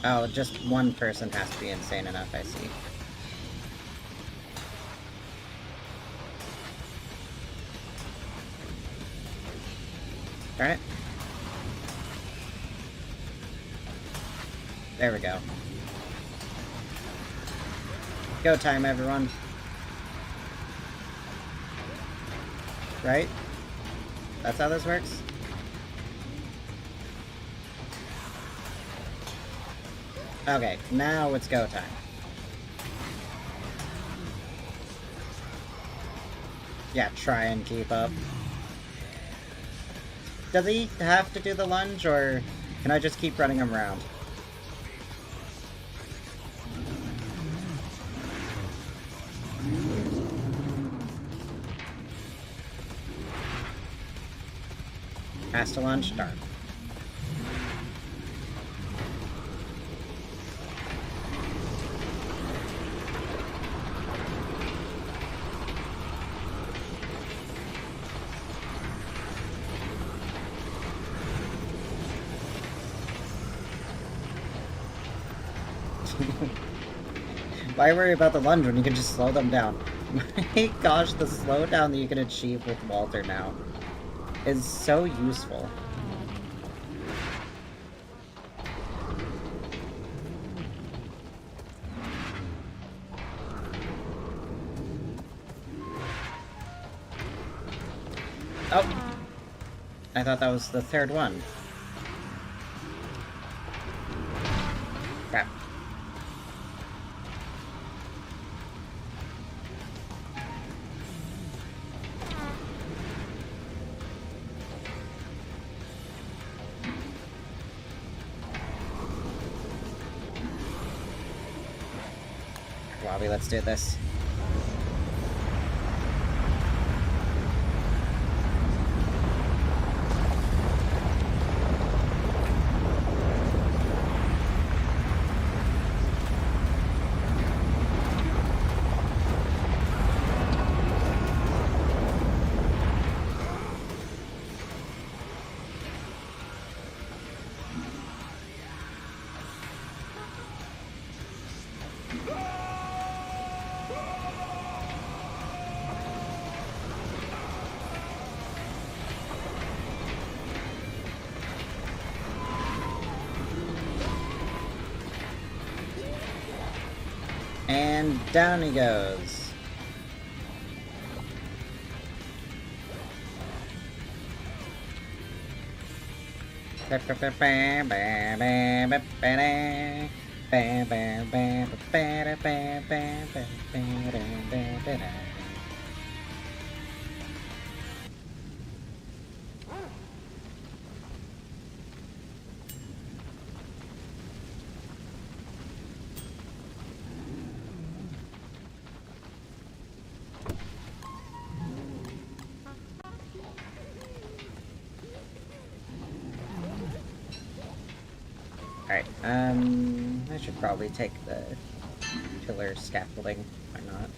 Speaker 1: Oh, just one person has to be insane enough, I see. Darn it. There we go. Go time, everyone. Right? That's how this works? Okay, now it's go time. Yeah, try and keep up. Does he have to do the lunge, or can I just keep running him around? Has to lunge? Darn. Why worry about the lunge when you can just slow them down? My gosh, the slowdown that you can achieve with Walter now is so useful. Oh! I thought that was the third one. Crap. Robbie, let's do this. And down he goes. Alright, I should probably take the pillar scaffolding. Why not?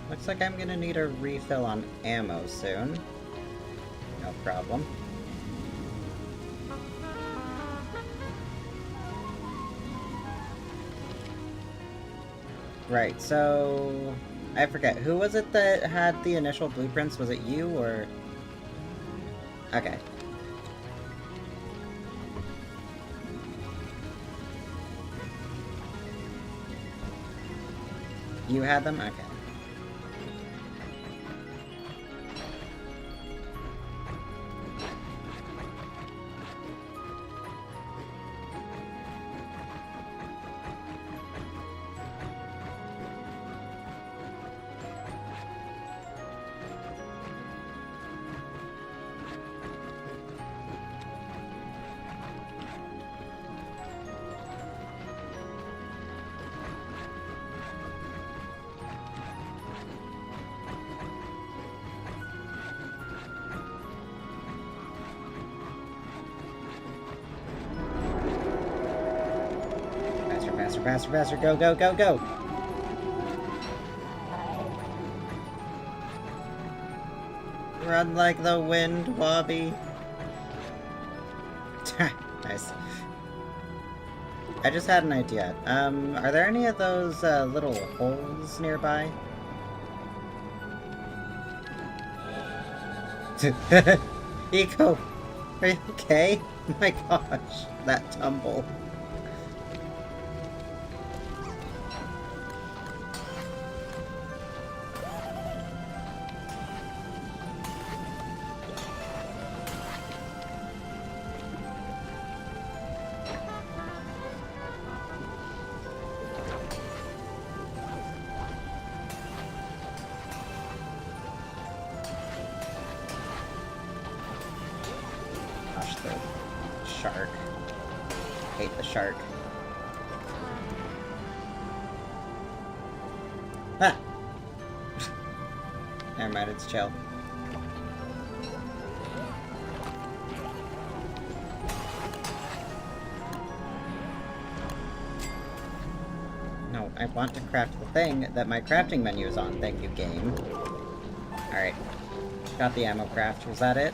Speaker 1: Looks like I'm gonna need a refill on ammo soon. No problem. Right, so... I forget, who was it that had the initial blueprints? Was it you, or...? Okay. You had them? Okay. Faster, faster, go, go, go, go! Run like the wind, Wobby! Nice. I just had an idea. Are there any of those, little holes nearby? Eco! Are you okay? My gosh, that tumble. Shark. Hate the shark. Ah! Never mind, it's chill. No. I want to craft the thing that my crafting menu is on. Thank you, game. Alright. Got the ammo craft. Was that it?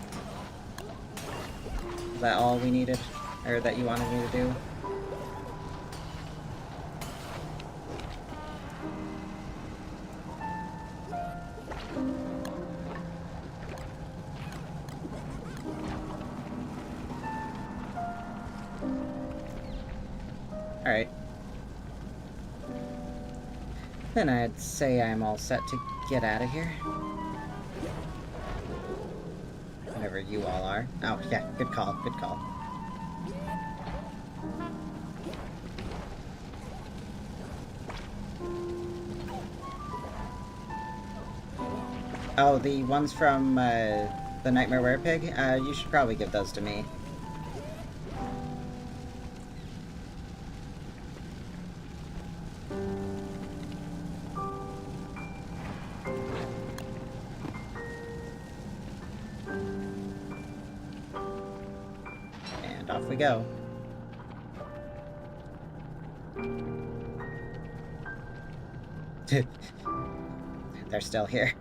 Speaker 1: Is that all we needed? Or that you wanted me to do? Alright. Then I'd say I'm all set to get out of here. Whatever you all are. Oh, yeah, good call, good call. Oh, the ones from, the Nightmare Werepig? You should probably give those to me. And off we go. They're still here.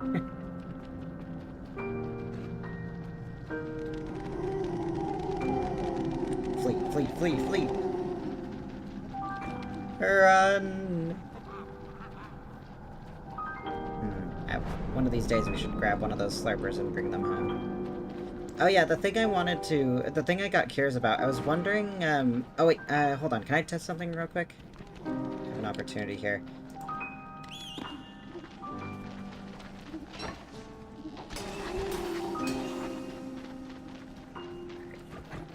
Speaker 1: Flee, flee! Run! One of these days we should grab one of those slurpers and bring them home. Oh yeah, the thing I got curious about, I was wondering, oh wait, hold on, can I test something real quick? I have an opportunity here.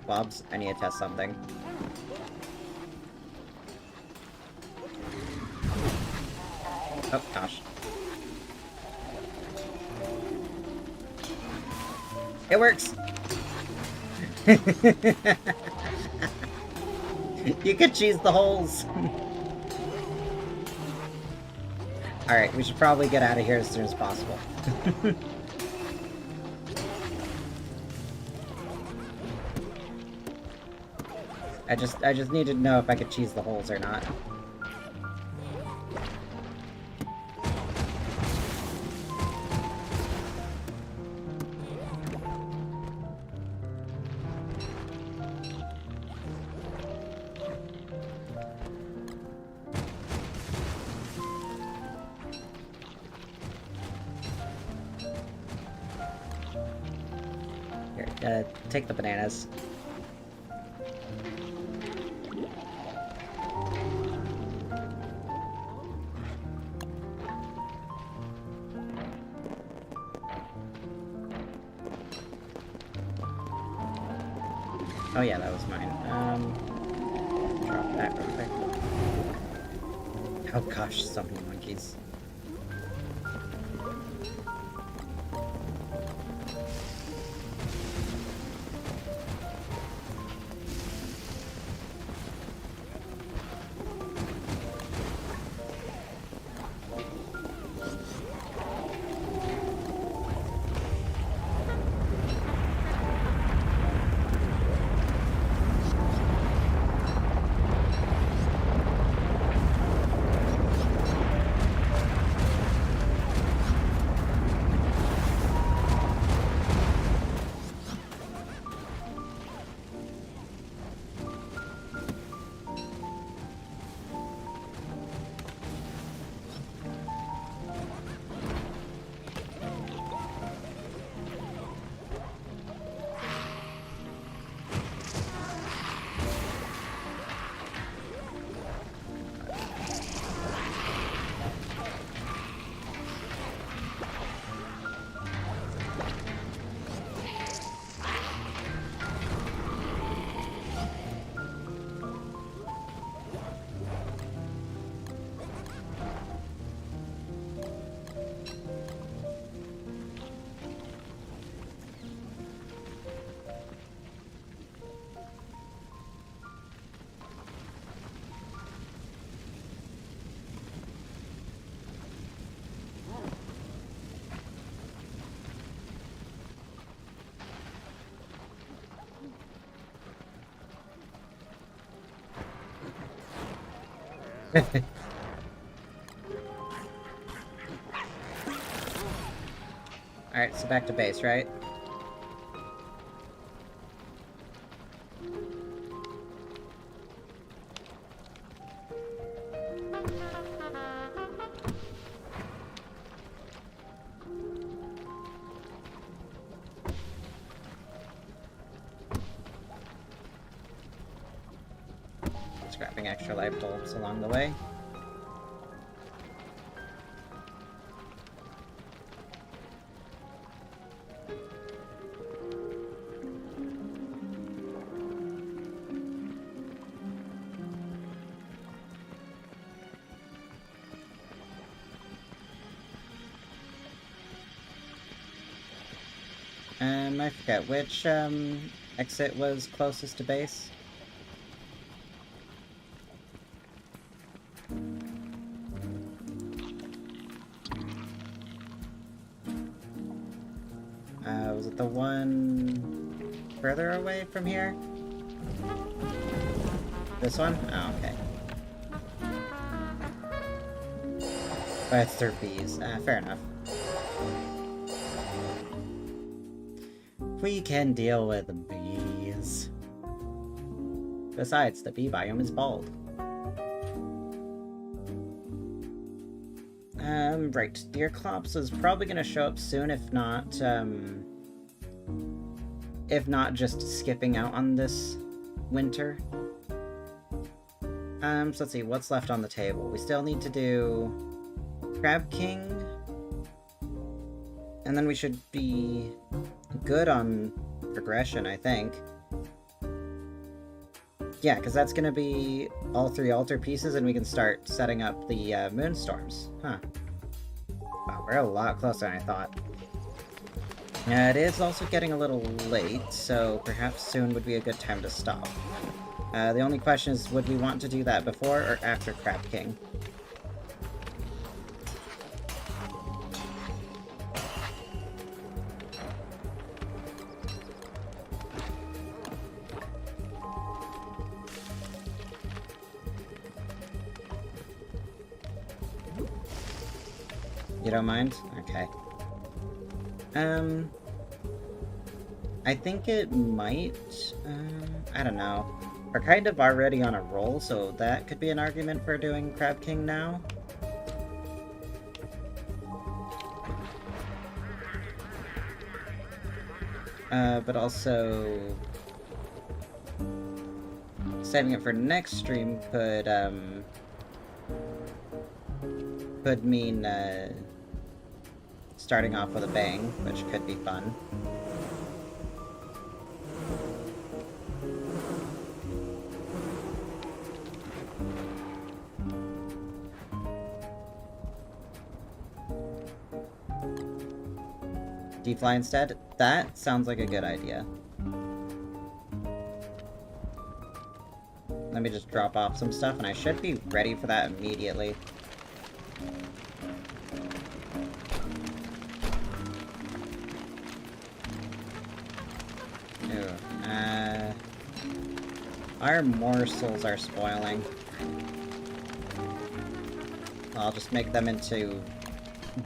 Speaker 1: Bobs, I need to test something. Oh, gosh. It works! You could cheese the holes! Alright, we should probably get out of here as soon as possible. I just needed to know if I could cheese the holes or not. Here, take the bananas. Oh yeah, that was mine. Drop that real quick. Oh gosh, so many monkeys. Alright, so back to base, right? Scrapping extra light bulbs along the way. I forget which exit was closest to base. Was it the one further away from here? This one? Oh, okay. But it's their bees. Fair enough. We can deal with bees. Besides, the bee biome is bald. Right. Deerclops is probably gonna show up soon, if not just skipping out on this winter. So let's see, what's left on the table? We still need to do Crab King. And then we should be good on progression, I think. Yeah, because that's going to be all 3 altar pieces, and we can start setting up the moonstorms. Huh. Wow, we're a lot closer than I thought. It is also getting a little late, so perhaps soon would be a good time to stop. The only question is, would we want to do that before or after Crab King? You don't mind? Okay. I think it might, I don't know. We're kind of already on a roll, so that could be an argument for doing Crab King now. But also... saving it for next stream could mean, starting off with a bang, which could be fun. D-fly instead? That sounds like a good idea. Let me just drop off some stuff, and I should be ready for that immediately. Our morsels are spoiling. I'll just make them into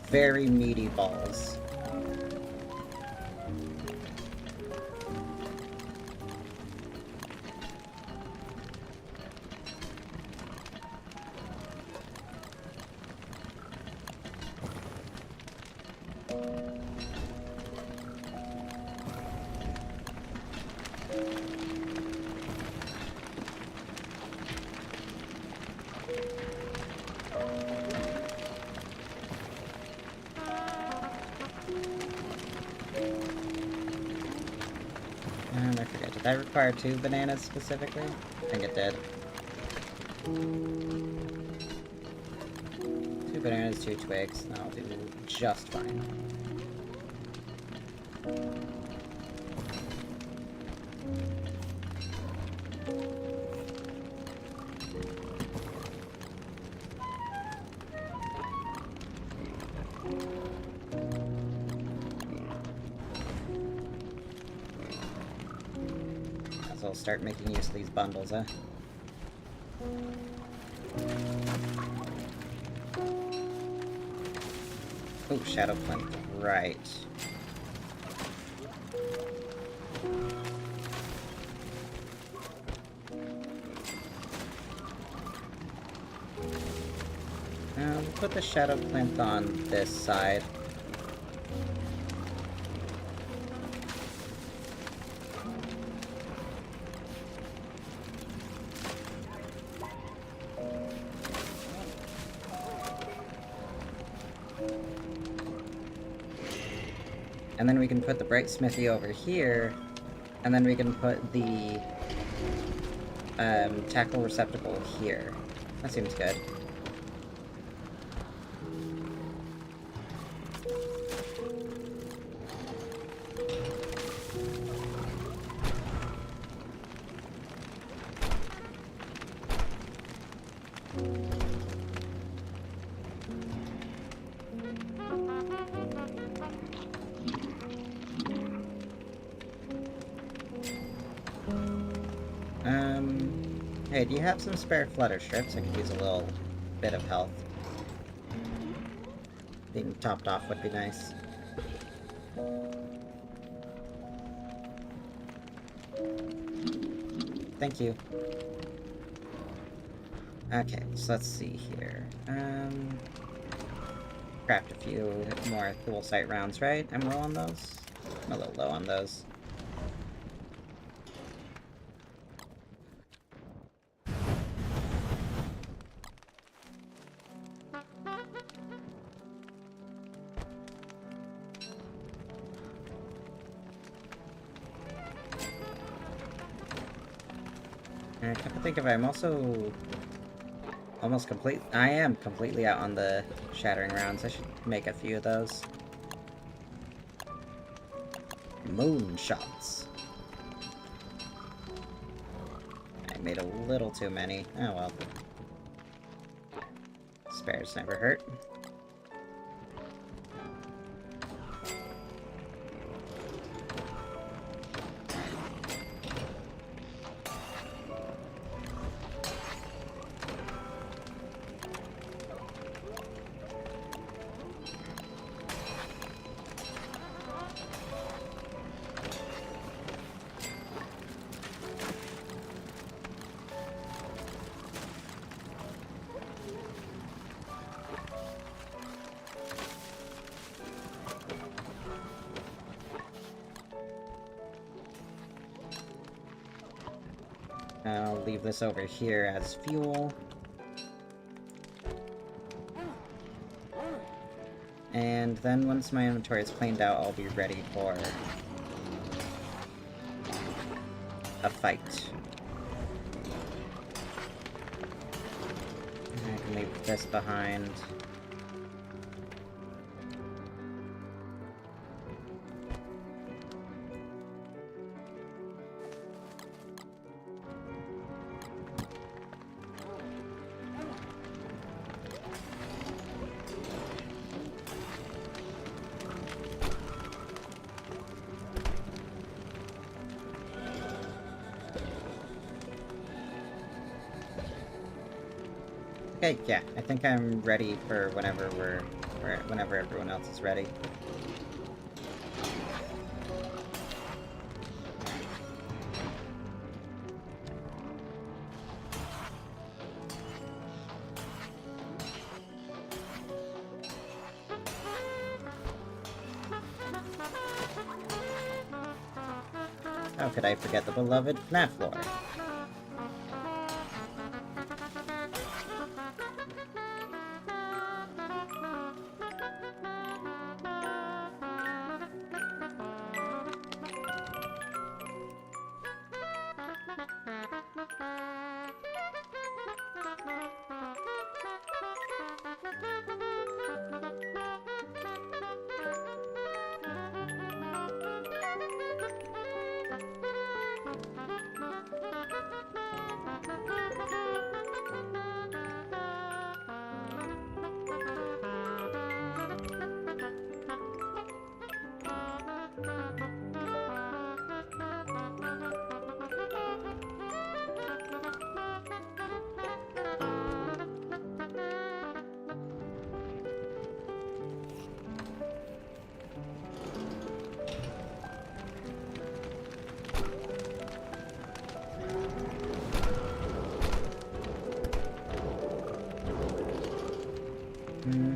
Speaker 1: very meaty balls. I forget, did that require 2 bananas specifically? I think it did. 2 bananas, 2 twigs, that'll do just fine. So I'll start making use of these bundles, huh? Oh, Shadow Flint, right. put the shadow plinth on this side. And then we can put the bright smithy over here, and then we can put the tackle receptacle here. That seems good. Hey, do you have some spare flutter strips? I could use a little bit of health. Being topped off would be nice. Thank you. Okay, so let's see here. Craft a few more dual sight rounds, right? I'm low on those? I'm a little low on those. I come to think of it, I'm also almost complete. I am completely out on the shattering rounds. I should make a few of those. Moon shots. I made a little too many. Oh well. Spares never hurt. I'll leave this over here as fuel. And then once my inventory is cleaned out, I'll be ready for a fight. I can leave this behind. Okay, yeah, I think I'm ready for whenever whenever everyone else is ready. How could I forget the beloved FNAF floor?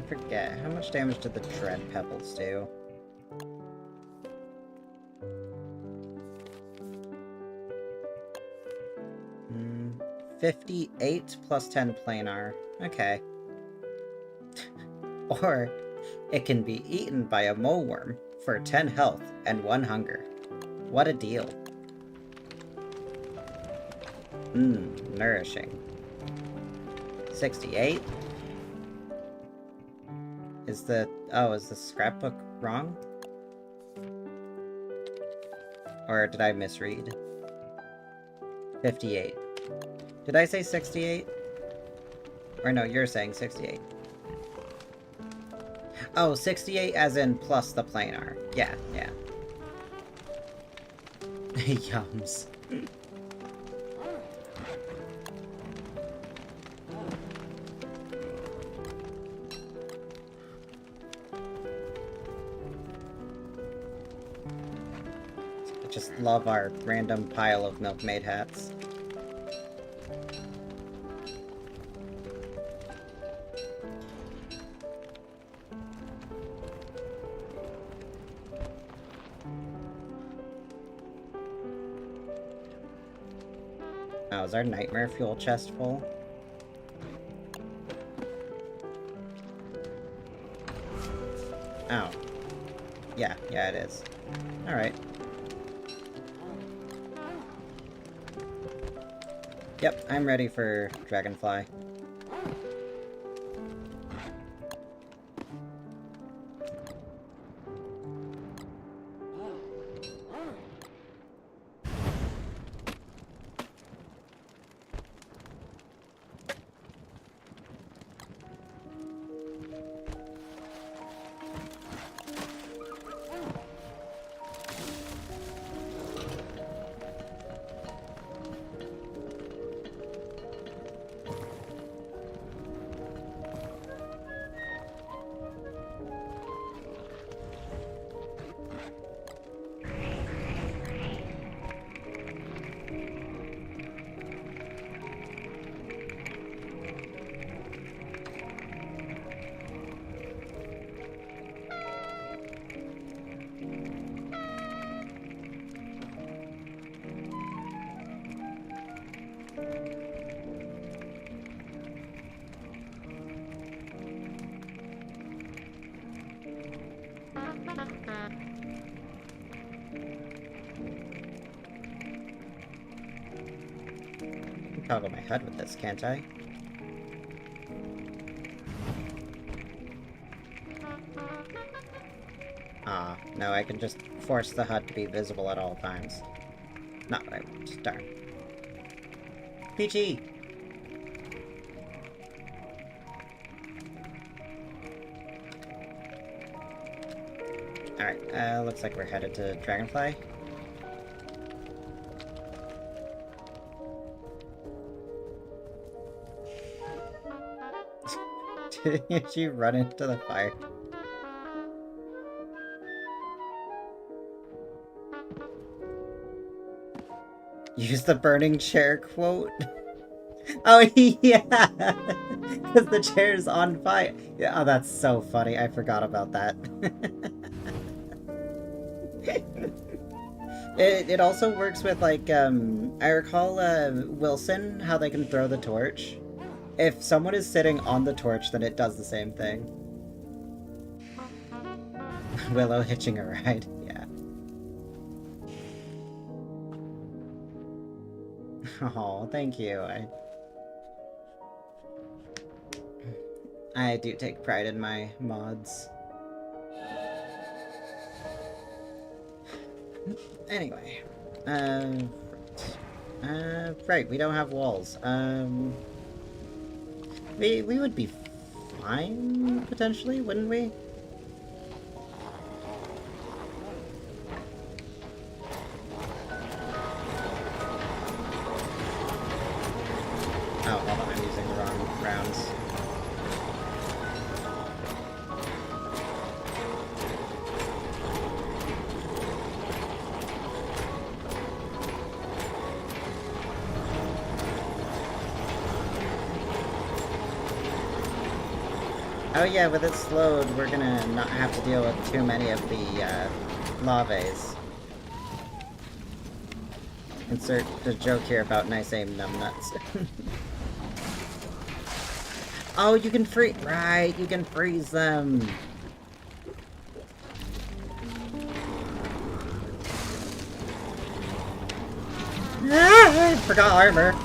Speaker 1: forget. How much damage did the Dread Pebbles do? Hmm, 58 plus 10 planar. Okay. Or it can be eaten by a mole worm for 10 health and 1 hunger. What a deal. Mmm, nourishing. 68? Is the scrapbook wrong? Or did I misread? 58. Did I say 68? Or no, you're saying 68. Oh, 68 as in plus the planar. Yeah, yeah. Yums. Just love our random pile of milkmaid hats. Oh, is our nightmare fuel chest full? Oh. Yeah, it is. Alright. Yep, I'm ready for Dragonfly. Toggle my HUD with this, can't I? Ah, no, I can just force the HUD to be visible at all times. Not what I want. Darn. Peachy! Alright, looks like we're headed to Dragonfly. Did you run into the fire? Use the burning chair quote? Oh, yeah! Because the chair's on fire. Yeah, oh, that's so funny. I forgot about that. It also works with, like, I recall, Wilson, how they can throw the torch. If someone is sitting on the torch, then it does the same thing. Willow hitching a ride, yeah. Oh, thank you. I do take pride in my mods. Anyway, right, we don't have walls. We would be fine, potentially, wouldn't we? Oh, hold on, I'm using the wrong rounds. Oh yeah, with it slowed, we're gonna not have to deal with too many of the, laves. Insert the joke here about nice aim numbnuts. Oh, you can freeze- right, you can freeze them! Ah, I forgot armor!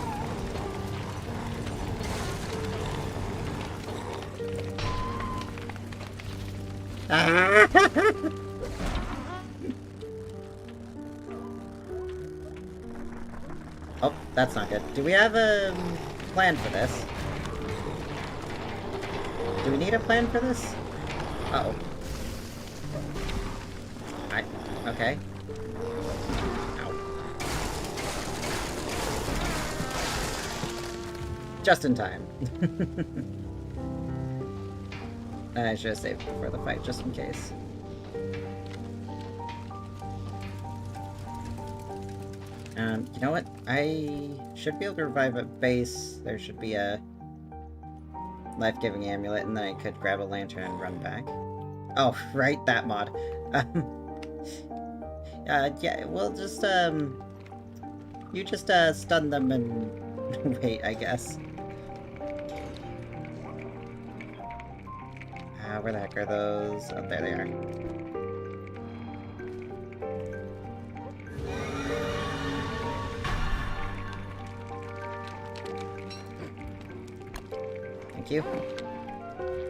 Speaker 1: Ah. Oh, that's not good. Do we have a plan for this? Do we need a plan for this? Uh-oh. Okay. Ow. Just in time. I should have saved before the fight, just in case. You know what? I should be able to revive at base. There should be a life-giving amulet, and then I could grab a lantern and run back. Oh, right, that mod. Yeah, we'll just, you just, stun them and wait, I guess. Where the heck are those? Oh, there they are. Thank you.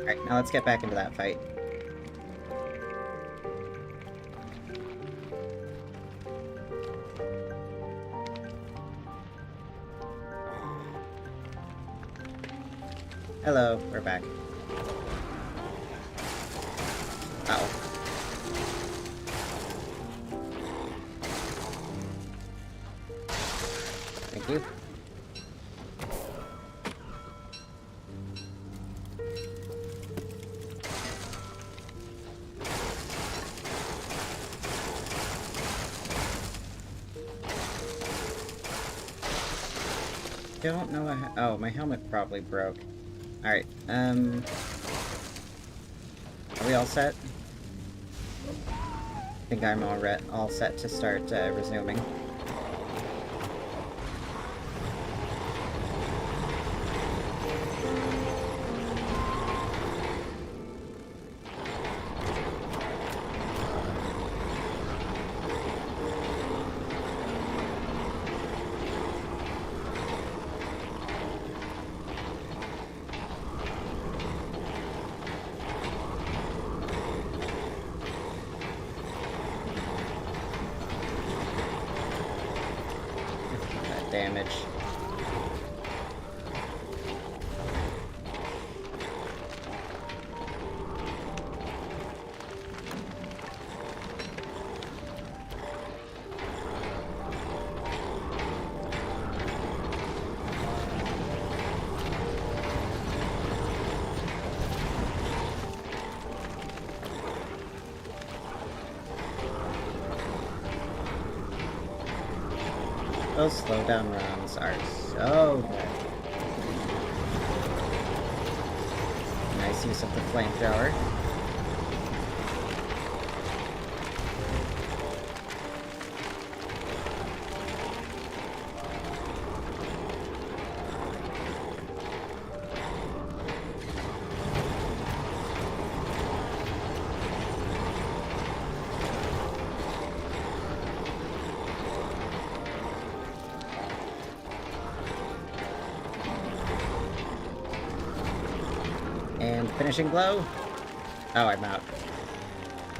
Speaker 1: Alright, now let's get back into that fight. Hello, we're back. Uh-oh. Thank you. Don't know what oh, my helmet probably broke. Alright, are we all set? I think I'm all set to start, resuming. Damage. Those slowdown runs are so good. Nice use of the flamethrower. And finishing blow? Oh, I'm out.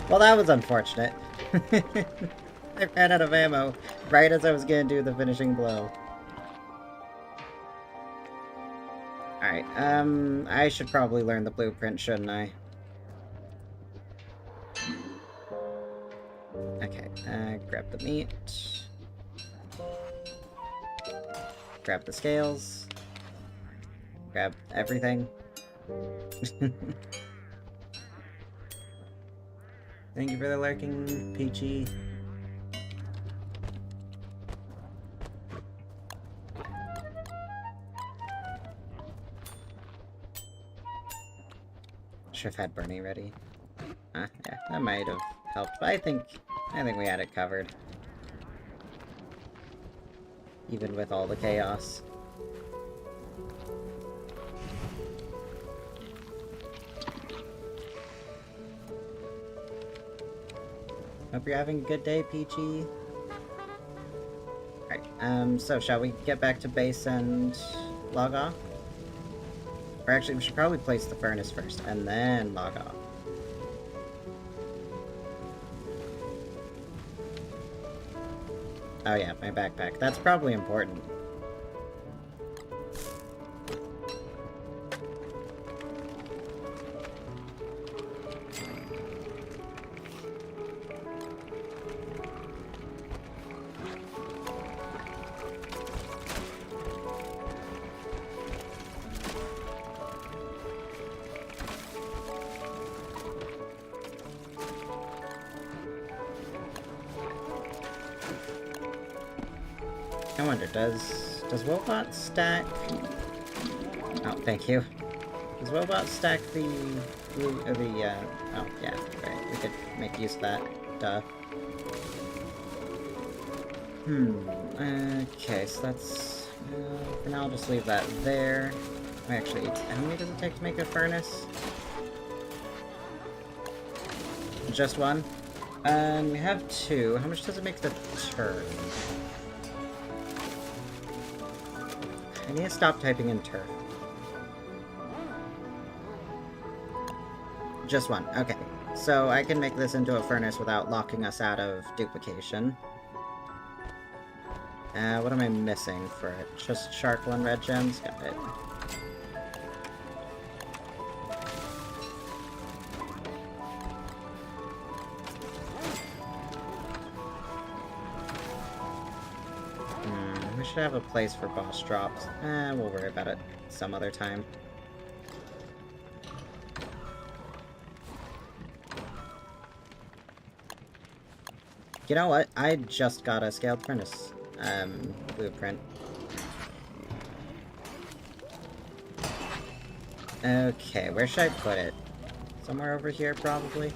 Speaker 1: Well, that was unfortunate. I ran out of ammo right as I was gonna do the finishing blow. Alright, I should probably learn the blueprint, shouldn't I? Okay, grab the meat. Grab the scales. Grab everything. Thank you for the lurking, Peachy. Should have had Bernie ready. Yeah, that might have helped, but I think we had it covered. Even with all the chaos. Hope you're having a good day, Peachy. Alright, so shall we get back to base and log off? Or actually, we should probably place the furnace first, and then log off. Oh yeah, my backpack. That's probably important. I wonder, does Woebot stack... Oh, thank you. Does Woebot stack the blue, oh, yeah, right, we could make use of that. Duh. Okay, so that's... for now, I'll just leave that there. Actually, how many does it take to make a furnace? Just one? And we have two. How much does it make the turn? I need to stop typing in turf. Just one. Okay. So I can make this into a furnace without locking us out of duplication. What am I missing for it? Just charcoal and red gems? Got it. We should have a place for boss drops. We'll worry about it some other time. You know what? I just got a scaled furnace blueprint. Okay, where should I put it? Somewhere over here, probably?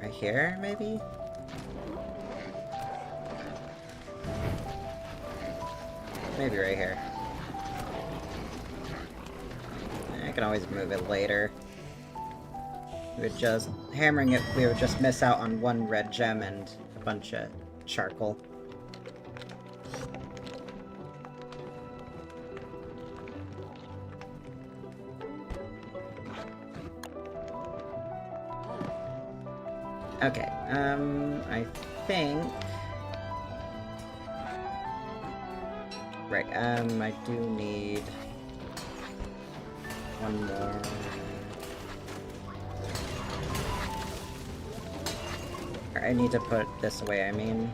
Speaker 1: Right here, maybe? Maybe right here. I can always move it later. We would just... hammering it, we would just miss out on one red gem and a bunch of charcoal. Okay, I think... Right, I do need... one more... I need to put this away, I mean...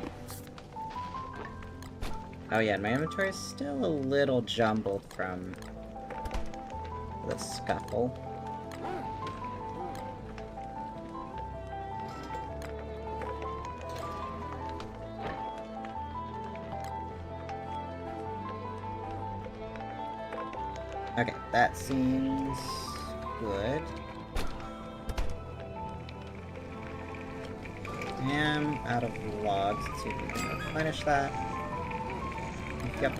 Speaker 1: Oh yeah, my inventory is still a little jumbled from the scuffle. Okay, that seems good. I'm out of logs. Let's see if we can replenish that. Yep.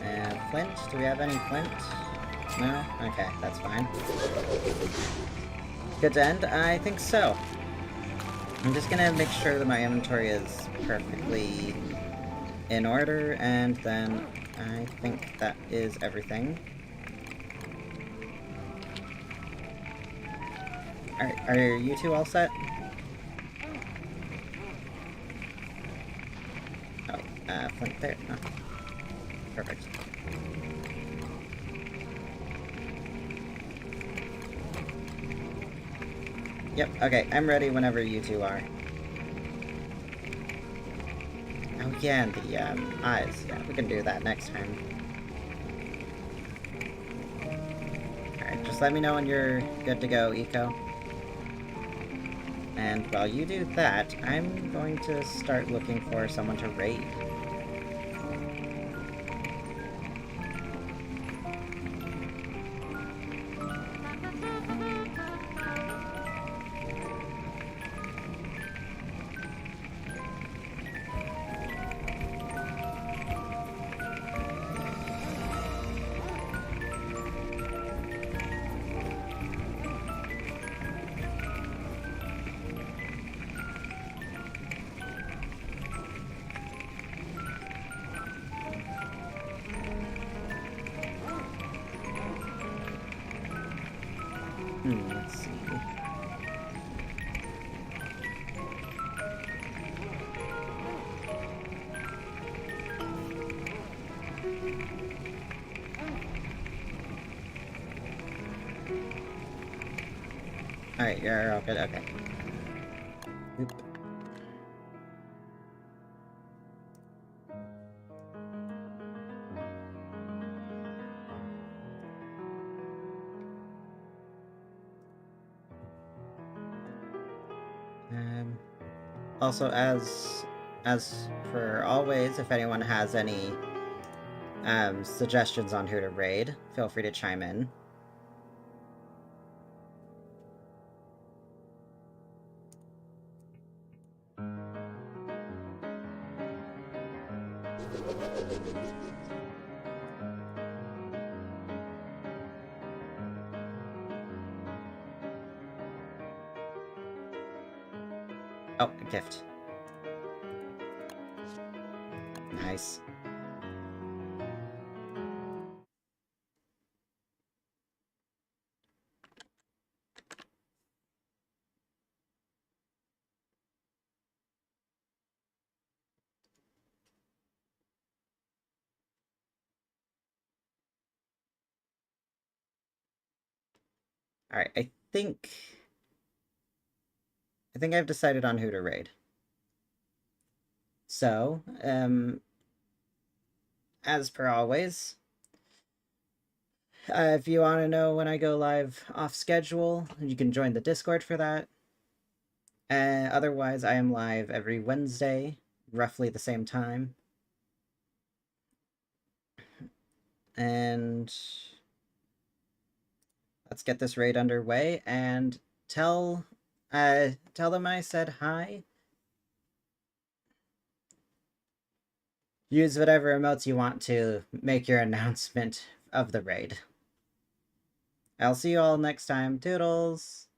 Speaker 1: And flint? Do we have any flint? No? Okay, that's fine. Good to end? I think so. I'm just gonna make sure that my inventory is perfectly in order, and then I think that is everything. Alright, are you two all set? Oh, flint there. Oh. Perfect. Yep, okay, I'm ready whenever you two are. Oh yeah, and the eyes. Yeah, we can do that next time. Alright, just let me know when you're good to go, Eco. And while you do that, I'm going to start looking for someone to raid. Alright, you're all good. Okay. Oop. Also, as for always, if anyone has any suggestions on who to raid, feel free to chime in. Oh, a gift. Nice. Alright, I think I've decided on who to raid. So, as per always, if you want to know when I go live off schedule, you can join the Discord for that. Otherwise, I am live every Wednesday, roughly the same time. And let's get this raid underway and tell them I said hi. Use whatever emotes you want to make your announcement of the raid. I'll see you all next time. Toodles!